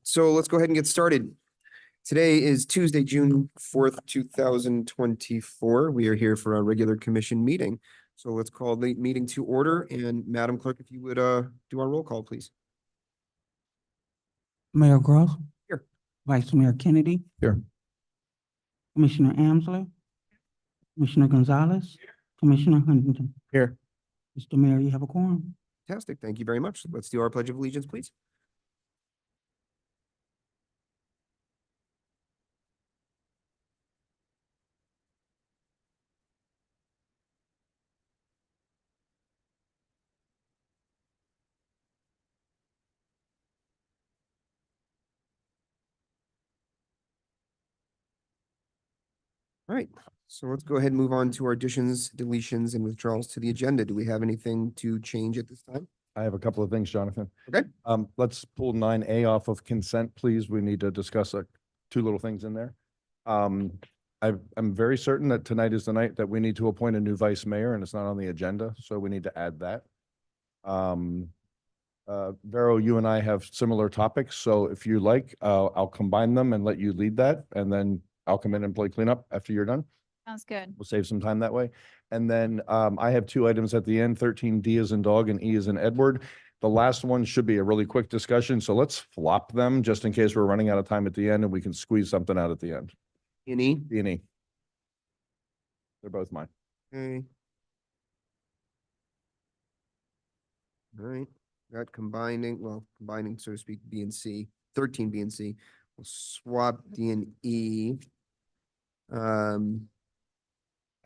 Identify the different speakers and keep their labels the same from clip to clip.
Speaker 1: so let's go ahead and get started. Today is Tuesday, June 4th, 2024. We are here for our regular commission meeting. So let's call the meeting to order, and Madam Clerk, if you would do our roll call, please.
Speaker 2: Mayor Gross.
Speaker 1: Here.
Speaker 2: Vice Mayor Kennedy.
Speaker 1: Here.
Speaker 2: Commissioner Amsley. Commissioner Gonzalez. Commissioner Huntington.
Speaker 1: Here.
Speaker 2: Mr. Mayor, you have a quorum.
Speaker 1: Fantastic. Thank you very much. Let's do our Pledge of Allegiance, please. All right, so let's go ahead and move on to our additions, deletions, and withdrawals to the agenda. Do we have anything to change at this time?
Speaker 3: I have a couple of things, Jonathan.
Speaker 1: Okay.
Speaker 3: Let's pull 9A off of consent, please. We need to discuss two little things in there. I'm very certain that tonight is the night that we need to appoint a new vice mayor, and it's not on the agenda, so we need to add that. Vero, you and I have similar topics, so if you like, I'll combine them and let you lead that, and then I'll come in and play cleanup after you're done.
Speaker 4: Sounds good.
Speaker 3: We'll save some time that way. And then I have two items at the end, 13D as in dog and E as in Edward. The last one should be a really quick discussion, so let's flop them just in case we're running out of time at the end and we can squeeze something out at the end.
Speaker 1: Any?
Speaker 3: D and E. They're both mine.
Speaker 1: Okay. All right, got combining, so to speak, B and C, 13 B and C. We'll swap D and E.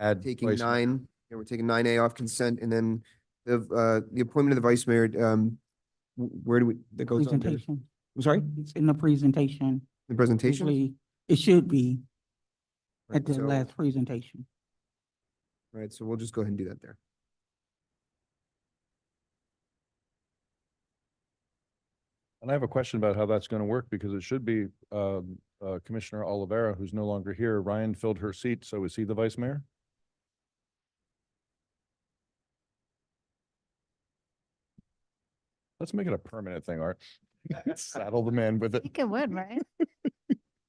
Speaker 3: Add
Speaker 1: Taking
Speaker 3: vice mayor.
Speaker 1: 9, yeah, we're taking 9A off consent, and then the appointment of the vice mayor, where do we, that goes on? there?
Speaker 2: Presentation.
Speaker 1: I'm sorry,
Speaker 2: It's in the presentation.
Speaker 1: the presentation?
Speaker 2: Usually, it should be
Speaker 1: Right,
Speaker 2: at the
Speaker 1: so-
Speaker 2: last presentation.
Speaker 1: Right, so we'll just go ahead and do that there.
Speaker 3: And I have a question about how that's going to work because it should be Commissioner Oliveira, who's no longer here. Ryan filled her seat, so is he the vice mayor? Let's make it a permanent thing, Art. Saddle the man with
Speaker 4: I
Speaker 3: it.
Speaker 4: think it would, right?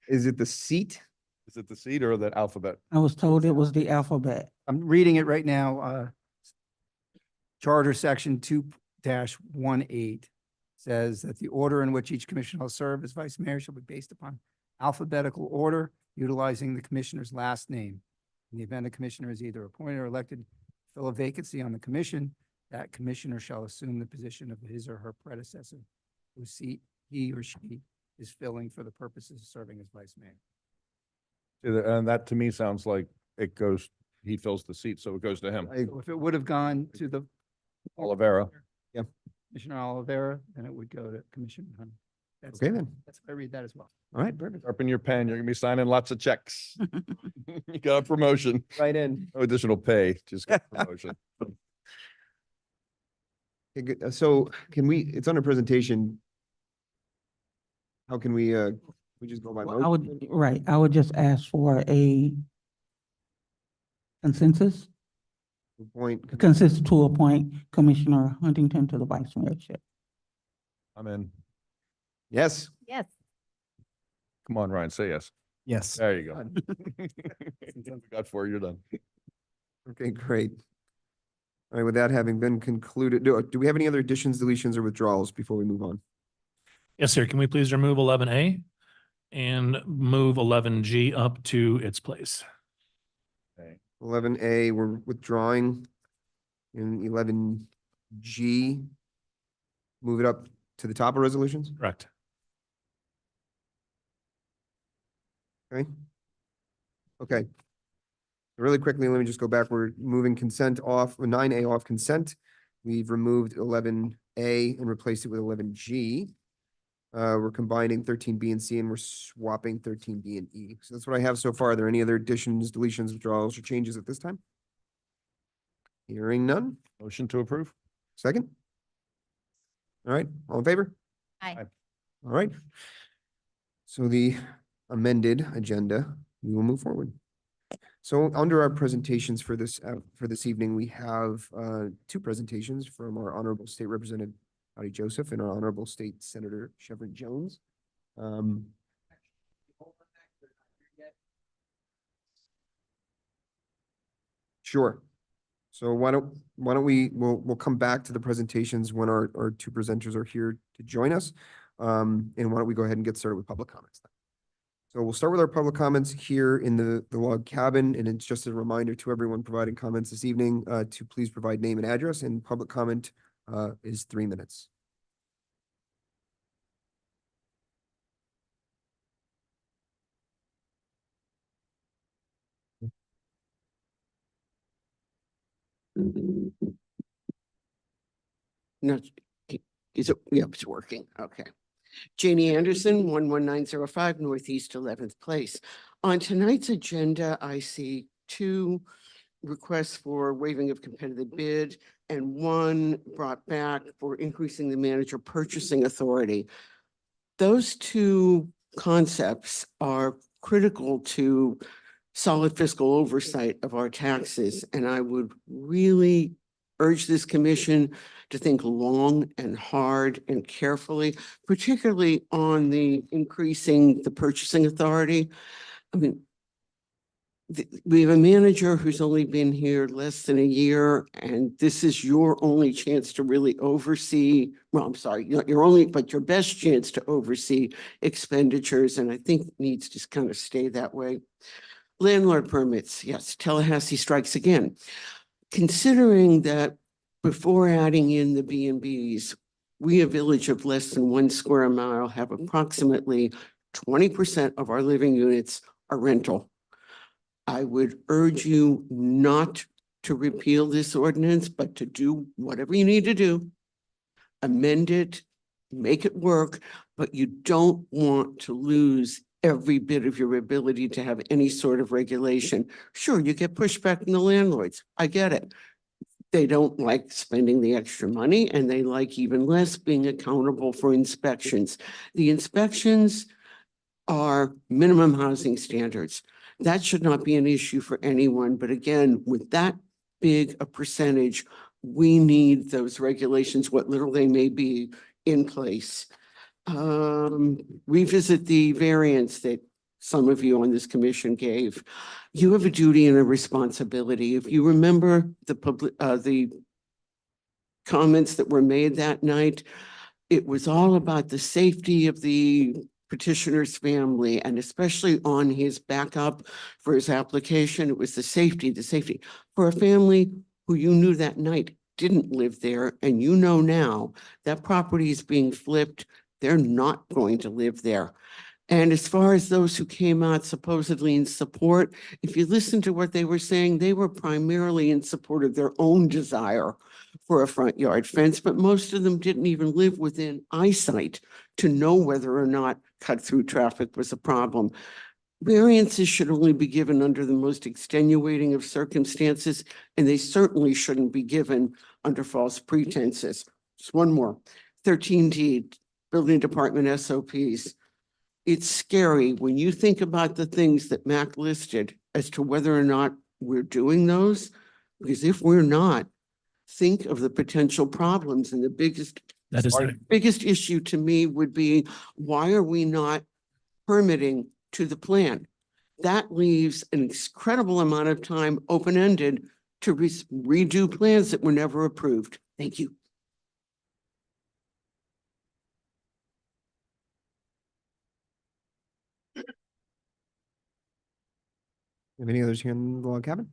Speaker 1: Is it the seat?
Speaker 3: Is it the seat or the alphabet?
Speaker 2: I was told it was the alphabet.
Speaker 5: I'm reading it right now. Charter Section 2-18 says that the order in which each commissioner will serve as vice mayor shall be based upon alphabetical order, utilizing the commissioner's last name. In the event a commissioner is either appointed or elected to fill a vacancy on the commission, that commissioner shall assume the position of his or her predecessor, whose seat he or she is filling for the purposes of serving as vice mayor.
Speaker 3: And that to me sounds like it goes, he fills the seat, so it goes to him.
Speaker 5: So if it would have gone to the
Speaker 3: Oliveira.
Speaker 5: Commissioner Oliveira, then it would go to Commissioner Hunter. That's,
Speaker 1: Okay, then.
Speaker 5: that's, I read that as well.
Speaker 1: All right, perfect.
Speaker 3: Sharpen your pen. You're gonna be signing lots of checks. You got a promotion.
Speaker 1: Right in.
Speaker 3: No additional pay, just got a promotion.
Speaker 1: Okay, good. So can we, it's under presentation. How can we just go by
Speaker 2: Well, I would,
Speaker 1: motion?
Speaker 2: right, I would just ask for a consensus to appoint Commissioner Huntington to the vice mayorship.
Speaker 3: I'm in.
Speaker 1: Yes.
Speaker 4: Yes.
Speaker 3: Come on, Ryan, say yes.
Speaker 5: Yes.
Speaker 3: There you go. Got 4, you're done.
Speaker 1: Okay, great. All right, with that having been concluded, do we have any other additions, deletions, or withdrawals before we move on?
Speaker 6: Yes, sir. Can we please remove 11A and move 11G up to its place?
Speaker 1: 11A, we're withdrawing. And 11G, move it up to the top of resolutions,
Speaker 6: Correct.
Speaker 1: okay? Okay. Really quickly, let me just go back. We're moving consent off, 9A off consent. We've removed 11A and replaced it with 11G. We're combining 13B and C, and we're swapping 13D and E. So that's what I have so far. Are there any other additions, deletions, withdrawals, or changes at this time? Hearing none.
Speaker 3: Motion to approve?
Speaker 1: Second? All right, all in favor?
Speaker 4: Aye.
Speaker 3: Aye.
Speaker 1: All right. So the amended agenda, we will move forward. So under our presentations for this evening, we have 2 presentations from our Honorable State Representative Howdy Joseph and our Honorable State Senator Chevron Jones. Um, Sure. So why don't we'll come back to the presentations when our two presenters are here to join us. And why don't we go ahead and get started with public comments then? So we'll start with our public comments here in the log cabin, and it's just a reminder to everyone providing comments this evening, to please provide name and address, and public comment, is 3 minutes.
Speaker 4: No, is it, yep, it's working. Okay. Janie Anderson, 11905 Northeast 11th Place. On tonight's agenda, I see 2 requests for waiving of competitive bid and 1 brought back for increasing the manager purchasing authority. Those 2 concepts are critical to solid fiscal oversight of our taxes, and I would really urge this commission to think long and hard and carefully, particularly on the increasing the purchasing authority. I mean, we have a manager who's only been here less than a year, and this is your only chance to really oversee, well, I'm sorry, but your best chance to oversee expenditures, and I think needs to kind of stay that way. Landlord permits, yes, Tallahassee strikes again. Considering that before adding in the B&Bs, we, a village of less than 1 square mile, have approximately 20% of our living units are rental. I would urge you not to repeal this ordinance, but to do whatever you need to do. Amend it, make it work, but you don't want to lose every bit of your ability to have any sort of regulation. Sure, you get pushback from the landlords. I get it. They don't like spending the extra money, and they like even less being accountable for inspections. The inspections are minimum housing standards. That should not be an issue for anyone. But again, with that big a percentage, we need those regulations, what little they may be, in place. Revisit the variance that some of you on this commission gave. You have a duty and a responsibility. If you remember the comments that were made that night, it was all about the safety of the petitioner's family, and especially on his backup for his application, it was the safety for a family who you knew that night didn't live there, and you know now that property is being flipped. They're not going to live there. And as far as those who came out supposedly in support, if you listen to what they were saying, they were primarily in support of their own desire for a front yard fence, but most of them didn't even live within eyesight to know whether or not cut-through traffic was a problem. Variances should only be given under the most extenuating of circumstances, and they certainly shouldn't be given under false pretenses. Just one more. 13D, Building Department SOPs. It's scary when you think about the things that Mac listed as to whether or not we're doing those, because if we're not, think of the potential problems. And the
Speaker 6: That is,
Speaker 4: biggest issue to me would be, why are we not permitting to the plan? That leaves an incredible amount of time open-ended to redo plans that were never approved. Thank you.
Speaker 1: Have any others here in the log cabin?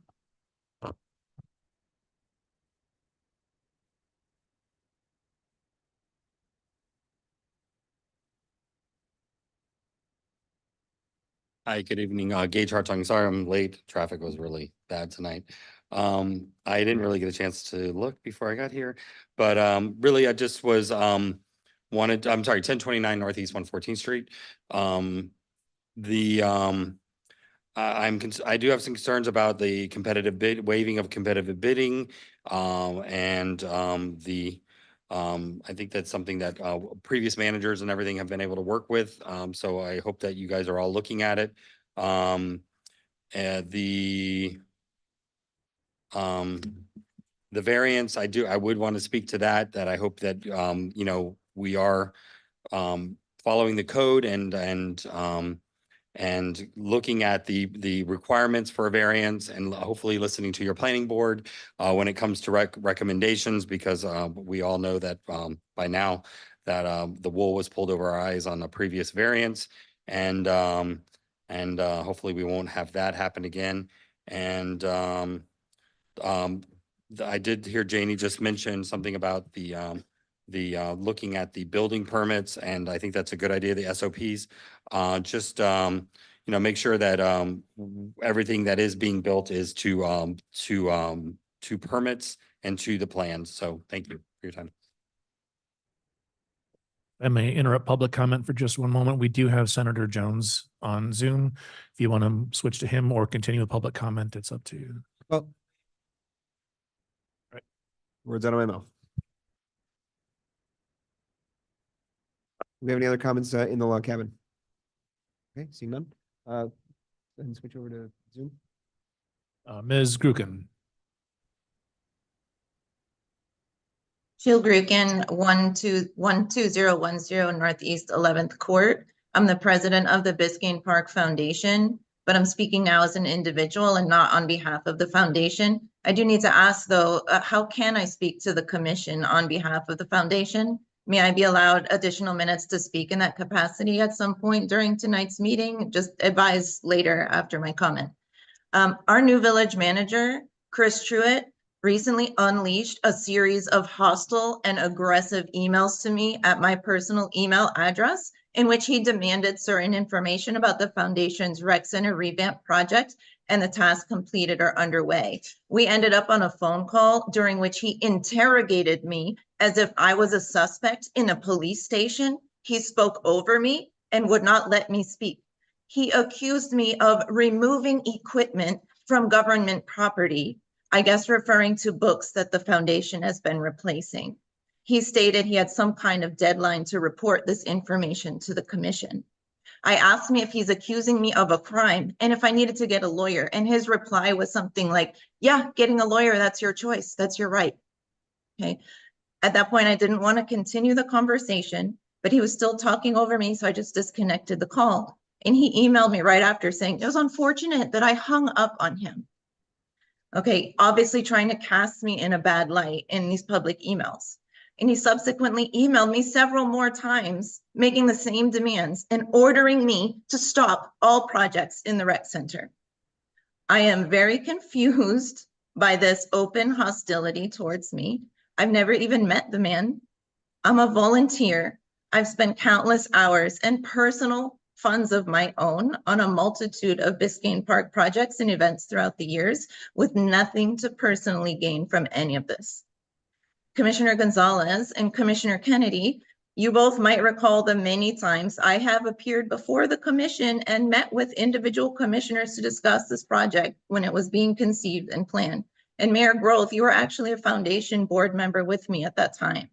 Speaker 7: Hi, good evening. Gage Hartung. Sorry I'm late. Traffic was really bad tonight. I didn't really get a chance to look before I got here, but really I just was I'm sorry, 1029 Northeast 114th Street. I do have some concerns about the competitive bid, waiving of competitive bidding, I think that's something that previous managers and everything have been able to work with. So I hope that you guys are all looking at it. The variance, I would want to speak to that I hope that, you know, we are following the code and looking at the requirements for a variance and hopefully listening to your planning board when it comes to recommendations, because we all know that by now that the wool was pulled over our eyes on a previous variance, and hopefully we won't have that happen again. And I did hear Janie just mention something about the looking at the building permits, and I think that's a good idea, the SOPs. Just make sure that everything that is being built is to permits and to the plans. So thank you for your time.
Speaker 6: I may interrupt public comment for just one moment. We do have Senator Jones on Zoom. If you want to switch to him or continue with public comment, it's up to you.
Speaker 1: Well.
Speaker 6: Right.
Speaker 1: Words out of my mouth. Do we have any other comments in the log cabin? Okay, seeing none. Then switch over to Zoom.
Speaker 6: Ms. Grukin.
Speaker 8: Jill Grukin, 12010 Northeast 11th Court. I'm the president of the Biscayne Park Foundation, but I'm speaking now as an individual and not on behalf of the foundation. I do need to ask though, how can I speak to the commission on behalf of the foundation? May I be allowed additional minutes to speak in that capacity at some point during tonight's meeting? Just advise later after my comment. Our new village manager, Chris Truitt, recently unleashed a series of hostile and aggressive emails to me at my personal email address, in which he demanded certain information about the foundation's rec center revamp project and the tasks completed or underway. We ended up on a phone call during which he interrogated me as if I was a suspect in a police station. He spoke over me and would not let me speak. He accused me of removing equipment from government property, I guess referring to books that the foundation has been replacing. He stated he had some kind of deadline to report this information to the commission. I asked me if he's accusing me of a crime and if I needed to get a lawyer. And his reply was something like, yeah, getting a lawyer, that's your choice. That's your right. Okay. At that point, I didn't want to continue the conversation, but he was still talking over me. So I just disconnected the call. And he emailed me right after saying it was unfortunate that I hung up on him. Okay, obviously trying to cast me in a bad light in these public emails. And he subsequently emailed me several more times, making the same demands and ordering me to stop all projects in the rec center. I am very confused by this open hostility towards me. I've never even met the man. I'm a volunteer. I've spent countless hours and personal funds of my own on a multitude of Biscayne Park projects and events throughout the years with nothing to personally gain from any of this. Commissioner Gonzalez and Commissioner Kennedy, you both might recall the many times I have appeared before the commission and met with individual commissioners to discuss this project when it was being conceived and planned. And Mayor Groth, you were actually a foundation board member with me at that time.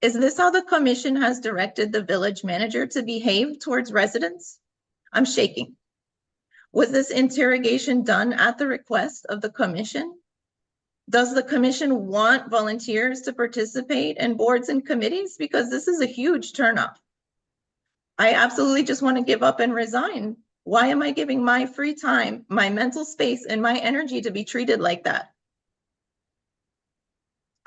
Speaker 8: Is this how the commission has directed the village manager to behave towards residents? I'm shaking. Was this interrogation done at the request of the commission? Does the commission want volunteers to participate in boards and committees? Because this is a huge turnoff. I absolutely just want to give up and resign. Why am I giving my free time, my mental space, and my energy to be treated like that?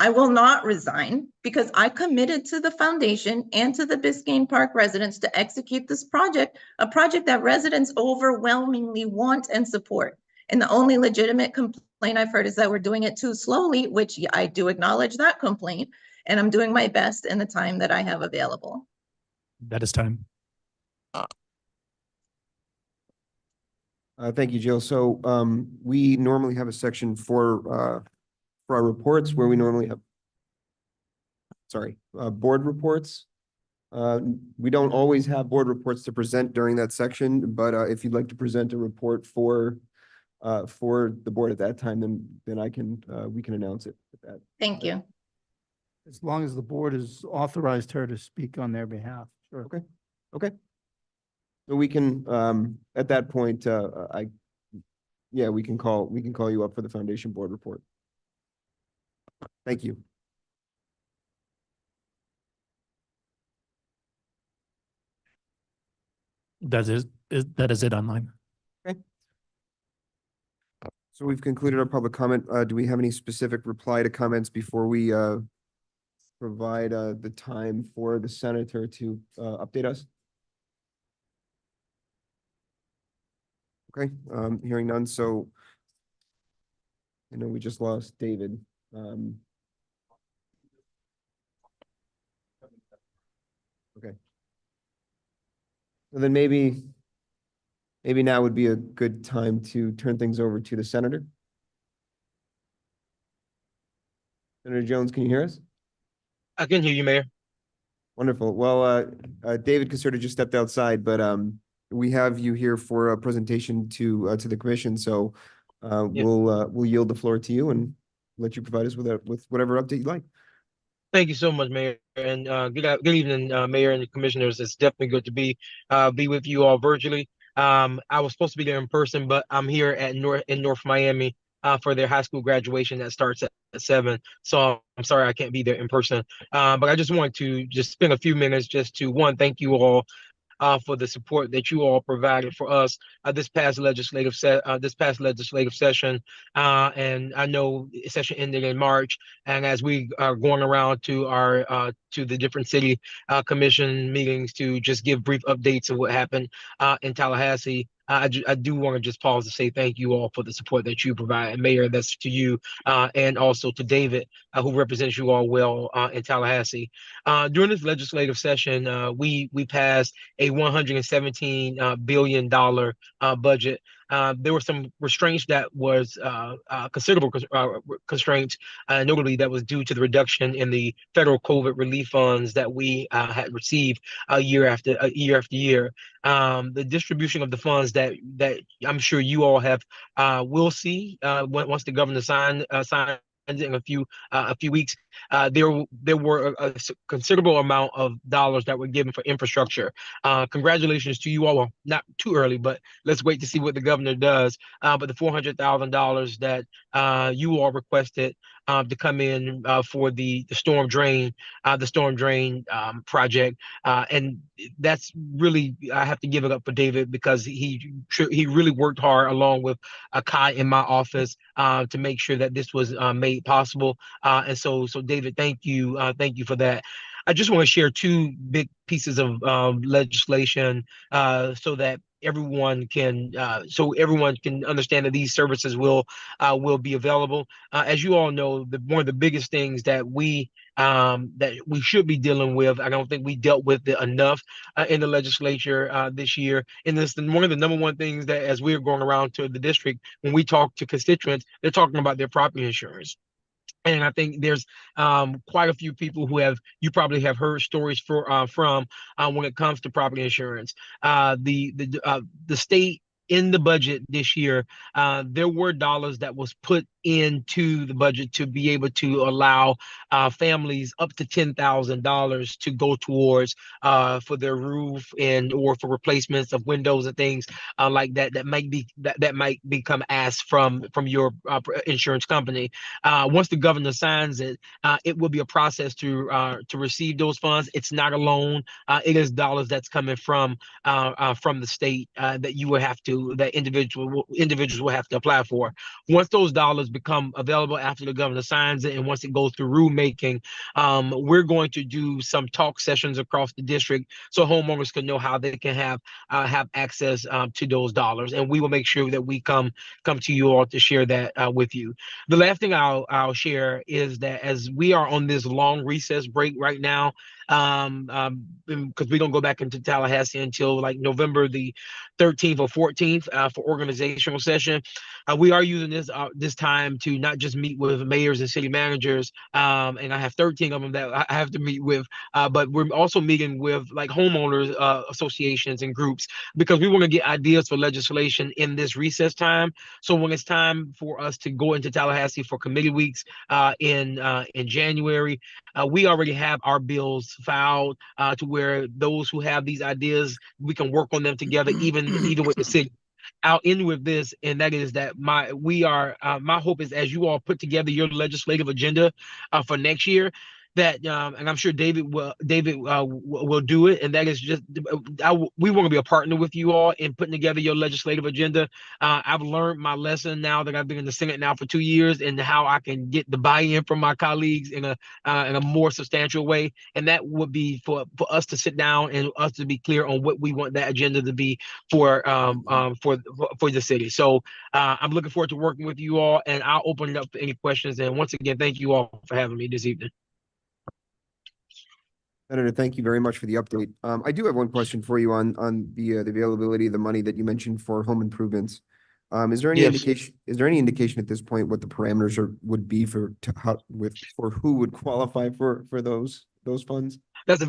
Speaker 8: I will not resign because I committed to the foundation and to the Biscayne Park residents to execute this project, a project that residents overwhelmingly want and support. And the only legitimate complaint I've heard is that we're doing it too slowly, which I do acknowledge that complaint, and I'm doing my best in the time that I have available.
Speaker 6: That is time.
Speaker 1: Thank you, Jill. So we normally have a section for our reports where we normally have, board reports. We don't always have board reports to present during that section, but if you'd like to present a report for the board at that time, then I can, we can announce it at that.
Speaker 8: Thank you.
Speaker 5: As long as the board has authorized her to speak on their behalf. Sure.
Speaker 1: Okay. So we can, at that point, we can call you up for the foundation board report. Thank you.
Speaker 6: That is it online.
Speaker 1: So we've concluded our public comment. Do we have any specific reply to comments before we provide the time for the senator to update us? Okay, hearing none, so I know we just lost David. Okay. So then maybe now would be a good time to turn things over to the senator. Senator Jones, can you hear us?
Speaker 9: I can hear you, Mayor.
Speaker 1: Wonderful. Well, David Caserta just stepped outside, but we have you here for a presentation to the commission. So
Speaker 9: Yeah.
Speaker 1: we'll yield the floor to you and let you provide us with whatever update you'd like.
Speaker 9: Thank you so much, Mayor, and good evening, Mayor and the Commissioners. It's definitely good to be with you all virtually. I was supposed to be there in person, but I'm here in North Miami for their high school graduation that starts at 7. So I'm sorry I can't be there in person. But I just wanted to just spend a few minutes just to thank you all for the support that you all provided for us this past legislative session. And I know the session ended in March, and as we are going around to our to the different city commission meetings to just give brief updates of what happened in Tallahassee. I do want to just pause to say thank you all for the support that you provide. And Mayor, that's to you and also to David, who represents you all well in Tallahassee. During this legislative session, we passed a $117 billion budget. There were some restraints that was considerable constraints, notably that was due to the reduction in the federal COVID relief funds that we had received year after year. The distribution of the funds that I'm sure you all have will see once the governor signs in a few weeks. There were a considerable amount of dollars that were given for infrastructure. Congratulations to you all. Well, not too early, but let's wait to see what the governor does. But the $400,000 that you all requested to come in for the storm drain project, and that's really, I have to give it up for David because he really worked hard along with Kai in my office to make sure that this was made possible. And so David, thank you for that. I just want to share two big pieces of legislation so that everyone can understand that these services will be available. As you all know, one of the biggest things that we should be dealing with, I don't think we dealt with it enough in the legislature this year. And this one of the number one things that as we're going around to the district, when we talk to constituents, they're talking about their property insurance. And I think there's quite a few people who you probably have heard stories from when it comes to property insurance. The state in the budget this year, there were dollars that was put into the budget to be able to allow families up to $10,000 to go towards for their roof or for replacements of windows and things like that that might become asked from your insurance company. Once the governor signs it, it will be a process to receive those funds. It's not a loan. It is dollars that's coming from the state that you will have to individuals will have to apply for. Once those dollars become available after the governor signs it and once it goes through rulemaking, we're going to do some talk sessions across the district so homeowners can know how they can have access to those dollars, and we will make sure that we come to you all to share that with you. The last thing I'll share is that as we are on this long recess break right now, because we don't go back into Tallahassee until like November the 13th or 14th for organizational session. We are using this time to not just meet with mayors and city managers, and I have 13 of them that I have to meet with, but we're also meeting with like homeowners associations and groups because we want to get ideas for legislation in this recess time. So when it's time for us to go into Tallahassee for committee weeks in January, we already have our bills filed to where those who have these ideas, we can work on them together, even with the city. I'll end with this, and that is that my hope is as you all put together your legislative agenda for next year, that, and I'm sure David will do it. And that is just, we want to be a partner with you all in putting together your legislative agenda. I've learned my lesson now that I've been in the Senate now for 2 years, and how I can get the buy-in from my colleagues in a more substantial way. And that would be for us to sit down and us to be clear on what we want that agenda to be for the city. So I'm looking forward to working with you all, and I'll open it up to any questions. And once again, thank you all for having me this evening.
Speaker 1: Senator, thank you very much for the update. I do have one question for you on the availability of the money that you mentioned for home improvements. Is there any
Speaker 9: Yes.
Speaker 1: indication at this point what the parameters would be for who would qualify for those funds?
Speaker 9: That's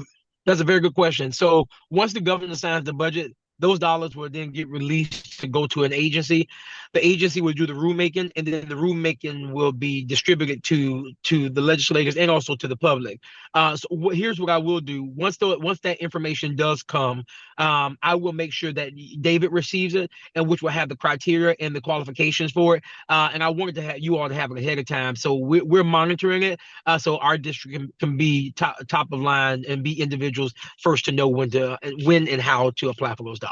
Speaker 9: a very good question. So once the governor signs the budget, those dollars will then get released to go to an agency. The agency will do the rulemaking, and then the rulemaking will be distributed to the legislators and also to the public. So here's what I will do. Once that information does come, I will make sure that David receives it, and which will have the criteria and the qualifications for it. And I wanted to have you all to have it ahead of time. So we're monitoring it. So our district can be top of line and be individuals first to know when and how to apply for those dollars.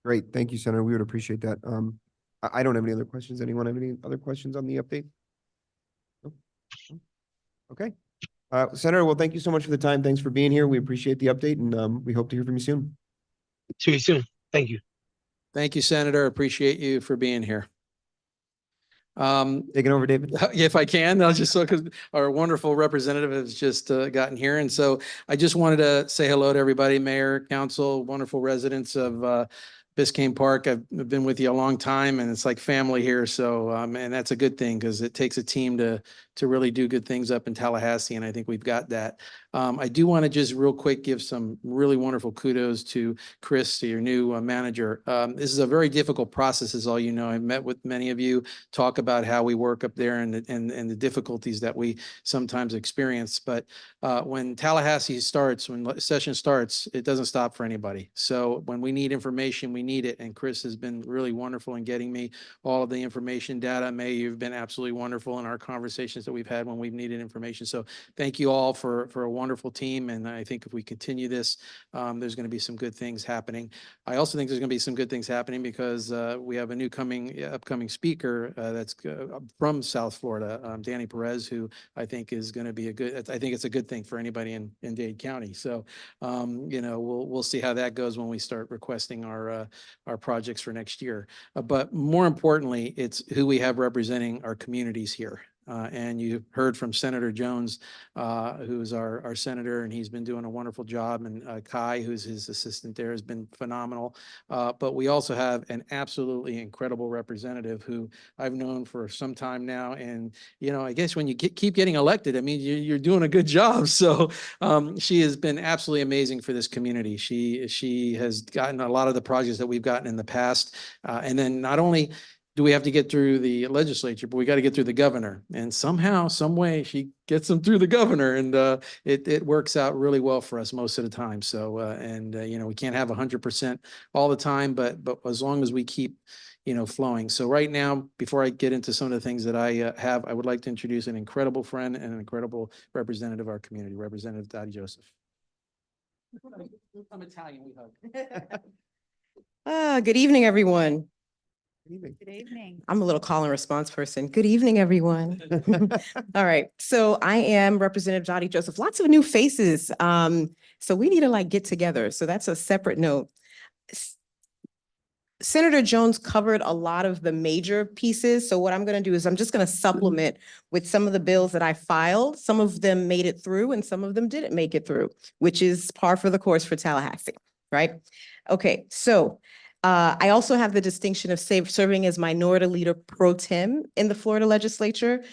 Speaker 1: Great. Thank you, Senator. We would appreciate that. I don't have any other questions. Anyone have any other questions on the update? No? Okay. Senator, well, thank you so much for the time. Thanks for being here. We appreciate the update, and we hope to hear from you soon.
Speaker 9: See you soon. Thank you.
Speaker 10: Thank you, Senator. Appreciate you for being here.
Speaker 1: Taking over, David.
Speaker 10: If I can, I'll just, because our wonderful representative has just gotten here. And so I just wanted to say hello to everybody, mayor, council, wonderful residents of Biscayne Park. I've been with you a long time, and it's like family here. So, and that's a good thing, because it takes a team to really do good things up in Tallahassee. And I think we've got that. I do want to just real quick give some really wonderful kudos to Chris, to your new manager. This is a very difficult process, as all you know. I met with many of you, talk about how we work up there and the difficulties that we sometimes experience. But when Tallahassee starts, when session starts, it doesn't stop for anybody. So when we need information, we need it. And Chris has been really wonderful in getting me all of the information, data. May, you've been absolutely wonderful in our conversations that we've had when we've needed information. So thank you all for a wonderful team. And I think if we continue this, there's going to be some good things happening. I also think there's going to be some good things happening because we have a new upcoming speaker that's from South Florida, Danny Perez, who I think is going to be I think it's a good thing for anybody in Dade County. So, you know, we'll see how that goes when we start requesting our projects for next year. But more importantly, it's who we have representing our communities here. And you heard from Senator Jones, who's our senator, and he's been doing a wonderful job. And Kai, who's his assistant there, has been phenomenal. But we also have an absolutely incredible representative who I've known for some time now. And, you know, I guess when you keep getting elected, I mean, you're doing a good job. So she has been absolutely amazing for this community. She has gotten a lot of the projects that we've gotten in the past. And then not only do we have to get through the legislature, but we got to get through the governor. And somehow, some way, she gets them through the governor, and it works out really well for us most of the time. So, you know, we can't have 100% all the time, but as long as we keep, you know, flowing. So right now, before I get into some of the things that I have, I would like to introduce an incredible friend and an incredible representative of our community, Representative Dottie Joseph. I'm Italian, we hug.
Speaker 11: Good evening, everyone.
Speaker 1: Good
Speaker 11: evening. I'm a little call and response person. Good evening, everyone. All right. So I am Representative Dottie Joseph. Lots of new faces. So we need to like get together. So that's a separate note. Senator Jones covered a lot of the major pieces. So what I'm going to do is I'm just going to supplement with some of the bills that I filed. Some of them made it through and some of them didn't make it through, which is par for the course for Tallahassee, right? Okay, so I also have the distinction of serving as minority leader pro tem in the Florida legislature.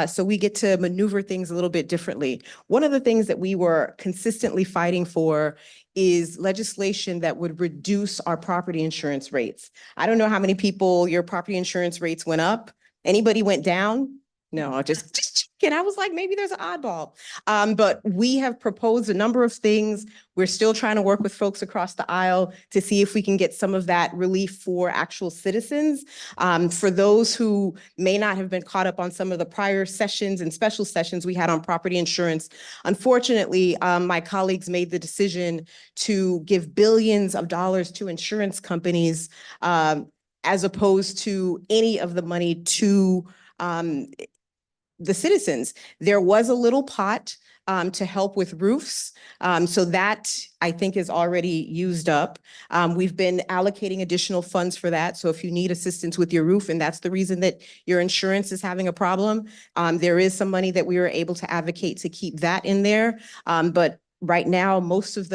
Speaker 11: So we get to maneuver things a little bit differently. One of the things that we were consistently fighting for is legislation that would reduce our property insurance rates. I don't know how many people your property insurance rates went up. Anybody went down? No, just checking. I was like, maybe there's an oddball. But we have proposed a number of things. We're still trying to work with folks across the aisle to see if we can get some of that relief for actual citizens. For those who may not have been caught up on some of the prior sessions and special sessions we had on property insurance, unfortunately, my colleagues made the decision to give billions of dollars to insurance companies as opposed to any of the money to the citizens. There was a little pot to help with roofs. So that I think is already used up. We've been allocating additional funds for that. So if you need assistance with your roof and that's the reason that your insurance is having a problem, there is some money that we were able to advocate to keep that in there. But right now, most of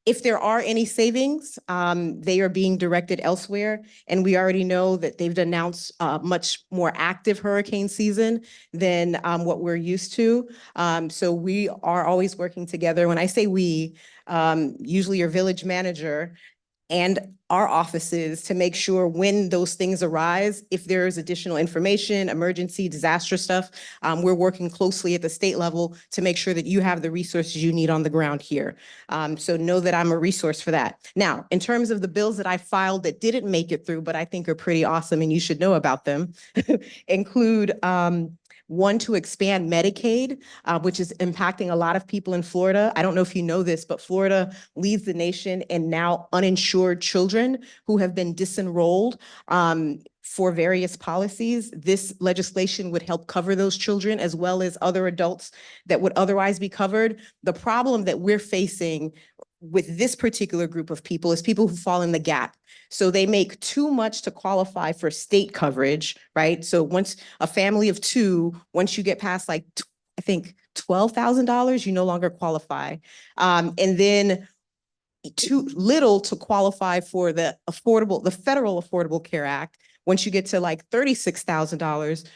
Speaker 11: if there are any savings, they are being directed elsewhere. And we already know that they've announced a much more active hurricane season than what we're used to. So we are always working together. When I say we, usually your village manager and our offices to make sure when those things arise, if there is additional information, emergency, disaster stuff, we're working closely at the state level to make sure that you have the resources you need on the ground here. So know that I'm a resource for that. Now, in terms of the bills that I filed that didn't make it through, but I think are pretty awesome and you should know about them, include one to expand Medicaid, which is impacting a lot of people in Florida. I don't know if you know this, but Florida leads the nation in now uninsured children who have been disenrolled for various policies. This legislation would help cover those children as well as other adults that would otherwise be covered. The problem that we're facing with this particular group of people is people who fall in the gap. So they make too much to qualify for state coverage, right? So once a family of two, once you get past like, I think $12,000, you no longer qualify. And then too little to qualify for the federal Affordable Care Act. Once you get to like $36,000,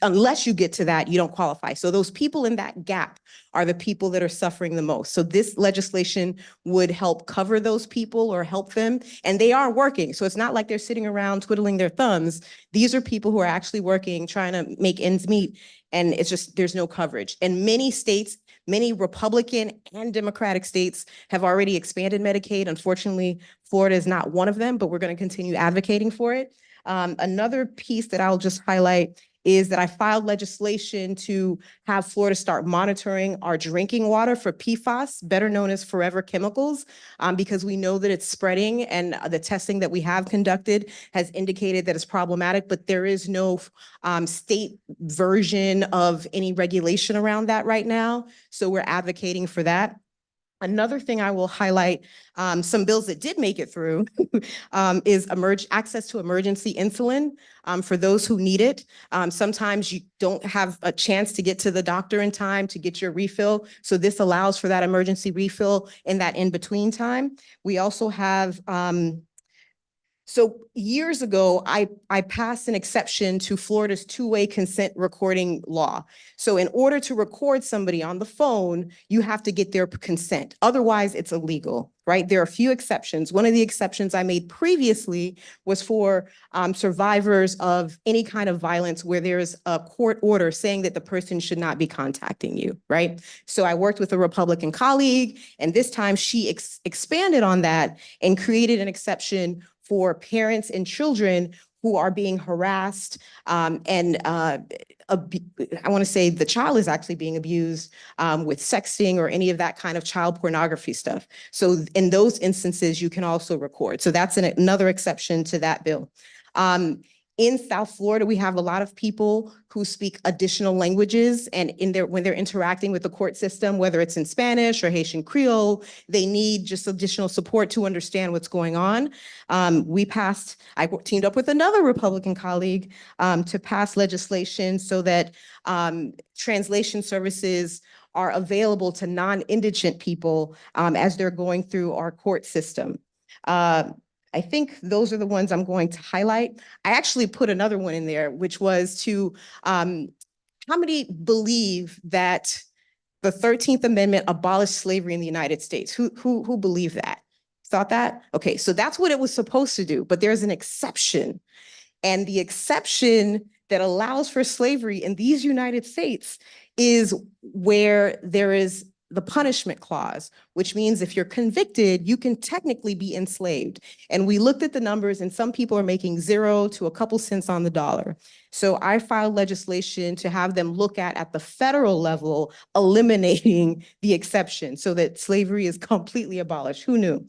Speaker 11: unless you get to that, you don't qualify. So those people in that gap are the people that are suffering the most. So this legislation would help cover those people or help them, and they are working. So it's not like they're sitting around twiddling their thumbs. These are people who are actually working, trying to make ends meet, and it's just, there's no coverage. And many states, many Republican and Democratic states have already expanded Medicaid. Unfortunately, Florida is not one of them, but we're going to continue advocating for it. Another piece that I'll just highlight is that I filed legislation to have Florida start monitoring our drinking water for PFAS, better known as forever chemicals, because we know that it's spreading and the testing that we have conducted has indicated that it's problematic, but there is no state version of any regulation around that right now. So we're advocating for that. Another thing I will highlight, some bills that did make it through is access to emergency insulin for those who need it. Sometimes you don't have a chance to get to the doctor in time to get your refill. So this allows for that emergency refill in that in-between time. We also have, so years ago, I passed an exception to Florida's two-way consent recording law. So in order to record somebody on the phone, you have to get their consent. Otherwise, it's illegal, right? There are a few exceptions. One of the exceptions I made previously was for survivors of any kind of violence where there's a court order saying that the person should not be contacting you, right? So I worked with a Republican colleague, and this time she expanded on that and created an exception for parents and children who are being harassed and I want to say the child is actually being abused with sexting or any of that kind of child pornography stuff. So in those instances, you can also record. So that's another exception to that bill. In South Florida, we have a lot of people who speak additional languages, and when they're interacting with the court system, whether it's in Spanish or Haitian Creole, they need just additional support to understand what's going on. I teamed up with another Republican colleague to pass legislation so that translation services are available to non-indigent people as they're going through our court system. I think those are the ones I'm going to highlight. I actually put another one in there, which was to, how many believe that the 13th Amendment abolished slavery in the United States? Who believe that? Thought that? Okay, so that's what it was supposed to do, but there's an exception. And the exception that allows for slavery in these United States is where there is the punishment clause, which means if you're convicted, you can technically be enslaved. And we looked at the numbers and some people are making 0 to a couple cents on the dollar. So I filed legislation to have them look at the federal level, eliminating the exception so that slavery is completely abolished. Who knew?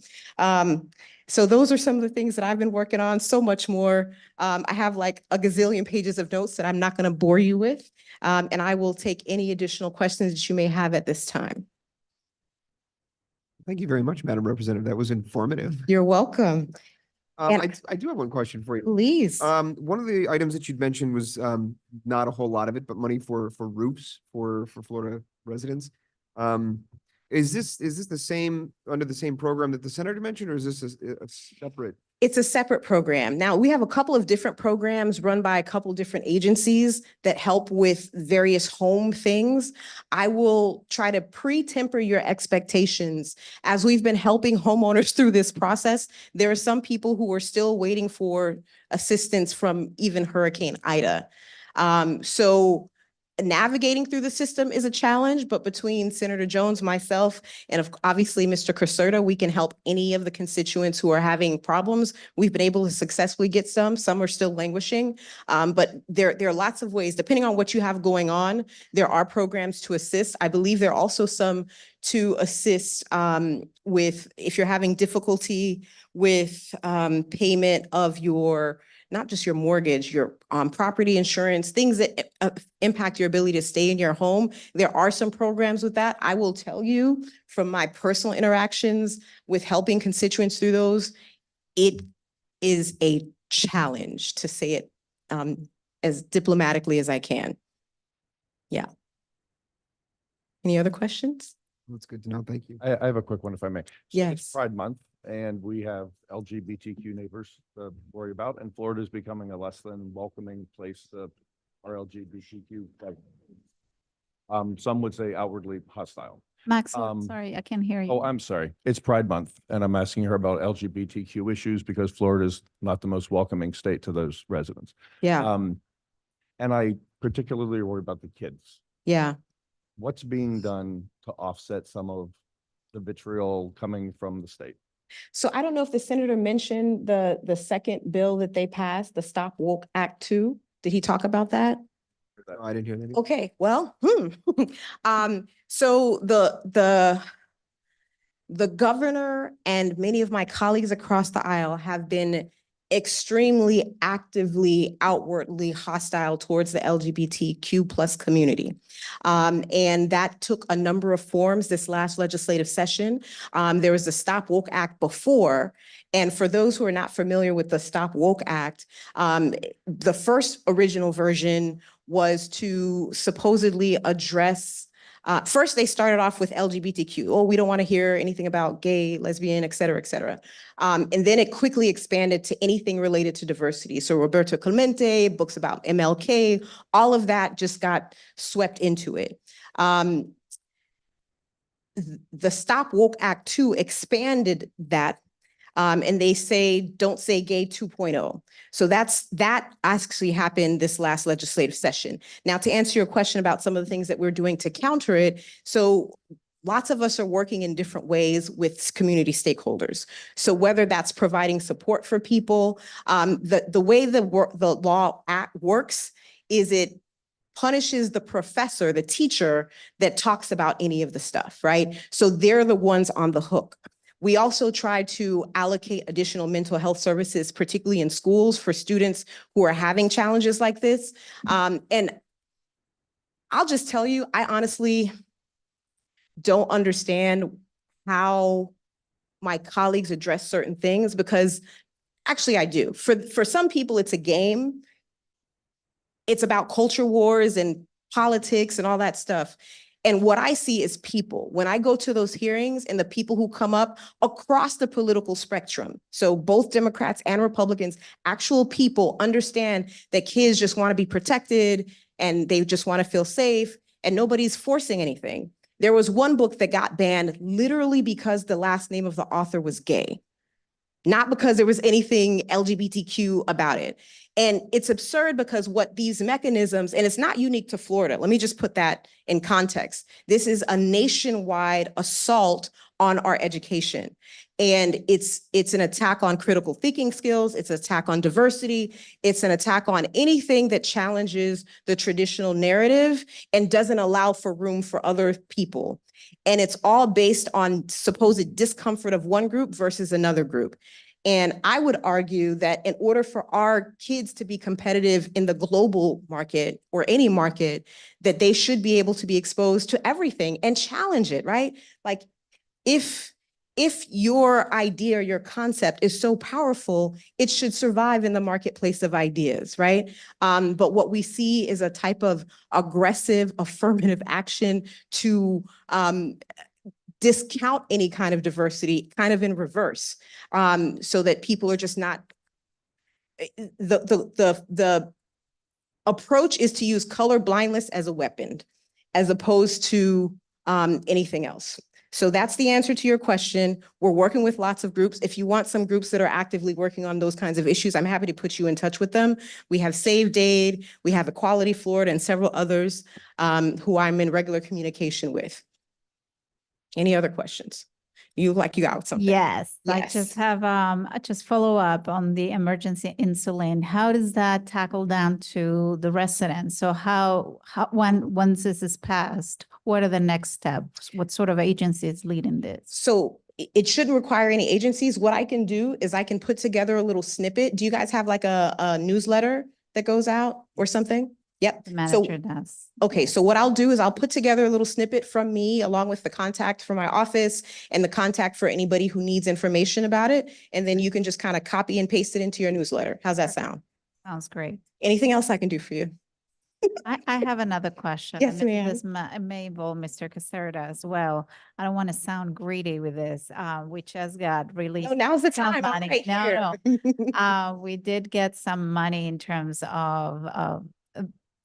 Speaker 11: So those are some of the things that I've been working on, so much more. I have like a gazillion pages of notes that I'm not going to bore you with. And I will take any additional questions that you may have at this time.
Speaker 1: Thank you very much, Madam Representative. That was informative.
Speaker 11: You're welcome. And-
Speaker 1: I do have one question for you.
Speaker 11: Please.
Speaker 1: One of the items that you'd mentioned was not a whole lot of it, but money for roofs for Florida residents. Is this the same, under the same program that the senator mentioned, or is this a separate?
Speaker 11: It's a separate program. Now, we have a couple of different programs run by a couple different agencies that help with various home things. I will try to pre-temper your expectations. As we've been helping homeowners through this process, there are some people who are still waiting for assistance from even Hurricane Ida. So navigating through the system is a challenge, but between Senator Jones, myself, and obviously Mr. Caserta, we can help any of the constituents who are having problems. We've been able to successfully get some are still languishing. But there are lots of ways, depending on what you have going on, there are programs to assist. I believe there are also some to assist with, if you're having difficulty with payment of your, not just your mortgage, your property insurance, things that impact your ability to stay in your home. There are some programs with that. I will tell you from my personal interactions with helping constituents through those, it is a challenge, to say it as diplomatically as I can. Yeah. Any other questions?
Speaker 1: That's good to know. Thank you.
Speaker 3: I have a quick one if I may. So it's
Speaker 11: Yes.
Speaker 3: Pride Month and we have LGBTQ neighbors to worry about, and Florida is becoming a less than welcoming place to our LGBTQ. Some would say outwardly hostile.
Speaker 12: Max,
Speaker 3: Um,
Speaker 12: sorry, I can't hear you.
Speaker 3: Oh, I'm sorry. It's Pride Month and I'm asking her about LGBTQ issues because Florida is not the most welcoming state to those residents.
Speaker 11: Yeah,
Speaker 3: And I particularly worry about the kids.
Speaker 11: yeah.
Speaker 3: What's being done to offset some of the vitriol coming from the state?
Speaker 11: So I don't know if the senator mentioned the second bill that they passed, the Stop Woke Act 2. Did he talk about that?
Speaker 1: No, I didn't hear that.
Speaker 11: Okay, well, so the governor and many of my colleagues across the aisle have been extremely actively, outwardly hostile towards the LGBTQ plus community. And that took a number of forms this last legislative session. There was the Stop Woke Act before. And for those who are not familiar with the Stop Woke Act, the first original version was to supposedly address, first they started off with LGBTQ. Oh, we don't want to hear anything about gay, lesbian, et cetera, et cetera. And then it quickly expanded to anything related to diversity. So Roberto Clemente, books about MLK, all of that just got swept into it. The Stop Woke Act 2 expanded that. And they say, don't say gay 2.0. So that actually happened this last legislative session. Now, to answer your question about some of the things that we're doing to counter it, so lots of us are working in different ways with community stakeholders. So whether that's providing support for people, the way the law act works is it punishes the professor, the teacher that talks about any of the stuff, right? So they're the ones on the hook. We also try to allocate additional mental health services, particularly in schools for students who are having challenges like this. And I'll just tell you, I honestly don't understand how my colleagues address certain things, because actually I do. For some people, it's a game. It's about culture wars and politics and all that stuff. And what I see is people. When I go to those hearings and the people who come up across the political spectrum, so both Democrats and Republicans, actual people understand that kids just want to be protected and they just want to feel safe and nobody's forcing anything. There was one book that got banned literally because the last name of the author was gay. not because there was anything LGBTQ about it. And it's absurd because what these mechanisms, and it's not unique to Florida. Let me just put that in context. This is a nationwide assault on our education. And it's an attack on critical thinking skills. It's an attack on diversity. It's an attack on anything that challenges the traditional narrative and doesn't allow for room for other people. And it's all based on supposed discomfort of one group versus another group. And I would argue that in order for our kids to be competitive in the global market or any market, that they should be able to be exposed to everything and challenge it, right? Like if your idea, your concept is so powerful, it should survive in the marketplace of ideas, right? But what we see is a type of aggressive affirmative action to discount any kind of diversity, kind of in reverse, so that people are just not. The approach is to use color blindness as a weapon, as opposed to anything else. So that's the answer to your question. We're working with lots of groups. If you want some groups that are actively working on those kinds of issues, I'm happy to put you in touch with them. We have Saved Aid, we have Equality Florida, and several others who I'm in regular communication with. Any other questions? You got something?
Speaker 12: Yes, I
Speaker 11: Yes.
Speaker 12: just have, just follow up on the emergency insulin. How does that tackle down to the residents? So once this is passed, what are the next steps? What sort of agency is leading this?
Speaker 11: So it shouldn't require any agencies. What I can do is I can put together a little snippet. Do you guys have like a newsletter that goes out or something? Yep.
Speaker 12: The
Speaker 11: So
Speaker 12: manager does.
Speaker 11: okay, so what I'll do is I'll put together a little snippet from me along with the contact for my office and the contact for anybody who needs information about it. And then you can just kind of copy and paste it into your newsletter. How's that sound?
Speaker 12: Sounds great.
Speaker 11: Anything else I can do for you?
Speaker 12: I have another question.
Speaker 11: Yes,
Speaker 12: and
Speaker 11: ma'am.
Speaker 12: This may involve Mr. Caserta as well. I don't want to sound greedy with this. We just got released.
Speaker 11: No, now's the
Speaker 12: some
Speaker 11: time. I'm
Speaker 12: money.
Speaker 11: right
Speaker 12: No,
Speaker 11: here.
Speaker 12: we did get some money in terms of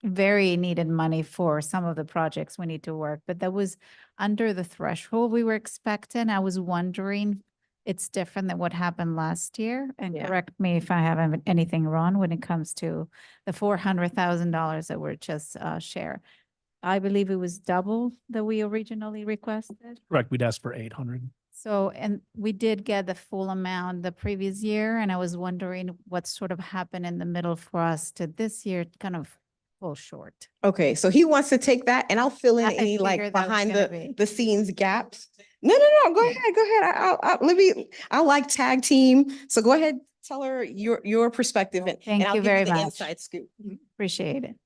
Speaker 12: very needed money for some of the projects we need to work, but that was under the threshold we were expecting. I was wondering, it's different than what happened last year, and
Speaker 11: Yeah.
Speaker 12: correct me if I have anything wrong when it comes to the $400,000 that were just shared. I believe it was double that we originally requested.
Speaker 6: Correct. We'd asked for 800.
Speaker 12: So, and we did get the full amount the previous year, and I was wondering what sort of happened in the middle for us to this year kind of fall short.
Speaker 11: Okay, so he wants to take that and I'll fill in
Speaker 12: I
Speaker 11: any like
Speaker 12: figured that was
Speaker 11: behind
Speaker 12: gonna
Speaker 11: the
Speaker 12: be.
Speaker 11: scenes gaps. No, go ahead, go ahead. I like tag team. So go ahead, tell her your perspective and
Speaker 12: Thank
Speaker 11: I'll
Speaker 12: you
Speaker 11: give
Speaker 12: very
Speaker 11: the
Speaker 12: much.
Speaker 11: inside scoop.
Speaker 12: Appreciate it.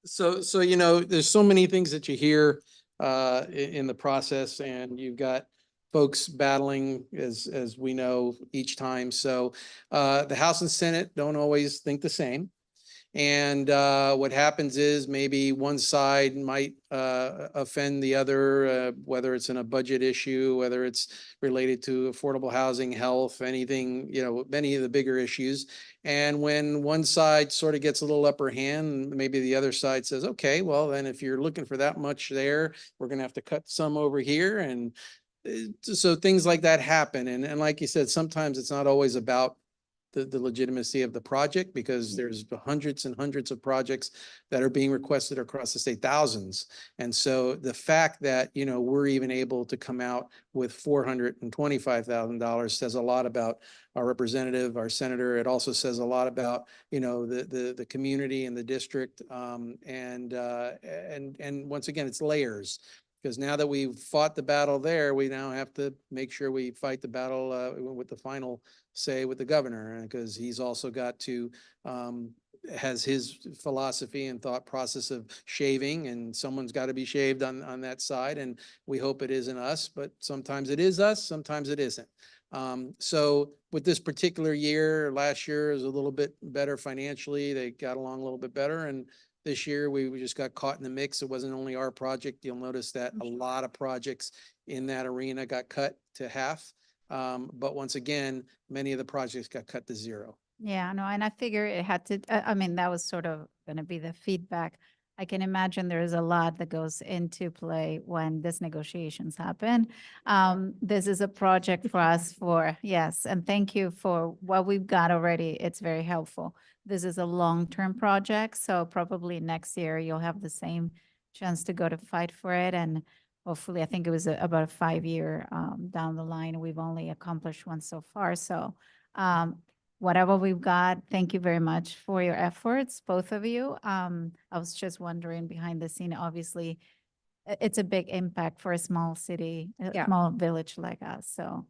Speaker 10: So, there's so many things that you hear in the process, and you've got folks battling as we know each time. So the House and Senate don't always think the same. And what happens is maybe one side might offend the other, whether it's in a budget issue, whether it's related to affordable housing, health, anything, many of the bigger issues. And when one side sort of gets a little upper hand, maybe the other side says, okay, well, then if you're looking for that much there, we're going to have to cut some over here. And so things like that happen. And like you said, sometimes it's not always about the legitimacy of the project, because there's hundreds and hundreds of projects that are being requested across the state, thousands. And so the fact that, we're even able to come out with $425,000 says a lot about our representative, our senator. It also says a lot about, the community and the district. And once again, it's layers. Because now that we've fought the battle there, we now have to make sure we fight the battle with the final say with the governor, because he's also got to has his philosophy and thought process of shaving, and someone's got to be shaved on that side. And we hope it isn't us, but sometimes it is us, sometimes it isn't. So with this particular year, last year was a little bit better financially. They got along a little bit better. And this year, we just got caught in the mix. It wasn't only our project. You'll notice that a lot of projects in that arena got cut to half. But once again, many of the projects got cut to zero.
Speaker 12: Yeah, no, and I figure it had to, I mean, that was sort of going to be the feedback. I can imagine there is a lot that goes into play when these negotiations happen. This is a project for us yes, and thank you for what we've got already. It's very helpful. This is a long-term project, so probably next year you'll have the same chance to go to fight for it. And hopefully, I think it was about a 5-year down the line. We've only accomplished one so far. So whatever we've got, thank you very much for your efforts, both of you. I was just wondering behind the scene, obviously, it's a big impact for a small city, a
Speaker 11: Yeah.
Speaker 12: small village like us. So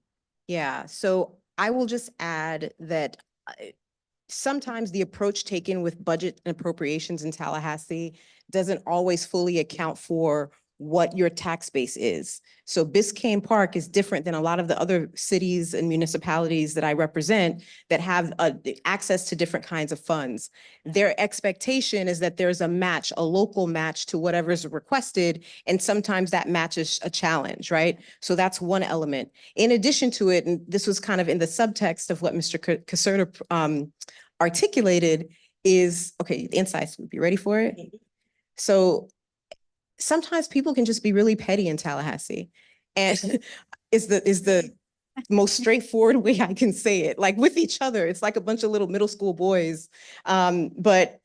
Speaker 11: Yeah, so I will just add that sometimes the approach taken with budget and appropriations in Tallahassee doesn't always fully account for what your tax base is. So Biscayne Park is different than a lot of the other cities and municipalities that I represent that have access to different kinds of funds. Their expectation is that there's a match, a local match to whatever's requested, and sometimes that match is a challenge, right? So that's one element. In addition to it, and this was kind of in the subtext of what Mr. Caserta articulated, is, okay, the inside scoop, you ready for it? So sometimes people can just be really petty in Tallahassee. And is the most straightforward way I can say it, like with each other. It's like a bunch of little middle school boys. But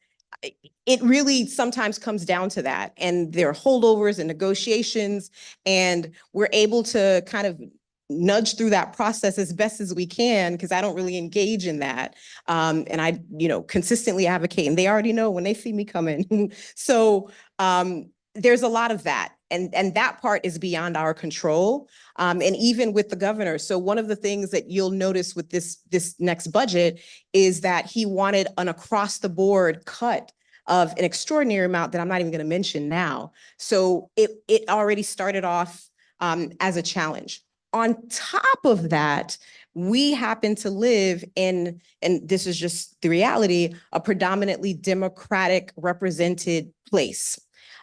Speaker 11: it really sometimes comes down to that. And there are holdovers and negotiations, and we're able to kind of nudge through that process as best as we can, because I don't really engage in that. And I, consistently advocate, and they already know when they see me coming. So there's a lot of that. And that part is beyond our control. And even with the governor. So one of the things that you'll notice with this next budget is that he wanted an across the board cut of an extraordinary amount that I'm not even going to mention now. So it already started off as a challenge. On top of that, we happen to live in, and this is just the reality, a predominantly Democratic represented place.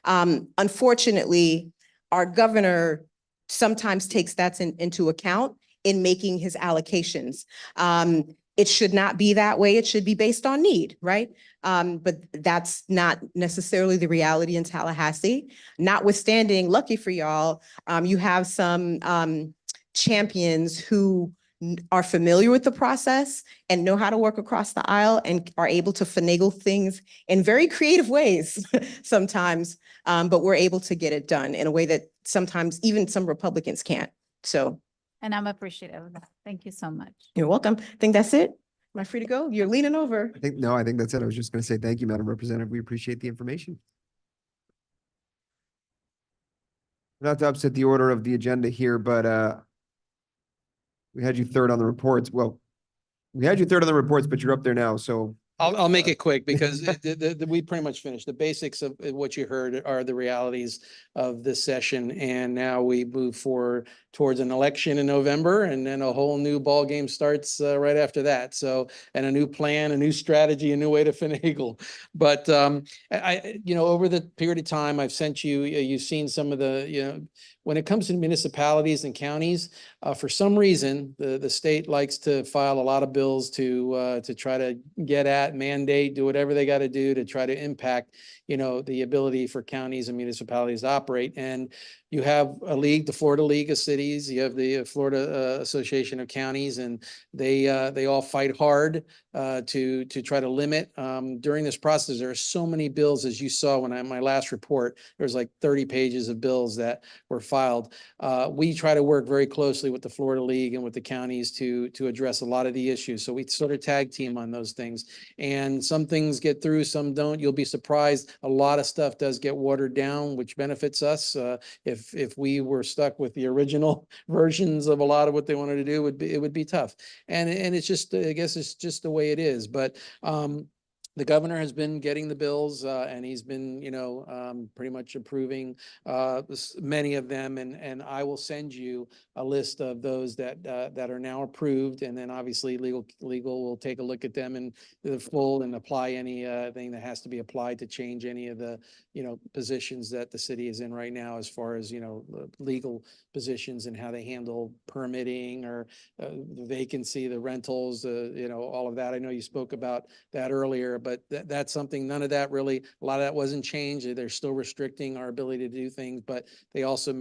Speaker 11: Unfortunately, our governor sometimes takes that into account in making his allocations. It should not be that way. It should be based on need, right? But that's not necessarily the reality in Tallahassee. Notwithstanding, lucky for y'all, you have some champions who are familiar with the process and know how to work across the aisle and are able to finagle things in very creative ways sometimes, but we're able to get it done in a way that sometimes even some Republicans can't. So.
Speaker 12: and I'm appreciative of that. Thank you so much.
Speaker 11: You're welcome. I think that's it. Am I free to go? You're leaning over.
Speaker 1: I think that's it. I was just going to say, thank you, Madam Representative. We appreciate the information. Not to upset the order of the agenda here, but we had you third on the reports. Well, we had you third on the reports, but you're up there now. So
Speaker 10: I'll make it quick because we pretty much finished. The basics of what you heard are the realities of this session. And now we move forward towards an election in November, and then a whole new ball game starts right after that. So, and a new plan, a new strategy, a new way to finagle. But over the period of time I've sent you, you've seen some of the, when it comes to municipalities and counties, for some reason, the state likes to file a lot of bills to try to get at, mandate, do whatever they got to do to try to impact, the ability for counties and municipalities to operate. And you have a league, the Florida League of Cities, you have the Florida Association of Counties, and they all fight hard to try to limit. During this process, there are so many bills, as you saw when my last report, there's like 30 pages of bills that were filed. We try to work very closely with the Florida League and with the counties to address a lot of the issues. So we sort of tag team on those things. And some things get through, some don't. You'll be surprised. A lot of stuff does get watered down, which benefits us. If we were stuck with the original versions of a lot of what they wanted to do, it would be tough. And it's just, I guess it's just the way it is. But the governor has been getting the bills and he's been, pretty much approving many of them. And I will send you a list of those that are now approved. And then obviously legal will take a look at them in the full and apply any thing that has to be applied to change any of the, positions that the city is in right now, as far as, legal positions and how they handle permitting or the vacancy, the rentals, all of that. I know you spoke about that earlier, but that's something, none of that really, a lot of that wasn't changed. They're still restricting our ability to do things, but they also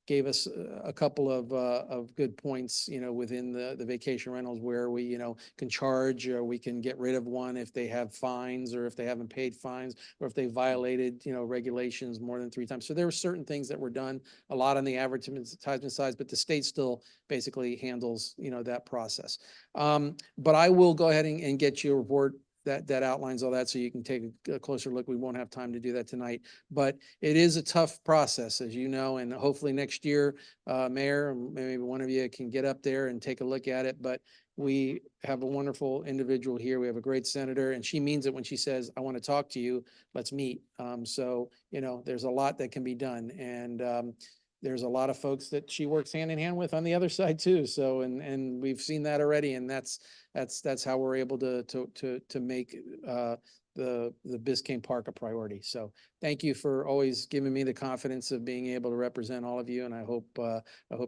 Speaker 10: gave us a couple of good points, within the vacation rentals where we, can charge, or we can get rid of one if they have fines, or if they haven't paid fines, or if they violated, regulations more than 3 times. So there were certain things that were done, a lot on the advertisement side, but the state still basically handles, that process. But I will go ahead and get you a report that outlines all that, so you can take a closer look. We won't have time to do that tonight, but it is a tough process, as you know, and hopefully next year, Mayor, maybe one of you can get up there and take a look at it. But we have a wonderful individual here. We have a great senator, and she means it when she says, I want to talk to you, let's meet. So, there's a lot that can be done, and there's a lot of folks that she works hand in hand with on the other side too. So, and we've seen that already, and that's how we're able to make the Biscayne Park a priority. So thank you for always giving me the confidence of being able to represent all of you, and I hope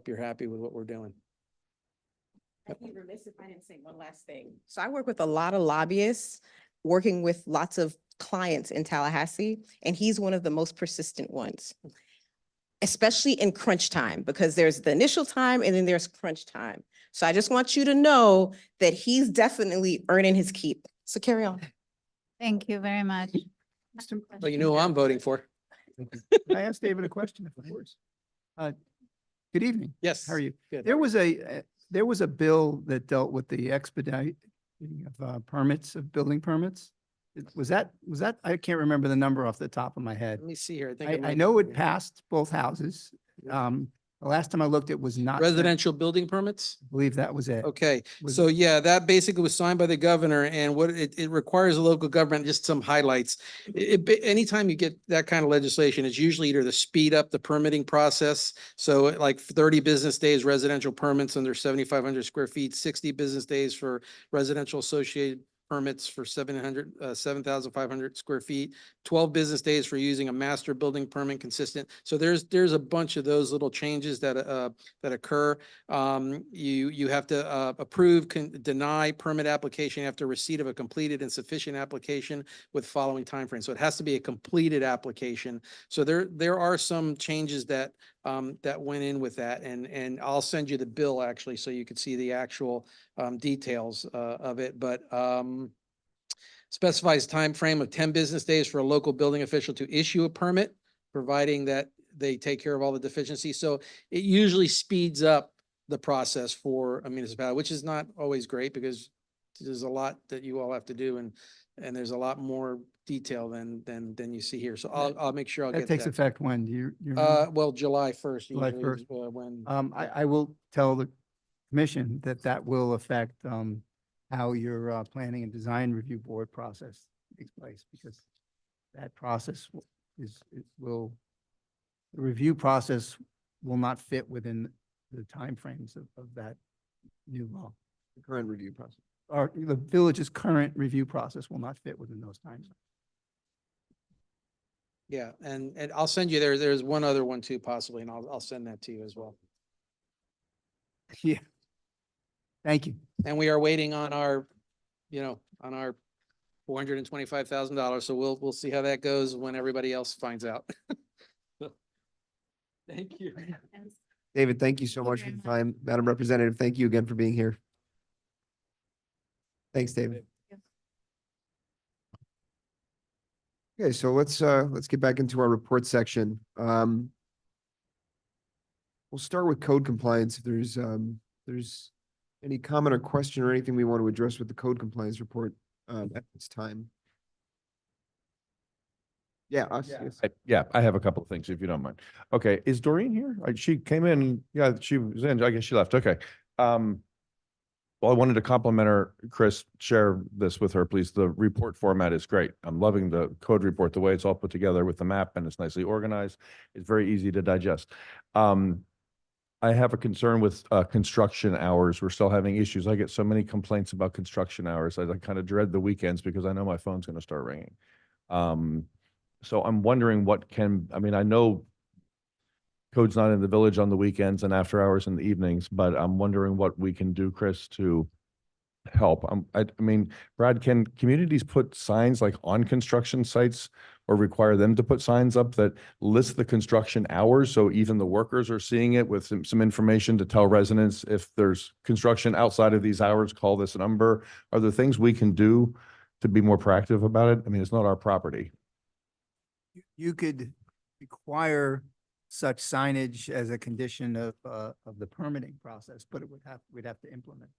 Speaker 10: you're happy with what we're doing.
Speaker 11: I'd be remiss if I didn't say one last thing. So I work with a lot of lobbyists, working with lots of clients in Tallahassee, and he's one of the most persistent ones, especially in crunch time, because there's the initial time and then there's crunch time. So I just want you to know that he's definitely earning his keep. So carry on.
Speaker 12: Thank you very much.
Speaker 10: But you know who I'm voting for.
Speaker 5: Can I ask David a question, of course? Good evening.
Speaker 10: Yes.
Speaker 5: How are you?
Speaker 10: Good.
Speaker 5: There was a bill that dealt with the expediting of permits, of building permits. Was that, I can't remember the number off the top of my head.
Speaker 10: Let me see here. I think
Speaker 5: I know it passed both houses. The last time I looked, it was not.
Speaker 10: residential building permits.
Speaker 5: I believe that was it.
Speaker 10: Okay,
Speaker 5: Was-
Speaker 10: so yeah, that basically was signed by the governor, and what it requires a local government, just some highlights. Anytime you get that kind of legislation, it's usually either to speed up the permitting process. So like 30 business days residential permits under 7,500 square feet, 60 business days for residential associated permits for 7,500 square feet, 12 business days for using a master building permit consistent. So there's a bunch of those little changes that occur. You have to approve, deny permit application after receipt of a completed and sufficient application with following timeframe. So it has to be a completed application. So there are some changes that went in with that, and I'll send you the bill actually, so you could see the actual details of it. But specifies time frame of 10 business days for a local building official to issue a permit, providing that they take care of all the deficiencies. So it usually speeds up the process for a municipality, which is not always great, because there's a lot that you all have to do, and there's a lot more detail than you see here. So I'll make sure I'll
Speaker 5: That
Speaker 10: get
Speaker 5: takes
Speaker 10: that.
Speaker 5: effect when you.
Speaker 10: Well, July 1st.
Speaker 5: July
Speaker 10: usually is,
Speaker 5: 1st.
Speaker 10: when.
Speaker 5: I will tell the commission that will affect how your planning and design review board process takes place, because that process the review process will not fit within the timeframes of that new law.
Speaker 1: The current review process.
Speaker 5: Or the village's current review process will not fit within those times.
Speaker 10: Yeah, and I'll send you there's one other one too, possibly, and I'll send that to you as well.
Speaker 5: Yeah. Thank you.
Speaker 10: And we are waiting on our $425,000. So we'll see how that goes when everybody else finds out. Thank you.
Speaker 1: David, thank you so much for the time. Madam Representative, thank you again for being here. Thanks, David. Okay, so let's get back into our report section. We'll start with code compliance. If there's any comment or question or anything we want to address with the code compliance report at this time. Yeah, us, yes.
Speaker 3: Yeah, I have a couple of things, if you don't mind. Okay, is Doreen here? She came in, yeah, she was in, I guess she left, okay. Well, I wanted to compliment her, Chris, share this with her, please. The report format is great. I'm loving the code report, the way it's all put together with the map, and it's nicely organized. It's very easy to digest. I have a concern with construction hours. We're still having issues. I get so many complaints about construction hours. I kind of dread the weekends because I know my phone's going to start ringing. So I'm wondering I know code's not in the village on the weekends and after hours in the evenings, but I'm wondering what we can do, Chris, to help. I mean, Brad, can communities put signs like on construction sites or require them to put signs up that list the construction hours? So even the workers are seeing it with some information to tell residents if there's construction outside of these hours, call this number. Are there things we can do to be more proactive about it? I mean, it's not our property.
Speaker 5: You could require such signage as a condition of the permitting process, but we'd have to implement.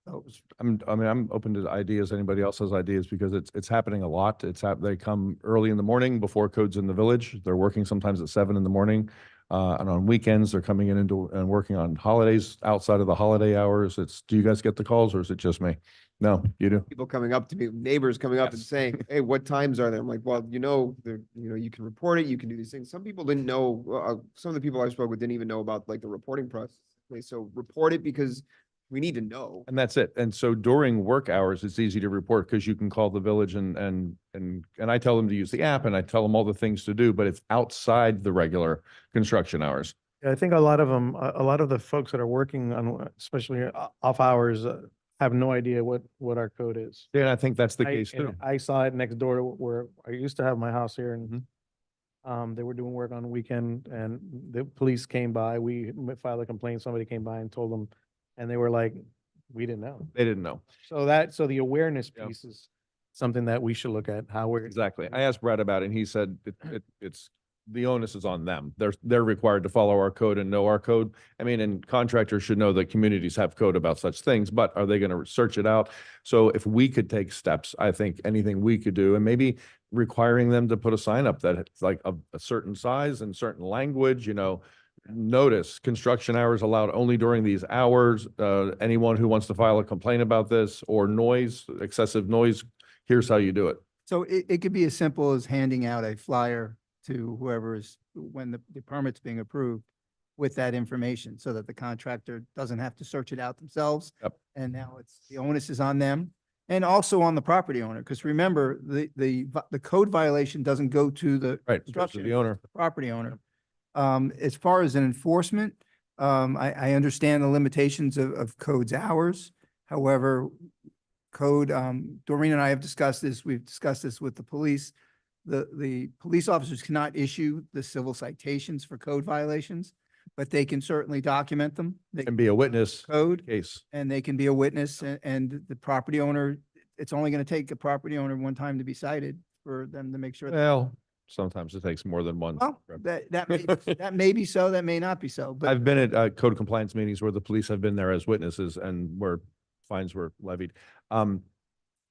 Speaker 5: So
Speaker 3: I'm open to ideas. Anybody else has ideas, because it's happening a lot. They come early in the morning before code's in the village. They're working sometimes at 7 in the morning. And on weekends, they're coming in and working on holidays outside of the holiday hours. Do you guys get the calls, or is it just me? No, you do?
Speaker 1: People coming up to me, neighbors coming up and
Speaker 3: Yes.
Speaker 1: saying, hey, what times are there? I'm like, well, you can report it, you can do these things. Some people didn't know, some of the people I spoke with didn't even know about like the reporting process. Okay, so report it because we need to know.
Speaker 3: And that's it. And so during work hours, it's easy to report because you can call the village and I tell them to use the app and I tell them all the things to do, but it's outside the regular construction hours.
Speaker 13: I think a lot of them, a lot of the folks that are working on, especially off hours, have no idea what our code is.
Speaker 3: Yeah, and I think that's the
Speaker 13: I-
Speaker 3: case
Speaker 13: and
Speaker 3: too.
Speaker 13: I saw it next door to where I used to have my house here, and they were doing work on the weekend, and the police came by. We filed a complaint. Somebody came by and told them, and they were like, "We didn't know."
Speaker 3: They didn't know.
Speaker 13: So the awareness
Speaker 3: Yeah.
Speaker 13: piece is something that we should look at, how we're.
Speaker 3: Exactly. I asked Brad about it and he said it's the onus is on them. They're required to follow our code and know our code. I mean, and contractors should know that communities have code about such things, but are they going to search it out? So if we could take steps, I think anything we could do, and maybe requiring them to put a sign up that it's like a certain size and certain language, notice construction hours allowed only during these hours. Anyone who wants to file a complaint about this or excessive noise, here's how you do it.
Speaker 5: So it could be as simple as handing out a flyer to when the permit's being approved with that information, so that the contractor doesn't have to search it out themselves.
Speaker 3: Yep.
Speaker 5: And now the onus is on them and also on the property owner, because remember, the code violation doesn't go to the
Speaker 3: Right. It goes to
Speaker 5: construction,
Speaker 3: the owner.
Speaker 5: the property owner. As far as an enforcement, I understand the limitations of code's hours. However, Doreen and I have discussed this, we've discussed this with the police. The police officers cannot issue the civil citations for code violations, but they can certainly document them. They
Speaker 3: And be a witness
Speaker 5: code,
Speaker 3: case.
Speaker 5: and they can be a witness, and the property owner, it's only going to take a property owner one time to be cited for them to make sure.
Speaker 3: Well, sometimes it takes more than one.
Speaker 5: Well, that may be so, that may not be so, but
Speaker 3: I've been at code compliance meetings where the police have been there as witnesses and where fines were levied.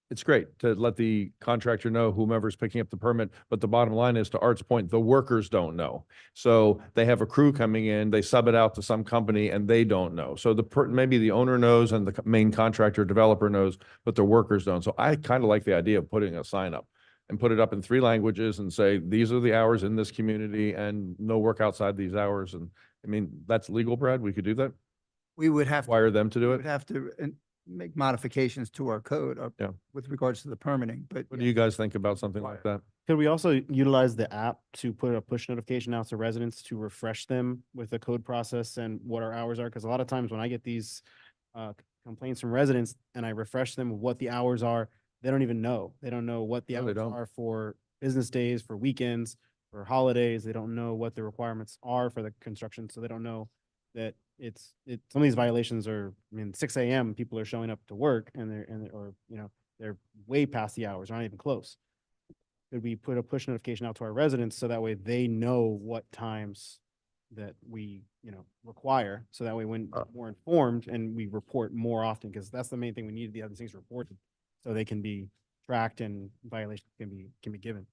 Speaker 3: It's great to let the contractor know, whomever's picking up the permit, but the bottom line is, to Art's point, the workers don't know. So they have a crew coming in, they sub it out to some company and they don't know. So maybe the owner knows and the main contractor developer knows, but the workers don't. So I kind of like the idea of putting a sign up and put it up in 3 languages and say, these are the hours in this community and no work outside these hours. And I mean, that's legal, Brad. We could do that.
Speaker 5: we would have.
Speaker 3: Require them to do
Speaker 5: Would
Speaker 3: it.
Speaker 5: have to make modifications to our code
Speaker 3: Yeah.
Speaker 5: with regards to the permitting, but
Speaker 3: What do you guys think about something like that?
Speaker 14: Could we also utilize the app to put a push notification out to residents to refresh them with the code process and what our hours are? Because a lot of times when I get these complaints from residents and I refresh them with what the hours are, they don't even know. They don't know what the
Speaker 3: No, they
Speaker 14: hours
Speaker 3: don't.
Speaker 14: are for business days, for weekends, for holidays. They don't know what the requirements are for the construction, so they don't know that some of these violations are, 6 a.m. people are showing up to work and they're way past the hours, not even close. Could we put a push notification out to our residents so that way they know what times that we, require? So that way when we're informed and we report more often, because that's the main thing, we need to have these things reported so they can be tracked and violations can be given.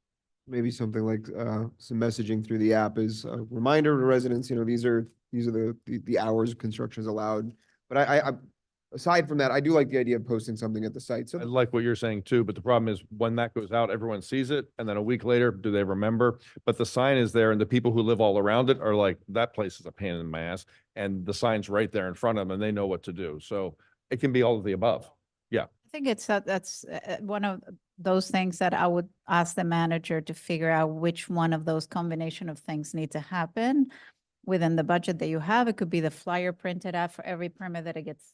Speaker 1: Maybe something like some messaging through the app is a reminder to residents, these are the hours of construction is allowed. But I aside from that, I do like the idea of posting something at the site.
Speaker 3: I
Speaker 1: So
Speaker 3: like what you're saying too, but the problem is when that goes out, everyone sees it. And then a week later, do they remember? But the sign is there and the people who live all around it are like, that place is a pain in my ass. And the sign's right there in front of them and they know what to do. So it can be all of the above.
Speaker 12: I think that's one of those things that I would ask the manager to figure out which one of those combination of things need to happen. within the budget that you have. It could be the flyer printed out for every permit that it gets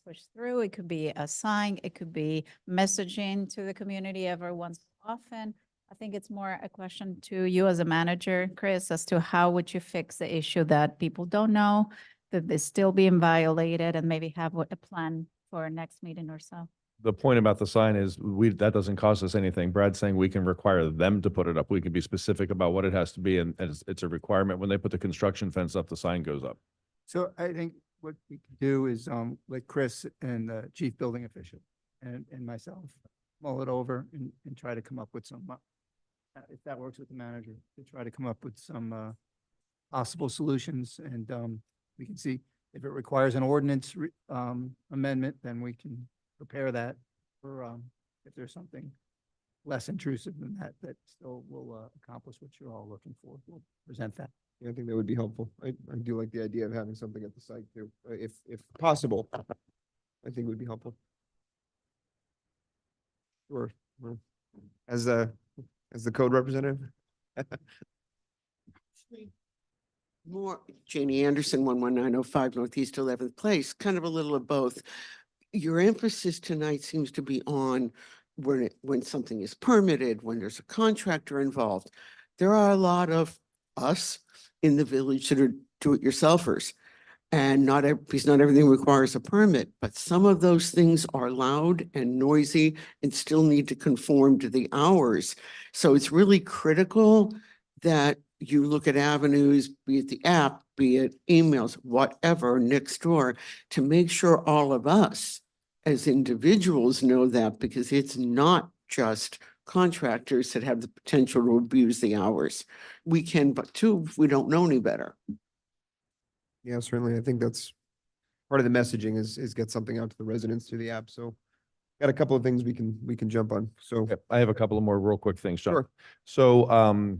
Speaker 12: pushed through. It could be a sign. It could be messaging to the community every once in a often. I think it's more a question to you as a manager, Chris, as to how would you fix the issue that people don't know, that they're still being violated, and maybe have a plan for our next meeting or so.
Speaker 3: The point about the sign is that doesn't cost us anything. Brad's saying we can require them to put it up. We can be specific about what it has to be, and it's a requirement. When they put the construction fence up, the sign goes up.
Speaker 5: So I think what we can do is, let Chris and the chief building official and myself mull it over and try to come up with some, if that works with the manager, to try to come up with some, possible solutions, and, we can see if it requires an ordinance, amendment, then we can prepare that for, if there's something less intrusive than that, that still will, accomplish what you're all looking for. We'll present that.
Speaker 1: Yeah, I think that would be helpful. I do like the idea of having something at the site too, if possible. I think it would be helpful. Sure. Well, as the code representative?
Speaker 4: More, Janie Anderson, 11905 Northeast 11th Place, kind of a little of both. Your emphasis tonight seems to be on when something is permitted, when there's a contractor involved. There are a lot of us in the village that are do-it-yourselfers. And because not everything requires a permit, but some of those things are loud and noisy and still need to conform to the hours. So it's really critical that you look at avenues, be it the app, be it emails, whatever, next door, to make sure all of us as individuals know that, because it's not just contractors that have the potential to abuse the hours. We can, but too, if we don't know any better.
Speaker 1: Yeah, certainly. I think that's part of the messaging is get something out to the residents through the app. So got a couple of things we can jump on. So
Speaker 3: Yep, I have a couple of more real quick things, John.
Speaker 1: Sure.
Speaker 3: So,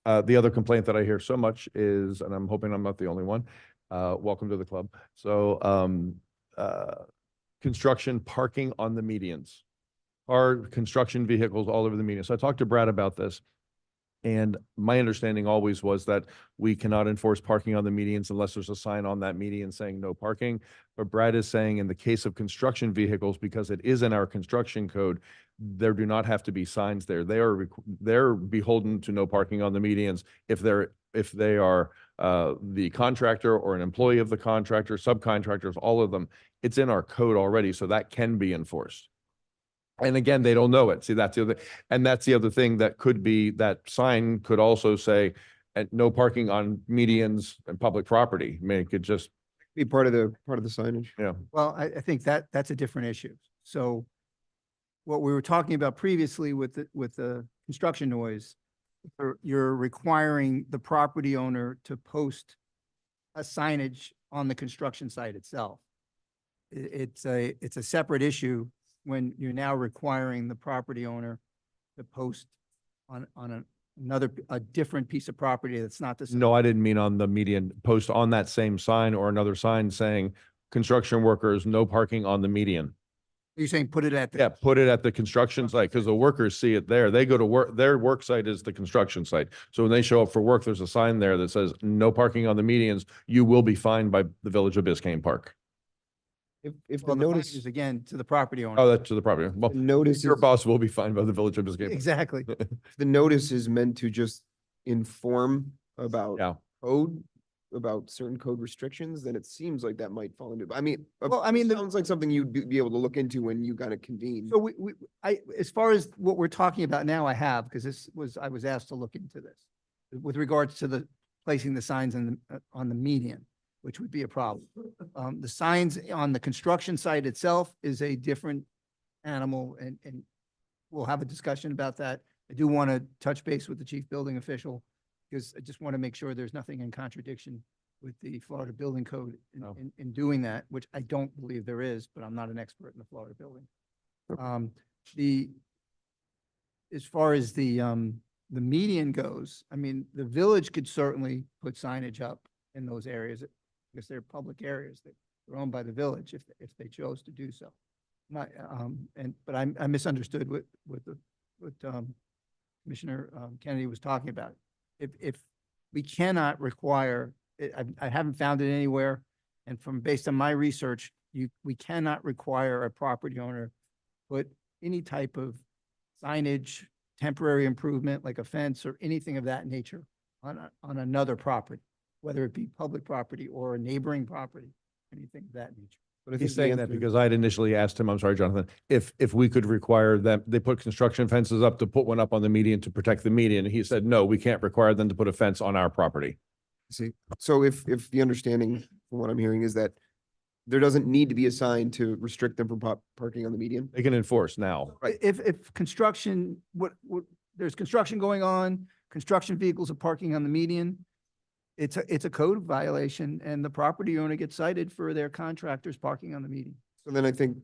Speaker 3: the other complaint that I hear so much is, and I'm hoping I'm not the only one, welcome to the club. So, construction parking on the medians, construction vehicles all over the median. So I talked to Brad about this. And my understanding always was that we cannot enforce parking on the medians unless there's a sign on that median saying no parking. But Brad is saying in the case of construction vehicles, because it is in our construction code, there do not have to be signs there. They're beholden to no parking on the medians if they are the contractor or an employee of the contractor, subcontractors, all of them. It's in our code already, so that can be enforced. And again, they don't know it. See, that's the other thing that could be, that sign could also say, no parking on medians and public property. I mean, it could just
Speaker 1: be part of the signage.
Speaker 3: Yeah.
Speaker 5: Well, I think that's a different issue. So what we were talking about previously with the construction noise, you're requiring the property owner to post a signage on the construction site itself. It's a separate issue when you're now requiring the property owner to post on a different piece of property that's not the same.
Speaker 3: No, I didn't mean on the median. Post on that same sign or another sign saying construction workers, no parking on the median.
Speaker 5: You're saying put it at the.
Speaker 3: Yeah, put it at the construction site because the workers see it there. They go to work, their work site is the construction site. So when they show up for work, there's a sign there that says no parking on the medians. You will be fined by the Village of Biscayne Park.
Speaker 1: If
Speaker 5: Well,
Speaker 1: the
Speaker 5: the fine
Speaker 1: notice
Speaker 5: is again to the property owner.
Speaker 3: Oh, that's to the property. Well,
Speaker 1: the notice
Speaker 3: your
Speaker 1: is-
Speaker 3: boss will be fined by the Village of Biscayne.
Speaker 5: Exactly.
Speaker 1: if the notice is meant to just inform about
Speaker 3: Yeah.
Speaker 1: code, about certain code restrictions, then it seems like that might fall into, I mean,
Speaker 5: Well, I mean,
Speaker 1: it sounds like something you'd be able to look into when you kind of convene.
Speaker 5: So as far as what we're talking about now, I have, because I was asked to look into this with regards to placing the signs on the median, which would be a problem. The signs on the construction site itself is a different animal, and we'll have a discussion about that. I do want to touch base with the chief building official, because I just want to make sure there's nothing in contradiction with the Florida Building Code in doing that, which I don't believe there is, but I'm not an expert in the Florida building. As far as the median goes, I mean, the village could certainly put signage up in those areas because they're public areas that are owned by the village if they chose to do so. But I misunderstood what Commissioner Kennedy was talking about. If we cannot require I haven't found it anywhere. And based on my research, we cannot require a property owner put any type of signage, temporary improvement like a fence or anything of that nature on another property, whether it be public property or a neighboring property, anything of that nature.
Speaker 1: But I think
Speaker 3: He's
Speaker 1: the
Speaker 3: saying that
Speaker 1: answer-
Speaker 3: because I'd initially asked him, I'm sorry, Jonathan, if we could require them, they put construction fences up to put one up on the median to protect the median. He said, no, we can't require them to put a fence on our property.
Speaker 1: See, so if the understanding from what I'm hearing is that there doesn't need to be a sign to restrict them from parking on the median.
Speaker 3: They can enforce now.
Speaker 1: Right.
Speaker 5: If construction, there's construction going on, construction vehicles are parking on the median, it's a code violation and the property owner gets cited for their contractors parking on the median.
Speaker 1: So then I think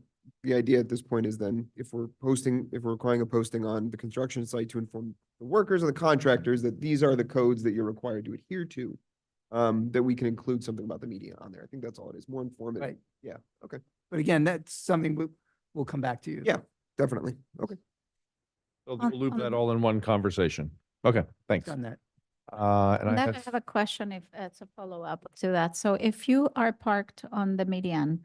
Speaker 1: the idea at this point is then if we're requiring a posting on the construction site to inform the workers or the contractors that these are the codes that you're required to adhere to, that we can include something about the media on there. I think that's all it is, more informative.
Speaker 5: Right.
Speaker 1: Yeah, okay.
Speaker 5: But again, that's something we'll come back to you.
Speaker 1: Yeah, definitely. Okay.
Speaker 3: They'll
Speaker 12: On-
Speaker 3: loop
Speaker 12: on-
Speaker 3: that all in one conversation. Okay, thanks.
Speaker 5: Done that.
Speaker 3: And
Speaker 12: On
Speaker 3: I
Speaker 12: that, I
Speaker 3: had,
Speaker 12: have a question if it's a follow-up to that. So if you are parked on the median,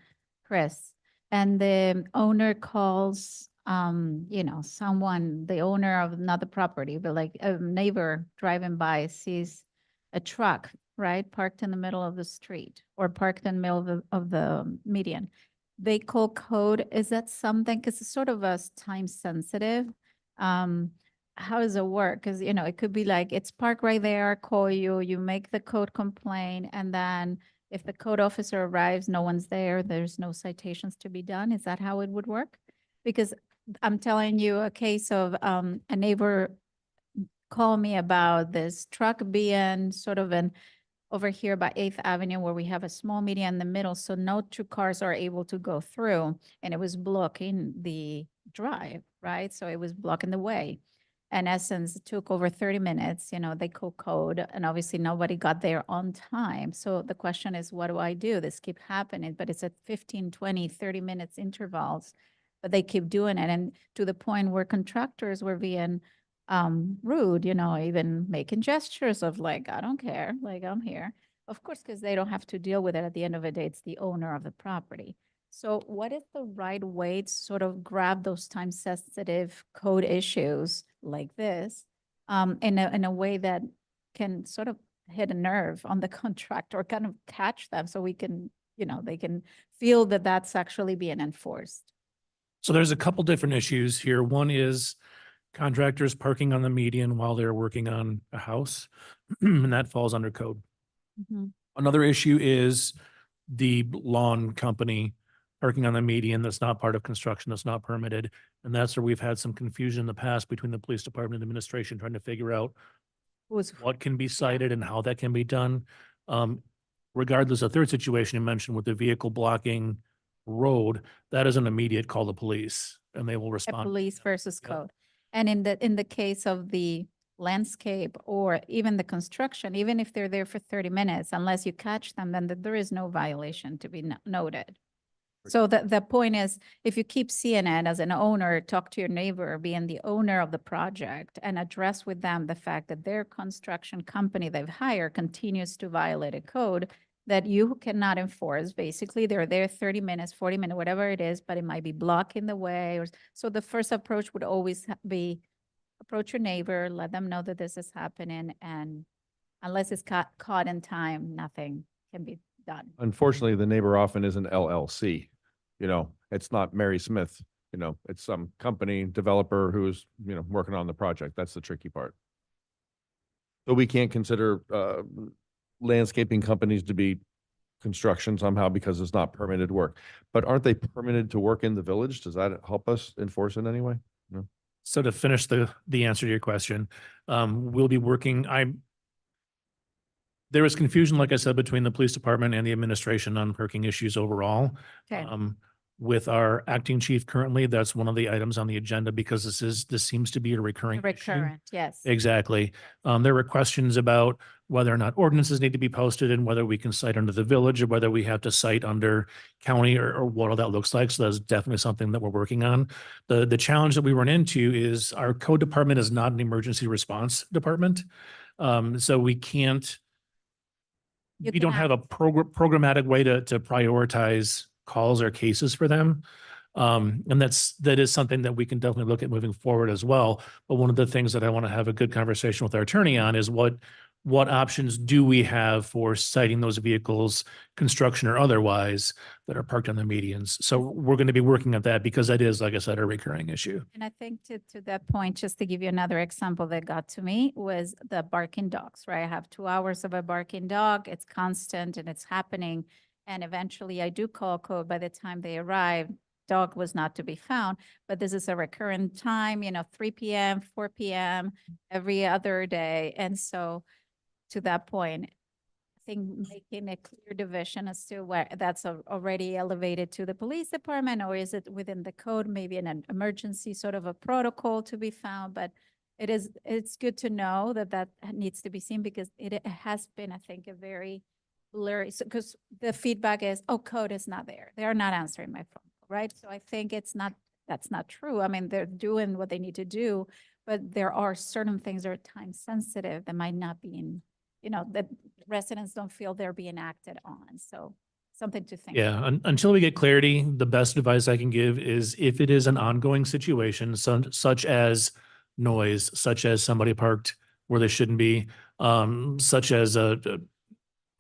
Speaker 12: Chris, and the owner calls, someone, the owner of another property, but like a neighbor driving by sees a truck, right, parked in the middle of the street or parked in the middle of the median, they call code. Is that something, because it's sort of a time sensitive? How does it work? Because, it could be like, it's parked right there, call you, you make the code complaint, and then if the code officer arrives, no one's there, there's no citations to be done. Is that how it would work? Because I'm telling you a case of a neighbor called me about this truck being sort of over here by 8th Avenue where we have a small median in the middle, so no two cars are able to go through, and it was blocking the drive, right? So it was blocking the way. In essence, it took over 30 minutes, they code, and obviously nobody got there on time. So the question is, what do I do? This keep happening, but it's at 15, 20, 30 minutes intervals, but they keep doing it. And to the point where contractors were being rude, even making gestures of like, I don't care, like I'm here. Of course, because they don't have to deal with it. At the end of the day, it's the owner of the property. So what is the right way to sort of grab those time sensitive code issues like this in a way that can sort of hit a nerve on the contractor or kind of catch them so we can, they can feel that that's actually being enforced?
Speaker 6: So there's a couple different issues here. One is contractors parking on the median while they're working on a house, and that falls under code.
Speaker 12: Mhm.
Speaker 6: Another issue is the lawn company parking on the median that's not part of construction, that's not permitted. And that's where we've had some confusion in the past between the police department and administration trying to figure out what can be cited and how that can be done. Regardless, a third situation you mentioned with the vehicle blocking road, that is an immediate call to police and they will
Speaker 12: A
Speaker 6: respond.
Speaker 12: police versus
Speaker 6: Yeah.
Speaker 12: code. And in the case of the landscape or even the construction, even if they're there for 30 minutes, unless you catch them, then there is no violation to be noted. So the point is, if you keep seeing it as an owner, talk to your neighbor, being the owner of the project, and address with them the fact that their construction company they've hired continues to violate a code that you cannot enforce. Basically, they're there 30 minutes, 40 minutes, whatever it is, but it might be blocking the way. So the first approach would always be approach your neighbor, let them know that this is happening, and unless it's caught in time, nothing can be done.
Speaker 3: Unfortunately, the neighbor often is an LLC. It's not Mary Smith, it's some company developer who's, working on the project. That's the tricky part. So we can't consider landscaping companies to be construction somehow because it's not permitted work. But aren't they permitted to work in the village? Does that help us enforce in any way? No.
Speaker 6: So to finish the answer to your question, we'll be working, there was confusion, like I said, between the police department and the administration on parking issues overall.
Speaker 12: Okay.
Speaker 6: With our acting chief currently, that's one of the items on the agenda because this seems to be a recurring issue.
Speaker 12: Recurrent, yes.
Speaker 6: Exactly. There were questions about whether or not ordinances need to be posted and whether we can cite under the village or whether we have to cite under county or what all that looks like. So that's definitely something that we're working on. The challenge that we run into is our code department is not an emergency response department. So we can't
Speaker 12: You
Speaker 6: we
Speaker 12: can
Speaker 6: don't have a programmatic way to prioritize calls or cases for them. And that is something that we can definitely look at moving forward as well. But one of the things that I want to have a good conversation with our attorney on is what options do we have for citing those vehicles, construction or otherwise, that are parked on the medians? So we're going to be working at that because that is, like I said, a recurring issue.
Speaker 12: And I think to that point, just to give you another example that got to me was the barking dogs, right? I have 2 hours of a barking dog. It's constant and it's happening. And eventually I do call code. By the time they arrive, dog was not to be found, but this is a recurrent time, 3 p.m., 4 p.m. every other day. And so to that point, I think making a clear division as to where that's already elevated to the police department, or is it within the code, maybe an emergency sort of a protocol to be found. But it's good to know that needs to be seen, because it has been, I think, a very blurry, because the feedback is, oh, code is not there. They're not answering my phone, right? So I think that's not true. I mean, they're doing what they need to do, but there are certain things that are time sensitive that might not be in, that residents don't feel they're being acted on. So something to think.
Speaker 6: Yeah, until we get clarity, the best advice I can give is if it is an ongoing situation, such as noise, such as somebody parked where they shouldn't be, such as I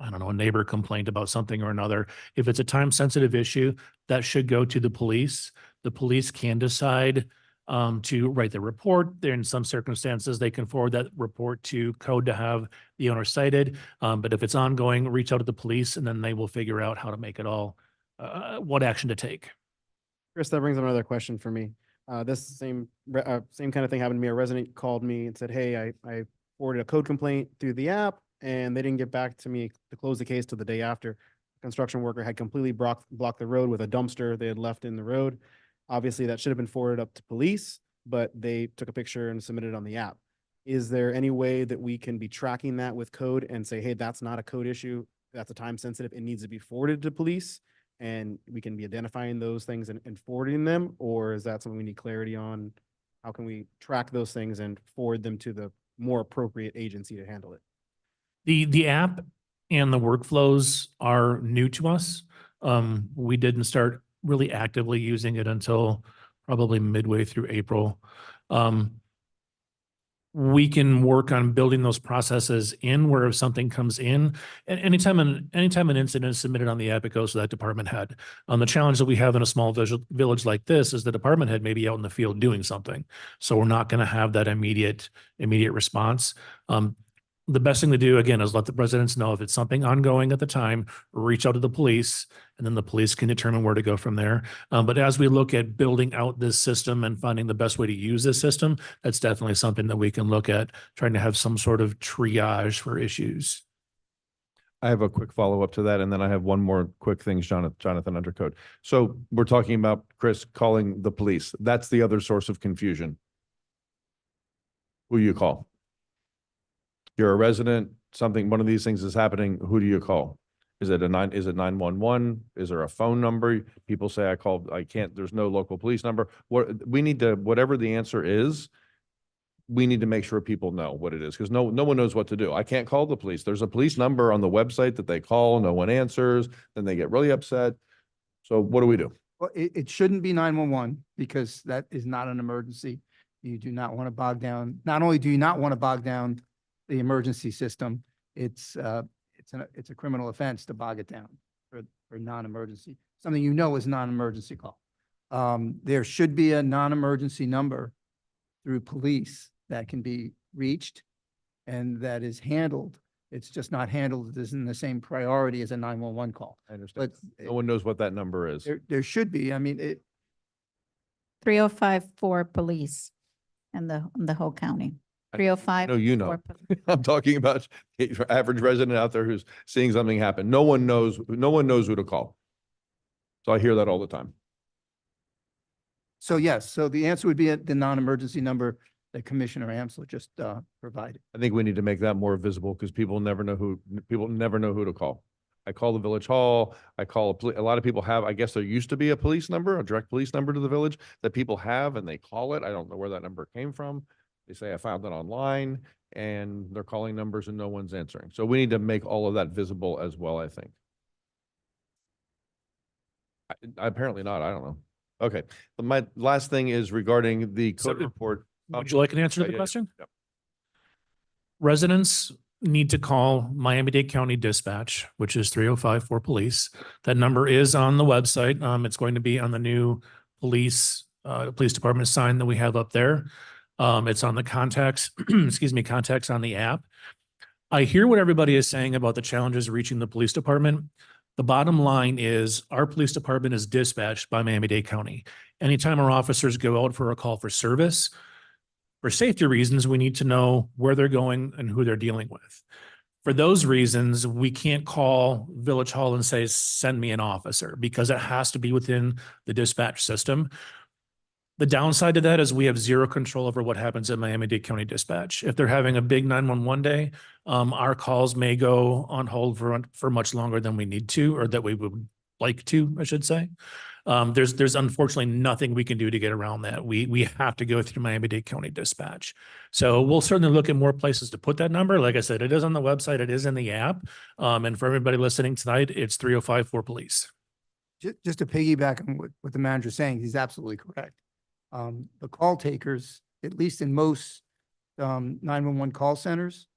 Speaker 6: don't know, a neighbor complained about something or another. If it's a time sensitive issue, that should go to the police. The police can decide to write the report. There, in some circumstances, they can forward that report to code to have the owner cited. But if it's ongoing, reach out to the police and then they will figure out how to make it all, what action to take.
Speaker 14: Chris, that brings up another question for me. This same kind of thing happened to me. A resident called me and said, hey, I forwarded a code complaint through the app and they didn't get back to me to close the case till the day after. Construction worker had completely blocked the road with a dumpster they had left in the road. Obviously, that should have been forwarded up to police, but they took a picture and submitted it on the app. Is there any way that we can be tracking that with code and say, hey, that's not a code issue, that's a time sensitive, it needs to be forwarded to police, and we can be identifying those things and forwarding them? Or is that something we need clarity on? How can we track those things and forward them to the more appropriate agency to handle it?
Speaker 6: The app and the workflows are new to us. We didn't start really actively using it until probably midway through April. We can work on building those processes in where if something comes in, and anytime an incident is submitted on the app, it goes to that department head. The challenge that we have in a small village like this is the department head may be out in the field doing something. So we're not going to have that immediate response. The best thing to do, again, is let the residents know if it's something ongoing at the time, reach out to the police, and then the police can determine where to go from there. But as we look at building out this system and finding the best way to use this system, that's definitely something that we can look at, trying to have some sort of triage for issues.
Speaker 3: I have a quick follow-up to that, and then I have one more quick thing, Jonathan, under code. So we're talking about Chris calling the police. That's the other source of confusion. Who you call? You're a resident, one of these things is happening, who do you call? Is it 911? Is there a phone number? People say there's no local police number. Whatever the answer is, we need to make sure people know what it is, because no one knows what to do. I can't call the police. There's a police number on the website that they call, no one answers, then they get really upset. So what do we do?
Speaker 5: Well, it shouldn't be 911 because that is not an emergency. You do not want to bog down. Not only do you not want to bog down the emergency system, it's a criminal offense to bog it down for non-emergency, something is non-emergency call. There should be a non-emergency number through police that can be reached and that is handled. It's just not handled as in the same priority as a 911 call.
Speaker 3: I understand.
Speaker 5: But
Speaker 3: No one knows what that number is.
Speaker 5: there should be. I mean,
Speaker 12: 305 for police in the whole county. 305.
Speaker 3: No, you know.
Speaker 12: for police.
Speaker 3: I'm talking about your average resident out there who's seeing something happen. No one knows who to call. So I hear that all the time.
Speaker 5: So yes, so the answer would be the non-emergency number that Commissioner Amsler just provided.
Speaker 3: I think we need to make that more visible because people never know who to call. I call the village hall. I call a lot of people have, I guess there used to be a police number, a direct police number to the village that people have and they call it. I don't know where that number came from. They say, I found it online, and they're calling numbers and no one's answering. So we need to make all of that visible as well, I think. Apparently not, I don't know. Okay, my last thing is regarding the
Speaker 6: So
Speaker 3: code report.
Speaker 6: Would you like an answer to
Speaker 3: Yeah,
Speaker 6: the
Speaker 3: yeah,
Speaker 6: question?
Speaker 3: yeah.
Speaker 6: Residents need to call Miami-Dade County Dispatch, which is 305 for police. That number is on the website. It's going to be on the new police department sign that we have up there. It's on the contacts, excuse me, contacts on the app. I hear what everybody is saying about the challenges reaching the police department. The bottom line is our police department is dispatched by Miami-Dade County. Anytime our officers go out for a call for service, for safety reasons, we need to know where they're going and who they're dealing with. For those reasons, we can't call Village Hall and say, send me an officer, because it has to be within the dispatch system. The downside to that is we have zero control over what happens at Miami-Dade County Dispatch. If they're having a big 911 day, our calls may go on hold for much longer than we need to, or that we would like to, I should say. There's unfortunately nothing we can do to get around that. We have to go through Miami-Dade County Dispatch. So we'll certainly look at more places to put that number. Like I said, it is on the website, it is in the app. And for everybody listening tonight, it's 305 for police.
Speaker 5: Just to piggyback on what the manager's saying, he's absolutely correct. The call takers, at least in most 911 call centers,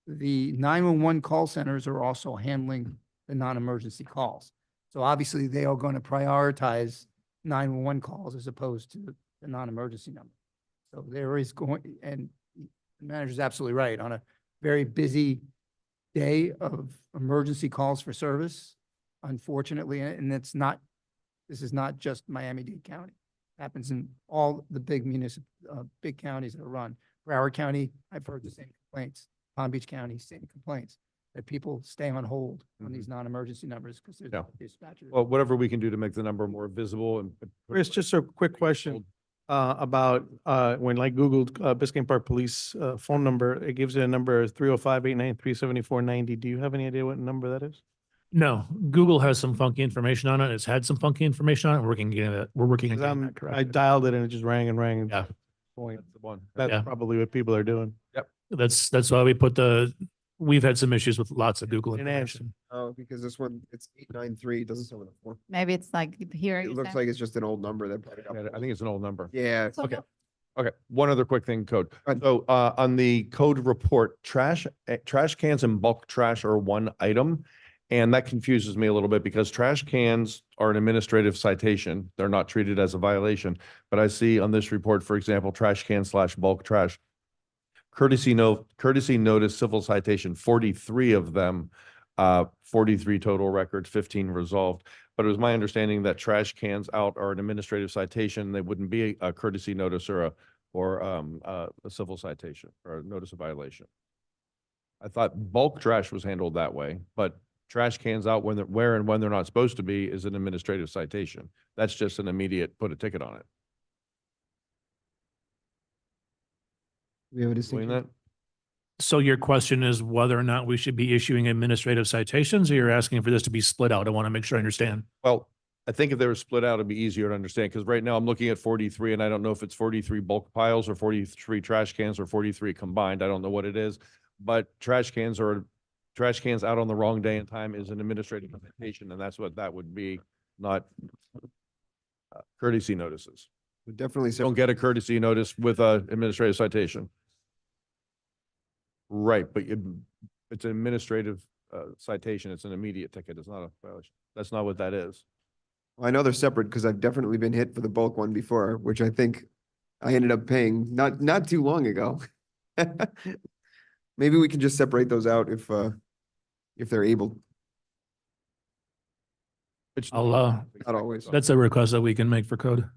Speaker 5: the 911 call centers are also handling the non-emergency calls. So obviously they are going to prioritize 911 calls as opposed to the non-emergency number. So there is going, and the manager's absolutely right, on a very busy day of emergency calls for service, unfortunately, and this is not just Miami-Dade County. Happens in all the big big counties that are run. Broward County, I've heard the same complaints. Palm Beach County, same complaints, that people stay on hold on these non-emergency numbers because there's no dispatchers.
Speaker 3: Well, whatever we can do to make the number more visible and.
Speaker 13: Chris, just a quick question about when I Googled Biscayne Park Police phone number, it gives you a number 305-893-7490. Do you have any idea what number that is?
Speaker 6: No, Google has some funky information on it. It's had some funky information on it. We're working on getting that
Speaker 13: I
Speaker 6: corrected.
Speaker 13: dialed it and it just rang and rang.
Speaker 6: Yeah.
Speaker 13: Point.
Speaker 3: That's the one.
Speaker 13: That's
Speaker 6: Yeah.
Speaker 13: probably what people are doing.
Speaker 6: That's why we put we've had some issues with lots of Google
Speaker 13: Didn't answer.
Speaker 6: information.
Speaker 1: Oh, because this one, it's 893, it doesn't start with a 4.
Speaker 12: Maybe it's like here.
Speaker 1: It looks like it's just an old number that probably got.
Speaker 3: Yeah, I think it's an old number.
Speaker 1: Yeah.
Speaker 3: Okay. Okay, one other quick thing, code.
Speaker 1: Go ahead.
Speaker 3: So on the code report, trash cans and bulk trash are one item. And that confuses me a little bit because trash cans are an administrative citation. They're not treated as a violation. But I see on this report, for example, trash can / bulk trash. Courtesy notice civil citation, 43 of them, 43 total records, 15 resolved. But it was my understanding that trash cans out are an administrative citation. They wouldn't be a courtesy notice or a civil citation or a notice of violation. I thought bulk trash was handled that way, but trash cans out where and when they're not supposed to be is an administrative citation. That's just an immediate, put a ticket on it.
Speaker 1: We have a
Speaker 3: Doing
Speaker 1: distinction.
Speaker 3: that?
Speaker 6: So your question is whether or not we should be issuing administrative citations, or you're asking for this to be split out? I want to make sure I understand.
Speaker 3: Well, I think if they were split out, it'd be easier to understand, because right now I'm looking at 43 and I don't know if it's 43 bulk piles or 43 trash cans or 43 combined. I don't know what it is. But trash cans out on the wrong day and time is an administrative citation, and that's what that would be, not courtesy notices.
Speaker 1: We definitely.
Speaker 3: Don't get a courtesy notice with a administrative citation. Right, but it's an administrative citation. It's an immediate ticket. It's not a violation. That's not what that is.
Speaker 1: I know they're separate because I've definitely been hit for the bulk one before, which I think I ended up paying not too long ago. Maybe we can just separate those out if they're able.
Speaker 3: It's
Speaker 6: I'll,
Speaker 1: Not always.
Speaker 6: That's a request that we can make for code.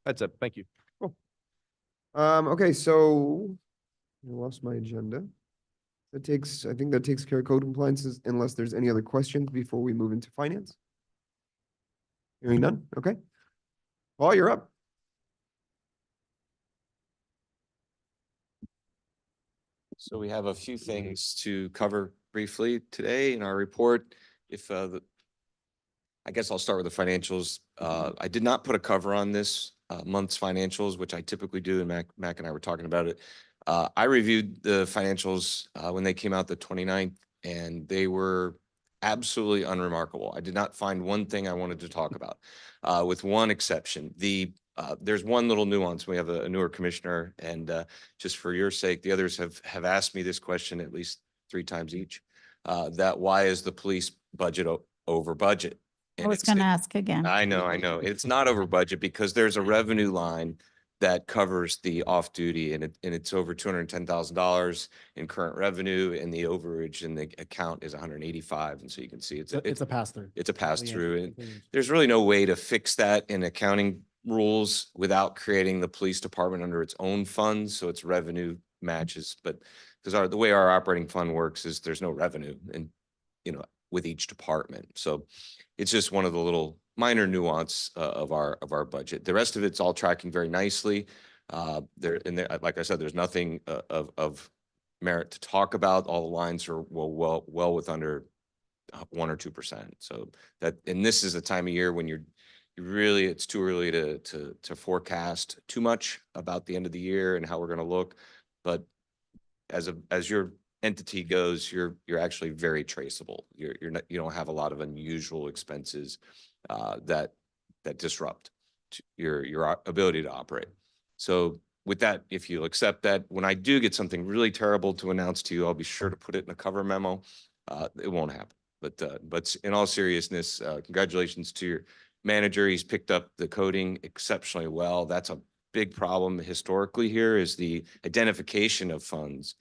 Speaker 3: That's it. Thank you.
Speaker 1: Okay, so I lost my agenda. I think that takes care of code compliances unless there's any other questions before we move into finance. Hearing none, okay. Paul, you're up.
Speaker 15: So we have a few things to cover briefly today in our report. If I I guess I'll start with the financials. I did not put a cover on this month's financials, which I typically do, and Mac and I were talking about it. I reviewed the financials when they came out the 29th, and they were absolutely unremarkable. I did not find one thing I wanted to talk about, with one exception. There's one little nuance. We have a newer commissioner, and just for your sake, the others have asked me this question at least 3 times each. That why is the police budget over budget?
Speaker 12: I
Speaker 15: And
Speaker 12: was
Speaker 15: it's-
Speaker 12: going to ask again.
Speaker 15: I know. It's not over budget because there's a revenue line that covers the off-duty, and it's over $210,000 in current revenue, and the overage in the account is 185. And so you can see it's
Speaker 14: It's a pass-through.
Speaker 15: it's a pass-through, and
Speaker 14: Clean.
Speaker 15: there's really no way to fix that in accounting rules without creating the police department under its own funds, so its revenue matches. But because the way our operating fund works is there's no revenue and, with each department. So it's just one of the little minor nuance of our budget. The rest of it's all tracking very nicely. Like I said, there's nothing of merit to talk about. All the lines are well with under 1 or 2%. So and this is the time of year when it's too early to forecast too much about the end of the year and how we're going to look. But as your entity goes, you're actually very traceable. You don't have a lot of unusual expenses that disrupt your ability to operate. So with that, if you'll accept that, when I do get something really terrible to announce to you, I'll be sure to put it in a cover memo. It won't happen. But in all seriousness, congratulations to your manager. He's picked up the coding exceptionally well. That's a big problem historically here, is the identification of funds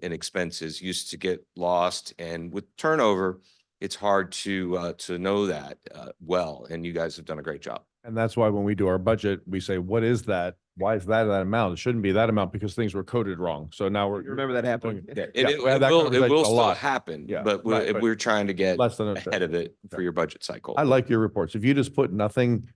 Speaker 15: and expenses used to get lost. And with turnover, it's hard to know that well. And you guys have done a great job.
Speaker 3: And that's why when we do our budget, we say, what is that? Why is that amount? It shouldn't be that amount because things were coded wrong. So now we're.
Speaker 1: Remember that happened.
Speaker 15: Yeah,
Speaker 3: Yeah,
Speaker 15: it
Speaker 3: we had that
Speaker 15: will
Speaker 3: conversation a
Speaker 15: still
Speaker 3: lot.
Speaker 15: happen,
Speaker 3: Yeah,
Speaker 15: but
Speaker 3: right, but
Speaker 15: we're trying to get
Speaker 3: less than
Speaker 15: ahead of it for your budget cycle.
Speaker 3: I like your reports. If you just put nothing,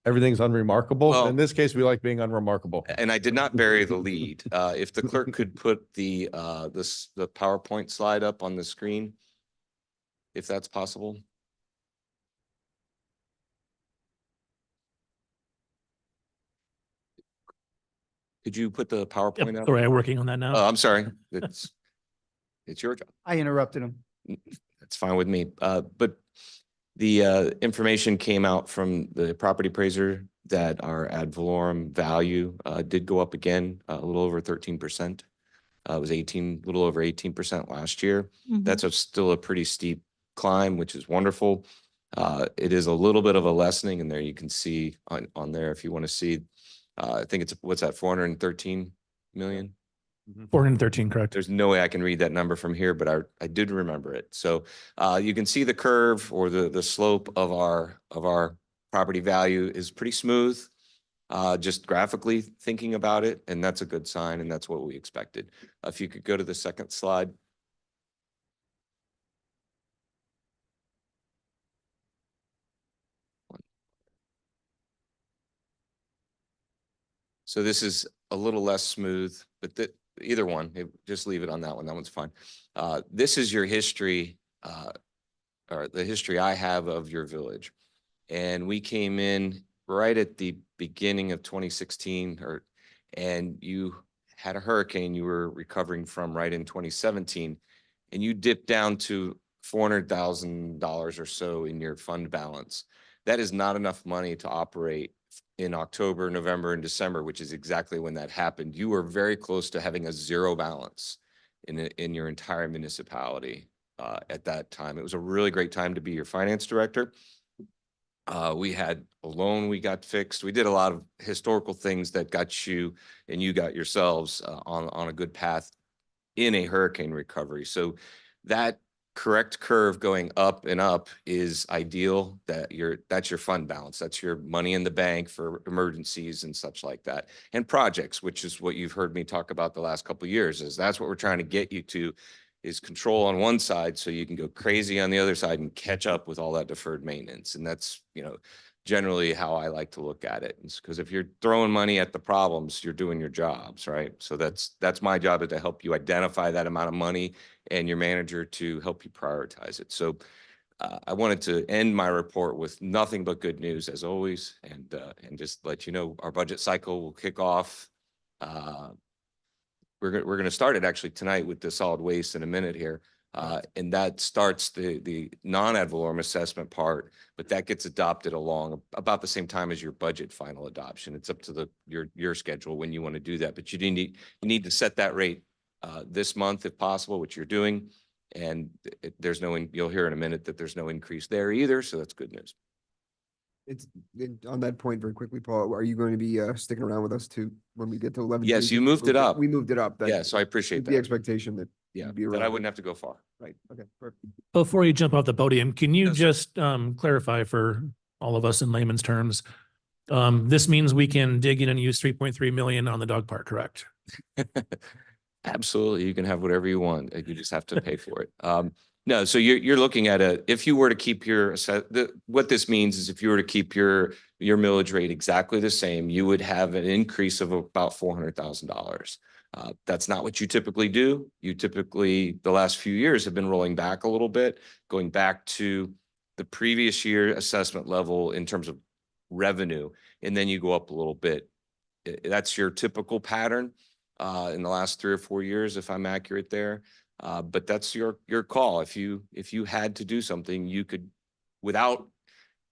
Speaker 3: everything's unremarkable.
Speaker 15: Well-
Speaker 3: In this case, we like being unremarkable.
Speaker 15: And I did not bury the lead. If the clerk could put the PowerPoint slide up on the screen, if that's possible. Could you put the PowerPoint
Speaker 6: Yep,
Speaker 15: up?
Speaker 6: sorry, I'm working on that now.
Speaker 15: Oh, I'm sorry. It's your job.
Speaker 5: I interrupted him.
Speaker 15: That's fine with me. But the information came out from the property appraiser that our ad valorem value did go up again, a little over 13%. It was a little over 18% last year. That's still a pretty steep climb, which is wonderful. It is a little bit of a lessening, and there you can see on there if you want to see. I think what's that, 413 million?
Speaker 6: 413, correct.
Speaker 15: There's no way I can read that number from here, but I did remember it. So you can see the curve or the slope of our property value is pretty smooth, just graphically thinking about it, and that's a good sign, and that's what we expected. If you could go to the second slide. So this is a little less smooth, but either one, just leave it on that one. That one's fine. This is your history, or the history I have of your village. And we came in right at the beginning of 2016, and you had a hurricane you were recovering from right in 2017, and you dipped down to $400,000 or so in your fund balance. That is not enough money to operate in October, November, and December, which is exactly when that happened. You were very close to having a zero balance in your entire municipality at that time. It was a really great time to be your finance director. We had a loan we got fixed. We did a lot of historical things that got you and you got yourselves on a good path in a hurricane recovery. So that correct curve going up and up is ideal. That's your fund balance. That's your money in the bank for emergencies and such like that. And projects, which is what you've heard me talk about the last couple of years, is that's what we're trying to get you to, is control on one side so you can go crazy on the other side and catch up with all that deferred maintenance. And that's, generally how I like to look at it. Because if you're throwing money at the problems, you're doing your jobs, right? So that's my job, is to help you identify that amount of money, and your manager to help you prioritize it. So I wanted to end my report with nothing but good news as always, and just let you know, our budget cycle will kick off. We're going to start it actually tonight with the solid waste in a minute here. And that starts the non-ad valorem assessment part, but that gets adopted along about the same time as your budget final adoption. It's up to your schedule when you want to do that, but you need to set that rate this month if possible, which you're doing. And there's you'll hear in a minute that there's no increase there either. So that's good news.
Speaker 1: On that point very quickly, Paul, are you going to be sticking around with us to when we get to 11?
Speaker 15: Yes, you moved it up.
Speaker 1: We moved it up.
Speaker 15: Yeah, so I appreciate
Speaker 1: The
Speaker 15: that.
Speaker 1: expectation that.
Speaker 15: Yeah,
Speaker 1: you'd be
Speaker 15: that I
Speaker 1: around.
Speaker 15: wouldn't have to go far.
Speaker 1: Right, okay, perfect.
Speaker 6: Before you jump off the podium, can you
Speaker 15: Yes, sir.
Speaker 6: just clarify for all of us in layman's terms? This means we can dig in and use 3.3 million on the dog park, correct?
Speaker 15: Absolutely. You can have whatever you want. You just have to pay for it. No, so you're looking at if you were to keep what this means is if you were to keep your millage rate exactly the same, you would have an increase of about $400,000. That's not what you typically do. You typically, the last few years have been rolling back a little bit, going back to the previous year assessment level in terms of revenue, and then you go up a little bit. That's your typical pattern in the last 3 or 4 years, if I'm accurate there. But that's your call. If you had to do something, you could, without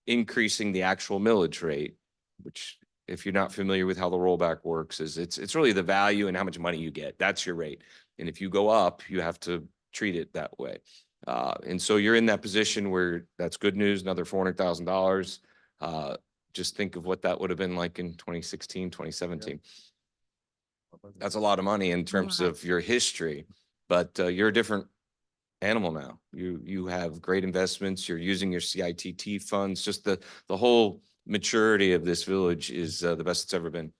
Speaker 15: increasing the actual millage rate, which if you're not familiar with how the rollback works, is it's really the value and how much money you get. That's your rate. And if you go up, you have to treat it that way. And so you're in that position where that's good news, another $400,000. Just think of what that would have been like in 2016, 2017. That's a lot of money in terms of your history, but you're a different animal now. You have great investments. You're using your CITT funds. Just the whole maturity of this village is the best it's ever been.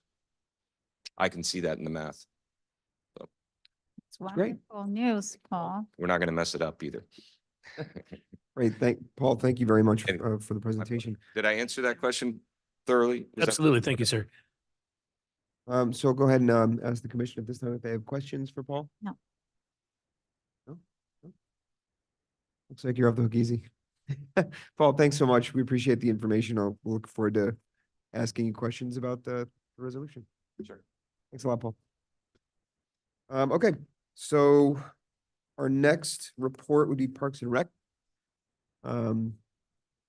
Speaker 15: I can see that in the math. So
Speaker 12: It's
Speaker 1: Great.
Speaker 12: wonderful news, Paul.
Speaker 15: we're not going to mess it up either.
Speaker 1: Great, Paul, thank you very much for the presentation.
Speaker 15: Did I answer that question thoroughly? Was that-
Speaker 6: Absolutely. Thank you, sir.
Speaker 1: So go ahead and ask the commission at this time if they have questions for Paul.
Speaker 12: No.
Speaker 1: No? No? Looks like you're off the hook easy. Paul, thanks so much. We appreciate the information. We'll look forward to asking you questions about the resolution.
Speaker 15: Sure.
Speaker 1: Thanks a lot, Paul. Okay, so our next report would be Parks and Rec. Are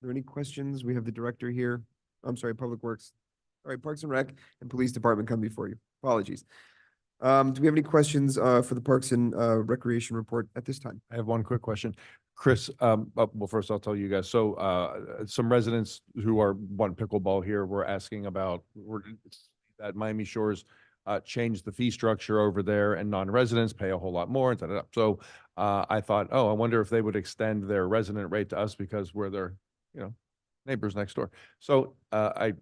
Speaker 1: there any questions? We have the director here. I'm sorry, Public Works. All right, Parks and Rec and Police Department come before you. Apologies. Do we have any questions for the Parks and Recreation report at this time?
Speaker 3: I have one quick question. Chris, well, first I'll tell you guys. So some residents who want pickleball here were asking about that Miami Shores changed the fee structure over there and non-residents pay a whole lot more. So I thought, I wonder if they would extend their resident rate to us because we're their, neighbors next door. So I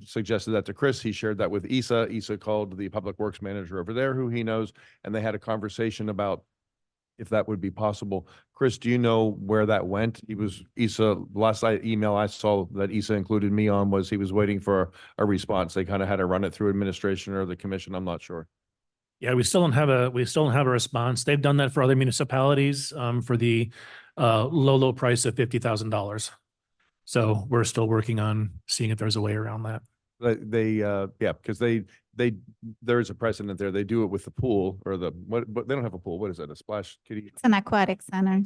Speaker 3: suggested that to Chris. He shared that with Isa. Isa called the public works manager over there who he knows, and they had a conversation about if that would be possible. Chris, do you know where that went? Last email I saw that Isa included me on was he was waiting for a response. They kind of had to run it through administration or the commission. I'm not sure.
Speaker 6: Yeah, we still don't have a response. They've done that for other municipalities for the low price of $50,000. So we're still working on seeing if there's a way around that.
Speaker 3: Because there is a precedent there. They do it with the pool or but they don't have a pool. What is it? A splash kitty?
Speaker 12: It's an aquatic center.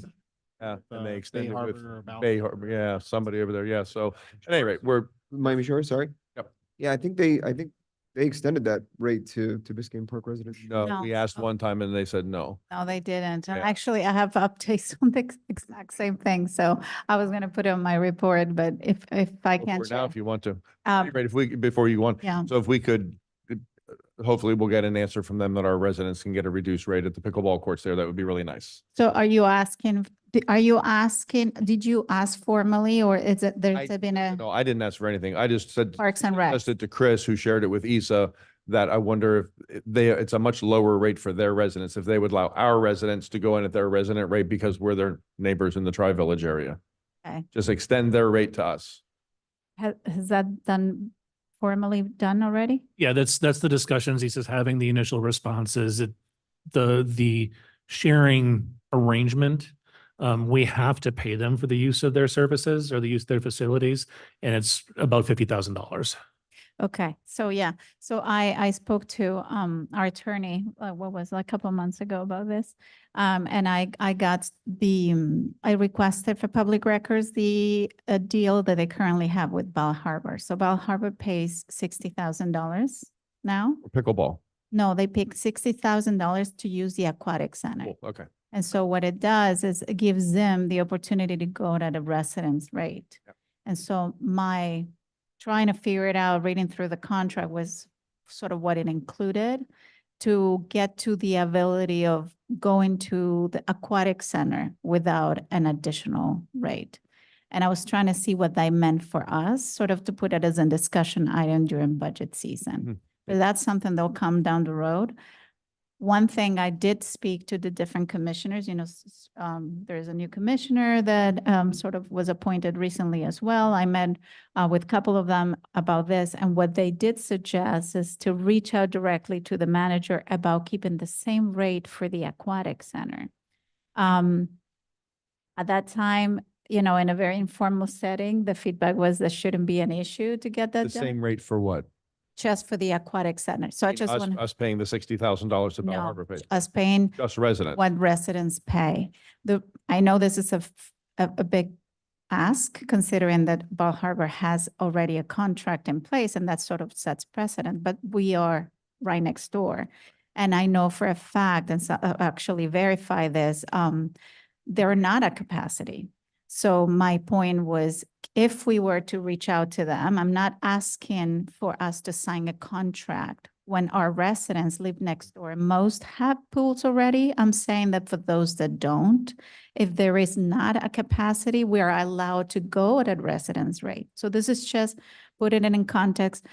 Speaker 3: Yeah, and they extend it
Speaker 14: Harbor
Speaker 3: with
Speaker 14: or Bal-
Speaker 3: Bay Harbor. Yeah, somebody over there. Yeah. So at any rate, we're
Speaker 1: Miami Shores, sorry?
Speaker 3: Yep.
Speaker 1: Yeah, I think they extended that rate to Biscayne Park residents.
Speaker 12: No.
Speaker 3: we asked one time and they said no.
Speaker 12: No, they didn't. And
Speaker 3: Yeah.
Speaker 12: actually, I have updates on the exact same thing. So I was gonna put it on my report, but if I
Speaker 3: Go
Speaker 12: can't
Speaker 3: for it now
Speaker 12: share.
Speaker 3: if you want to.
Speaker 12: Um,
Speaker 3: Right, before you go on.
Speaker 12: Yeah.
Speaker 3: So if we could, hopefully we'll get an answer from them that our residents can get a reduced rate at the pickleball courts there. That would be really nice.
Speaker 12: So did you ask formally or is it, there's been a
Speaker 3: No, I didn't ask for anything. I just said.
Speaker 12: Parks and Rec?
Speaker 3: Suggested to Chris, who shared it with Isa, that I wonder if it's a much lower rate for their residents, if they would allow our residents to go in at their resident rate because we're their neighbors in the Tri-Village area.
Speaker 12: Okay.
Speaker 3: Just extend their rate to us.
Speaker 12: Has that formally done already?
Speaker 6: Yeah, that's the discussions. He says having the initial responses, the sharing arrangement We have to pay them for the use of their services or the use of their facilities, and it's about $50,000.
Speaker 12: Okay, so yeah, so I spoke to our attorney, what was it, a couple of months ago about this. And I got I requested for public records the deal that they currently have with Bal Harbor. So Bal Harbor pays $60,000 now.
Speaker 3: Pickleball.
Speaker 12: No, they pick $60,000 to use the aquatic center.
Speaker 3: Cool, okay.
Speaker 12: And so what it does is it gives them the opportunity to go at a residence rate.
Speaker 3: Yep.
Speaker 12: And so my trying to figure it out, reading through the contract was sort of what it included to get to the ability of going to the aquatic center without an additional rate. And I was trying to see what that meant for us, sort of to put it as a discussion item during budget season. But that's something that'll come down the road. One thing I did speak to the different commissioners, there's a new commissioner that sort of was appointed recently as well. I met with a couple of them about this, and what they did suggest is to reach out directly to the manager about keeping the same rate for the aquatic center. At that time, in a very informal setting, the feedback was there shouldn't be an issue to get that
Speaker 3: The
Speaker 12: done.
Speaker 3: same rate for what?
Speaker 12: Just for the aquatic center. So I just
Speaker 3: Us,
Speaker 12: want
Speaker 3: us paying the $60,000 that Bell
Speaker 12: No,
Speaker 3: Harbor pays.
Speaker 12: us paying
Speaker 3: Just residents.
Speaker 12: what residents pay. I know this is a big ask, considering that Bal Harbor has already a contract in place, and that sort of sets precedent, but we are right next door. And I know for a fact, and so actually verify this, they're not at capacity. So my point was, if we were to reach out to them, I'm not asking for us to sign a contract when our residents live next door. Most have pools already. I'm saying that for those that don't, if there is not a capacity, we are allowed to go at a residence rate. So this is just putting it in context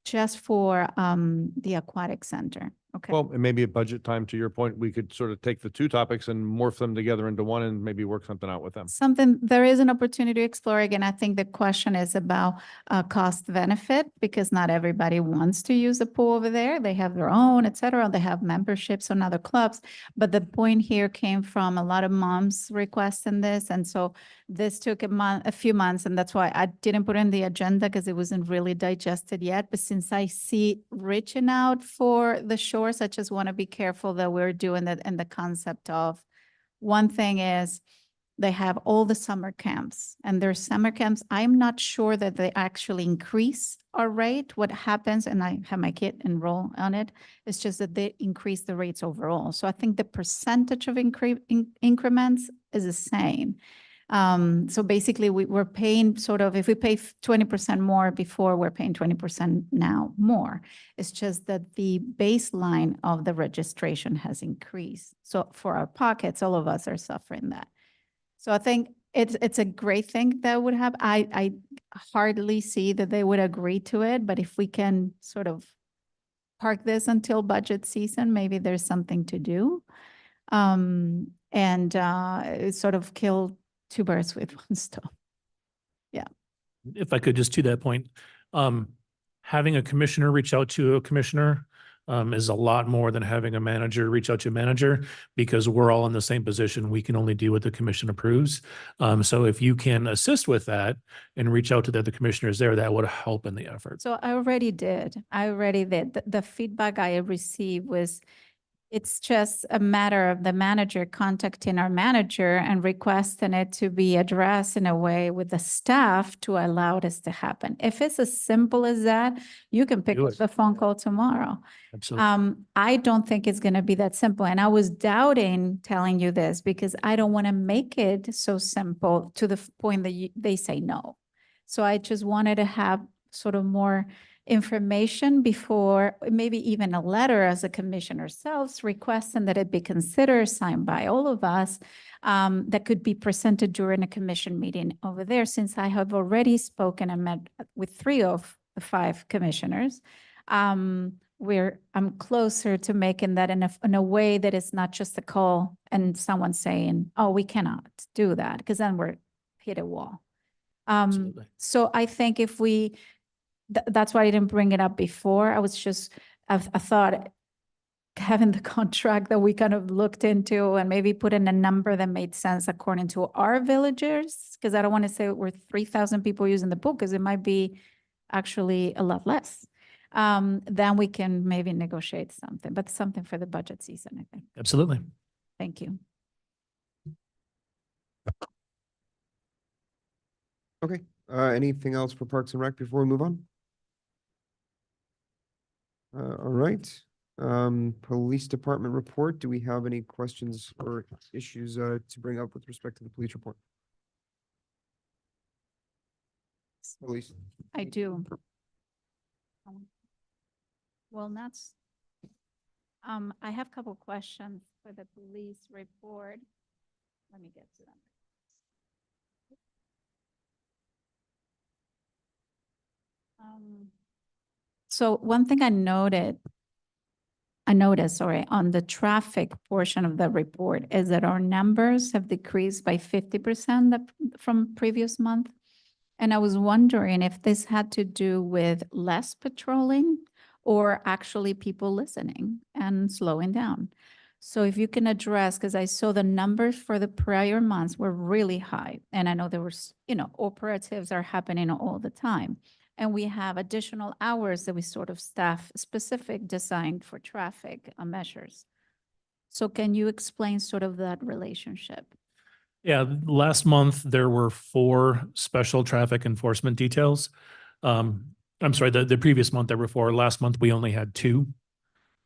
Speaker 12: just for the aquatic center. Okay.
Speaker 3: Well, and maybe at budget time, to your point, we could sort of take the two topics and morph them together into one and maybe work something out with them.
Speaker 12: There is an opportunity to explore again. I think the question is about cost benefit, because not everybody wants to use a pool over there. They have their own, et cetera. They have memberships on other clubs. But the point here came from a lot of moms requesting this. And so this took a few months, and that's why I didn't put it in the agenda, because it wasn't really digested yet. But since I see reaching out for the shores, I just want to be careful that we're doing that in the concept of, one thing is they have all the summer camps, and their summer camps, I'm not sure that they actually increase our rate. What happens, and I have my kid enroll on it, it's just that they increase the rates overall. So I think the percentage of increments is the same. So basically we're paying sort of, if we pay 20% more before, we're paying 20% now more. It's just that the baseline of the registration has increased. So for our pockets, all of us are suffering that. So I think it's a great thing that would happen. I hardly see that they would agree to it, but if we can sort of park this until budget season, maybe there's something to do. Sort of kill two birds with one stone. Yeah.
Speaker 6: If I could just to that point, having a commissioner reach out to a commissioner is a lot more than having a manager reach out to a manager, because we're all in the same position. We can only do what the commission approves. So if you can assist with that and reach out to the other commissioners there, that would help in the effort.
Speaker 12: So I already did. The feedback I received was, it's just a matter of the manager contacting our manager and requesting it to be addressed in a way with the staff to allow this to happen. If it's as simple as that, you can pick
Speaker 6: Do
Speaker 12: up
Speaker 6: it.
Speaker 12: the phone call tomorrow.
Speaker 6: Absolutely.
Speaker 12: I don't think it's going to be that simple. And I was doubting telling you this because I don't want to make it so simple to the point that they say no. So I just wanted to have sort of more information before, maybe even a letter as a commission ourselves requesting that it be considered, signed by all of us, that could be presented during a commission meeting over there. Since I have already spoken and met with 3 of the 5 commissioners, I'm closer to making that in a way that it's not just a call and someone saying, oh, we cannot do that, because then we're hit a wall.
Speaker 6: Absolutely.
Speaker 12: So I think if that's why I didn't bring it up before. I thought having the contract that we kind of looked into and maybe put in a number that made sense according to our villagers? Because I don't want to say we're 3,000 people using the book, because it might be actually a lot less. Then we can maybe negotiate something, but something for the budget season, I think.
Speaker 6: Absolutely.
Speaker 12: Thank you.
Speaker 1: Okay, anything else for Parks and Rec before we move on? All right, Police Department report. Do we have any questions or issues to bring up with respect to the police report? Police.
Speaker 12: I do. Well, I have a couple questions for the police report. Let me get to them. So one thing I noticed, sorry, on the traffic portion of the report is that our numbers have decreased by 50% from previous month. And I was wondering if this had to do with less patrolling or actually people listening and slowing down. So if you can address, because I saw the numbers for the prior months were really high. And I know there was, operatives are happening all the time. And we have additional hours that we sort of staff specific designed for traffic measures. So can you explain sort of that relationship?
Speaker 6: Yeah, last month there were 4 special traffic enforcement details. I'm sorry, the previous month there were 4. Last month we only had 2.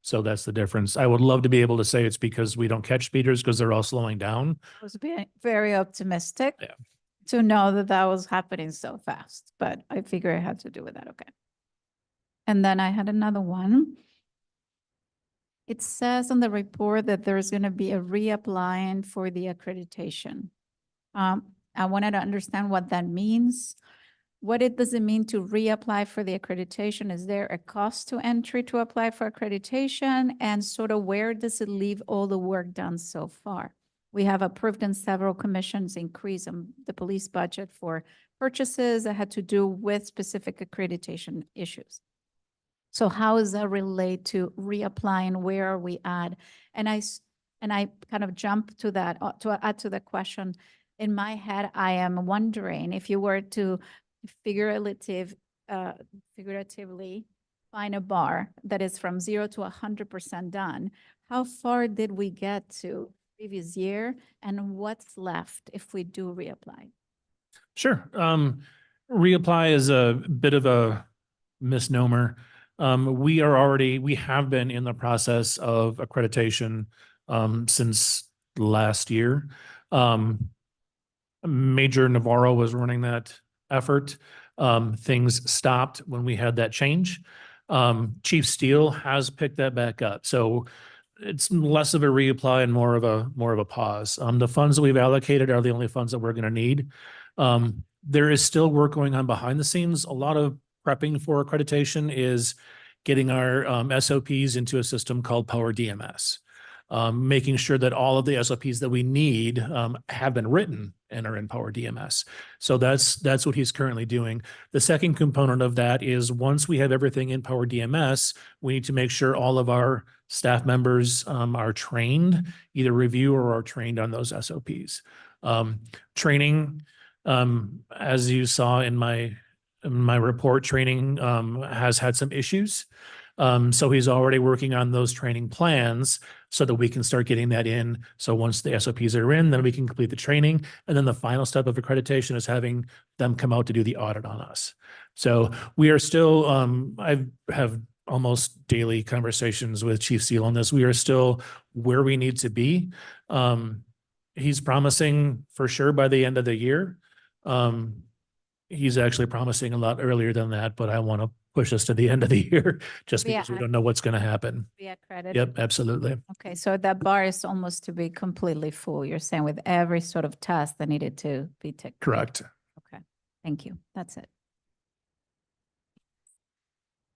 Speaker 6: So that's the difference. I would love to be able to say it's because we don't catch speeders because they're all slowing down.
Speaker 12: I was being very optimistic
Speaker 6: Yeah.
Speaker 12: to know that that was happening so fast, but I figure it had to do with that. Okay. And then I had another one. It says on the report that there's going to be a reapplying for the accreditation. I wanted to understand what that means. What does it mean to reapply for the accreditation? Is there a cost to entry to apply for accreditation? And sort of where does it leave all the work done so far? We have approved in several commissions increase in the police budget for purchases that had to do with specific accreditation issues. So how does that relate to reapplying? Where are we at? And I kind of jump to that, to add to the question. In my head, I am wondering if you were to figuratively find a bar that is from 0 to 100% done, how far did we get to previous year, and what's left if we do reapply?
Speaker 6: Sure. Reapply is a bit of a misnomer. We have been in the process of accreditation since last year. Major Navarro was running that effort. Things stopped when we had that change. Chief Steele has picked that back up. So it's less of a reapply and more of a pause. The funds that we've allocated are the only funds that we're going to need. There is still work going on behind the scenes. A lot of prepping for accreditation is getting our SOPs into a system called Power DMS. Making sure that all of the SOPs that we need have been written and are in Power DMS. So that's what he's currently doing. The second component of that is once we have everything in Power DMS, we need to make sure all of our staff members are trained, either review or are trained on those SOPs. Training, as you saw in my report, training has had some issues. So he's already working on those training plans so that we can start getting that in. So once the SOPs are in, then we can complete the training. And then the final step of accreditation is having them come out to do the audit on us. So we are still, I have almost daily conversations with Chief Steele on this. We are still where we need to be. He's promising for sure by the end of the year. He's actually promising a lot earlier than that, but I want to push us to the end of the year just
Speaker 12: Yeah,
Speaker 6: because we don't know what's going to happen.
Speaker 12: Be accredited.
Speaker 6: Yep, absolutely.
Speaker 12: Okay, so that bar is almost to be completely full. You're saying with every sort of task that needed to be ticked.
Speaker 6: Correct.
Speaker 12: Okay, thank you. That's it.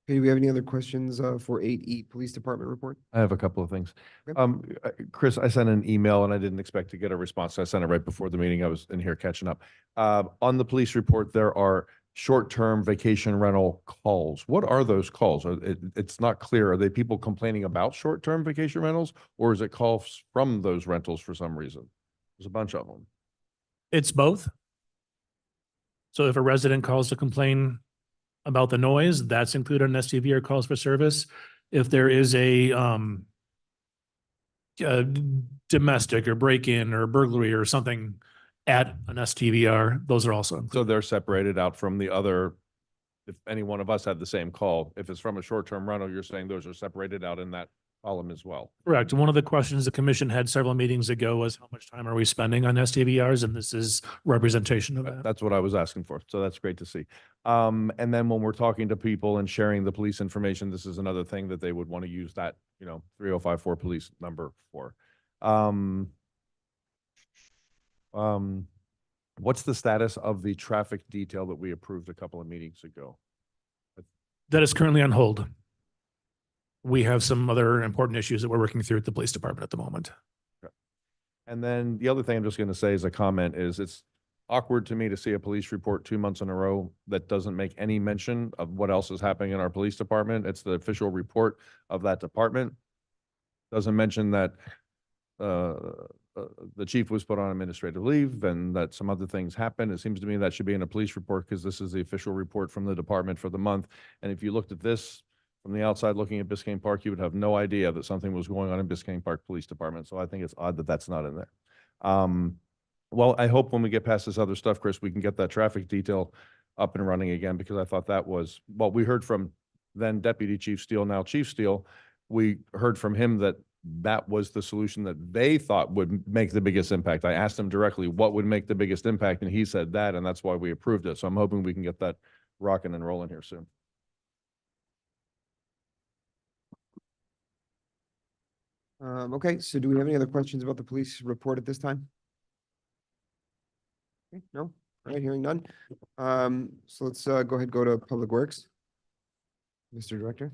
Speaker 1: Okay, do we have any other questions for 8E Police Department report?
Speaker 3: I have a couple of things.
Speaker 1: Okay.
Speaker 3: Chris, I sent an email and I didn't expect to get a response. I sent it right before the meeting. I was in here catching up. On the police report, there are short-term vacation rental calls. What are those calls? It's not clear. Are they people complaining about short-term vacation rentals, or is it calls from those rentals for some reason? There's a bunch of them.
Speaker 6: It's both. So if a resident calls to complain about the noise, that's included in STVR calls for service. If there is a domestic or break-in or burglary or something at an STVR, those are also included.
Speaker 3: So they're separated out from the other, if any one of us had the same call, if it's from a short-term rental, you're saying those are separated out in that column as well.
Speaker 6: Correct. One of the questions the commission had several meetings ago was how much time are we spending on STVRs? And this is representation of that.
Speaker 3: That's what I was asking for. So that's great to see. And then when we're talking to people and sharing the police information, this is another thing that they would want to use that, 3054 police number for. What's the status of the traffic detail that we approved a couple of meetings ago?
Speaker 6: That is currently on hold. We have some other important issues that we're working through at the police department at the moment.
Speaker 3: And then the other thing I'm just going to say as a comment is it's awkward to me to see a police report 2 months in a row that doesn't make any mention of what else is happening in our police department. It's the official report of that department. Doesn't mention that the chief was put on administrative leave and that some other things happened. It seems to me that should be in a police report because this is the official report from the department for the month. And if you looked at this from the outside looking at Biscayne Park, you would have no idea that something was going on in Biscayne Park Police Department. So I think it's odd that that's not in there. Well, I hope when we get past this other stuff, Chris, we can get that traffic detail up and running again, because I thought that was, well, we heard from then Deputy Chief Steele, now Chief Steele. We heard from him that that was the solution that they thought would make the biggest impact. I asked him directly what would make the biggest impact, and he said that, and that's why we approved it. So I'm hoping we can get that rocking and rolling here soon.
Speaker 1: Okay, so do we have any other questions about the police report at this time? Okay, no, all right, hearing none. So let's go ahead, go to Public Works. Mr. Director.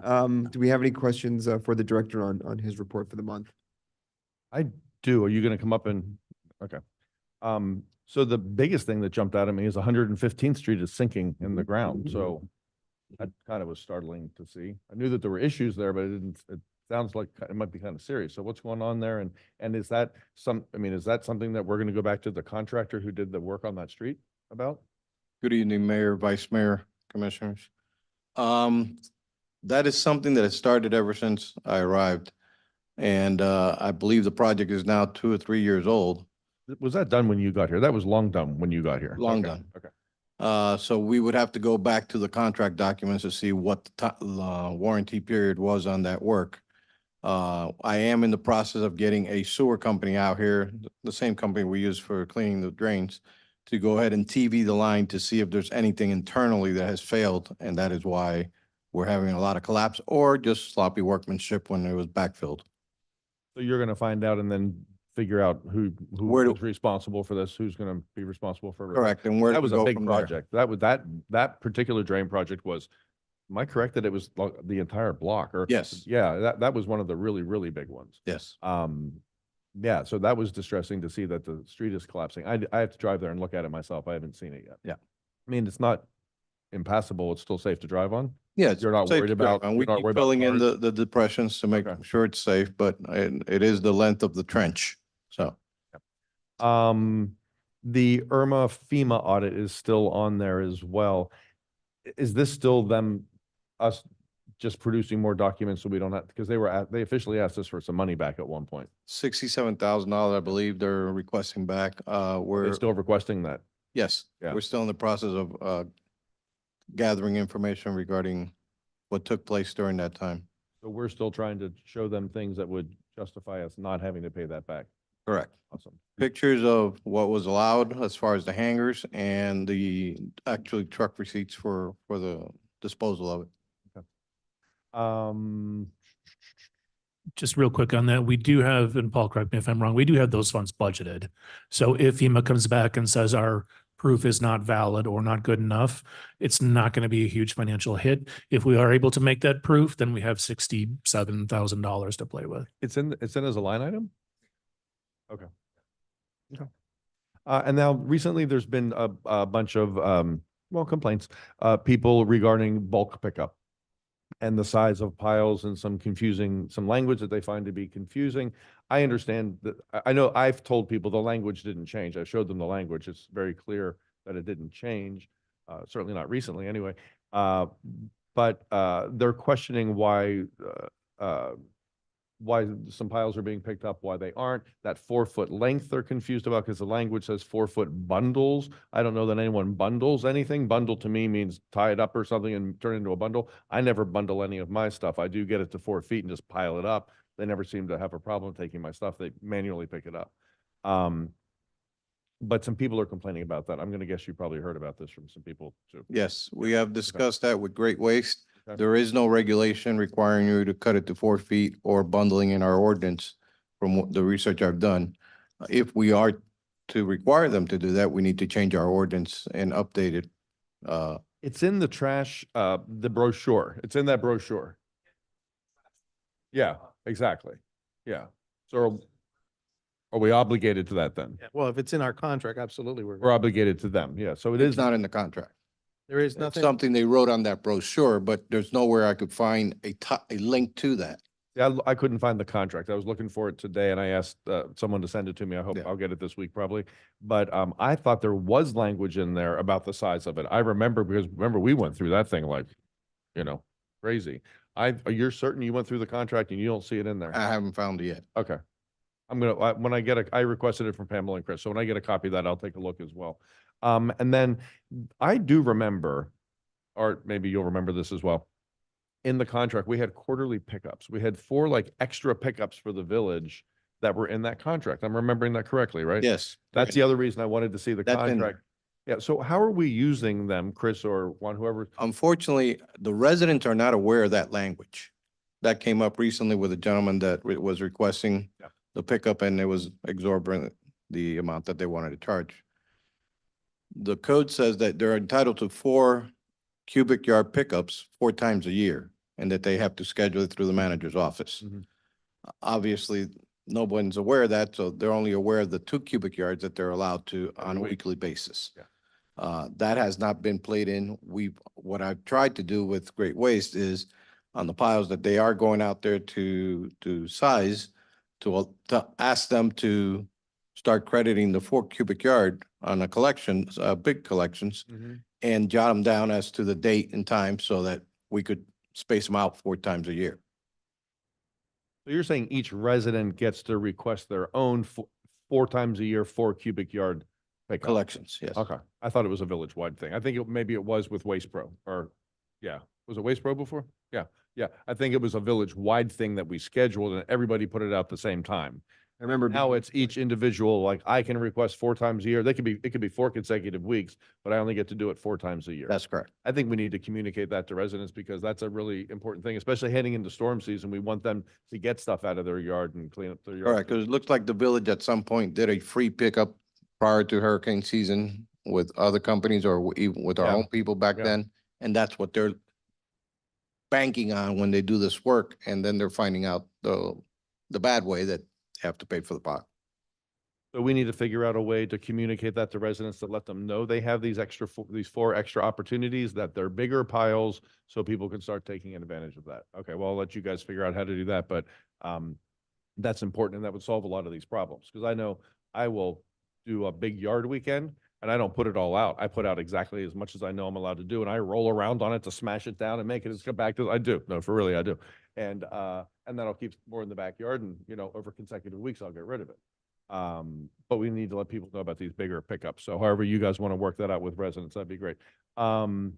Speaker 1: Do we have any questions for the director on his report for the month?
Speaker 3: I do. Are you going to come up and, okay. So the biggest thing that jumped out at me is 115th Street is sinking in the ground. So that kind of was startling to see. I knew that there were issues there, but it sounds like it might be kind of serious. So what's going on there? And is that is that something that we're going to go back to the contractor who did the work on that street about?
Speaker 16: Good evening, Mayor, Vice Mayor, Commissioners. That is something that has started ever since I arrived. And I believe the project is now 2 or 3 years old.
Speaker 3: Was that done when you got here? That was long done when you got here.
Speaker 16: Long
Speaker 3: Okay,
Speaker 16: done.
Speaker 3: Okay.
Speaker 16: So we would have to go back to the contract documents to see what the warranty period was on that work. I am in the process of getting a sewer company out here, the same company we use for cleaning the drains, to go ahead and TV the line to see if there's anything internally that has failed. And that is why we're having a lot of collapse or just sloppy workmanship when it was backfilled.
Speaker 3: So you're going to find out and then figure out who is responsible for this, who's going to be responsible for.
Speaker 16: Correct. And where
Speaker 3: That
Speaker 16: to
Speaker 3: was a
Speaker 16: go
Speaker 3: big
Speaker 16: from there.
Speaker 3: project. That particular drain project was, am I correct that it was the entire block or?
Speaker 16: Yes.
Speaker 3: Yeah, that was one of the really, really big ones.
Speaker 16: Yes.
Speaker 3: Yeah, so that was distressing to see that the street is collapsing. I have to drive there and look at it myself. I haven't seen it yet.
Speaker 16: Yeah.
Speaker 3: I mean, it's not impassable. It's still safe to drive on.
Speaker 16: Yeah, it's
Speaker 3: You're not
Speaker 16: safe
Speaker 3: worried
Speaker 16: to drive
Speaker 3: about,
Speaker 16: on. We
Speaker 3: you're not
Speaker 16: keep
Speaker 3: worried about
Speaker 16: filling in
Speaker 3: cars?
Speaker 16: the depressions to make
Speaker 3: Okay.
Speaker 16: sure it's safe, but it is the length of the trench. So
Speaker 3: The Irma FEMA audit is still on there as well. Is this still us just producing more documents so we don't have, because they officially asked us for some money back at one point.
Speaker 16: $67,000, I believe they're requesting back.
Speaker 3: We're
Speaker 16: We're
Speaker 3: still requesting that.
Speaker 16: Yes,
Speaker 3: Yeah.
Speaker 16: we're still in the process of gathering information regarding what took place during that time.
Speaker 3: So we're still trying to show them things that would justify us not having to pay that back.
Speaker 16: Correct.
Speaker 3: Awesome.
Speaker 16: Pictures of what was allowed as far as the hangars and the actually truck receipts for the disposal of it.
Speaker 6: Just real quick on that, we do have, and Paul, correct me if I'm wrong, we do have those funds budgeted. So if FEMA comes back and says our proof is not valid or not good enough, it's not going to be a huge financial hit. If we are able to make that proof, then we have $67,000 to play with.
Speaker 3: It's in as a line item? Okay. And now recently there's been a bunch of well, complaints, people regarding bulk pickup and the size of piles and some language that they find to be confusing. I understand that, I know I've told people the language didn't change. I showed them the language. It's very clear that it didn't change, certainly not recently anyway. But they're questioning why some piles are being picked up, why they aren't. That 4-foot length they're confused about because the language says 4-foot bundles. I don't know that anyone bundles anything. Bundle to me means tie it up or something and turn it into a bundle. I never bundle any of my stuff. I do get it to 4 feet and just pile it up. They never seem to have a problem taking my stuff. They manually pick it up. But some people are complaining about that. I'm going to guess you probably heard about this from some people too.
Speaker 16: Yes, we have discussed that with Great Waste.
Speaker 3: Okay.
Speaker 16: There is no regulation requiring you to cut it to 4 feet or bundling in our ordinance from the research I've done. If we are to require them to do that, we need to change our ordinance and update it.
Speaker 3: It's in the trash, the brochure. It's in that brochure. Yeah, exactly. Yeah. So are we obligated to that then?
Speaker 13: Yeah, well, if it's in our contract, absolutely,
Speaker 3: We're obligated to them. Yeah. So it
Speaker 16: It's
Speaker 3: is
Speaker 16: not in the contract.
Speaker 13: there is
Speaker 16: It's
Speaker 13: nothing.
Speaker 16: something they wrote on that brochure, but there's nowhere I could find a link to that.
Speaker 3: Yeah, I couldn't find the contract. I was looking for it today and I asked someone to send it to me. I hope
Speaker 16: Yeah.
Speaker 3: I'll get it this week probably. But I thought there was language in there about the size of it. I remember because we went through that thing like, crazy. You're certain you went through the contract and you don't see it in there?
Speaker 16: I haven't found it yet.
Speaker 3: Okay. When I get I requested it from Pamela and Chris. So when I get a copy of that, I'll take a look as well. And then I do remember, or maybe you'll remember this as well. In the contract, we had quarterly pickups. We had 4 extra pickups for the village that were in that contract. I'm remembering that correctly, right?
Speaker 16: Yes.
Speaker 3: That's the other reason I wanted to see the
Speaker 16: That's in there.
Speaker 3: contract. Yeah. So how are we using them, Chris or Juan, whoever?
Speaker 16: Unfortunately, the residents are not aware of that language. That came up recently with a gentleman that was requesting
Speaker 3: Yeah.
Speaker 16: the pickup and it was exorbitant, the amount that they wanted to charge. The code says that they're entitled to 4 cubic yard pickups 4 times a year and that they have to schedule it through the manager's office.
Speaker 3: Mhm.
Speaker 16: Obviously, no one's aware of that, so they're only aware of the 2 cubic yards that they're allowed to on a
Speaker 3: Every week.
Speaker 16: weekly basis.
Speaker 3: Yeah.
Speaker 16: That has not been played in. What I've tried to do with Great Waste is on the piles that they are going out there to size, to ask them to start crediting the 4 cubic yard on a collection, big collections, and jot them down as to the date and time so that we could space them out 4 times a year.
Speaker 3: So you're saying each resident gets to request their own 4 times a year, 4 cubic yard pickup?
Speaker 16: Collections, yes.
Speaker 3: Okay. I thought it was a village-wide thing. I think maybe it was with Waste Pro or, yeah. Was it Waste Pro before? Yeah. Yeah. I think it was a village-wide thing that we scheduled and everybody put it out the same time.
Speaker 1: I remember.
Speaker 3: Now it's each individual, like I can request 4 times a year. It could be 4 consecutive weeks, but I only get to do it 4 times a year.
Speaker 16: That's correct.
Speaker 3: I think we need to communicate that to residents because that's a really important thing, especially heading into storm season. We want them to get stuff out of their yard and clean up their yard.
Speaker 16: All right, because it looks like the village at some point did a free pickup prior to hurricane season with other companies or even with our
Speaker 3: Yeah.
Speaker 16: own people back
Speaker 3: Yeah.
Speaker 16: then. And that's what they're banking on when they do this work. And then they're finding out the bad way that they have to pay for the pot.
Speaker 3: So we need to figure out a way to communicate that to residents to let them know they have these 4 extra opportunities, that they're bigger piles, so people can start taking advantage of that. Okay, well, I'll let you guys figure out how to do that, but that's important and that would solve a lot of these problems. Because I know I will do a big yard weekend and I don't put it all out. I put out exactly as much as I know I'm allowed to do and I roll around on it to smash it down and make it just come back to, I do. No, for really, I do. And then I'll keep more in the backyard and, over consecutive weeks, I'll get rid of it. But we need to let people know about these bigger pickups. So however you guys want to work that out with residents, that'd be great. And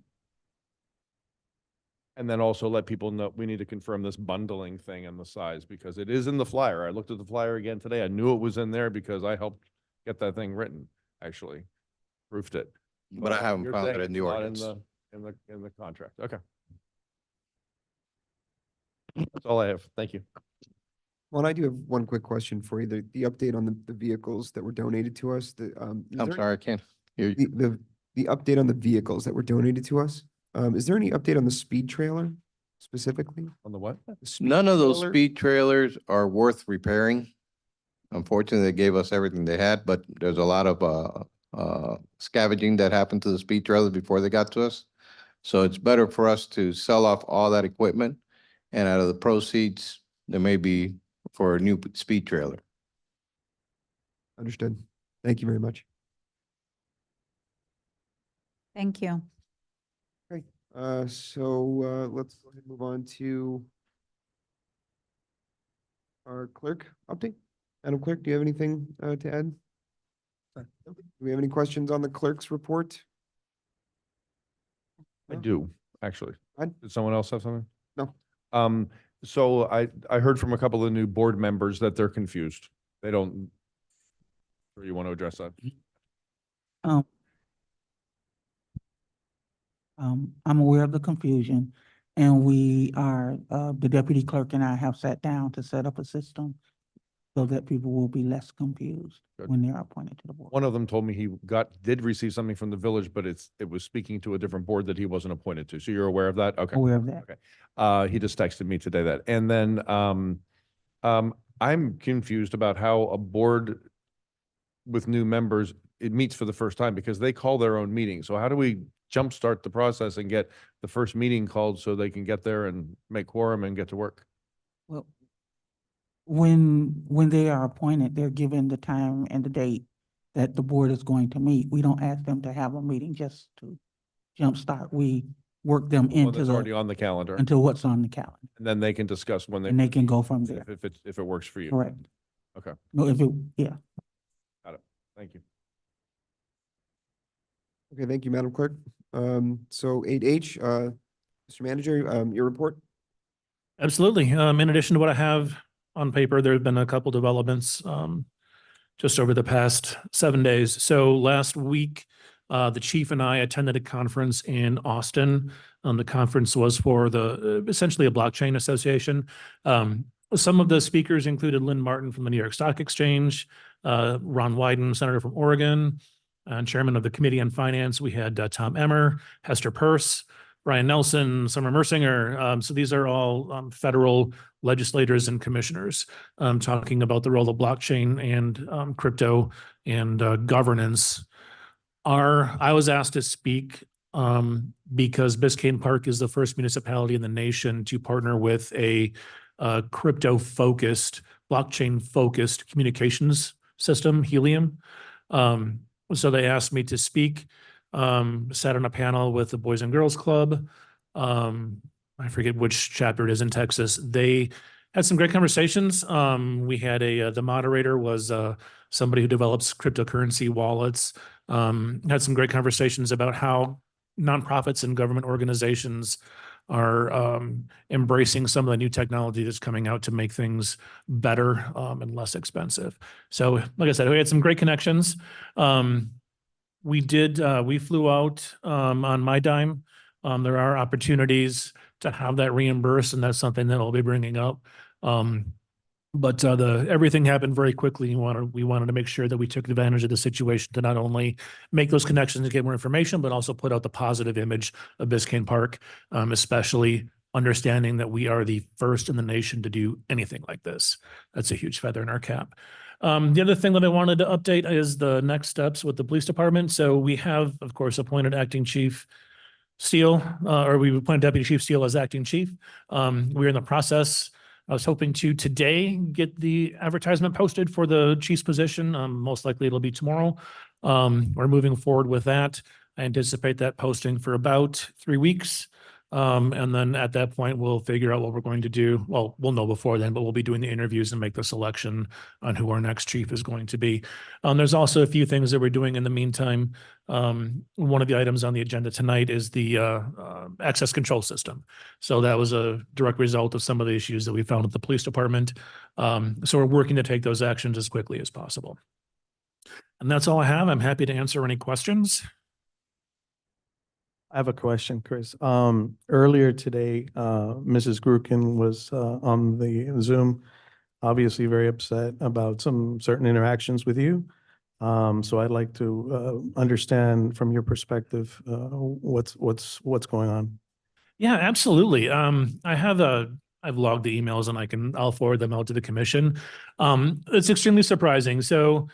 Speaker 3: then also let people know, we need to confirm this bundling thing and the size because it is in the flyer. I looked at the flyer again today. I knew it was in there because I helped get that thing written, actually. Proofed it.
Speaker 16: But I haven't
Speaker 3: you're
Speaker 16: found
Speaker 3: saying
Speaker 16: it in the
Speaker 3: it's not
Speaker 16: ordinance.
Speaker 3: In the contract. Okay. That's all I have. Thank you.
Speaker 1: Well, I do have one quick question for you. The update on the vehicles that were donated to us, is
Speaker 16: I'm
Speaker 1: there-
Speaker 16: sorry, I can't hear you.
Speaker 1: The update on the vehicles that were donated to us, is there any update on the speed trailer specifically?
Speaker 3: On the what?
Speaker 1: The speed
Speaker 16: None of those
Speaker 1: trailer?
Speaker 16: speed trailers are worth repairing. Unfortunately, they gave us everything they had, but there's a lot of scavenging that happened to the speed trailers before they got to us. So it's better for us to sell off all that equipment, and out of the proceeds, there may be for a new speed trailer.
Speaker 1: Understood. Thank you very much.
Speaker 12: Thank you.
Speaker 1: Okay, so let's go ahead and move on to our clerk update. Madam Clerk, do you have anything to add? No? Do we have any questions on the clerk's report?
Speaker 3: I
Speaker 1: No?
Speaker 3: do, actually.
Speaker 1: Fine.
Speaker 3: Did someone else have something?
Speaker 1: No.
Speaker 3: So I heard from a couple of new board members that they're confused. They don't, or you want to address that?
Speaker 2: I'm aware of the confusion, and we are, the deputy clerk and I have sat down to set up a system so that people will be less confused
Speaker 3: Good.
Speaker 2: when they are appointed to the board.
Speaker 3: One of them told me he did receive something from the village, but it was speaking to a different board that he wasn't appointed to. So you're aware of that? Okay.
Speaker 2: Aware of that.
Speaker 3: Okay. He just texted me today that. And then, I'm confused about how a board with new members, it meets for the first time because they call their own meeting. So how do we jumpstart the process and get the first meeting called so they can get there and make quorum and get to work?
Speaker 2: Well, when they are appointed, they're given the time and the date that the board is going to meet. We don't ask them to have a meeting just to jumpstart. We work them
Speaker 3: One
Speaker 2: into
Speaker 3: that's already
Speaker 2: the,
Speaker 3: on the calendar,
Speaker 2: into what's on the calendar,
Speaker 3: and then they can discuss when
Speaker 2: and they can go from there.
Speaker 3: if it works for you.
Speaker 2: Correct.
Speaker 3: Okay,
Speaker 2: No, if it, yeah.
Speaker 3: thank you.
Speaker 1: Okay, thank you, Madam Clerk. So 8H, Mr. Manager, your report?
Speaker 6: Absolutely. In addition to what I have on paper, there have been a couple developments just over the past 7 days. So last week, the chief and I attended a conference in Austin. The conference was for essentially a blockchain association. Some of the speakers included Lynn Martin from the New York Stock Exchange, Ron Wyden, Senator from Oregon, and Chairman of the Committee on Finance. We had Tom Emmer, Hester Peirce, Brian Nelson, Summer Mersinger. So these are all federal legislators and commissioners talking about the role of blockchain and crypto and governance. I was asked to speak because Biscayne Park is the first municipality in the nation to partner with a crypto-focused, blockchain-focused communications system, Helium. So they asked me to speak. Sat on a panel with the Boys and Girls Club. I forget which chapter it is in Texas. They had some great conversations. We had the moderator was somebody who develops cryptocurrency wallets. Had some great conversations about how nonprofits and government organizations are embracing some of the new technology that's coming out to make things better and less expensive. So like I said, we had some great connections. We flew out on my dime. There are opportunities to have that reimbursed, and that's something that I'll be bringing up. But everything happened very quickly. We wanted to make sure that we took advantage of the situation to not only make those connections and get more information, but also put out the positive image of Biscayne Park, especially understanding that we are the first in the nation to do anything like this. That's a huge feather in our cap. The other thing that I wanted to update is the next steps with the police department. So we have, of course, appointed Acting Chief Steele, or we appointed Deputy Chief Steele as Acting Chief. We're in the process. I was hoping to today get the advertisement posted for the chief's position. Most likely it'll be tomorrow. We're moving forward with that. I anticipate that posting for about 3 weeks. And then at that point, we'll figure out what we're going to do. Well, we'll know before then, but we'll be doing the interviews and make the selection on who our next chief is going to be. There's also a few things that we're doing in the meantime. One of the items on the agenda tonight is the access control system. So that was a direct result of some of the issues that we found at the police department. So we're working to take those actions as quickly as possible. And that's all I have. I'm happy to answer any questions.
Speaker 13: I have a question, Chris. Earlier today, Mrs. Grukin was on the Zoom, obviously very upset about some certain interactions with you. So I'd like to understand from your perspective what's going on.
Speaker 6: Yeah, absolutely. I've logged the emails and I'll forward them out to the commission. It's extremely surprising. So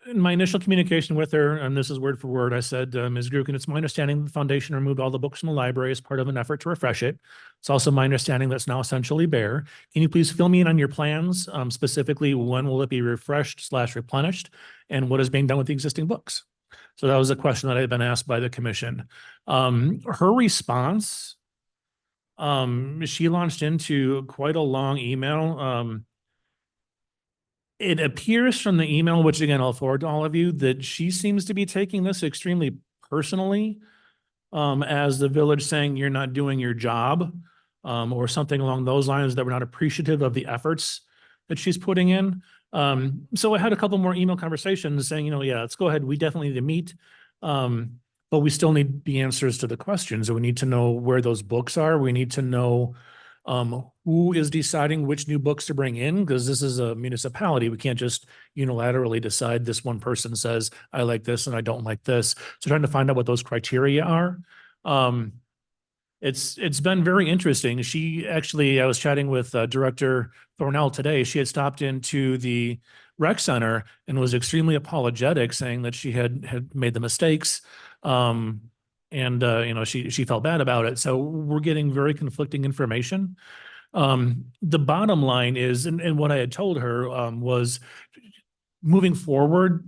Speaker 6: in my initial communication with her, and this is word for word, I said, Ms. Grukin, it's my understanding the foundation removed all the books from the library as part of an effort to refresh it. It's also my understanding that it's now essentially bare. Can you please fill me in on your plans? Specifically, when will it be refreshed / replenished? And what is being done with the existing books? So that was a question that I had been asked by the commission. Her response, she launched into quite a long email. It appears from the email, which again, I'll forward to all of you, that she seems to be taking this extremely personally, as the village saying you're not doing your job, or something along those lines, that we're not appreciative of the efforts that she's putting in. So I had a couple more email conversations saying, yeah, let's go ahead. We definitely need to meet. But we still need the answers to the questions. We need to know where those books are. We need to know who is deciding which new books to bring in, because this is a municipality. We can't just unilaterally decide this one person says, I like this and I don't like this. So trying to find out what those criteria are. It's been very interesting. She actually, I was chatting with Director Thornell today. She had stopped into the rec center and was extremely apologetic, saying that she had made the mistakes. She felt bad about it. So we're getting very conflicting information. The bottom line is, and what I had told her was, moving forward,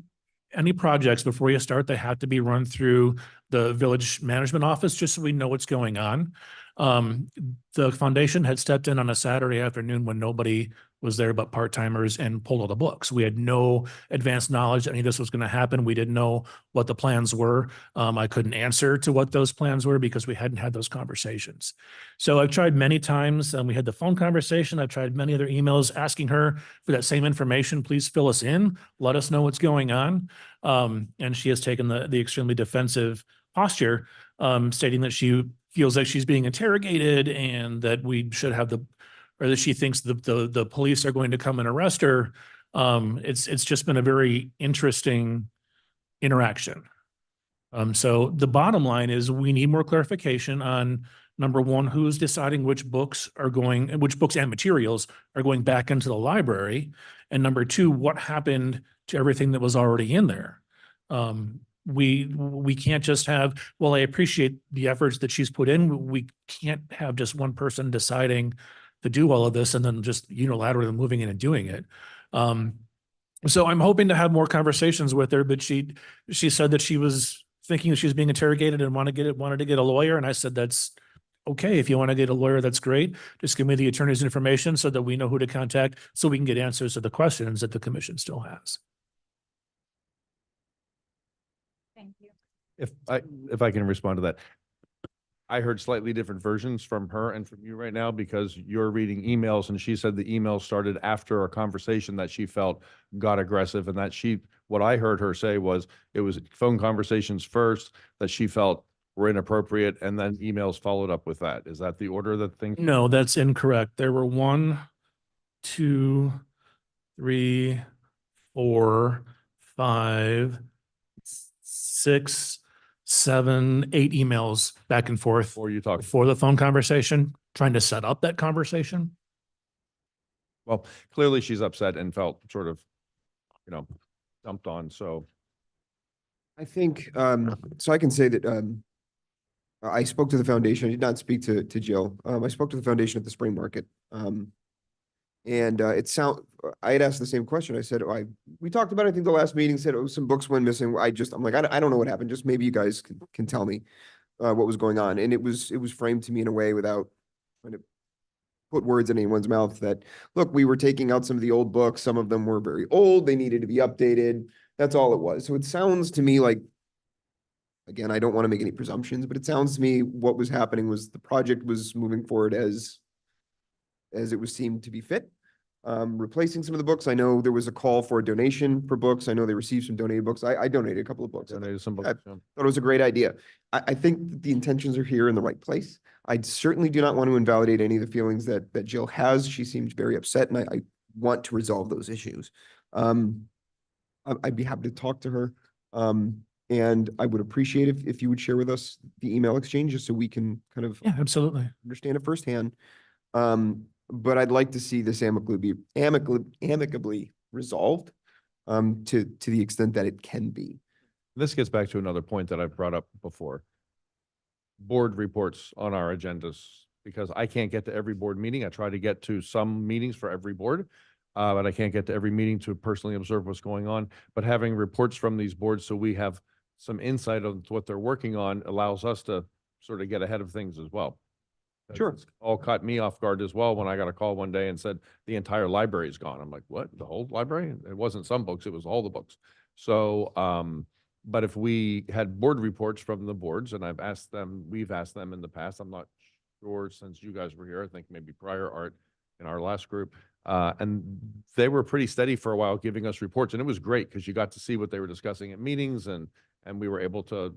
Speaker 6: any projects before you start, they have to be run through the village management office, just so we know what's going on. The foundation had stepped in on a Saturday afternoon when nobody was there but part-timers and pulled all the books. We had no advanced knowledge that any of this was going to happen. We didn't know what the plans were. I couldn't answer to what those plans were because we hadn't had those conversations. So I've tried many times, and we had the phone conversation. I've tried many other emails asking her for that same information. Please fill us in. Let us know what's going on. And she has taken the extremely defensive posture, stating that she feels like she's being interrogated and that we should have or that she thinks the police are going to come and arrest her. It's just been a very interesting interaction. So the bottom line is we need more clarification on, number one, who's deciding which books and materials are going back into the library. And number two, what happened to everything that was already in there? We can't just have, well, I appreciate the efforts that she's put in. We can't have just one person deciding to do all of this and then just unilaterally moving in and doing it. So I'm hoping to have more conversations with her, but she said that she was thinking she was being interrogated and wanted to get a lawyer. And I said, that's okay. If you want to get a lawyer, that's great. Just give me the attorney's information so that we know who to contact, so we can get answers to the questions that the commission still has.
Speaker 12: Thank you.
Speaker 3: If I can respond to that. I heard slightly different versions from her and from you right now, because you're reading emails and she said the email started after a conversation that she felt got aggressive, and that what I heard her say was it was phone conversations first that she felt were inappropriate, and then emails followed up with that. Is that the order that things?
Speaker 6: No, that's incorrect. There were 1, 2, 3, 4, 5, 6, 7, 8 emails back and forth
Speaker 3: Or you talk
Speaker 6: before the phone conversation, trying to set up that conversation.
Speaker 3: Well, clearly she's upset and felt sort of, dumped on. So
Speaker 1: I think, so I can say that, I spoke to the foundation. I did not speak to Jill. I spoke to the foundation at the spring market. I had asked the same question. I said, we talked about it, I think the last meeting said, some books went missing. I'm like, I don't know what happened. Just maybe you guys can tell me, what was going on. And it was framed to me in a way without trying to put words in anyone's mouth that, look, we were taking out some of the old books. Some of them were very old. They needed to be updated. That's all it was. So it sounds to me like, again, I don't want to make any presumptions, but it sounds to me what was happening was the project was moving forward as it was seemed to be fit. Replacing some of the books. I know there was a call for a donation for books. I know they received some donated books. I donated a couple of books.
Speaker 3: donated some books.
Speaker 1: I thought it was a great idea. I think that the intentions are here in the right place. I certainly do not want to invalidate any of the feelings that Jill has. She seemed very upset, and I want to resolve those issues. I'd be happy to talk to her. And I would appreciate if you would share with us the email exchange, just so we can kind of
Speaker 6: Absolutely.
Speaker 1: understand it firsthand. But I'd like to see this amicably resolved. to the extent that it can be.
Speaker 3: This gets back to another point that I've brought up before. Board reports on our agendas, because I can't get to every board meeting. I try to get to some meetings for every board, but I can't get to every meeting to personally observe what's going on. But having reports from these boards so we have some insight on what they're working on allows us to sort of get ahead of things as well.
Speaker 1: Sure.
Speaker 3: It's all caught me off guard as well when I got a call one day and said the entire library is gone. I'm like, what? The whole library? It wasn't some books, it was all the books. So, but if we had board reports from the boards, and we've asked them in the past, I'm not sure since you guys were here, I think maybe prior Art in our last group, and they were pretty steady for a while giving us reports, and it was great because you got to see what they were discussing at meetings, and we were able to,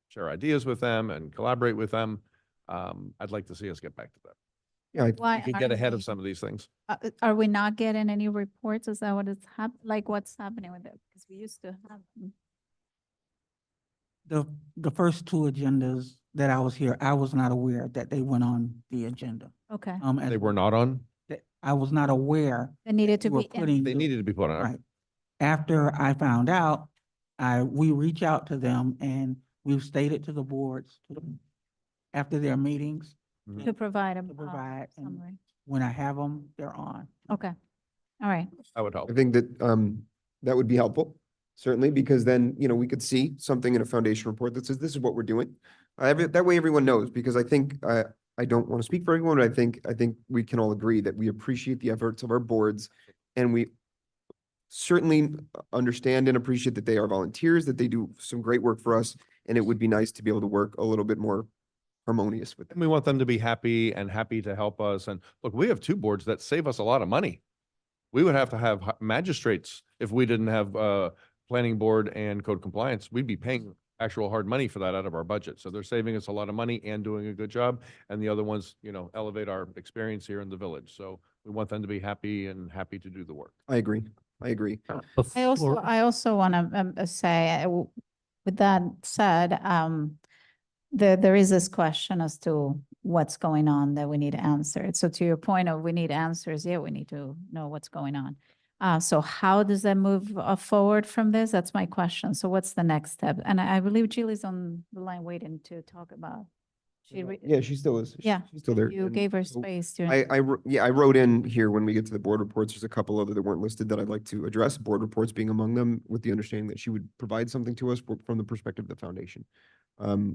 Speaker 3: share ideas with them and collaborate with them. I'd like to see us get back to that.
Speaker 1: Yeah,
Speaker 12: Why
Speaker 3: We could get
Speaker 12: aren't
Speaker 3: ahead
Speaker 12: we-
Speaker 3: of some of these things.
Speaker 12: Are we not getting any reports? Is that what is like what's happening with it? Because we used to have them.
Speaker 2: The first two agendas that I was here, I was not aware that they went on the agenda.
Speaker 12: Okay,
Speaker 2: As
Speaker 3: They were not on,
Speaker 2: I was not aware.
Speaker 12: they needed to
Speaker 2: you were
Speaker 12: be in.
Speaker 2: putting
Speaker 3: they
Speaker 2: the-
Speaker 3: needed to be put on.
Speaker 2: Right. After I found out, we reach out to them and we've stated to the boards after their meetings,
Speaker 12: To provide a
Speaker 2: to provide, and
Speaker 12: summary.
Speaker 2: when I have them, they're on.
Speaker 12: Okay, all right.
Speaker 3: I would help.
Speaker 1: I think that that would be helpful, certainly, because then, we could see something in a foundation report that says, this is what we're doing. That way everyone knows, because I think, I don't want to speak for everyone, but I think we can all agree that we appreciate the efforts of our boards, and we certainly understand and appreciate that they are volunteers, that they do some great work for us, and it would be nice to be able to work a little bit more harmonious with
Speaker 3: And
Speaker 1: them.
Speaker 3: we want them to be happy and happy to help us. And look, we have two boards that save us a lot of money. We would have to have magistrates if we didn't have planning board and code compliance. We'd be paying actual hard money for that out of our budget. So they're saving us a lot of money and doing a good job. And the other ones, elevate our experience here in the village. So we want them to be happy and happy to do the work.
Speaker 1: I agree. I agree.
Speaker 12: I also want to say, with that said, there is this question as to what's going on that we need answered. So to your point of we need answers, yeah, we need to know what's going on. So how does that move forward from this? That's my question. So what's the next step? And I believe Julie's on the line waiting to talk about.
Speaker 1: Yeah, she still is.
Speaker 12: Yeah,
Speaker 1: She's still there.
Speaker 12: You
Speaker 1: And
Speaker 12: gave her
Speaker 1: so
Speaker 12: space to.
Speaker 1: I wrote in here when we get to the board reports, there's a couple other that weren't listed that I'd like to address, board reports being among them, with the understanding that she would provide something to us from the perspective of the foundation.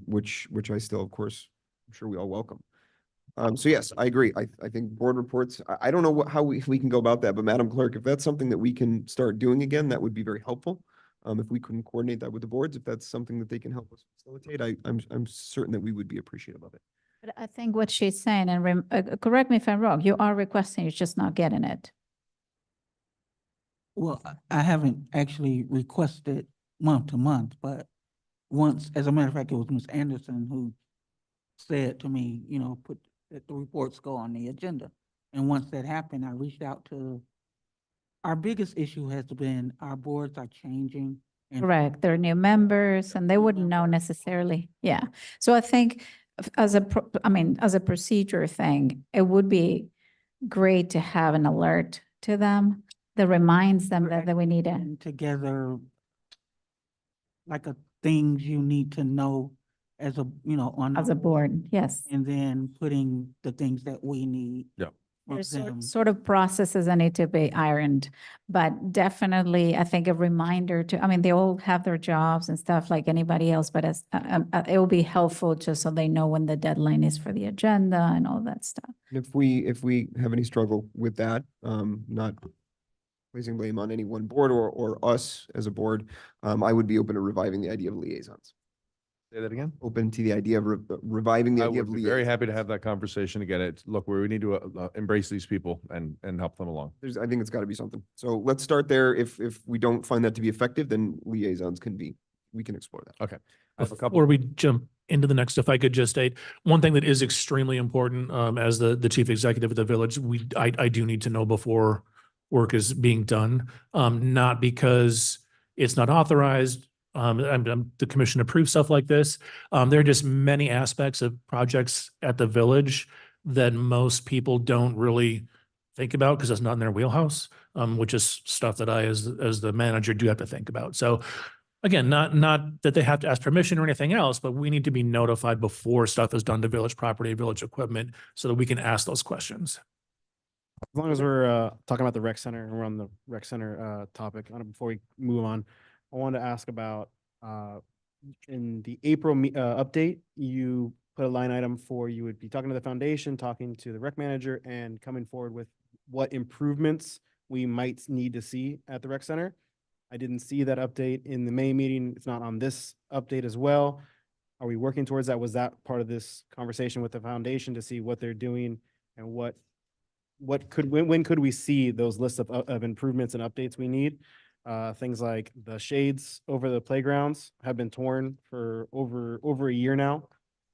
Speaker 1: Which I still, of course, I'm sure we all welcome. So yes, I agree. I think board reports, I don't know if we can go about that, but Madam Clerk, if that's something that we can start doing again, that would be very helpful. If we can coordinate that with the boards, if that's something that they can help us facilitate, I'm certain that we would be appreciative of it.
Speaker 12: But I think what she's saying, and correct me if I'm wrong, you are requesting, you're just not getting it.
Speaker 2: Well, I haven't actually requested month to month, but once, as a matter of fact, it was Ms. Anderson who said to me, put that the reports go on the agenda. And once that happened, I reached out to, our biggest issue has been our boards are changing. and-
Speaker 12: Correct. There are new members and they wouldn't know necessarily. Yeah. So I think as a procedure thing, it would be great to have an alert to them that reminds them that we need it.
Speaker 2: And together, like things you need to know as a, on.
Speaker 12: As
Speaker 2: our
Speaker 12: a board, yes.
Speaker 2: And then putting the things that we need.
Speaker 3: Yeah.
Speaker 2: from
Speaker 12: There's
Speaker 2: them.
Speaker 12: sort of processes that need to be ironed, but definitely I think a reminder they all have their jobs and stuff like anybody else, but it will be helpful just so they know when the deadline is for the agenda and all that stuff.
Speaker 1: And if we have any struggle with that, not placing blame on any one board or us as a board, I would be open to reviving the idea of liaisons.
Speaker 3: Say that again?
Speaker 1: Open to the idea of reviving the
Speaker 3: I
Speaker 1: idea of
Speaker 3: would be very
Speaker 1: liaisons.
Speaker 3: happy to have that conversation again. Look, we need to embrace these people and help them along.
Speaker 1: I think it's got to be something. So let's start there. If we don't find that to be effective, then liaisons we can explore that.
Speaker 3: Okay. I have a couple.
Speaker 6: Before we jump into the next, if I could just state, one thing that is extremely important, as the chief executive of the village, I do need to know before work is being done, not because it's not authorized. The commission approves stuff like this. There are just many aspects of projects at the village that most people don't really think about because it's not in their wheelhouse, which is stuff that I, as the manager, do have to think about. So again, not that they have to ask permission or anything else, but we need to be notified before stuff is done to village property, village equipment, so that we can ask those questions.
Speaker 14: As long as we're talking about the rec center and we're on the rec center topic, before we move on, I wanted to ask about in the April update, you put a line item for you would be talking to the foundation, talking to the rec manager, and coming forward with what improvements we might need to see at the rec center. I didn't see that update in the May meeting. It's not on this update as well. Are we working towards that? Was that part of this conversation with the foundation to see what they're doing and when could we see those lists of improvements and updates we need? Things like the shades over the playgrounds have been torn for over a year now.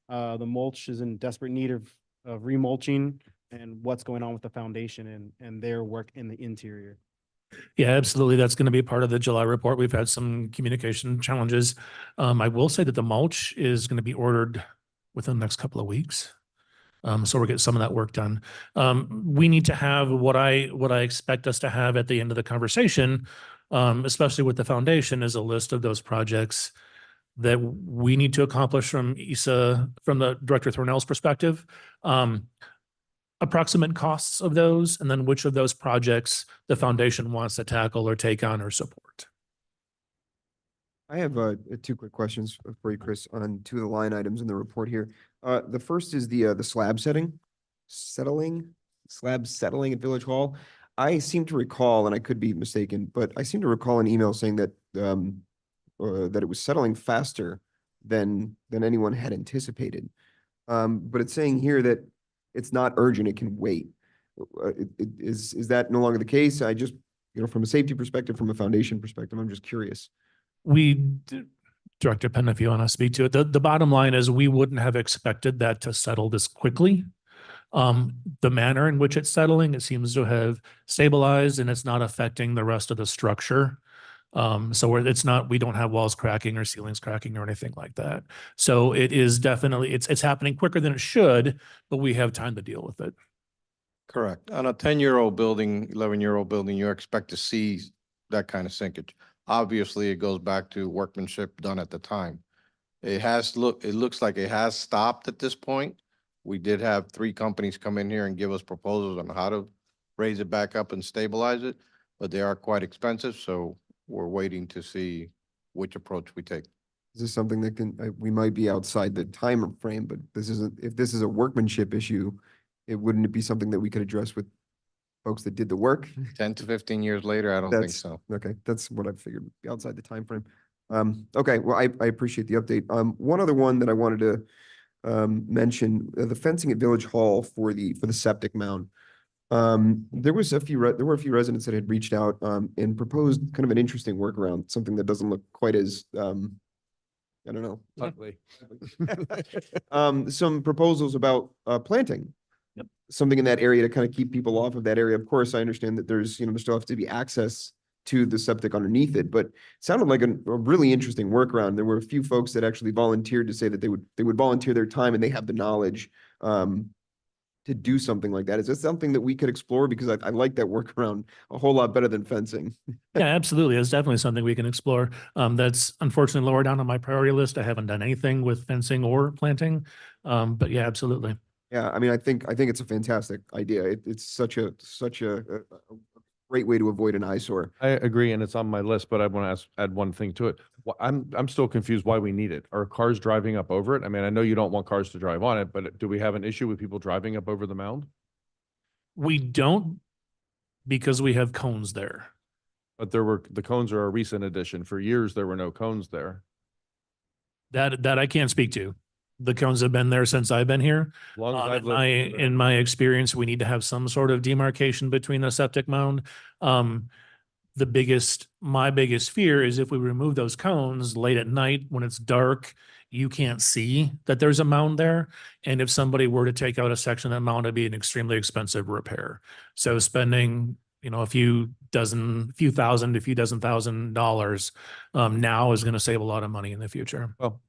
Speaker 14: The mulch is in desperate need of remulching, and what's going on with the foundation and their work in the interior.
Speaker 6: Yeah, absolutely. That's going to be part of the July report. We've had some communication challenges. I will say that the mulch is going to be ordered within the next couple of weeks. So we're getting some of that work done. We need to have what I expect us to have at the end of the conversation, especially with the foundation, is a list of those projects that we need to accomplish from ISA, from the Director Thornell's perspective. Approximate costs of those, and then which of those projects the foundation wants to tackle or take on or support.
Speaker 1: I have two quick questions for you, Chris, on two of the line items in the report here. The first is the slab settling at Village Hall. I seem to recall, and I could be mistaken, but I seem to recall an email saying that that it was settling faster than anyone had anticipated. But it's saying here that it's not urgent, it can wait. Is that no longer the case? I just, from a safety perspective, from a foundation perspective, I'm just curious.
Speaker 6: Director Penn, if you want to speak to it, the bottom line is we wouldn't have expected that to settle this quickly. The manner in which it's settling, it seems to have stabilized and it's not affecting the rest of the structure. So we don't have walls cracking or ceilings cracking or anything like that. So it is definitely, it's happening quicker than it should, but we have time to deal with it.
Speaker 16: Correct. On a 10-year-old building, 11-year-old building, you expect to see that kind of sinkage. Obviously, it goes back to workmanship done at the time. It looks like it has stopped at this point. We did have 3 companies come in here and give us proposals on how to raise it back up and stabilize it, but they are quite expensive, so we're waiting to see which approach we take.
Speaker 1: Is this something that we might be outside the time frame, but if this is a workmanship issue, wouldn't it be something that we could address with folks that did the work?
Speaker 16: 10 to 15 years later, I don't think so.
Speaker 1: Okay, that's what I figured, outside the time frame. Okay, well, I appreciate the update. One other one that I wanted to mention, the fencing at Village Hall for the septic mound. There were a few residents that had reached out and proposed kind of an interesting workaround, something that doesn't look quite as I don't know.
Speaker 3: Ugly.
Speaker 1: Some proposals about planting.
Speaker 6: Yep.
Speaker 1: Something in that area to kind of keep people off of that area. Of course, I understand that there still has to be access to the septic underneath it, but it sounded like a really interesting workaround. There were a few folks that actually volunteered to say that they would volunteer their time and they have the knowledge to do something like that. Is this something that we could explore? Because I like that workaround a whole lot better than fencing.
Speaker 6: Yeah, absolutely. It's definitely something we can explore. That's unfortunately lower down on my priority list. I haven't done anything with fencing or planting. But yeah, absolutely.
Speaker 1: Yeah, I mean, I think it's a fantastic idea. It's such a great way to avoid an eyesore.
Speaker 3: I agree, and it's on my list, but I want to add one thing to it. I'm still confused why we need it. Are cars driving up over it? I mean, I know you don't want cars to drive on it, but do we have an issue with people driving up over the mound?
Speaker 6: We don't, because we have cones there.
Speaker 3: But the cones are a recent addition. For years, there were no cones there.
Speaker 6: That I can't speak to. The cones have been there since I've been here.
Speaker 3: As long as I've lived
Speaker 6: In my experience, we need to have some sort of demarcation between the septic mound. My biggest fear is if we remove those cones late at night when it's dark, you can't see that there's a mound there. And if somebody were to take out a section of that mound, it'd be an extremely expensive repair. So spending, a few dozen thousand $1,000 now is going to save a lot of money in the future.
Speaker 3: Well,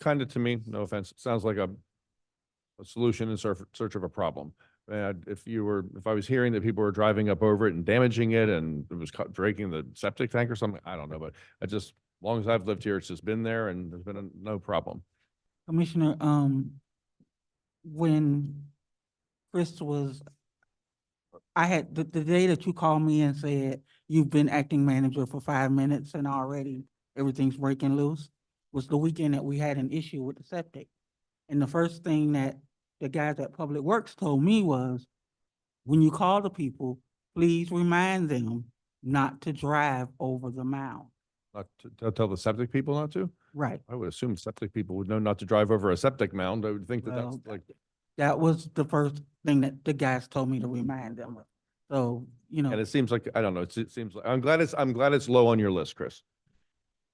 Speaker 3: kind of, to me, no offense, sounds like a solution in search of a problem. If I was hearing that people were driving up over it and damaging it and it was breaking the septic tank or something, I don't know, but as long as I've lived here, it's just been there and there's been no problem.
Speaker 2: Commissioner, when Chris was, I had, the day that you called me and said, you've been acting manager for 5 minutes and already everything's breaking loose, was the weekend that we had an issue with the septic. And the first thing that the guys at Public Works told me was, when you call the people, please remind them not to drive over the mound.
Speaker 3: Not to tell the septic people not to?
Speaker 2: Right.
Speaker 3: I would assume septic people would know not to drive over a septic mound. I would think that that's
Speaker 2: Well,
Speaker 3: like,
Speaker 2: that was the first thing that the guys told me to remind them of. So, you know.
Speaker 3: and it seems like, I don't know, it seems like, I'm glad it's low on your list, Chris.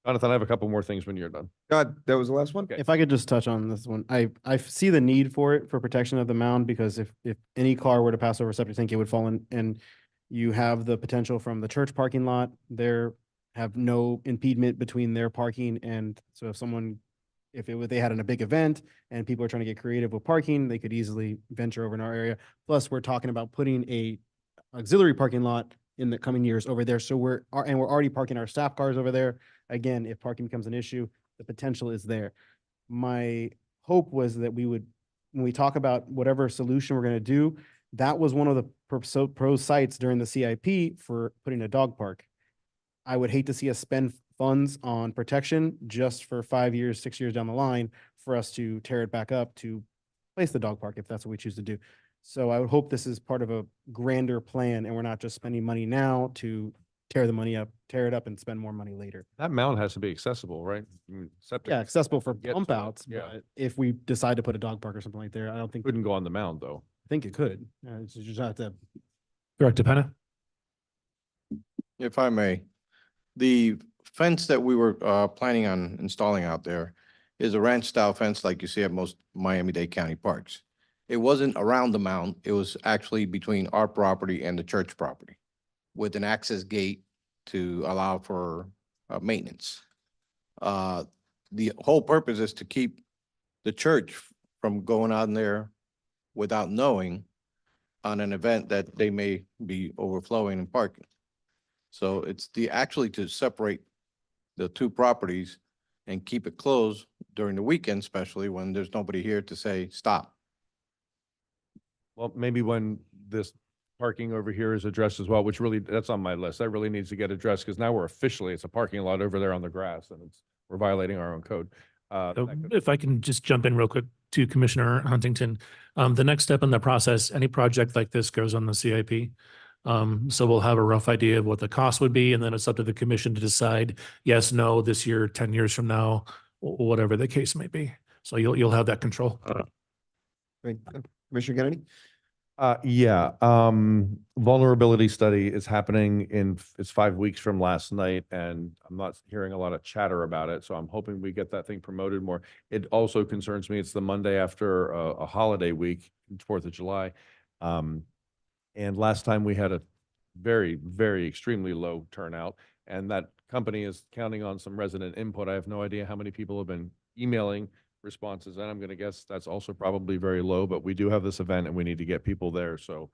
Speaker 3: Jonathan, I have a couple more things when you're done.
Speaker 1: God, that was the last one?
Speaker 14: If I could just touch on this one, I see the need for it for protection of the mound, because if any car were to pass over a septic tank, it would fall in, and you have the potential from the church parking lot. There have no impediment between their parking, and so if they had a big event and people are trying to get creative with parking, they could easily venture over in our area. Plus, we're talking about putting a auxiliary parking lot in the coming years over there. So we're already parking our staff cars over there. Again, if parking becomes an issue, the potential is there. My hope was that we would, when we talk about whatever solution we're going to do, that was one of the pro sites during the CIP for putting a dog park. I would hate to see us spend funds on protection just for 5 years, 6 years down the line for us to tear it back up to place the dog park if that's what we choose to do. So I would hope this is part of a grander plan and we're not just spending money now to tear it up and spend more money later.
Speaker 3: That mound has to be accessible, right? I mean, septic
Speaker 14: Yeah, accessible for
Speaker 3: gets
Speaker 14: pump
Speaker 3: to it,
Speaker 14: outs,
Speaker 3: yeah.
Speaker 14: but if we decide to put a dog park or something like there, I don't think,
Speaker 3: Couldn't go on the mound though.
Speaker 14: I think it could. It's just have to.
Speaker 6: Director Penna?
Speaker 16: If I may, the fence that we were planning on installing out there is a ranch style fence like you see at most Miami-Dade County parks. It wasn't around the mound. It was actually between our property and the church property with an access gate to allow for maintenance. The whole purpose is to keep the church from going on there without knowing on an event that they may be overflowing and parking. So it's actually to separate the two properties and keep it closed during the weekend, especially when there's nobody here to say, stop.
Speaker 3: Well, maybe when this parking over here is addressed as well, which really, that's on my list. That really needs to get addressed because now we're officially, it's a parking lot over there on the grass and we're violating our own code.
Speaker 6: So if I can just jump in real quick to Commissioner Huntington, the next step in the process, any project like this goes on the CIP. So we'll have a rough idea of what the cost would be, and then it's up to the commission to decide yes, no, this year, 10 years from now, whatever the case may be. So you'll have that control.
Speaker 1: Great. Commissioner Kennedy?
Speaker 3: Yeah, vulnerability study is happening it's 5 weeks from last night, and I'm not hearing a lot of chatter about it. So I'm hoping we get that thing promoted more. It also concerns me. It's the Monday after a holiday week, 4th of July. And last time we had a very, very extremely low turnout, and that company is counting on some resident input. I have no idea how many people have been emailing responses, and I'm going to guess that's also probably very low, but we do have this event and we need to get people there. So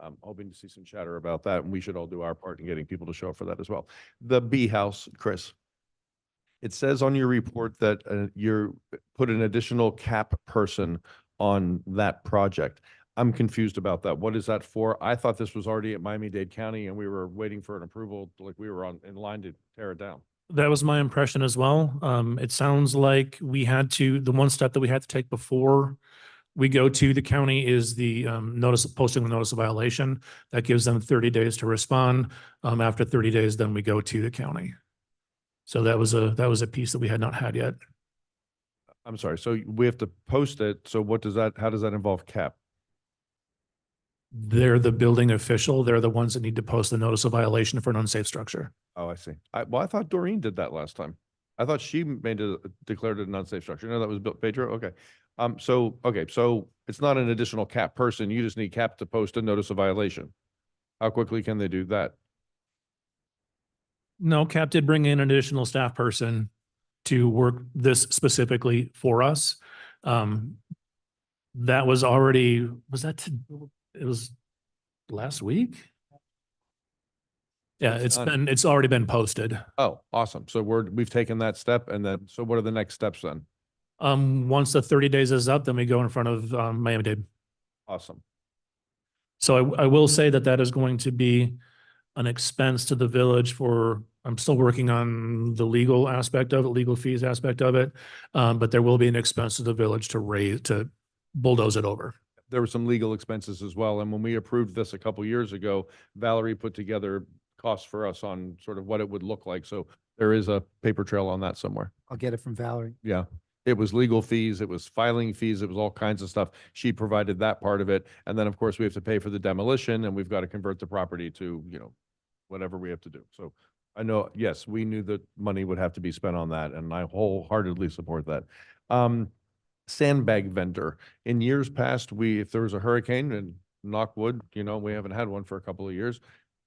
Speaker 3: I'm hoping to see some chatter about that, and we should all do our part in getting people to show up for that as well. The B House, Chris, it says on your report that you're put an additional cap person on that project. I'm confused about that. What is that for? I thought this was already at Miami-Dade County and we were waiting for an approval, like we were in line to tear it down.
Speaker 6: That was my impression as well. It sounds like the one step that we had to take before we go to the county is the posting the notice of violation. That gives them 30 days to respond. After 30 days, then we go to the county. So that was a piece that we had not had yet.
Speaker 3: I'm sorry. So we have to post it. So how does that involve CAP?
Speaker 6: They're the building official. They're the ones that need to post the notice of violation for an unsafe structure.
Speaker 3: Oh, I see. I thought Doreen did that last time. I thought she declared it an unsafe structure. No, that was Pedro. Okay. So it's not an additional CAP person. You just need CAP to post a notice of violation. How quickly can they do that?
Speaker 6: No, CAP did bring in an additional staff person to work this specifically for us. That was already, it was last week. Yeah,
Speaker 3: It's done.
Speaker 6: it's already been posted.
Speaker 3: Oh, awesome. So we've taken that step and then, so what are the next steps then?
Speaker 6: Once the 30 days is up, then we go in front of, Miami-Dade.
Speaker 3: Awesome.
Speaker 6: So I will say that is going to be an expense to the village for, I'm still working on the legal aspect of it, legal fees aspect of it. But there will be an expense to the village to bulldoze it over.
Speaker 3: There were some legal expenses as well. And when we approved this a couple years ago, Valerie put together costs for us on sort of what it would look like. So there is a paper trail on that somewhere.
Speaker 5: I'll get it from Valerie.
Speaker 3: Yeah. It was legal fees, it was filing fees, it was all kinds of stuff. She provided that part of it. And then, of course, we have to pay for the demolition and we've got to convert the property to, whatever we have to do. So I know, yes, we knew that money would have to be spent on that and I wholeheartedly support that. Sandbag vendor. In years past, if there was a hurricane, and knock wood, we haven't had one for a couple of years.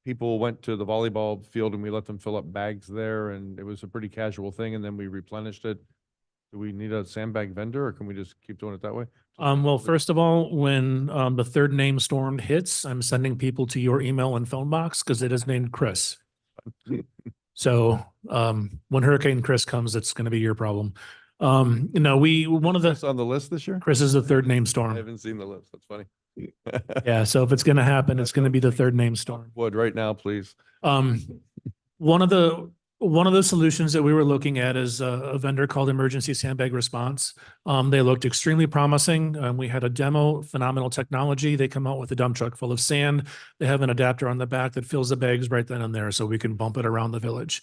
Speaker 3: People went to the volleyball field and we let them fill up bags there and it was a pretty casual thing and then we replenished it. Do we need a sandbag vendor or can we just keep doing it that way?
Speaker 6: Well, first of all, when the third name storm hits, I'm sending people to your email and phone box because it is named Chris. So when Hurricane Chris comes, it's going to be your problem. One of
Speaker 3: Chris on the list this year?
Speaker 6: Chris is the third name
Speaker 3: I
Speaker 6: storm.
Speaker 3: haven't seen the list. That's funny.
Speaker 6: Yeah, so if it's going to happen, it's going to be the third name storm.
Speaker 3: Wood right now, please.
Speaker 6: One of the solutions that we were looking at is a vendor called Emergency Sandbag Response. They looked extremely promising. We had a demo, phenomenal technology. They come out with a dump truck full of sand. They have an adapter on the back that fills the bags right then and there so we can bump it around the village.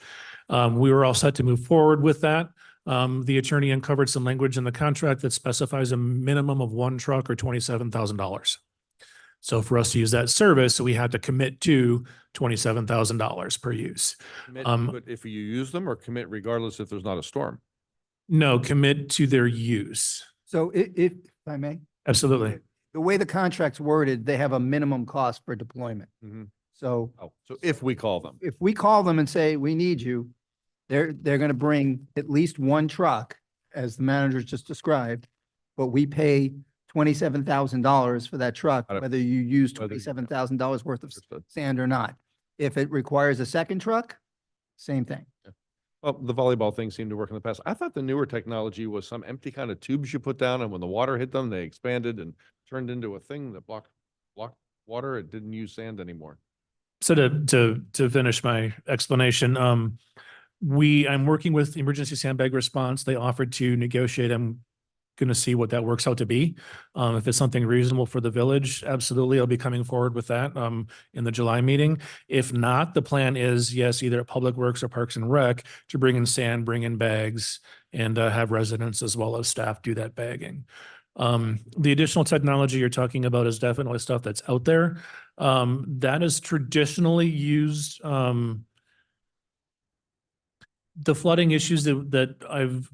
Speaker 6: We were all set to move forward with that. The attorney uncovered some language in the contract that specifies a minimum of one truck or $27,000. So for us to use that service, we had to commit to $27,000 per use.
Speaker 3: Commit, but if you use them or commit regardless if there's not a storm?
Speaker 6: No, commit to their use.
Speaker 5: So if I may,
Speaker 6: Absolutely.
Speaker 5: the way the contract's worded, they have a minimum cost for deployment.
Speaker 3: Mhm.
Speaker 5: So
Speaker 3: Oh, so if we call them.
Speaker 5: if we call them and say, we need you, they're going to bring at least one truck, as the manager just described, but we pay $27,000 for that truck,
Speaker 3: Got it.
Speaker 5: whether you use
Speaker 3: Whether-
Speaker 5: $27,000 worth of
Speaker 3: Understood.
Speaker 5: sand or not. If it requires a second truck, same thing.
Speaker 3: Well, the volleyball thing seemed to work in the past. I thought the newer technology was some empty kind of tubes you put down and when the water hit them, they expanded and turned into a thing that blocked water. It didn't use sand anymore.
Speaker 6: So to finish my explanation, I'm working with Emergency Sandbag Response. They offered to negotiate. I'm going to see what that works out to be. If it's something reasonable for the village, absolutely, I'll be coming forward with that in the July meeting. If not, the plan is, yes, either at Public Works or Parks and Rec to bring in sand, bring in bags, and have residents as well as staff do that bagging. The additional technology you're talking about is definitely stuff that's out there. That is traditionally used. The flooding issues the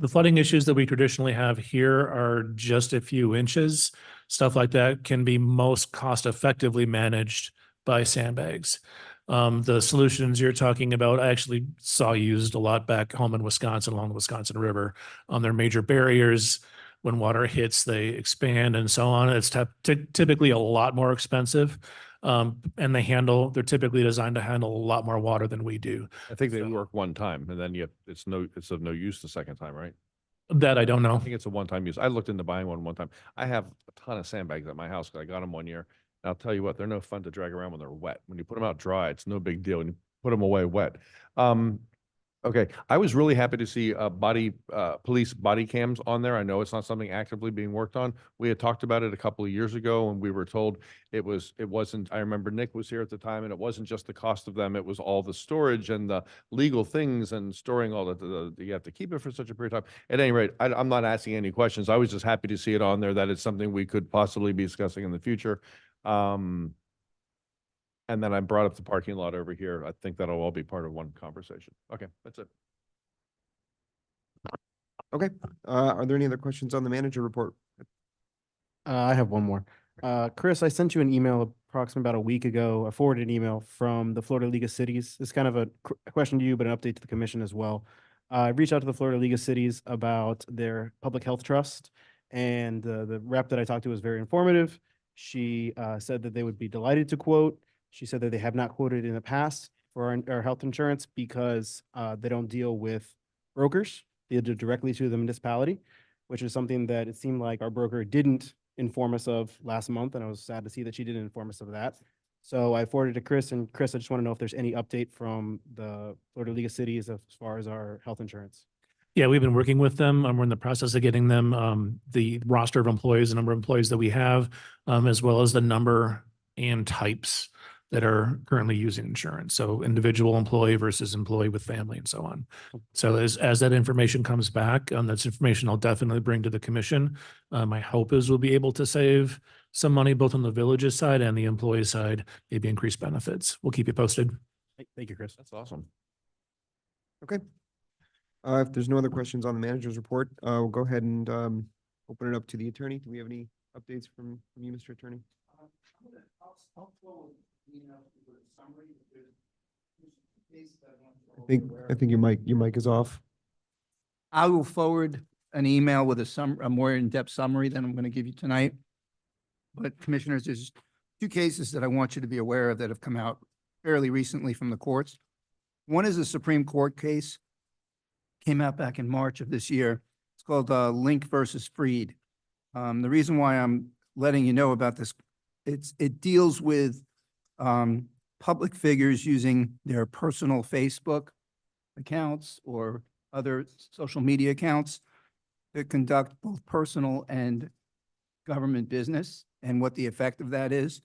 Speaker 6: flooding issues that we traditionally have here are just a few inches. Stuff like that can be most cost effectively managed by sandbags. The solutions you're talking about, I actually saw used a lot back home in Wisconsin along the Wisconsin River. They're major barriers. When water hits, they expand and so on. It's typically a lot more expensive. And they're typically designed to handle a lot more water than we do.
Speaker 3: I think they work one time and then it's of no use the second time, right?
Speaker 6: That I don't know.
Speaker 3: I think it's a one-time use. I looked into buying one time. I have a ton of sandbags at my house because I got them one year. And I'll tell you what, they're no fun to drag around when they're wet. When you put them out dry, it's no big deal. When you put them away wet. Okay, I was really happy to see police body cams on there. I know it's not something actively being worked on. We had talked about it a couple of years ago and we were told it wasn't, I remember Nick was here at the time and it wasn't just the cost of them, it was all the storage and the legal things and storing all you have to keep it for such a period of time. At any rate, I'm not asking any questions. I was just happy to see it on there, that it's something we could possibly be discussing in the future. And then I brought up the parking lot over here. I think that'll all be part of one conversation. Okay, that's it.
Speaker 1: Okay, are there any other questions on the manager report?
Speaker 14: I have one more. Chris, I sent you an email approximately about a week ago, a forwarded email from the Florida League of Cities. It's kind of a question to you, but an update to the commission as well. I reached out to the Florida League of Cities about their public health trust, and the rep that I talked to was very informative. She said that they would be delighted to quote. She said that they have not quoted in the past for our health insurance because they don't deal with brokers. They do directly to the municipality, which is something that it seemed like our broker didn't inform us of last month, and I was sad to see that she didn't inform us of that. So I forwarded to Chris, and Chris, I just want to know if there's any update from the Florida League of Cities as far as our health insurance.
Speaker 6: Yeah, we've been working with them. We're in the process of getting them the roster of employees, the number of employees that we have, as well as the number and types that are currently using insurance. So individual employee versus employee with family and so on. So as that information comes back, that's information I'll definitely bring to the commission. My hope is we'll be able to save some money both on the village's side and the employee side, maybe increase benefits. We'll keep you posted.
Speaker 14: Thank you, Chris.
Speaker 3: That's awesome.
Speaker 1: Okay. If there's no other questions on the manager's report, we'll go ahead and open it up to the attorney. Do we have any updates from you, Mr. Attorney? I think your mic is off.
Speaker 2: I will forward an email with a more in-depth summary than I'm going to give you tonight. But commissioners, there's two cases that I want you to be aware of that have come out fairly recently from the courts. One is a Supreme Court case, came out back in March of this year. It's called Link versus Freed. The reason why I'm letting you know about this, it deals with public figures using their personal Facebook accounts or other social media accounts to conduct both personal and government business, and what the effect of that is.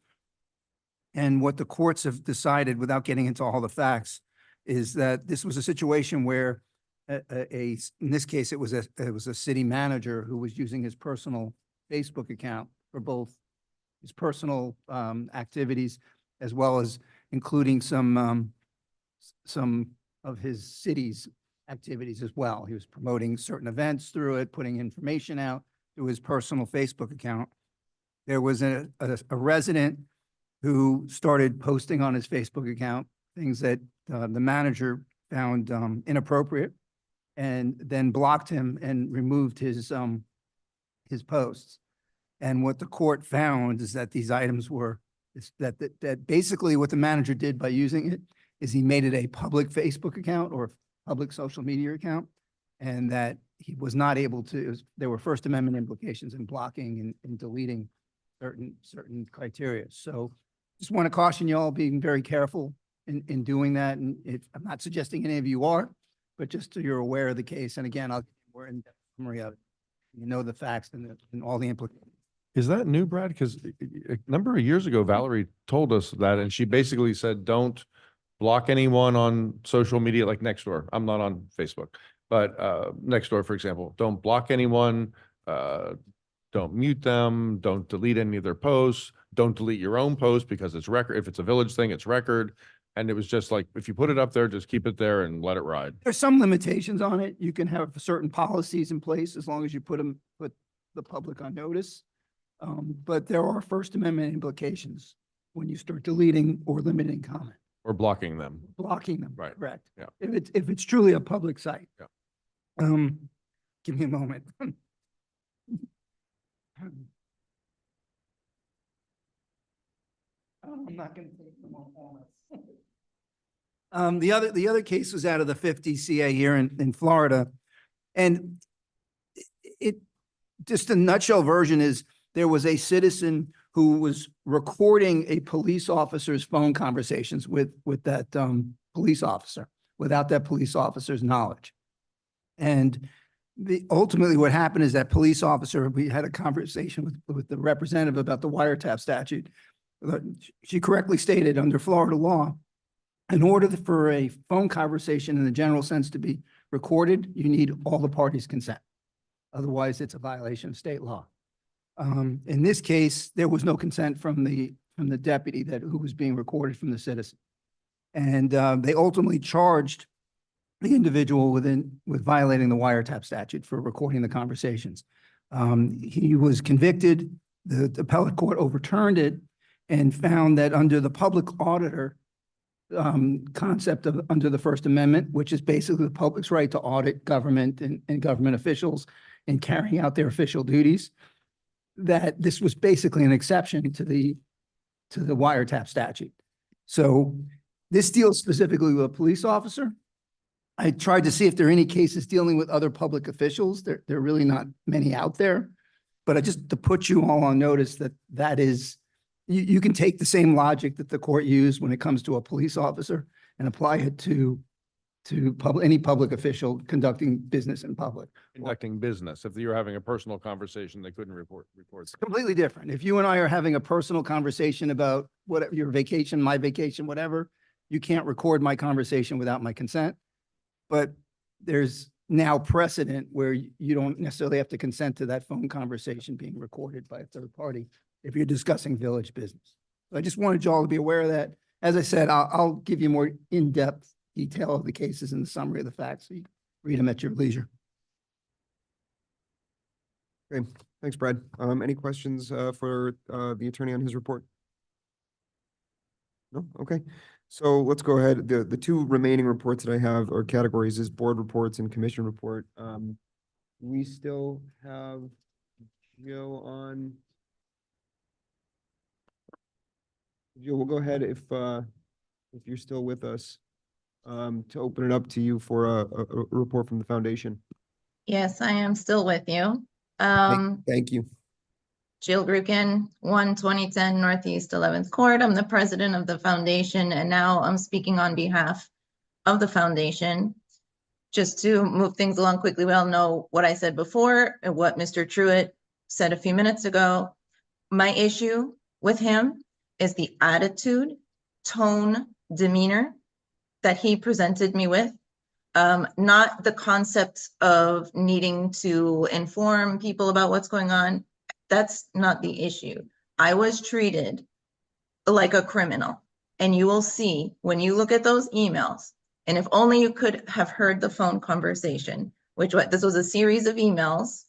Speaker 2: And what the courts have decided, without getting into all the facts, is that this was a situation where in this case, it was a city manager who was using his personal Facebook account for both his personal activities, as well as including some of his city's activities as well. He was promoting certain events through it, putting information out through his personal Facebook account. There was a resident who started posting on his Facebook account things that the manager found inappropriate, and then blocked him and removed his posts. And what the court found is that these items were, that basically what the manager did by using it is he made it a public Facebook account or public social media account, and that he was not able to, there were First Amendment implications in blocking and deleting certain criteria. So just want to caution you all being very careful in doing that. And I'm not suggesting any of you are, but just so you're aware of the case. And again, I'll give you more in-depth summary of it. You know the facts and all the implications.
Speaker 3: Is that new, Brad? Because a number of years ago, Valerie told us that, and she basically said, don't block anyone on social media like Nextdoor. I'm not on Facebook, but Nextdoor, for example, don't block anyone, don't mute them, don't delete any of their posts, don't delete your own post because it's record. If it's a village thing, it's record. And it was just like, if you put it up there, just keep it there and let it ride.
Speaker 2: There's some limitations on it. You can have certain policies in place as long as you put the public on notice. But there are First Amendment implications when you start deleting or limiting comment.
Speaker 3: Or blocking them.
Speaker 2: Blocking them,
Speaker 3: Right.
Speaker 2: correct.
Speaker 3: Yeah.
Speaker 2: If it's truly a public site.
Speaker 3: Yeah.
Speaker 2: Give me a moment. I'm not gonna take them all. The other case was out of the 50 CA here in Florida. And it just a nutshell version is there was a citizen who was recording a police officer's phone conversations with that police officer without that police officer's knowledge. And ultimately what happened is that police officer, we had a conversation with the representative about the wiretap statute. She correctly stated under Florida law, in order for a phone conversation in the general sense to be recorded, you need all the parties' consent. Otherwise, it's a violation of state law. In this case, there was no consent from the deputy who was being recorded from the citizen. And they ultimately charged the individual with violating the wiretap statute for recording the conversations. He was convicted. The appellate court overturned it and found that under the public auditor concept of under the First Amendment, which is basically the public's right to audit government and government officials in carrying out their official duties,
Speaker 5: that this was basically an exception to the wiretap statute. So this deals specifically with a police officer. I tried to see if there are any cases dealing with other public officials. There are really not many out there. But I just to put you all on notice that that is, you can take the same logic that the court used when it comes to a police officer and apply it to any public official conducting business in public.
Speaker 3: Conducting business. If you're having a personal conversation, they couldn't report.
Speaker 5: It's completely different. If you and I are having a personal conversation about whatever your vacation, my vacation, whatever, you can't record my conversation without my consent. But there's now precedent where you don't necessarily have to consent to that phone conversation being recorded by a third party if you're discussing village business. So I just wanted you all to be aware of that. As I said, I'll give you more in-depth detail of the cases and the summary of the facts, so you can read them at your leisure.
Speaker 1: Okay, thanks, Brad. Any questions for the attorney on his report? No? Okay. So let's go ahead. The two remaining reports that I have or categories is board reports and commission report. We still have Jill on. Jill, we'll go ahead if you're still with us, to open it up to you for a report from the foundation.
Speaker 8: Yes, I am still with you.
Speaker 1: Thank you.
Speaker 8: Jill Grukin, 2010 Northeast 11th Court. I'm the president of the foundation, and now I'm speaking on behalf of the foundation. Just to move things along quickly, we all know what I said before and what Mr. Truitt said a few minutes ago. My issue with him is the attitude, tone, demeanor that he presented me with. Not the concept of needing to inform people about what's going on. That's not the issue. I was treated like a criminal. And you will see when you look at those emails, and if only you could have heard the phone conversation, this was a series of emails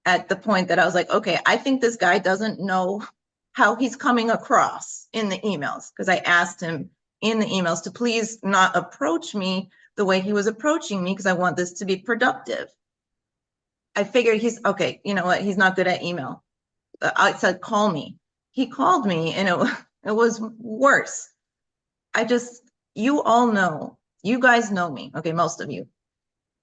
Speaker 8: at the point that I was like, okay, I think this guy doesn't know how he's coming across in the emails, because I asked him in the emails to please not approach me the way he was approaching me, because I want this to be productive. I figured okay, you know what? He's not good at email. I said, call me. He called me and it was worse. You all know, you guys know me. Okay, most of you.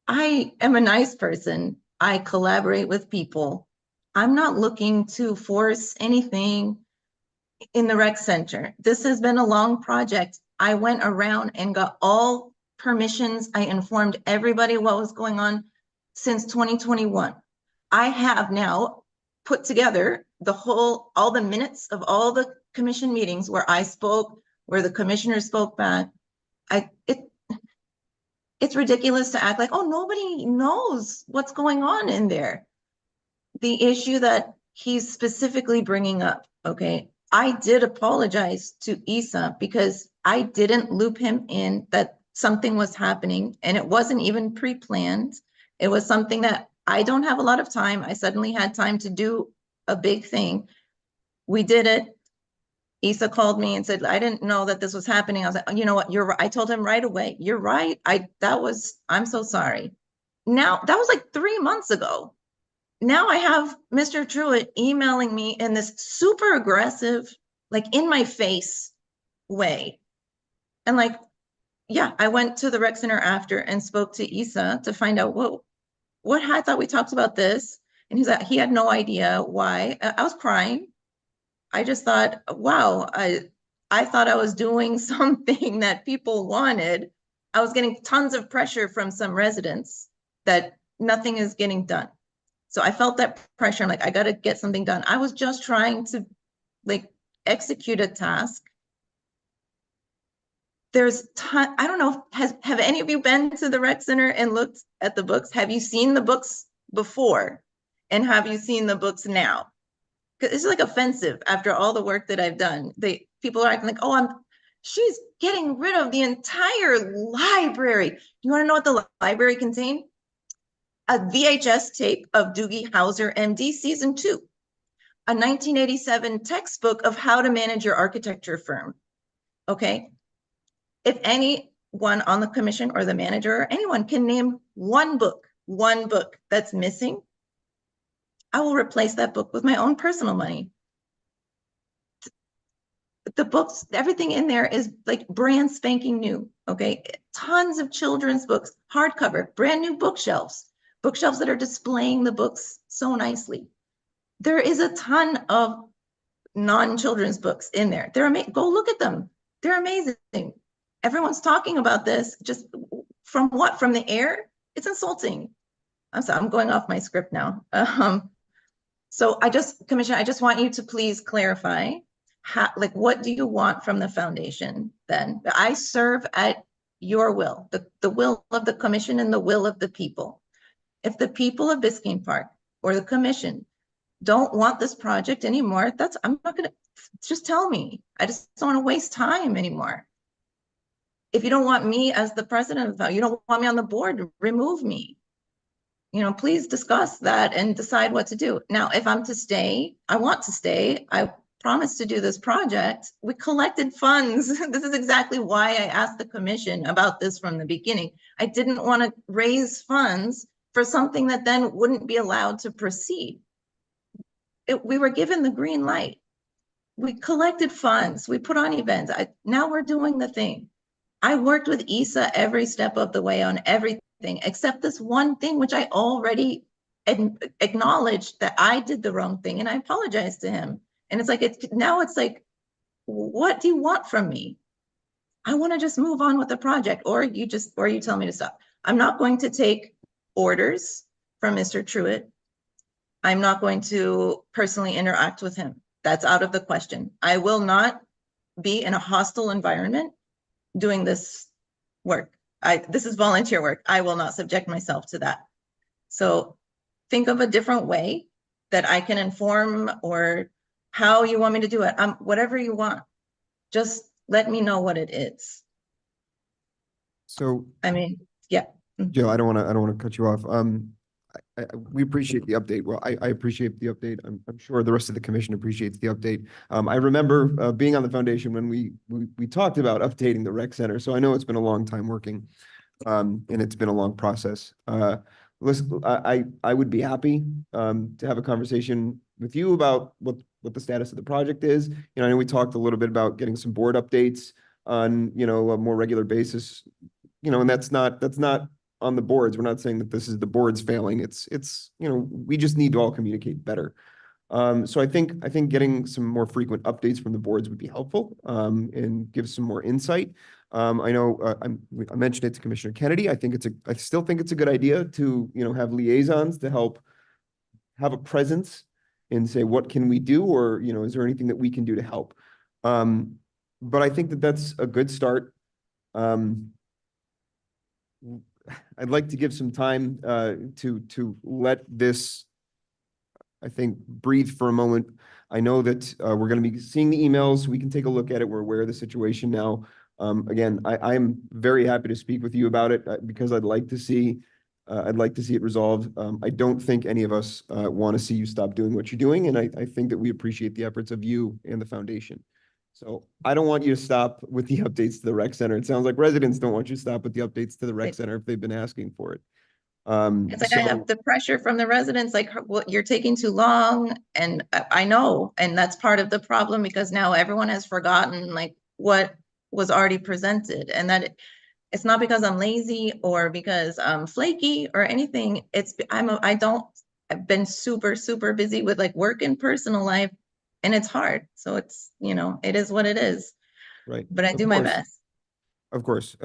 Speaker 8: I am a nice person. I collaborate with people. I'm not looking to force anything in the rec center. This has been a long project. I went around and got all permissions. I informed everybody what was going on since 2021. I have now put together all the minutes of all the commission meetings where I spoke, where the commissioners spoke back. It's ridiculous to act like, oh, nobody knows what's going on in there. The issue that he's specifically bringing up, okay, I did apologize to Isa because I didn't loop him in that something was happening, and it wasn't even pre-planned. It was something that I don't have a lot of time. I suddenly had time to do a big thing. We did it. Isa called me and said, I didn't know that this was happening. I was like, oh, you know what? You're right. I told him right away. You're right. I'm so sorry. Now, that was like 3 months ago. Now I have Mr. Truitt emailing me in this super aggressive, like in my face way. And like, yeah, I went to the rec center after and spoke to Isa to find out what I thought we talked about this. And he had no idea why. I was crying. I just thought, wow, I thought I was doing something that people wanted. I was getting tons of pressure from some residents that nothing is getting done. So I felt that pressure. I'm like, I got to get something done. I was just trying to like execute a task. I don't know, have any of you been to the rec center and looked at the books? Have you seen the books before? And have you seen the books now? Because it's like offensive after all the work that I've done. People are acting like, oh, she's getting rid of the entire library. You want to know what the library contained? A VHS tape of Doogie Howser, MD, season 2, a 1987 textbook of how to manage your architecture firm. Okay. If anyone on the commission or the manager or anyone can name one book that's missing, I will replace that book with my own personal money. The books, everything in there is like brand spanking new, okay? Tons of children's books, hardcover, brand new bookshelves that are displaying the books so nicely. There is a ton of non-children's books in there. They're amazing. Go look at them. They're amazing. Everyone's talking about this just from what? From the air? It's insulting. I'm sorry, I'm going off my script now. So Commissioner, I just want you to please clarify like, what do you want from the foundation then? I serve at your will, the will of the commission and the will of the people. If the people of Biscayne Park or the commission don't want this project anymore, I'm not gonna, just tell me. I just don't want to waste time anymore. If you don't want me as the president of you don't want me on the board, remove me. You know, please discuss that and decide what to do. Now, if I'm to stay, I want to stay. I promised to do this project. We collected funds. This is exactly why I asked the commission about this from the beginning. I didn't want to raise funds for something that then wouldn't be allowed to proceed. We were given the green light. We collected funds. We put on events. Now we're doing the thing. I worked with Issa every step of the way on everything except this one thing, which I already acknowledged that I did the wrong thing, and I apologized to him. And it's like, now it's like, what do you want from me? I want to just move on with the project, or you tell me to stop. I'm not going to take orders from Mr. Truitt. I'm not going to personally interact with him. That's out of the question. I will not be in a hostile environment doing this work. This is volunteer work. I will not subject myself to that. So think of a different way that I can inform, or how you want me to do it. Whatever you want, just let me know what it is.
Speaker 1: So,
Speaker 8: I mean, yeah.
Speaker 1: Jill, I don't want to cut you off. We appreciate the update. Well, I appreciate the update. I'm sure the rest of the commission appreciates the update. I remember being on the foundation when we talked about updating the rec center. So I know it's been a long time working, and it's been a long process. Listen, I would be happy to have a conversation with you about what the status of the project is. You know, I know we talked a little bit about getting some board updates on, you know, a more regular basis. You know, and that's not on the boards. We're not saying that this is the boards failing. It's, you know, we just need to all communicate better. So I think getting some more frequent updates from the boards would be helpful, and give some more insight. I know, I mentioned it to Commissioner Kennedy. I still think it's a good idea to, you know, have liaisons to help have a presence and say, what can we do? Or, you know, is there anything that we can do to help? But I think that that's a good start. I'd like to give some time to let this, I think, breathe for a moment. I know that we're going to be seeing the emails. We can take a look at it. We're aware of the situation now. Again, I'm very happy to speak with you about it because I'd like to see it resolved. I don't think any of us want to see you stop doing what you're doing, and I think that we appreciate the efforts of you and the foundation. So I don't want you to stop with the updates to the rec center. It sounds like residents don't want you to stop with the updates to the rec center if they've been asking for it.
Speaker 8: It's like I have the pressure from the residents, like, well, you're taking too long. And I know, and that's part of the problem, because now everyone has forgotten like what was already presented, and that it's not because I'm lazy or because I'm flaky or anything. I've been super, super busy with like work and personal life, and it's hard. So it's, you know, it is what it is.
Speaker 1: Right.
Speaker 8: But I
Speaker 1: Of
Speaker 8: do my
Speaker 1: course.
Speaker 8: best.
Speaker 1: Of course.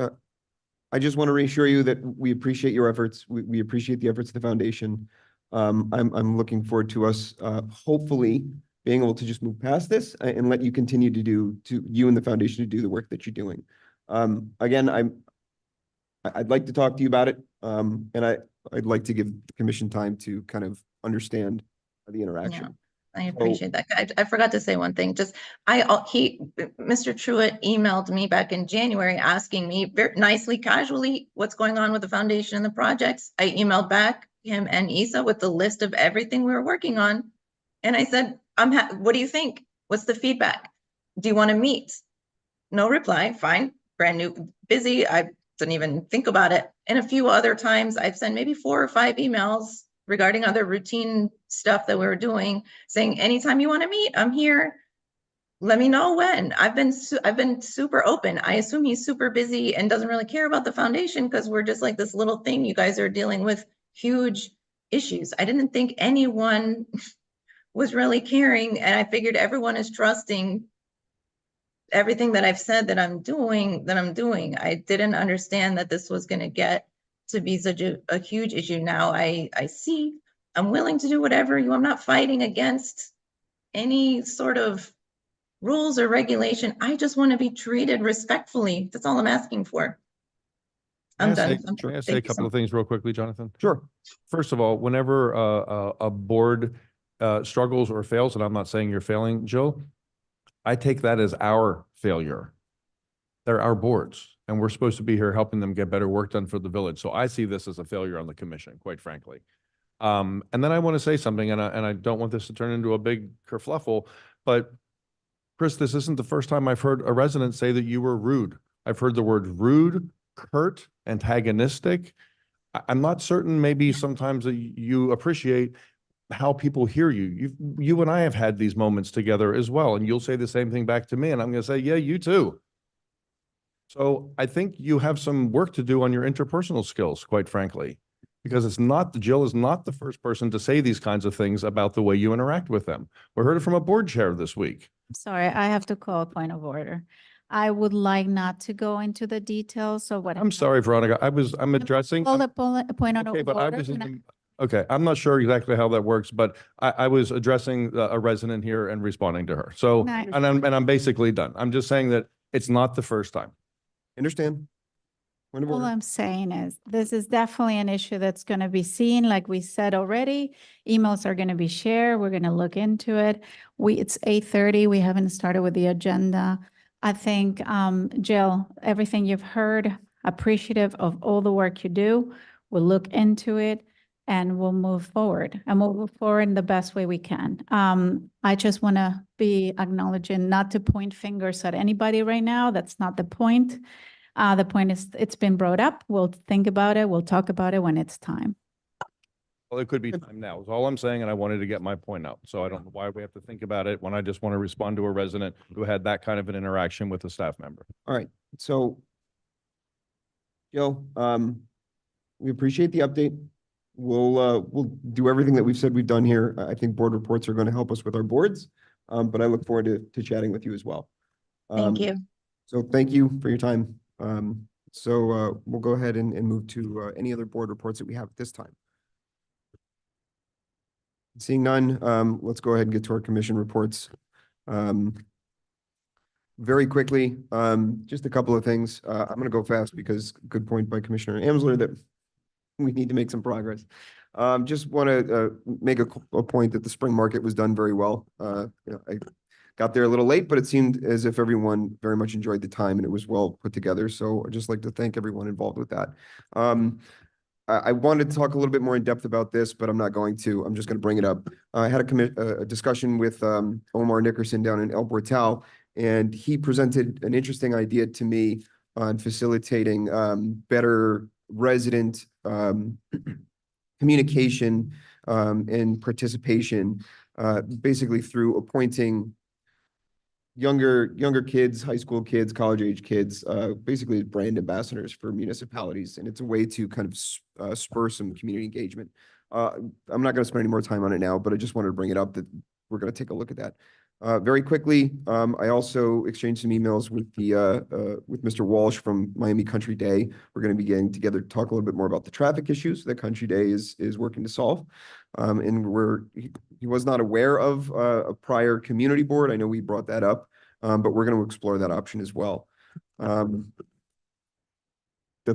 Speaker 1: I just want to reassure you that we appreciate your efforts. We appreciate the efforts of the foundation. I'm looking forward to us hopefully being able to just move past this and let you continue to you and the foundation to do the work that you're doing. Again, I'd like to talk to you about it. And I'd like to give the commission time to kind of understand the interaction.
Speaker 8: I appreciate that. I forgot to say one thing. Mr. Truitt emailed me back in January asking me very nicely, casually, what's going on with the foundation and the projects. I emailed back him and Issa with the list of everything we were working on. And I said, what do you think? What's the feedback? Do you want to meet? No reply. Fine. Brand new, busy. I didn't even think about it. And a few other times I've sent maybe 4 or 5 emails regarding other routine stuff that we were doing, saying anytime you want to meet, I'm here. Let me know when. I've been super open. I assume he's super busy and doesn't really care about the foundation because we're just like this little thing. You guys are dealing with huge issues. I didn't think anyone was really caring, and I figured everyone is trusting everything that I've said that I'm doing. I didn't understand that this was going to get to be such a huge issue. Now I see. I'm willing to do whatever I'm not fighting against any sort of rules or regulation. I just want to be treated respectfully. That's all I'm asking for. I'm done.
Speaker 3: May I say a couple of things real quickly, Jonathan?
Speaker 1: Sure.
Speaker 3: First of all, whenever a board struggles or fails, and I'm not saying you're failing, Jill, I take that as our failure. They're our boards, and we're supposed to be here helping them get better work done for the village. So I see this as a failure on the commission, quite frankly. And then I want to say something, and I don't want this to turn into a big kerfluffle, but Chris, this isn't the first time I've heard a resident say that you were rude. I've heard the word rude, curt, antagonistic. I'm not certain maybe sometimes that you appreciate how people hear you. You and I have had these moments together as well, and you'll say the same thing back to me, and I'm going to say, yeah, you too. So I think you have some work to do on your interpersonal skills, quite frankly, because Jill is not the first person to say these kinds of things about the way you interact with them. We heard it from a board chair this week.
Speaker 12: Sorry, I have to call a point of order. I would like not to go into the details. So what?
Speaker 3: I'm sorry, Veronica. I'm addressing.
Speaker 12: Call a point of
Speaker 3: Okay, but I
Speaker 12: order.
Speaker 3: was okay, I'm not sure exactly how that works, but I was addressing a resident here and responding to her. So,
Speaker 12: Nice.
Speaker 3: and I'm basically done. I'm just saying that it's not the first time.
Speaker 1: Understand? Point of
Speaker 12: All
Speaker 1: order.
Speaker 12: I'm saying is this is definitely an issue that's going to be seen. Like we said already, emails are going to be shared. We're going to look into it. It's 8:30. We haven't started with the agenda. I think, Jill, everything you've heard, appreciative of all the work you do. We'll look into it and we'll move forward, and we'll move forward in the best way we can. I just want to be acknowledging, not to point fingers at anybody right now. That's not the point. The point is it's been brought up. We'll think about it. We'll talk about it when it's time.
Speaker 3: Well, it could be time now, is all I'm saying, and I wanted to get my point out. So I don't know why we have to think about it when I just want to respond to a resident who had that kind of an interaction with a staff member.
Speaker 1: All right, so Jill, we appreciate the update. We'll do everything that we've said we've done here. I think board reports are going to help us with our boards, but I look forward to chatting with you as well.
Speaker 8: Thank you.
Speaker 1: So thank you for your time. We'll go ahead and move to any other board reports that we have at this time. Seeing none, let's go ahead and get to our commission reports. Very quickly, just a couple of things. I'm going to go fast because good point by Commissioner Amsler that we need to make some progress. Just want to make a point that the spring market was done very well. I got there a little late, but it seemed as if everyone very much enjoyed the time and it was well put together. So I'd just like to thank everyone involved with that. I wanted to talk a little bit more in depth about this, but I'm not going to. I'm just going to bring it up. I had a discussion with Omar Nickerson down in El Portal, and he presented an interesting idea to me on facilitating better resident communication and participation, basically through appointing younger kids, high school kids, college age kids, basically brand ambassadors for municipalities. And it's a way to kind of spur some community engagement. I'm not going to spend any more time on it now, but I just wanted to bring it up that we're going to take a look at that. Very quickly, I also exchanged some emails with with Mr. Walsh from Miami Country Day. We're going to be getting together to talk a little bit more about the traffic issues that Country Day is working to solve. And he was not aware of a prior community board. I know we brought that up, but we're going to explore that option as well. That's